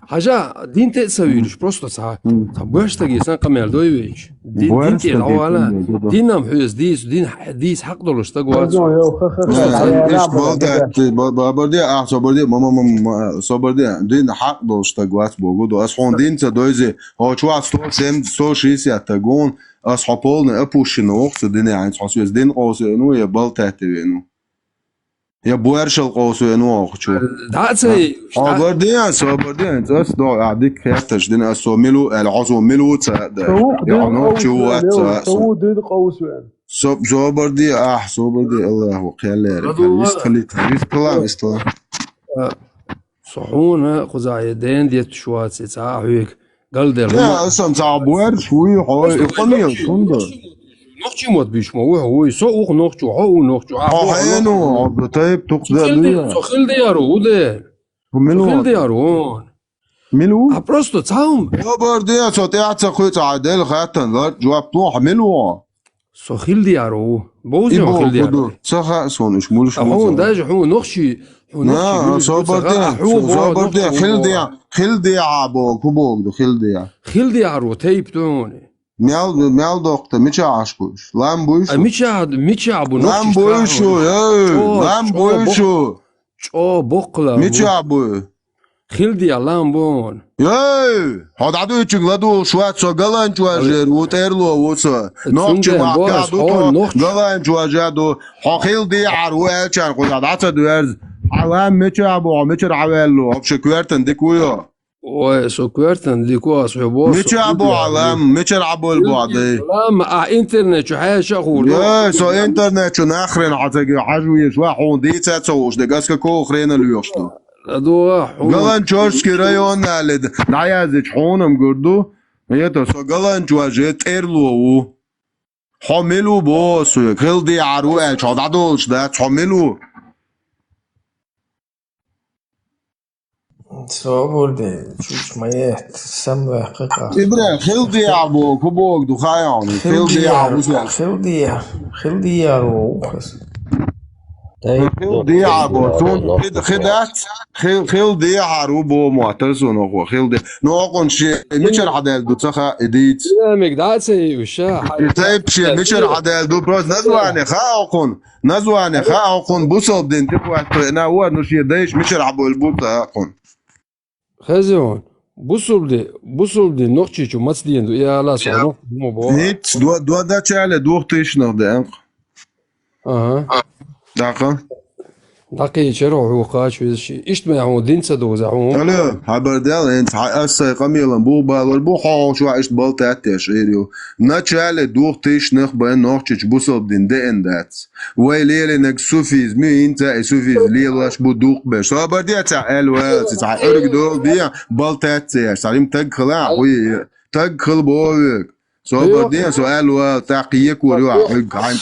S22: حاجة دين تسويش بروستو صح طبوش تجي سان قميل دويش دين تي الأولا دين نام حوز ديس حق دولش تقوات
S1: بردي صبردي ماما صبردي دين حق دولش تقوات بوجود أصحون دين تدويزي هو شو عصور سام سوشيسي تقون أصحابولنا أبوشين وقت دين يعني حسوس دين قوسينو يبال تهتوينو يا بوارشل قوسينو أخشوا
S22: دعسي
S1: صبردي أنت أصدق عديك هاتش دين أسوميلو العزو ميلو يعني شو
S12: دين قوسين
S1: صبردي صبردي الله خير يستخليت يستلام
S22: صحونا خزايا دين ديت شوات ساعويك قال دير
S1: لا أصلا تعبوار شوي حوي قميل كندر
S22: نخشي موت بيش ما هو سوق نخشو هو نخشو
S1: هينو طيب تقدر
S22: سخيل ديارو ده سخيل ديارو
S1: ملو
S22: بروستو تاوم
S1: صبردي صوت اعتقد عدل خاتن لا جواب طوح ملو
S22: سخيل ديارو بوزي سخيل ديارو
S1: صح سونش مولش
S22: هون داج هو نخشي
S1: لا صبردي خلدي عبو كبوك خلدي
S22: عرو تيب توني
S1: ميال دكتور ميشا عشكوش لام بويشو
S22: ميشا ابو
S1: لام بويشو لام بويشو
S22: او بقلا
S1: ميشا ابو
S22: خلدي لام بون
S1: هاد عدو يچغلادو شوات سو غلان جواجر وتيرلو وسو نوچ ما كادو غلان جواجادو خلدي عرو چان خداد عتا دوز علام ميشا ابو ميشر عوالو ابشكويرتن ديكويو
S22: سكرتن ديكو صحبوس
S1: مش ابو علام مش ابو البعضي
S22: لا انترنت شو حاجه شغول
S1: يا سو انترنت شو ناخرين عتاجي حاجوي شو حون دي تاتوش دغاس كو خرين اليوشتو
S22: ادو
S1: غلان جورسكي رايون على دايازي حونم غردو يا سو غلان جواجت ايرلو حملو بوس كل دي عرو چادادوش ده حملو
S4: صبردي شوش مايت سمع حقيقة
S1: إبراهيم خلدي عبو كبوك دو خايان خلدي عبو
S4: خلدي يارو
S1: خلدي عبو تون خدات خلدي عرو بو معترسون أخو خلدي نوقن شيء مشر عدال دو تخا إديت
S22: مقداسي وشا
S1: طيب شيء مشر عدال دو بروز نزواني خاقن بوصل دين تقوى أنا هو نشي دايش مشر عبو البوت خاقن
S22: خزون بوصل دي نوختي شو مصدين دو يا لا سو مو بو
S1: نيت دو دا تشاله دو تيش نخ دقيق
S22: دقيقة روح وقاش وشي إيش ما هو دين صدق زعوم
S1: أنا حبردال أنت أسا قميلا بو بالور بو حال شو عشت بالتاتش إيريو نتشاله دو تيش نخ بين نوختي بوصل دين دين دات ويلي نك سوفيز مي انت سوفيز ليلاش بدوق باش حبردي تاع الوال تاع ارق دول دي بالتاتش سالم تدخل وي تدخل بوك صبردي سؤال وتعقيك وريوع عين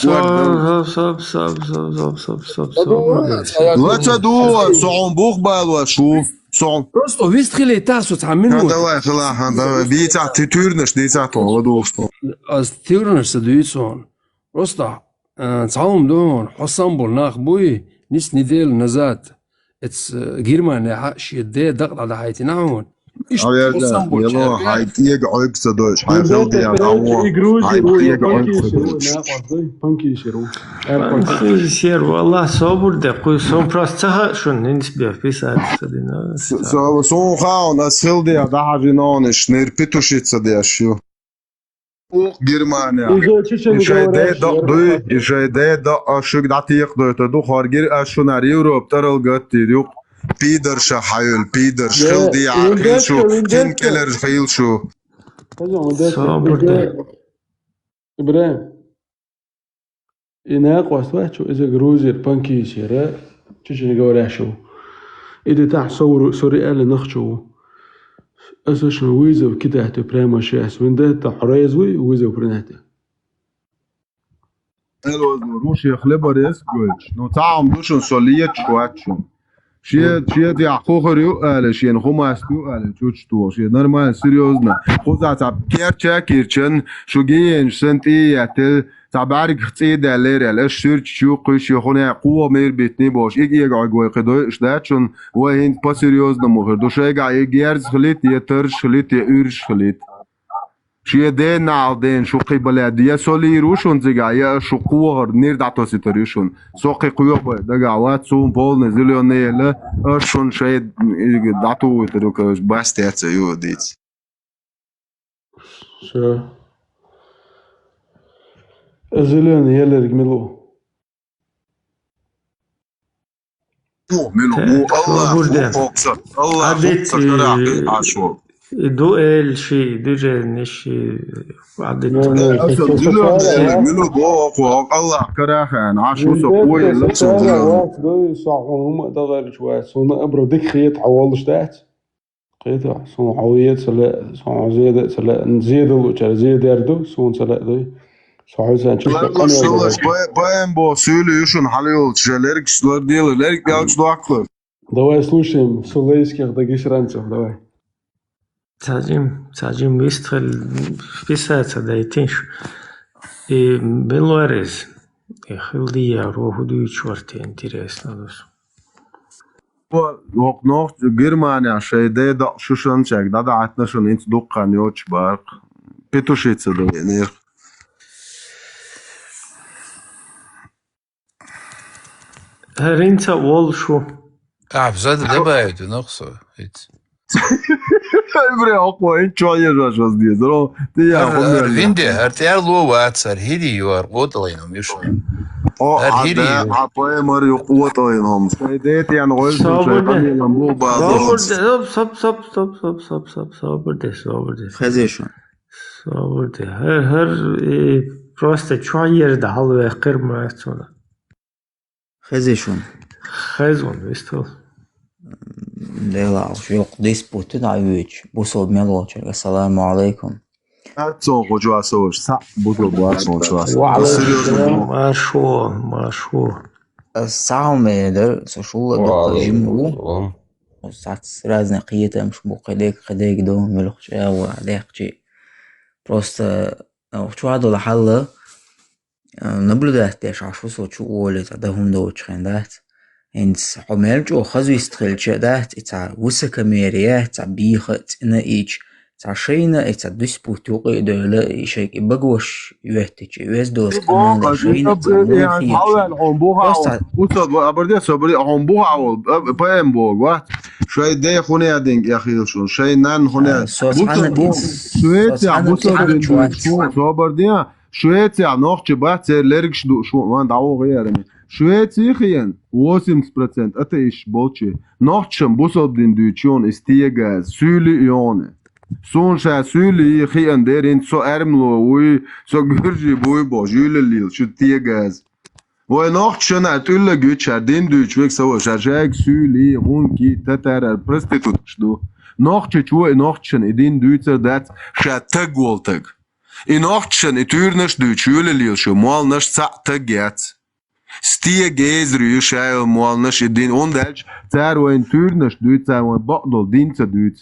S1: لا تدو صعون بوخ بالوا شوف صعون
S22: просто вистрели тасу تعملوا
S1: давай خلاص بيتاع تورنش دي تاع تو دوستو
S22: تورنش سدويسون просто تعاوم دون حسام بولناخ بوي نس نديل نزات اتس جيرمان شي دي دقط على حياتي نعون
S1: يلا حيتيق عيق سدوش حيفيدي يا عوام حيتيق عيق سدوش
S4: بانكيشير والله صبر دقوي صون براستها شون نسبة في ساعة سدينا
S1: صون خاون أسهل دي دعجنانش نربيتوشيت سدياشيو Германия. Ижайде да ашук датиq доyta du xargir ashunar Европ тарал gattiruq Пидор шахаюл Пидор шхилди عقيل شو تنكلر خيل شو
S12: إبراهيم إناق واسواتشو إذا جروزير بانكي شراء تشجن جوراشو إذا تاع صور سوريال نخشو أسوش ويزا وكده هتبريما شاس وين ده تحريز ويزا وبرناته
S1: الوز روش يخلبر يسكوش نو تعم دوشن سوليت شواتشون Шие я хохорю, але шие хомасту, але чучту, шие нормально, серьезно. Хоза та кирчен, шугиен, сенти, ятел, تبارك خطيدة ليرة لاش سيرت شو قش يخوني قوة مير بيتني باش إيجي عقوي قدوي إشداتشون وهين باسيريوز نموخر دوش إيجا إيجيرز خليت يترش خليت يأرش خليت شيء دين نعدين شو قبل دي سولي روشون زيجا يا شو قوة نير دعتو سيتريشون سوقي قوة دعوات سون بول نزلوا نيله أرشون شيء دعتو يتروكش بس تياتسيو ديت.
S12: شو أزلين يلا رجملو
S1: مو الله فوقسر الله فوقسر تراقي عشوا
S4: دو شيء دجن شيء بعدين
S1: أصل دلون ملو بوق الله كراخان عشوا سقوي لسه
S12: دلون صعهم دغل شوي صون أبردك خيط حوالش تحت قيتها صون حويت سلا صون زيادة سلا نزيد وجر زيد يردو صون سلا ذي
S1: Поем бо söylüyorsun halıyol çelerikçiler değil lerik yalç doğaklı.
S12: Давай слушаем сулейских дагестанцев, давай.
S4: Садим выстрел вписаться, да и тинш. И Белорис, и Хилдия, Рохуду и Чорти, интересно дос.
S1: Yok nok Germania şeyde da şuşan çek da atnaşın int dokkan yoç bark. Petuşetse da ne.
S4: هرينتا والشو
S10: بزاد دبا نقصه هيت
S1: Bre akwa en çoğu yaşas diye. Zoro diye.
S10: Vindi her lo vatsar hidi yuar qotalayım yuşu.
S1: Her hidi. Apoya mar yok qotalayım. Şeyde yani gol şeyden bu bazı.
S4: Sabır.
S6: Хазешон.
S4: Sabır. Her просто çoğu yerde hal ve kırma sonra.
S6: Хазешон.
S4: Хазон, вистал.
S6: Делал, yok disputu da üç. Bu sol meloçer. Assalamu alaikum.
S1: Atson hoca asılır. Sa bu da bu atson hoca
S4: Maşo.
S6: Сам это сошел до жиму. Сац разные какие-то мшбу кадек до мелхча وعليقчи. Просто хочу адо حل наблюдать я шашу сочу оле да хундоч хендат. Инс حملجو خذو يستخلش دات إتا وسكميريا إتا بيخت إنا إيش إتا شينا إتا ديسبوتوقي دولا إشيك إبقوش يوهتش يوهز دوس كمان شينا
S1: يعني حاول عمبوها وصد أبردي صبري عمبوها عول بايم بوغ وات شوي دي خوني أدينك يا أخي شو شيء نان خوني سويتيا بوصد صبردي شويتيا نوخش باتر ليركش دو شو ما دعوه غيرني Швеция 80% это иш болче. Нохчем бусодин дючон истиегаз сюли ионе. Сонша сюли хиен дерин со эрмло уи со гуржи буй божюле лил шутиегаз. Вой нохчен атуле гючер дин дючвек со шажек сюли рунки татар проститутчду. Нохче чуе нохчен идин дючер дат шатаг волтаг. И нохчен итурнеш дючуле лил шо мал наш цатагят. Stie gezru shail mualnash din ondaj tar وين turnash duit tar وين baqdol din ta duit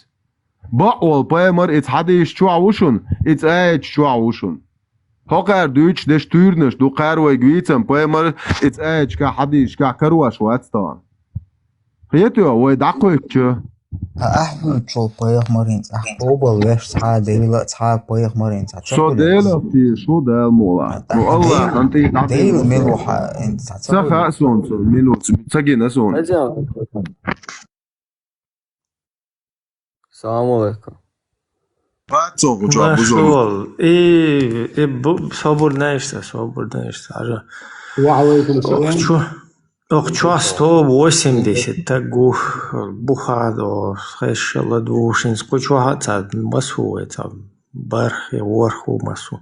S1: baqwal paymar it hadish chuawushun it ach chuawushun hoqar duit desh turnash du qarwa gwitam paymar it ach ka hadish ka karwash watstan هيتو وي دقوك
S6: أحمد شو بايخ مرين أحبوبة ويش تعال ديلا تعال بايخ مرين
S1: شو ديلا في شو ده الموضوع والله أنت
S6: ديلا ملوحة أنت
S1: سخاء سون ملو تسجينا سون
S9: السلام عليكم
S1: باتسو جواب بزول
S4: صبر نيشتا
S12: وعليكم السلام
S4: Охчо 180 тагу бухадо хешла душин скочуа ца масу это барх ворху масу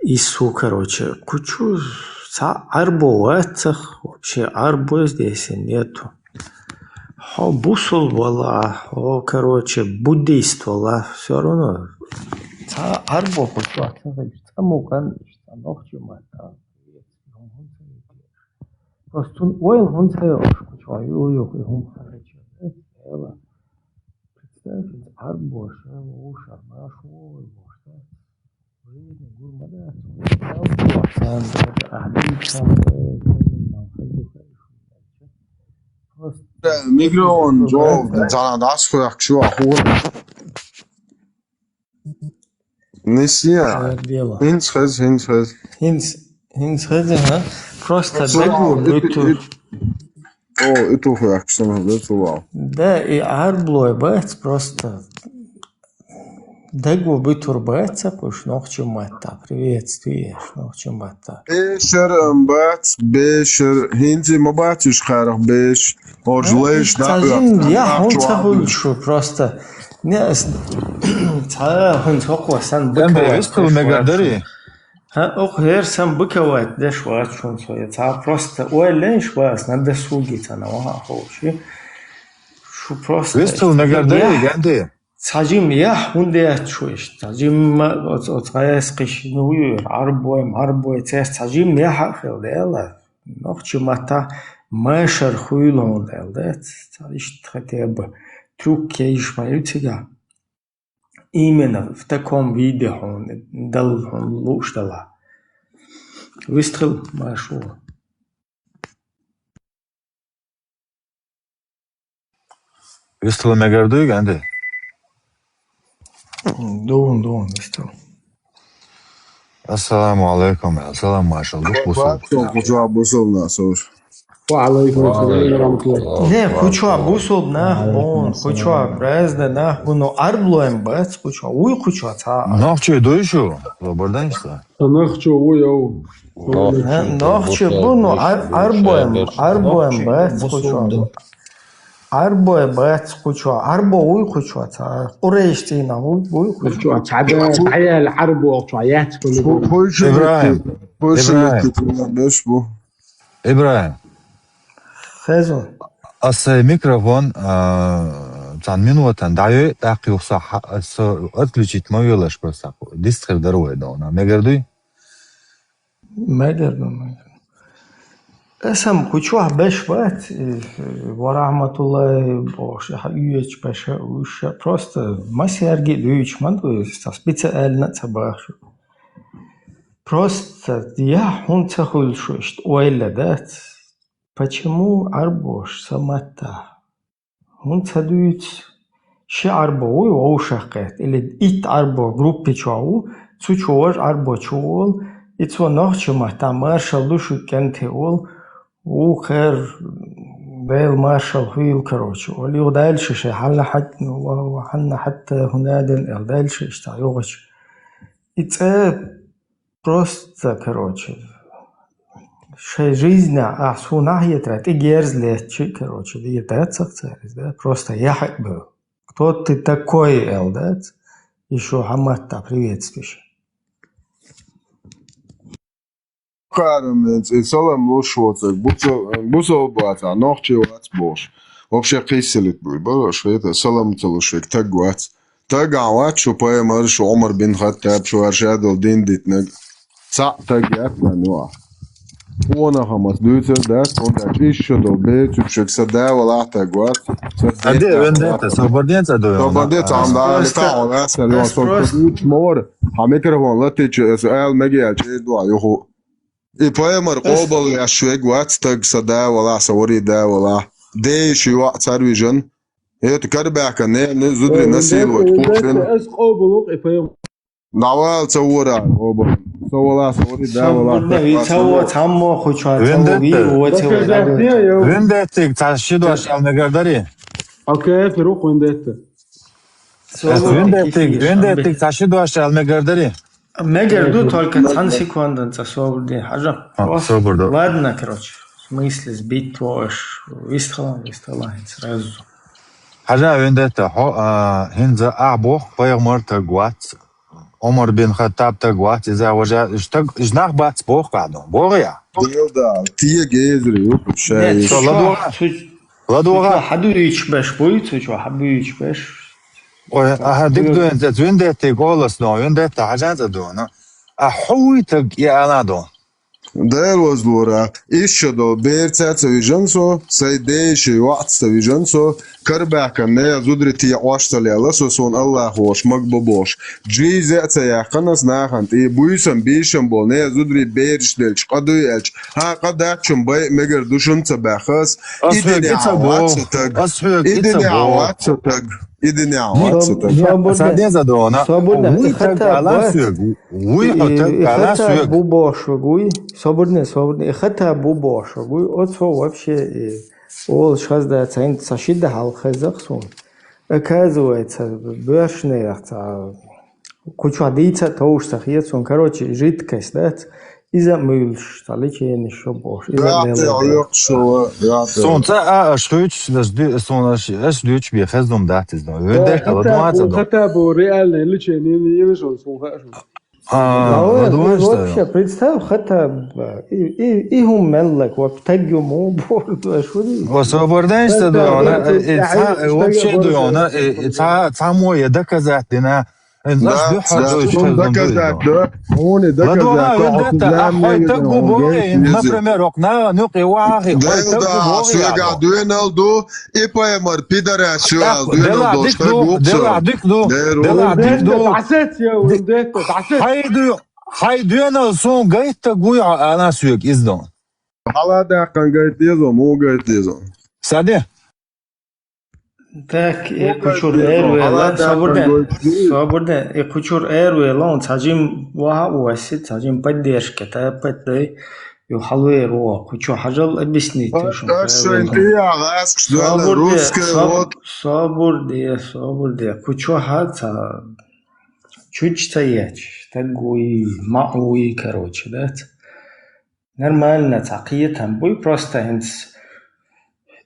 S4: ису короче кучу ца арбо это вообще арбо здесь нету хо бусул вала о короче буддийство все равно ца арбо кучу само кан охчо мата Просто ойл он сел, твою هم خارج يلا представь арбош уж арбаш ой бошта время гурмада
S1: الميكروفون جو زانا داس فرق شو أخور نسيا هنس خز
S4: هنس خز ها просто дегу биту
S1: о это فرق что мы это
S4: да и арблой бац просто дегу битур бац куш нохчу мата приветствуешь нохчу мата
S1: بشر بات بشر هنزي ما باتش خارق بش أرجليش
S4: تاجين يا هون تقول شو просто не تا هون تقوى سن بكوات ها أخير سن بكوات دش وات شون سوية تا просто ويلش واس ندى سوقي تنا وها خوشي شو просто
S5: ويستو مقدري عندي
S4: تاجيم يا هون ده شويش تاجيم ما أتغيس قش نوير عربوي تاس تاجيم يا حقل ده لا نخشى متى ما شرخويلون ده تاجيش تختيب تروك كيش ما يتجا إيمنا في تكون فيديو هون دل هون لوش دلا ويستخل ما شو
S5: ويستو مقدري عندي
S4: دون ويستو
S5: السلام عليكم السلام ما شاء الله
S1: جواب بوصلنا صور
S12: وعليكم السلام ورحمة الله
S4: не хочу бусол нахбон хочу брезде нахбоно арблоем бац хочу уй хочу та
S5: нахче дойшу лобардан что
S12: нахче уй ау
S4: нахче буно арбоем бац хочу арбой бац хочу арбо уй хочу та урейштина уй хочу
S12: تعالى الحرب وقطعيات
S5: إبراهيم
S4: خزون
S5: ميكروفون цан минутан даю таки отключить мовилаш просто дистхер даруй да мегердуй
S4: مقدر اسم كوچوه بش بات ورحمة الله باشه حقیقت بشه وش просто ما سيرجي دويش من دوي специально نتباخ просто я он تخل شوشت ويلا دات почему арбош самата он تدويت شي арбо ووشقت или ит арбо группе чау цучуар арбо чуол ицо нахче мата маршал душу кентеол وخير بيل مارشال هويل كروتش وليو دالش شي حل حد وحنا حتى هنادن دالش اشتايوغش it's просто короче شي жизнь ахсу нахьетрат и герзлечи короче диетацах царис да просто я как бы кто ты такой элдат еще хамата приветствуешь
S1: Кармен, салам лошоцек, бузол бата, нохче вац бош. Вообще киселит был, бош, это салам целушек, так вац. Так вац, что поэмар, что Омар бин Хаттаб, что Аршадов дин дитнег. Ца так яд мануа. Она хамас дуется, да, он так еще добе, чупшек садава, так вац.
S5: Аде, вендета, свободенца дуя.
S1: Свободенца, он да, летал, да, садава, сон мор. А микрофон летит, эл мегиал, че дуа, йоху. И поэмар قابل يا شويق وقت تق صدا ولا صوري دا ولا ديش وقت سرويجن هي تكربع كان نزدري نسيل وتكون
S12: اس قابل اي поэм
S1: نوال صورا قابل صورا صوري دا ولا
S4: يتو تامو خوچا
S5: ويندتك تشدو عشان مقدري
S12: اوكي فيروق ويندتا
S5: ويندتك تشدو عشان مقدري
S4: مقدر только цан секунден засобрди хажа ладно короче в смысле сбить твош вистрала сразу
S5: حاجة ويندتا هنزا أعبوخ بيغمر تقوات عمر بن خطاب تقوات إذا وجه جناح بات بوخ قعدون بوغيا
S1: ديلدا تيه جيزري شاي
S4: لدوغا حدو يشبش بويت وشو حبو يشبش
S5: هديك دو انت ويندتا قولس نو ويندتا حاجات دو نو أحويتك يا أنا دو
S1: Дервоз лора, еще до берца цевиженцо, сайдейши ват цевиженцо, карбака не зудрити ошталяла, сон Аллах вош макбобош. Джизе цаяханас нахант, и буйсам бишам бол, не зудри берч дельч, кадуэлч, ха кадачум бай мегер душун цабахас, идини аватсотаг, идини аватсотаг. إذن يعوض
S5: سعدي زدونا ويتك على سوق ويحطك على سوق
S4: بو باش وگوی صبرنه اختا بو باش وگوی اتفا вообще ол шаз да цайн сашида халхазах сон оказывается бешне куча дица тоушта хиетсон короче жидкость да из-за мыльш таличен еще бош
S5: сонца штуч сонаш штуч бехаздом датиз да венде
S12: хотя бы реально лечение не шел
S4: вообще представь хотя бы и هم ملك وبتجوا مو برضه شو دي
S5: وصبردنش دونا вообще دونا تسامو يدك ذاتنا الناس بيحرجوا
S1: هون
S5: например окна نقي واحد
S1: دوينالدو и поемар пидора شو دوينالدو
S5: هاي دوينال سون جايت قوي انا سوق ازدون
S1: على ده كان جايت يزو مو جايت يزو
S5: ساده
S4: Так, кучур эрвела свободно, кучур эрвела, он сажим ваха уаси, сажим поддержки, та пэтэй, ю халвей роа, кучу хажал объяснить. Свободно, кучу хаца, чуть стояч, такой мауи, короче, да? Нормально, такие там, бой просто хэнс.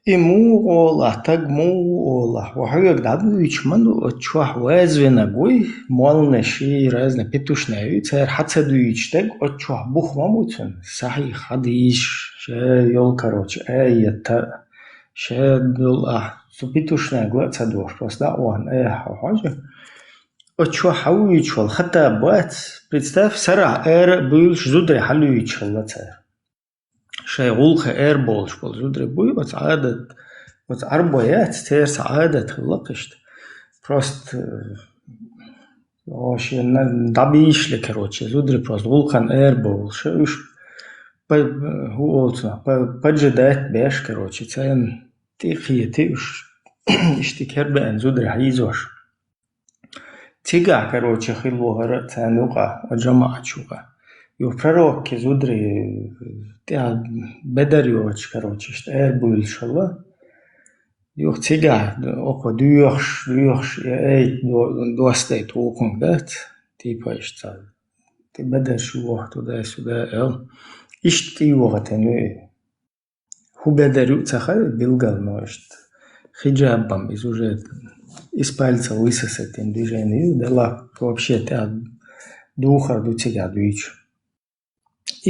S4: إمو والله تجمو والله وحاجة قدامنا يشمنو تشوح وازونا قوي مالنا شيء رازنا بيتوشنا يصير حتى دويش تج تشوح بوخ ما موتن صحيح خديش شيء يول كروش أي تا شيء يول سو بيتوشنا قوي تصدور بس ده وان أي حاجة تشوح حوي يشول حتى بات представь سرع بيلش زودري حلو يشول تصير شيء غلخ بولش بول زودري بوي وتعادت وتعربيات تير سعادة تخلقشت بروست واش دبيش لكروتش زودري بروست غلخن بولش وش هو قلتنا بجدات باش كروتش تين تيخي وش اشتكر بأن زودري حيزوش تيجا كروتش خلوه هرت تانوقع وجماعة شوقع يو пророк زودري تاع بدر يوش كروتش بولش الله يوخ تيجا اوكو دوخش اي دوستي توكم دات تيباش تاع تي بدر شو وقت ودا سودا اشتي وقتني هو بدر تاخل بيلغال نوشت хиджабом из уже из пальца высосать движение дала вообще тя духа до тебя дуич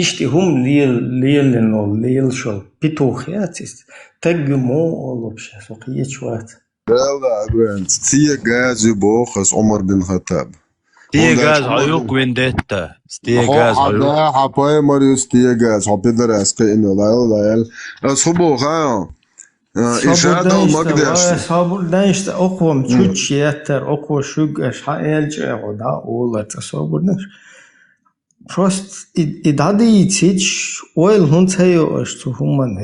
S4: ишти хум лил шо петух яцис тагмо вообще соқие чуат
S1: لا أبرنت تيه جاز بوخس عمر بن الخطاب
S10: تيه جاز عيوق وينديتا تيه جاز عيوق
S1: حباي ماريوس تيه جاز حبي درس إنه لا أصحبه خا إشادة ومقدش
S4: صابر دانشت أقوم تشوتش ياتر أقوى شوقش حايلج عودا أولت صابر دانش Просто и даде и цич ойл хунцею что хуман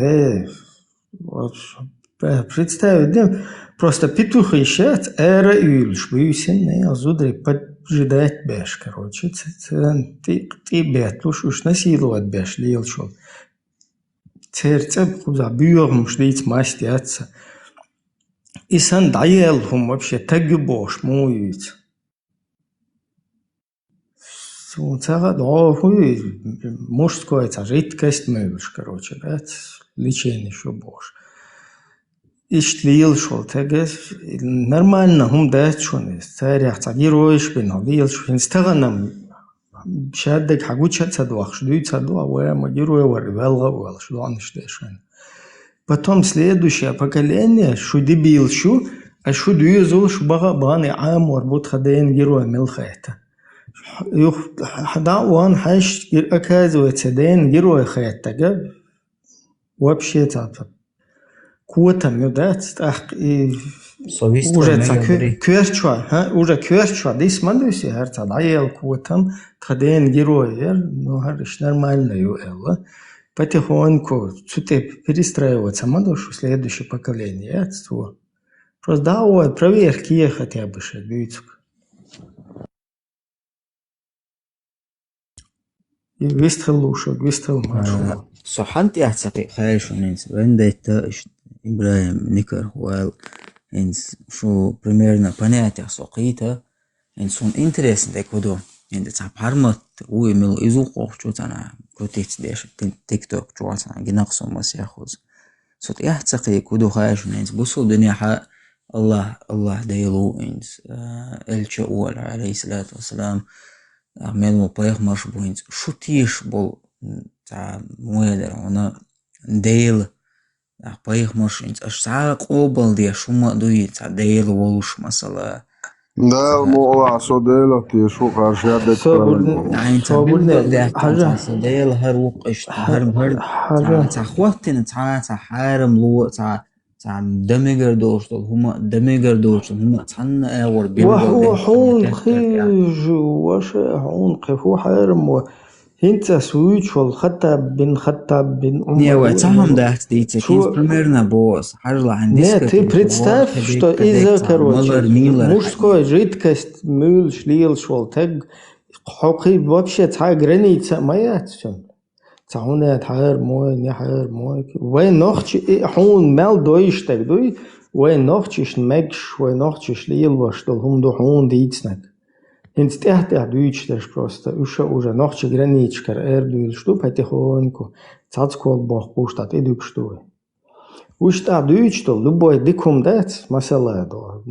S4: вот представь просто петух ищет эра юльш бюсен не азудри поджидает беш короче ты бетуш уж насиловать беш лил шо церцеб хуза бюрм шлиц мастяться и сан даел хум вообще тагюбош муюц Цага, мужское, это жидкость мыльш, короче, да, лечение еще бош. Ишлил шел, теге, нормально, да, что-то, царях, цагируешь, бинал, шо, инстагранам, шаддек, хагучаться двах, ждуется два, магируя, велга, что он штешен. Потом следующее поколение, что дебил, что, а что дуезул, что бага, баны, амор, вот хаден, героя, мелхайта. يخ حدا وان حش جر أكاز وتدين جرو خيتك وبشي تعرف كوتم يودات تأخ وجه كيرشوا ها وجه كيرشوا ديس ما دوسي هرت عيال كوتم تدين جرو نو هرش нормально يلا потихоньку ты перестраиваться можешь в следующее поколение то просто да проверки хотя бы шагают ويستغل ماشو
S6: صحنت اعتقد خايش وننس вендetta Ибраим Никар Хуэл инс шо примерно понятие соқита инс он интересен декодо инде цапармат уемил изуқох чутана котец деш тикток чутана гинақсо масяхуз сот яхтақи кодо хаиш инс бусу дуния ха الله دايلو инс элча уал алейхиссалату вассалам амел паях маш буинс шутиш бол та муэдер она дейл паях маш инс аш са қобал де шума дуи та дейл волуш масала
S1: Да, муа содела ти шо қаршаде
S6: صابون ده حاجة صديل هروق إيش هر تخوتين حارم لو دمجر دوشتل هما دمجر دوشتل هما تحن أور بيرجع
S4: وهو حون خيج وش حون قفو حارم وهنت سويتش والخطاب بين
S6: Не, وتهم ده ديت كيف примерно босс حرلا عندي
S4: Нет, ты представь, что из-за, короче, мужской жидкость, мыль, шлил, шел, так, حقي вообще та граница моя, все. تعونه تحير موي نحير موي وين نخش حون مال دويشتك دوي وين نخش مكش وين نخش ليل واشتل هم دو حون ديتسنك انت تحت دويشتش просто уже نخش граничкар دويل что потихоньку цацкол бог пуштат идук что وشتا دويشتل любой дикум дат масала до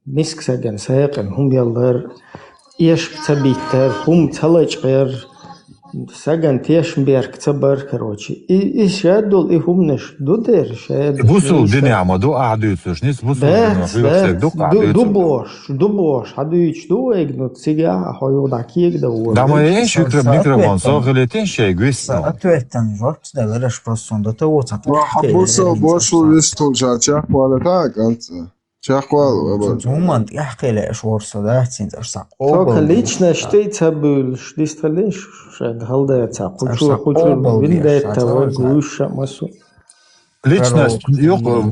S4: мисксаген сайкен هم ялдар еш цабитер هم цалачгер سجن تيشنبرغ تبر كروتشي إيش هادول إهمنش دودر شاد
S5: بوسو الدنيا ما دو قعدوش نيس بوسو
S4: دوبوش حدويش دو إجنو تسيجا حيو داكيك دو
S5: да мы эш микрофон соглетен шей гвисно
S6: أتوقع جورت ده غيرش بروسون ده تو
S1: بوسو بوسو ويستول شارچا قالتاك أنت شاقوال
S6: هما يحكي لي اشوار صداحتين ارسع
S4: قوبل ليچنا штейца был штисталиш шагалда ца кучу виндета вагуша масу
S5: личность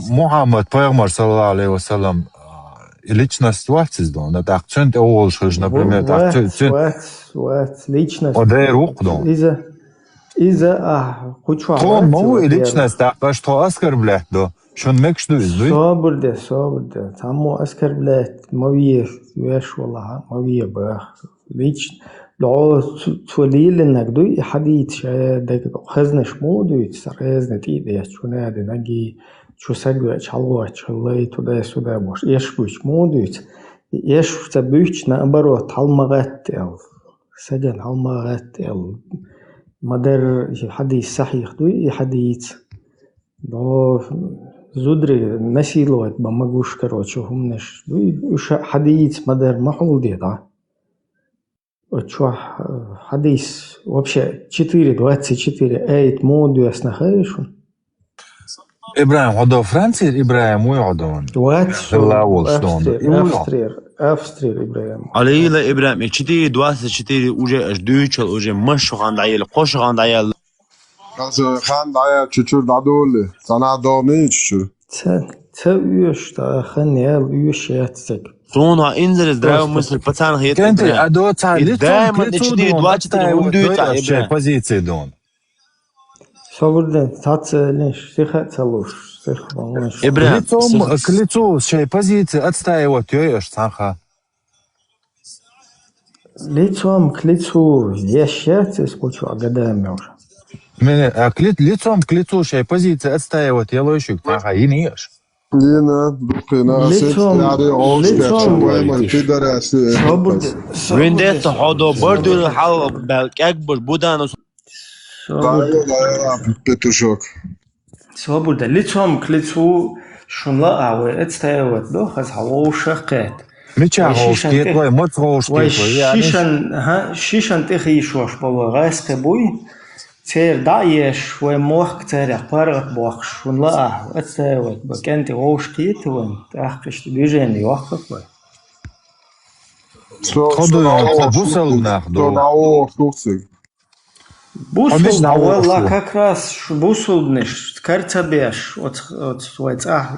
S5: Мухаммад пайғамбар саллаллаху алейхи вассалам личность ватсиз дон да акцент олшыш например
S4: ват личность
S5: одер уқдон
S4: из-за кучу
S5: то мау личность да что оскорблять до شون ماكش دوز
S4: صابر تامو أسكر بلاد مويه ياش والله مويه باخ ليش لو توليل إنك دوي حديث شيء دك خزنش مو دوي تسرز نتيجة شو نادي نجي شو سجوا شالوا شالله تودا سودا باش إيش بوش مو دوي إيش تبوش نأبرو تعلمات أو سجن تعلمات أو مدر حديث صحيح دوي حديث لو زودري насиловать бамагуш короче умнеш уж حديث مدر محول деда чё حديث вообще 4:24 эйт моду яснахаешь
S5: إبراهيم هذا فرنسي إبراهيم ويعدون الله والشلون
S4: أفسترير إبراهيم
S13: عليه لا إبراهيم 4:24 وجه أجدوش وجه مش عند عيال قش عند عيال
S1: Also خان دایا چچور دادوله sana دامی چچور
S4: تأويش تا خنيال ويش ياتسك
S13: صونها انزل دراو مثل بتان هي
S5: كنت ادو تعليق
S13: دائما تشدي دوات تقول
S5: شيء позиции دون
S4: صبر تاتس ليش سيخ تلوش سيخ والله
S13: ابراهيم
S5: كليتو شيء позиции отстаивать ёешь санха
S4: лицом к лицу ящаться скучу годами уже
S5: من лицом к лицу شيء позиции отстаивать я лощик санха ينيش
S1: Yine dukina yani
S13: Vendetta هذا برضو الحلقة بالك أكبر بودان
S1: بتوشك
S4: صابر ده лицом к лицу شون لا أو اتستاوت ده خز هوا شقات
S5: متشاغوشكيت وي متغوشكيت
S4: شيشان تخيشوش بوا غاسق بوي تير دايش وموخ تير بارغت بوخش ونلا اتساوت بكنتي غوشكيت وان تحقش بيجيني وقت بوي Бусул давала как раз бусулниш, карцабеш, вот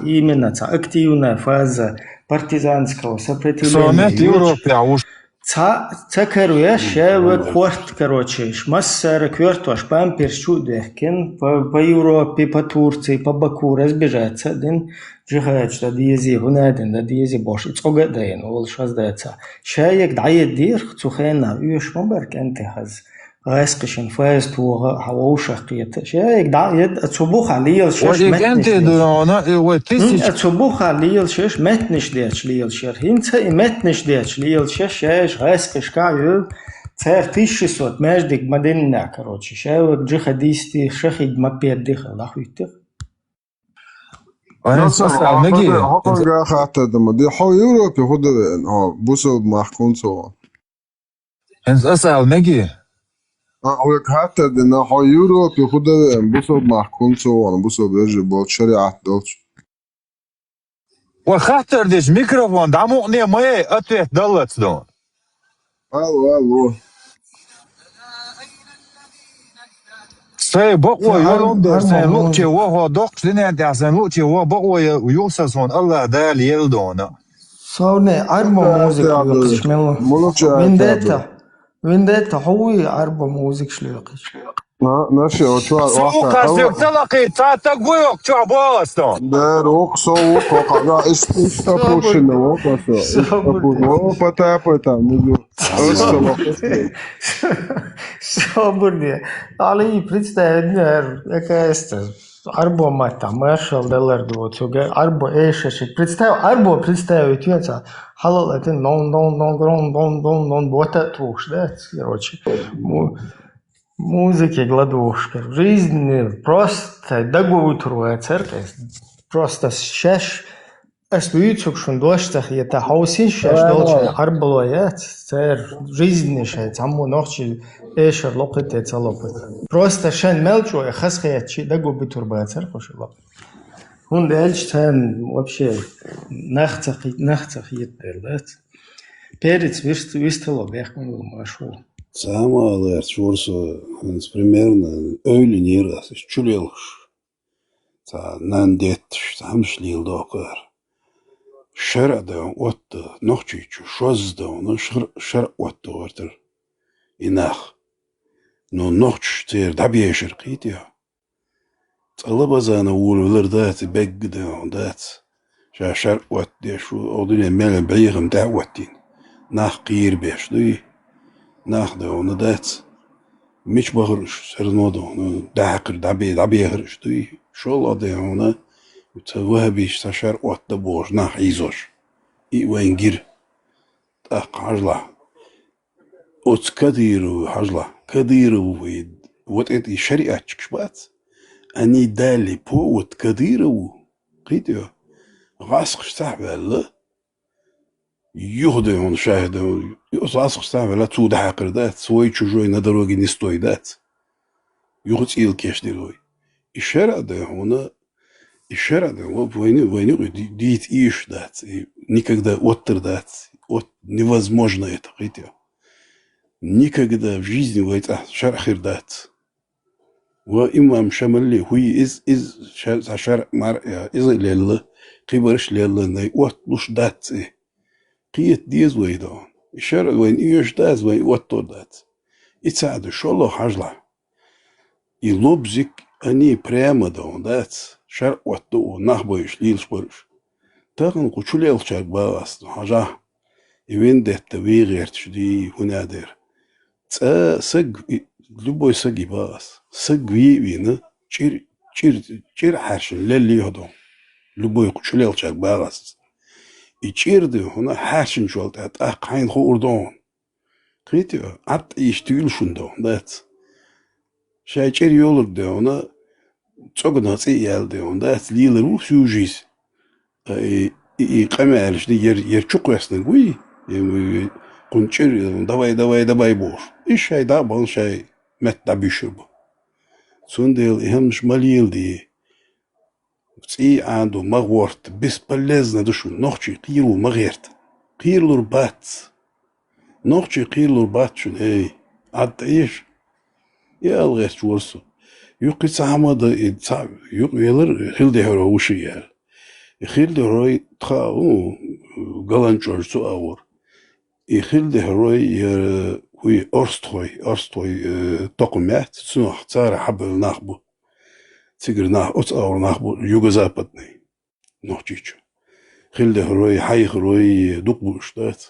S4: именно активная фаза партизанского сопротивления. Цакаруя шевы кварт, короче, массара квартуаш пампер чудехкин по Европе, по Турции, по Баку разбежаться, дин жихач да диези гунадин да диези бош, цогадайн, ол шаздается. Шаек дает дир, цухена, юш мамберк антихаз. غاسقشن فاز تو هواوش قيت شيء يد تصبوخ عليه الشش تصبوخ عليه الشش متنش ديش ليه الشر هنت متنش ديش ليه الشش غاسقش كايو صار تيش صوت ماجدك مدينة كروتشي شاو بجخ ديستي شخيد ما بيدخ لا خويت
S1: أنا أصلا نجي هقول حتى دي حو يوروب ياخد بوسو محكون سوا
S5: أنت أسأل نجي
S1: هو حتى إنه هو يوروب ياخد بوسو محكون سوا أنا بوسو بيجي بوت شريعة دوتش
S5: وخاطر ديش ميكروفون دعمو نيا ماي أتيت دلت دون
S1: ألو
S5: سي بقوة يلندر سين لوتشي وهو دوقش لنا دعسن لوتشي وهو بقوة يوسسون الله دال يلدون
S4: سوني أربع موزيك لقش ملو Vendetta هو أربع موزيك شلقش
S1: ناشي أشوار
S5: سوق تلقي تقويق شو باستون
S1: ده روك سوق وقع استفوش إنه وقع بتا مجو
S4: صابرني علي представляю какая-то арбо мата маршал доллар двоцуга арбо эшеши арбо представить это халал это нон бота туш да короче музыки гладушка жизнь просто дагутруя церковь просто шеш أسبوعك شون دوشتخ يتحوسيش أشتغل أربعة صار жизнь شيء عمو نخشي إيش اللقطة يتصلبت просто شان ملجو خسخة شيء دقو بتربة صار خوش الله هون دالش تان вообще نختخ يتدلت перец вистало бехман машул
S8: Сама алert шурсо примерно öyle нерас чулелш та нандетш там шлил докер شرده وات نخشي شوزده شر وات ورتر إناخ نو نخش تير دبي شرقيتيا طلب زانا ولر دات بجده دات شر وات دي شو أودين مال بيغم دعوتين ناخ قير بيش دوي ناخ ده دات مش بغرش سرنودو دعقر دبي هرش دوي شو الله ده هنا وتوهبيش تشار واتبوش ناح يزوش وينجير تاق عجلة وت كديرو عجلة كديرو ويد وتأتي شريعة تشبات أني دالي بو وت كديرو قيديو غاسق شتعبه لا يهدون شاهدو غاسق شتعبه لا تو دحقر دات سوي чужой надороге не стой дат يغتيل كيش ديروي الشارع ده هنا الشارع ده войну дит иш дат никогда оттер дат невозможно это قيتيو никогда в жизни ويت شارع خير دات وإمام شمالي هو شارع مرء إذا لله قبرش لله ناي وطلش دات قيت ديز ويدون الشارع وين إيش دات وين وطر دات يتساعد شو الله حجله يلوبزك أني прямо دون دات شارع وطو نخبويش ليلش برش تاقن قشولي الشارع باست حاجة يوين دات تبيغيرتش دي هنا دير سق любой саги бас сагви вина чир харшин лелли ходон любой кучулел чак багас и чирде хона харшин жолт ат кайн хурдон критио ат иштил шундон дат шай чир йолур де ona цогна ци ялде он дат лилер у сюжис И камерш, ди ерчук ясны гуи. Кунчер, давай бош. И шай да бал шай мет да бишурбу. Сундел и хамш малил ди. И عنده مغورت бесполезно душу. Нохчи قيرو مغيرت. قيرلور بات. نوخشي قيرلور بات شون اي. عد ايش؟ يا الغيت شورسو. يقي سامد يقيلر خلدي هرو وشي يال. خلدي هروي تخاو غلان جورسو اور. خلدي هروي هوي أرستوي تقومات سنوح تارا حبل ناخبو. تيجر ناخ أور ناخبو يوغوزابتني. نوخشيشو. خلدي هروي حي هروي دقبو اشتات.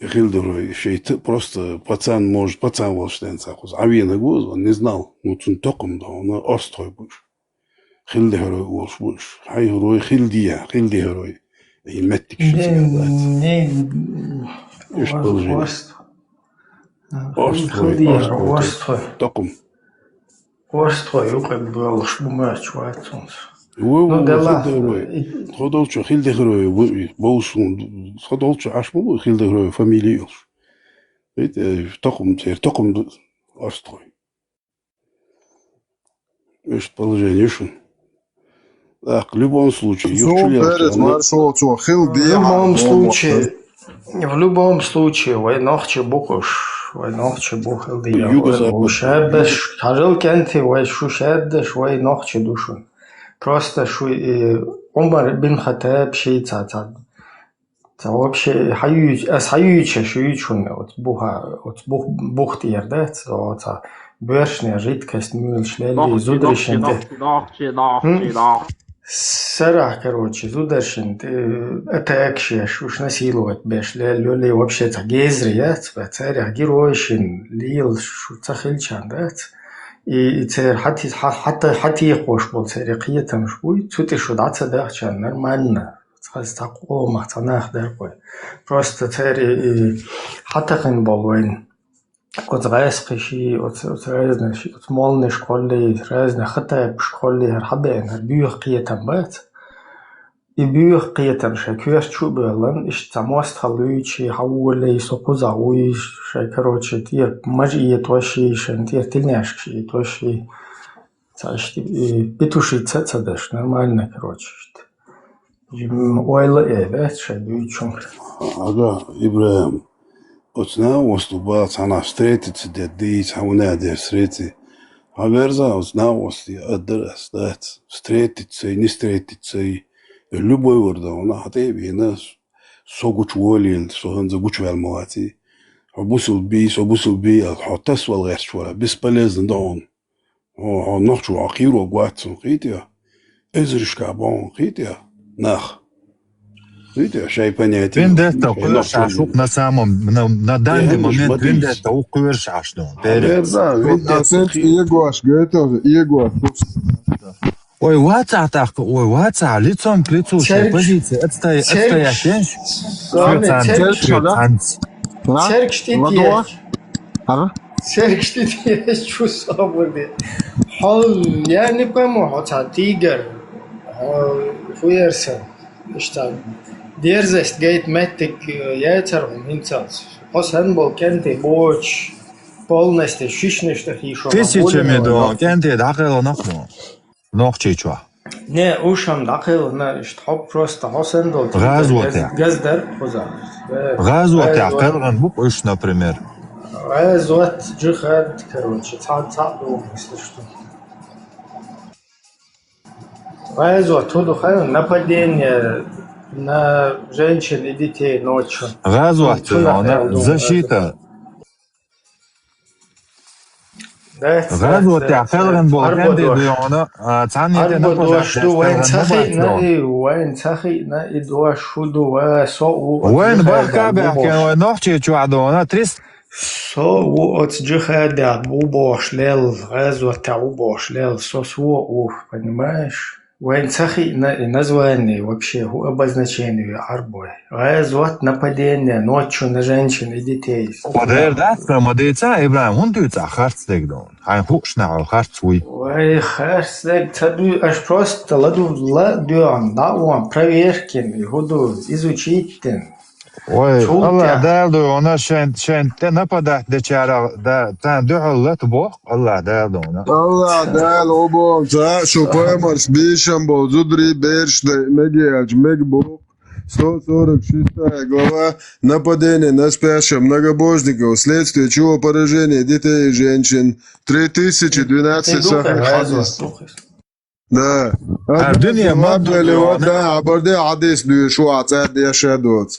S8: Хилдерой шейт просто пацан волштен сахуз. Авиена гуз, он не знал. Ну цун током да, он острой буш. Хилдерой волш буш. Хайгерой хилдерой. И меттик шейт. Ишь положение. Острой. Током.
S4: Острой, как был шмумач, ватсунс.
S8: خدولش خيلدهروي بوسون خدولش عشمو خيلدهروي فاميليوس weet تقم أستوي مش положение шун так в любом случае
S4: в любом случае войнахче бухал ди ушебеш кажел кенти вой шушедеш войнахче душун просто Умар бин Хаттаб шейца вообще хаюича шуичун от бухт ердет от бешная жидкость мюльшлели зудришенте сара короче зудришенте это экшеш уж насиловать бешле люли вообще гезрият бацаря героишин лил шуцахилчан дат и цер حتى يقوش بول سرقية مشبوي تسوتي شو دعت داخل نورمально تقول ما تناخ دربوي просто цер حتى خن болвин от райскиши от разные от молные школы разные حتى школы حبين بيوخ قيتم بات и бюх قيتم شكوش شو بيلن إيش تماس خلويشي حولي سقوزا ويش короче تير مجيء توشي شنتير تلناشكشي توشي تاشتي بتوشي تسدش нормально короче ойла evet шайдуйчун
S8: ага Ибрахим от знавость она встретится дедись хаунаде встрети Аверза знавость адрес дат встретиться и не встретиться любой ورده ona hatabi nas soguch wolil so hanza guch velmoati abusul bi hatas wal ghair shwala بسبلز ندون او نخشو عقير وقواتو قيتيا ازرش كابون قيتيا نخ قيتيا شاي понятие
S5: Вендетта укуверш ашук на самом на данный момент вендетта укуверш ашну. Ой, ваца так, ой, ваца, лицом к лицу, позиции, отстоящий.
S4: Церк штит что собой. Я не пойму, хотя тигр, хуерса, что дерзость гейт меттик яйцер инцанс. Хосан был кенти боч полностью шишный что хишо.
S5: Тысячами до кенти дахело нахну. نوخچيچوا
S4: نه اوشم داخل نه اشتحب просто Хосан был газдар хоза.
S5: غازوت يعقلن بوك ايش например.
S4: غازوت جهاد короче цаду если что. Газвот тут ходил нападение на женщин и детей ночью.
S5: Газвот защита. غازوت يعقلن بوكان دي انا تعني
S4: وين تخي نا يدوا شودو
S5: وين بحكي كان نحكي شو عدونا تريس
S4: سو от جهاد بو бошлел غازوت تاع бошлел سو понимаешь Войн цахи название вообще обозначение арбой. Вот нападение ночью на женщин и детей.
S5: Модер датка, модеца Ибрахим, он дуется харцдег дон. Хай хушна харцуй.
S4: Ой, харцдег, таду аж просто ладуан, он проверкин, его изучить.
S5: Ой, Allah derdi ona şente napadat de çara da tan du'allat bu Allah derdi ona.
S1: Allah del obo ta şu poemars bişam bo zudri berş de megiyac megbo 146 глава нападение на спящих многобожников, вследствие чего поражение детей и женщин. 3012 хадис. Да.
S5: Dünya
S1: мабдали вода, абарде хадис ду şu atad yaşadot.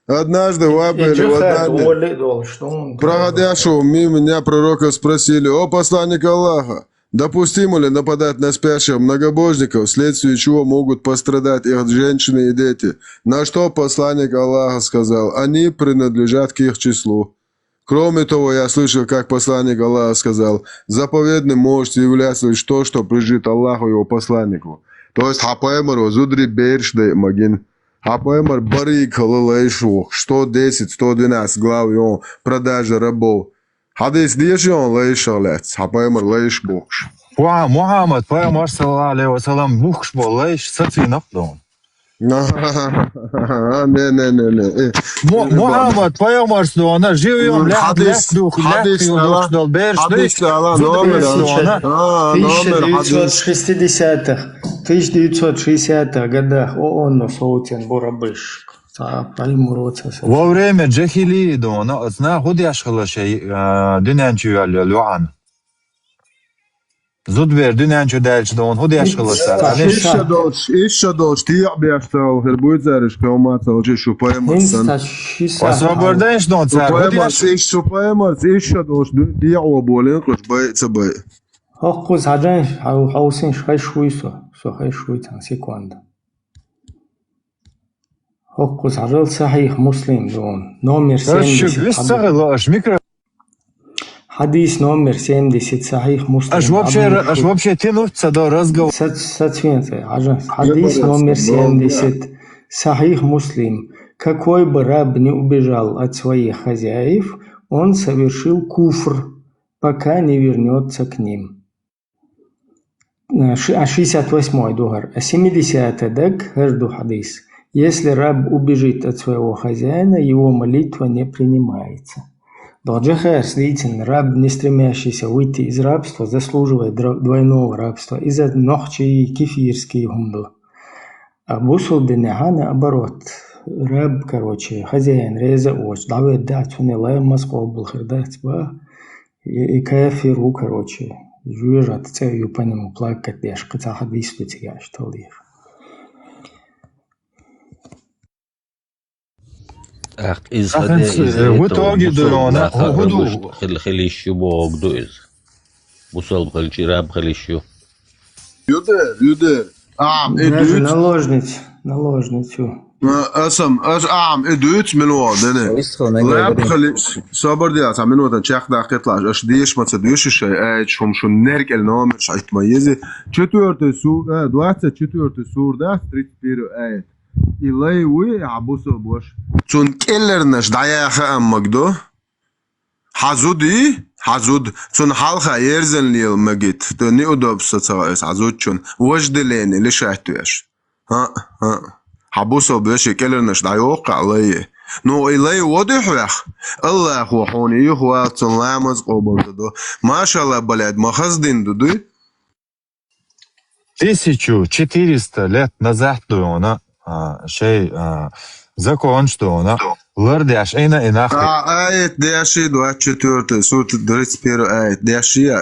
S1: Однажды вабели водами, проходящего мимо меня пророка спросили: «О посланник Аллаха, допустимо ли нападать на спящих многобожников, вследствие чего могут пострадать их женщины и дети?» На что посланник Аллаха сказал: «Они принадлежат к их числу». Кроме того, я слышал, как посланник Аллаха сказал: «Заповедным может являться лишь то, что прижит Аллаху и его посланнику». То есть хапаемар зудри бершде магин. Хапаемар барик лейшу 110-112 глав он продажа рабов. Хадис деши он лейшалец. Хапаемар лейш бухш.
S5: Мухаммад пайгамбар саллаллаху алейхи ва саллям бухш бол лейш сатвинак дон.
S1: Не.
S5: Muhammed Peygamber ona живем
S1: Хадис
S4: 1960-х годах ООН Саутин Бурабыш.
S5: Во время джахилии дона зна худяш хлашей дünençü luan. Zudver dünençü delç don hudyaş хлашар.
S1: İşe doç tiya biyastal herbuit zarish kıyamat alçı şu payamazsan.
S5: Освобождаешь don цар hudyaş.
S1: İş şu payamaz işe doç tiya o bolin kuş bay sabay.
S4: Хоккус хаджан хаусин шхайшуйсо сохайшуйтан секунда. Хоккус хаджал сахих муслим дон номер 70. Хадис номер 70 сахих муслим.
S5: Аж вообще тянуться до разговора.
S4: Хадис номер 70 сахих муслим. Какой бы раб не убежал от своих хозяев, он совершил куфр, пока не вернется к ним. 68-й дугар. 70-й дак хажду хадис. Если раб убежит от своего хозяина, его молитва не принимается. Доджахар следительно, раб, не стремящийся выйти из рабства, заслуживает двойного рабства из-за нохчи и кефирские гумду. А бусул денега наоборот. Раб, хозяин, реза оч, давай дать, он и лаем Москву был хердать, и кафиру, Жуежат целью по нему плакать, беш, каца хадису тебя, что ли.
S5: В итоге дона худу.
S10: خليشو بوغدو إز. بوصل بخلشي راب خليشو.
S1: Юдер.
S4: Наложницу.
S1: اسم ادوت من وادنه لعب خلي صبر دي تعمل وقت شيخ دقيقه يطلع اش ديش ما تدوش الشيء شوم شو نرك النوم مش هيتميزي четвертый сур 24 сур да 31 аят илай уи абусо бош чун келлернеш даяха аммагдо حزود چون حلقه يرزن ليل مجد تني ادوبس تصايس حزود چون وجدلين اللي شاهتوش ها حبوسه بش كلرنش دايوق عليه نو إليه واضح ويخ الله هو حوني هو تنلامز قبل دو ما شاء الله بلاد ما خزدين دو
S5: 1400 лет назад дона شيء закон что она лардяш эйна инах
S1: آية داشي 24 سورة 31 آية داشي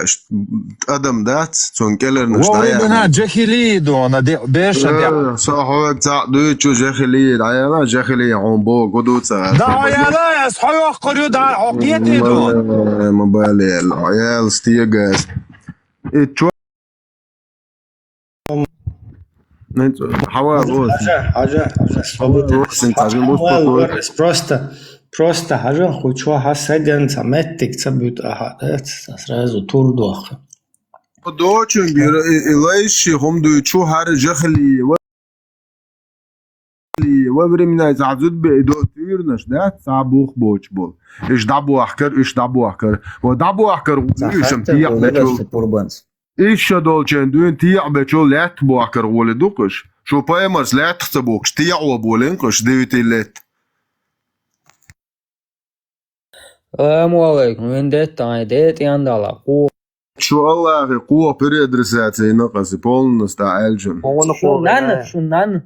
S1: أدم دات تون كلرنش دايا
S5: وين جاهلي دون بيش
S1: صاحبك تاع دوتشو جاهلي دايا جاهلي عمبو قدوت
S5: دايا صحيح قريو دا عقيتي دون
S1: ما بالي العيال ستيغاس
S4: Просто хажа хочу хасаган саметтик цабют ахадет сразу турдох.
S1: دوچن بیر ایلیش هم دوچو هر جخلی و برمنا تعزد بيدو تيرنش ده صابوخ بوش بول ايش دابو احكر ودابو احكر ويشم تيع بتشول ايش دول چندون تيع بتشول لات بو احكر ولدوكش شو بايمرز لات تبوكش تيع وبولنكش ديوتي لات
S6: السلام عليكم وين ديت ياندالا قو
S1: شو الله قوة переадресация نقص полностью الجن
S6: شو نان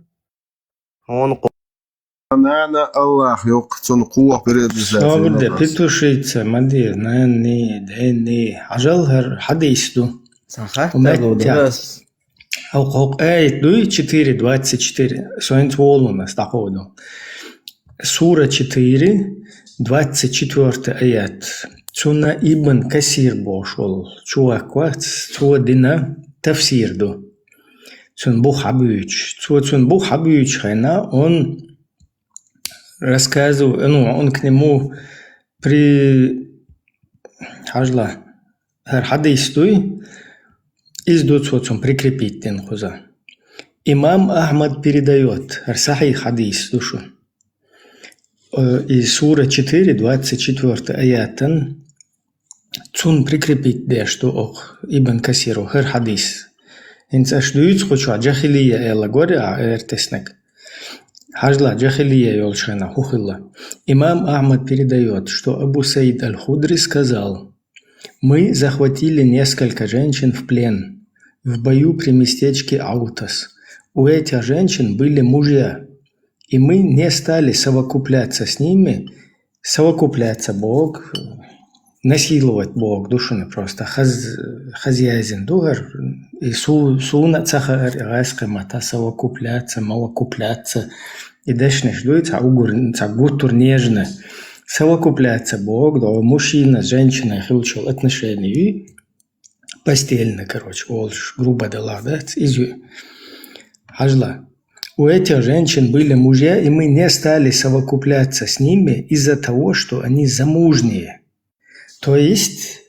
S1: أنا الله يقتن قوة переадресация
S4: Добре, питушица, мади, не, ажалгар хадисду. Уметтят. Алкок айт 4:24. Соинт волна стаходу. Сура 4, 24 аят. Цуна ибн Касир бошол. Чуакват, цуа дина тафсирду. Цун Бухабюч. Цун Бухабюч хайна, он рассказывал, он к нему хадисду издут он прикрепить тен хуза. Имам Ахмад передает сахи хадис душу. Из сура 4, 24 аятан цун прикрепить де, что ох Ибн Касиру хер хадис. Инц ашдуиц хоча джахилия эла горе эртеснек. Хажла джахилия ёлшана хухилла. Имам Ахмад передает, что Абу Саид аль-Худри сказал: мы захватили несколько женщин в плен в бою при местечке Аутас. У этих женщин были мужья, и мы не стали совокупляться с ними. Совокупляться Бог, насиловать Бог, душины просто хазяйзен дугар, и суна цахар раскамата совокупляться, малокупляться, и дальше ждут, гутур нежно. Совокупляться Бог, да, мужчина с женщиной хилчил отношения, постельно, короче, грубо дала, да, изю. Хажла. У этих женщин были мужья, и мы не стали совокупляться с ними из-за того, что они замужние. То есть,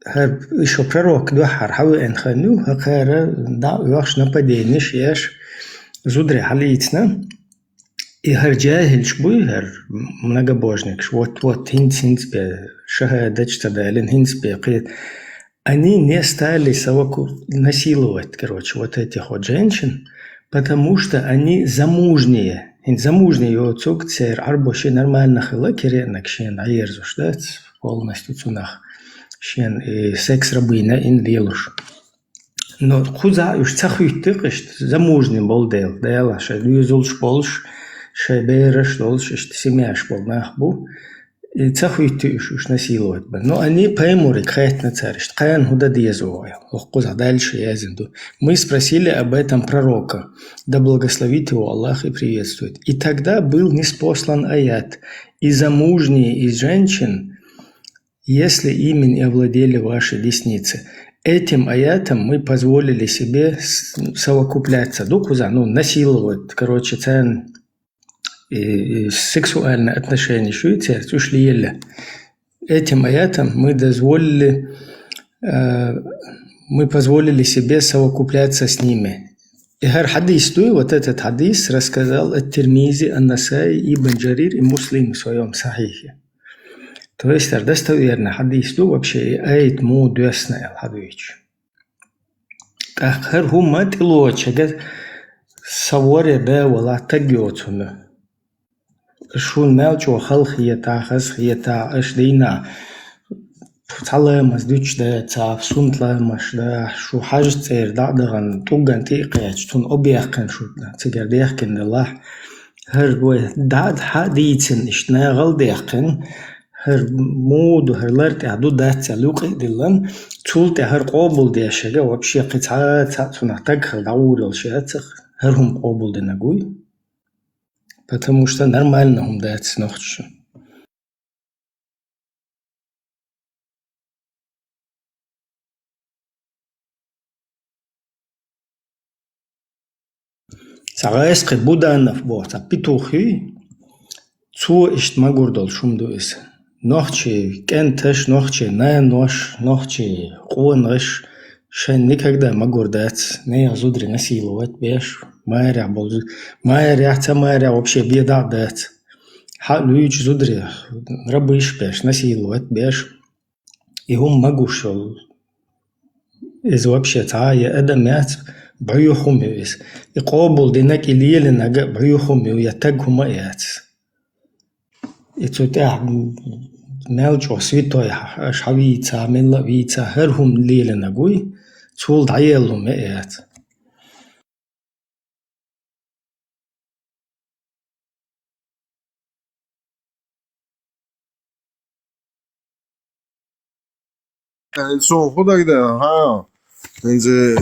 S4: еще пророк Дуахар Хавы Энхану, Хакара, да, ваш нападение, шеш, зудре халицна, и харджахиль шбуйгар, многобожник, вот хинцинцбе, шахадачта далин хинцбе, они не стали насиловать, короче, вот этих вот женщин, потому что они замужние. Замужние отцук цер арбоши нормально хила керенак шен аерзуш, да, полностью цунах шен секс рабына ин лелуш. Но хуза уж цахуйтык замужним бол дел, дела ше юзулш болш, ше береш долш, семяш бол нахбу. И цахуйты уж насиловать бы. Но они поймури кхет на царишь. Каян худа диезуая. Охкуза дальше язенду. Мы спросили об этом пророка. Да благословит его Аллах и приветствует. И тогда был ниспослан аят. И замужние из женщин, если ими не овладели ваши десницы. Этим аятом мы позволили себе совокупляться. Дукуза, насиловать. Короче, цен сексуальные отношения шуйцерц ушли еле. Этим аятом мы позволили себе совокупляться с ними. И хадис, вот этот хадис рассказал ат-Тирмизи, ан-Насаи, Ибн Джарир и Муслим в своем сахихе. То есть достоверно хадис вообще аят му дёсная хадис. Хар хумат илоча саворе бе вала тагёцуна. شون مالچو خلخيتا خسخيتا اشدينا تعلمز دوچ ده تعف سونتلا مش ده شو حاجة تصير دعدغن طوغن تيقيج تون أبيخن شو تقدر ديخن الله هر بوي دعد حديثن اشتنا غل ديخن هر مود وهر لرت عدو دات سلوقي دلن تولت هر قابل ديشجا وبشي قطعات تنحتاج خل دعور الشياتخ هر هم قابل دنقوي потому что нормально он дается ночью. Сагайск буданов бот, а петухи цу ишт магурдал шумдуис. Ночи кентеш, ночи не нож, ночи қуыныш. Шен никогда магурдец, не я зудри насиловать, беш, майря болзу, майря, ца майря вообще беда дец. Халюч зудри, рабыш беш, насиловать, беш. И он магушел. Из вообще ца я эдамец, баюхуми вис. И قابل دينك إليل نجا بيوخم ويتجهم مايات. إتوتع نالجو سويتويا شعبيتا ملا بيتا هرهم ليل نجوي تول دعيلهم مايات.
S1: So خدا كده ها انزي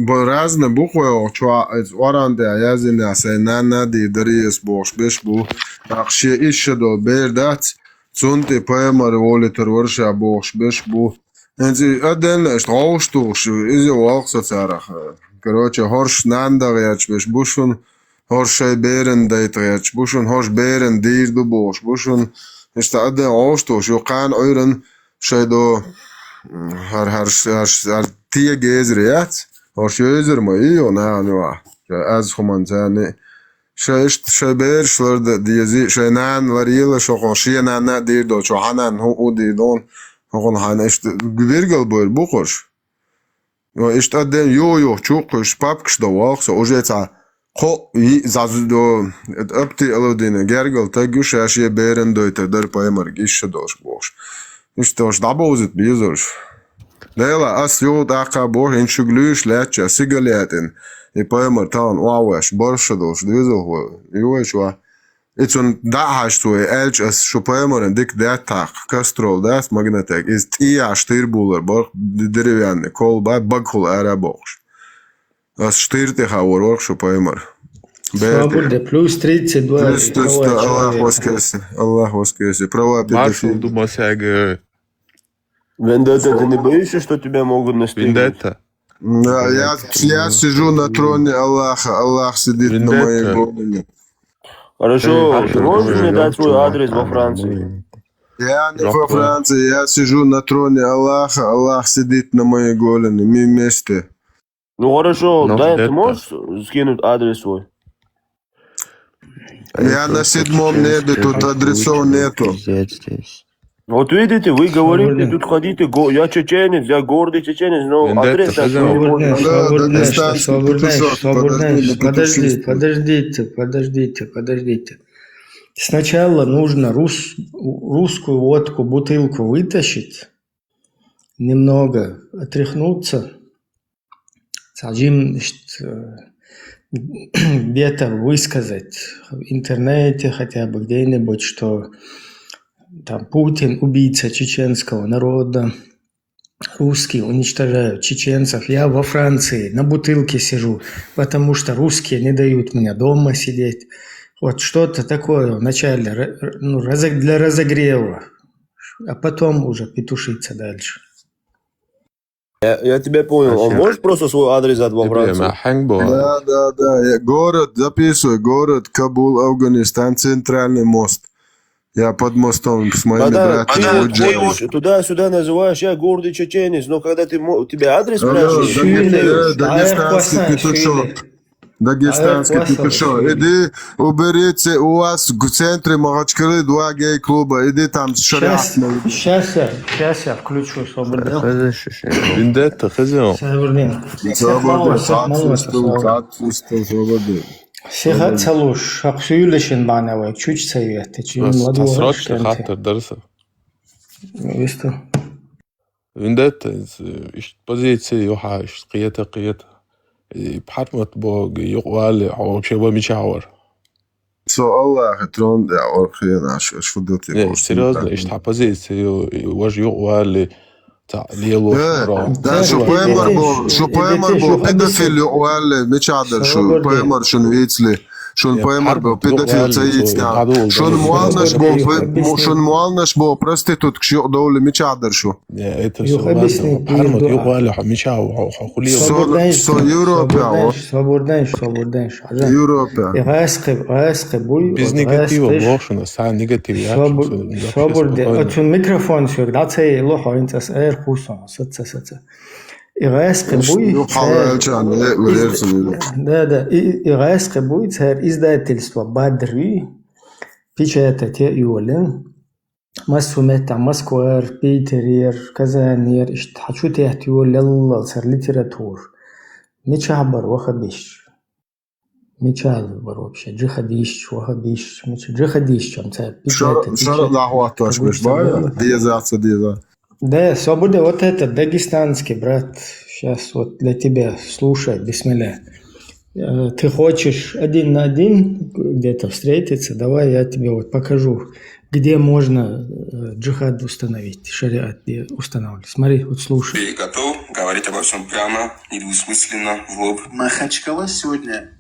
S1: برازنا بوخو چوا اوران ده يازن اسنانا دي دريس بوش بش بو اخشي ايش دو بيردات цунте поэмар волитер ворша бوش بش بو انزي ادن штроштуш изи волкса царах короче хорш нандер яч беш бушун хоршай берен дейт яч бушун хорш берен дир до бош бушун ist ادن اوشتوش يقان ايرن شيدو har tie gezriat or shözer mo io na no az khomantani شايشت شبير شلر ديزي شينان وريلا شو قشينا نا دير دو شو حنان هو دي دون هون هانشت بيرجل بول بوخش و اشت ادن يو چوقش پاپكش دو واخ اوجيتا خو زازدو ابتي الودين گرگل تگوش اشي بيرن دويت در پايمر گيش دوش بوش اشتوش دابوزت بيزوش ليلا اس يو داقا بور ان شغلوش لاتشا سيجالياتن I poemar tan uauash borshadosh dizo juochwa itsun dahash elch as shu poemar dik datak kastrol das magnetek is tia shtirbuler bor derivianne kolba bakhul arabosh as shtirte havorok shu poemar
S4: Свобода плюс 32.
S1: Allah воскресе. Права
S17: Маршал Думасяга.
S13: Вендетта, ты не боишься, что тебя могут настигнуть?
S17: Вендетта.
S1: Да, я сижу на троне Аллаха, Аллах сидит на моей голове.
S13: Хорошо, ты можешь мне дать свой адрес во Франции?
S1: Я не во Франции, я сижу на троне Аллаха, Аллах сидит на моей голове, мы вместе.
S13: Ну хорошо, дай, ты можешь скинуть адрес свой?
S1: Я на 7-м небе, тут адресов нету.
S13: Вот видите, вы говорите, тут ходите, я чеченец, я гордый чеченец, но адрес...
S4: Подождите. Сначала нужно русскую водку, бутылку вытащить, немного отряхнуться, где-то высказать в интернете хотя бы где-нибудь, что там Путин убийца чеченского народа, русские уничтожают чеченцев. Я во Франции на бутылке сижу, потому что русские не дают мне дома сидеть. Вот что-то такое вначале для разогрева, а потом уже петушиться дальше.
S13: Я тебя понял. Он может просто свой адрес дать во Франции?
S1: Да. Город, записывай, город Кабул, Афганистан, центральный мост. Я под мостом с моими братьями.
S13: Ты его туда-сюда называешь, я гордый чеченец, но когда тебе адрес спрашивают...
S1: Дагестанский петушок. Дагестанский петушок. Иди, уберите, у вас в центре Махачкалы 2 гей-клуба, иди там с шариатом.
S4: Сейчас я включу свободу.
S17: Вендетта, хозяин.
S1: Свободу.
S4: Сиха целуш, аксуюлешин банавай, чуть совет,
S17: Срочно хаттер дарса.
S4: Висто.
S17: Вендетта, позиция юха, قيادة. بحرمت بوغ يقوالي أو شباب مشاور.
S1: الله خطرون ده أو خيانة شو بدك
S17: سيريوزنا إيش تحبزيت وجه يقوالي تعليلو.
S1: ده شو بيمر بو بيدفيل يقوالي مش عادل شو بيمر شنو يتسلي. شون поэмар бо педофил цаицна шон муалнаш бо проститут кшо доли мичадер шо
S17: это всё حرمت يقوالي مشاو خليه
S4: свободнейш
S1: Европа
S4: Раске буй
S17: без негатива бошно са негатив я
S4: свободе от микрофон сюр да цей лохо инцас эр хусон саца Игайская будет. Да. Игайская будет издательство Бадры. Печатать Юлин. Масумета, Москвар, Питерер, Казанер. Хочу тяхт Юлин сар литератур. Мечабар вахабиш. Мечабар вообще. Джихадиш, вахабиш. Джихадиш чем це печатать.
S1: Что лахуатуаш бешбая? Дезаться.
S4: Да, свобода вот это, дагестанский, брат. Сейчас вот для тебя, слушай, бисмилля. Ты хочешь один на один где-то встретиться, давай я тебе вот покажу, где можно джихад установить, шариат устанавливать. Смотри, вот слушай.
S3: Ты готов говорить обо всем прямо, недвусмысленно, в лоб?
S16: Махачкала сегодня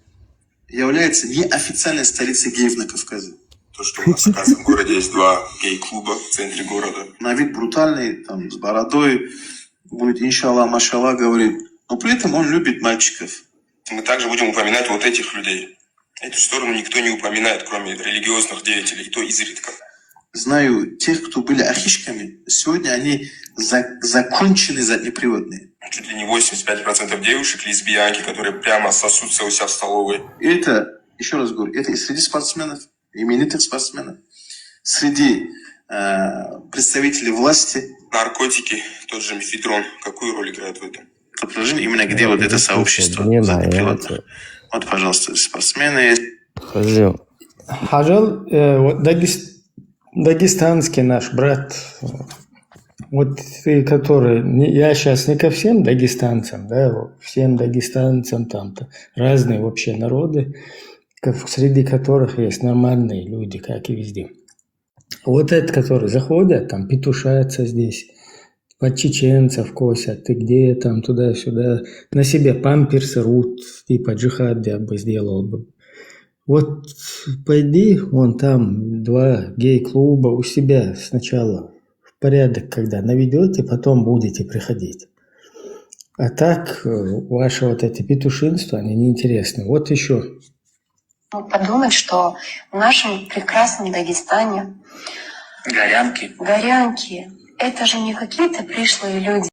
S16: является неофициальной столицей геев на Кавказе.
S3: То, что у нас, оказывается, в городе есть 2 гей-клуба в центре города.
S16: На вид брутальный, там, с бородой, будет иншаллах, машаллах говорит, но при этом он любит мальчиков.
S3: Мы также будем упоминать вот этих людей. Эту сторону никто не упоминает, кроме религиозных деятелей, и то изредка.
S16: Знаю тех, кто были ахишками, сегодня они закончены заднеприводные.
S3: Чуть ли не 85% девушек лесбиянки, которые прямо сосутся у себя в столовой.
S16: И это, еще раз говорю, это и среди спортсменов, именитых спортсменов, среди представителей власти.
S3: Наркотики, тот же мефедрон, какую роль играет в этом?
S16: Предложение именно где вот это сообщество заднеприводных. Вот, пожалуйста, спортсмены.
S4: Хажал, вот дагестанский наш брат, вот ты, который, я сейчас не ко всем дагестанцам, да, всем дагестанцам там-то разные вообще народы, среди которых есть нормальные люди, как и везде. Вот этот, который заходят, там петушатся здесь, под чеченцев косят, ты где там, туда-сюда, на себе памперсы рут, типа джихад я бы сделал бы. Вот пойди, вон там 2 гей-клуба у себя сначала в порядок, когда наведете, потом будете приходить. А так, ваши вот эти петушинства, они неинтересны. Вот еще.
S21: Подумать, что в нашем прекрасном Дагестане горянки, это же не какие-то пришлые люди.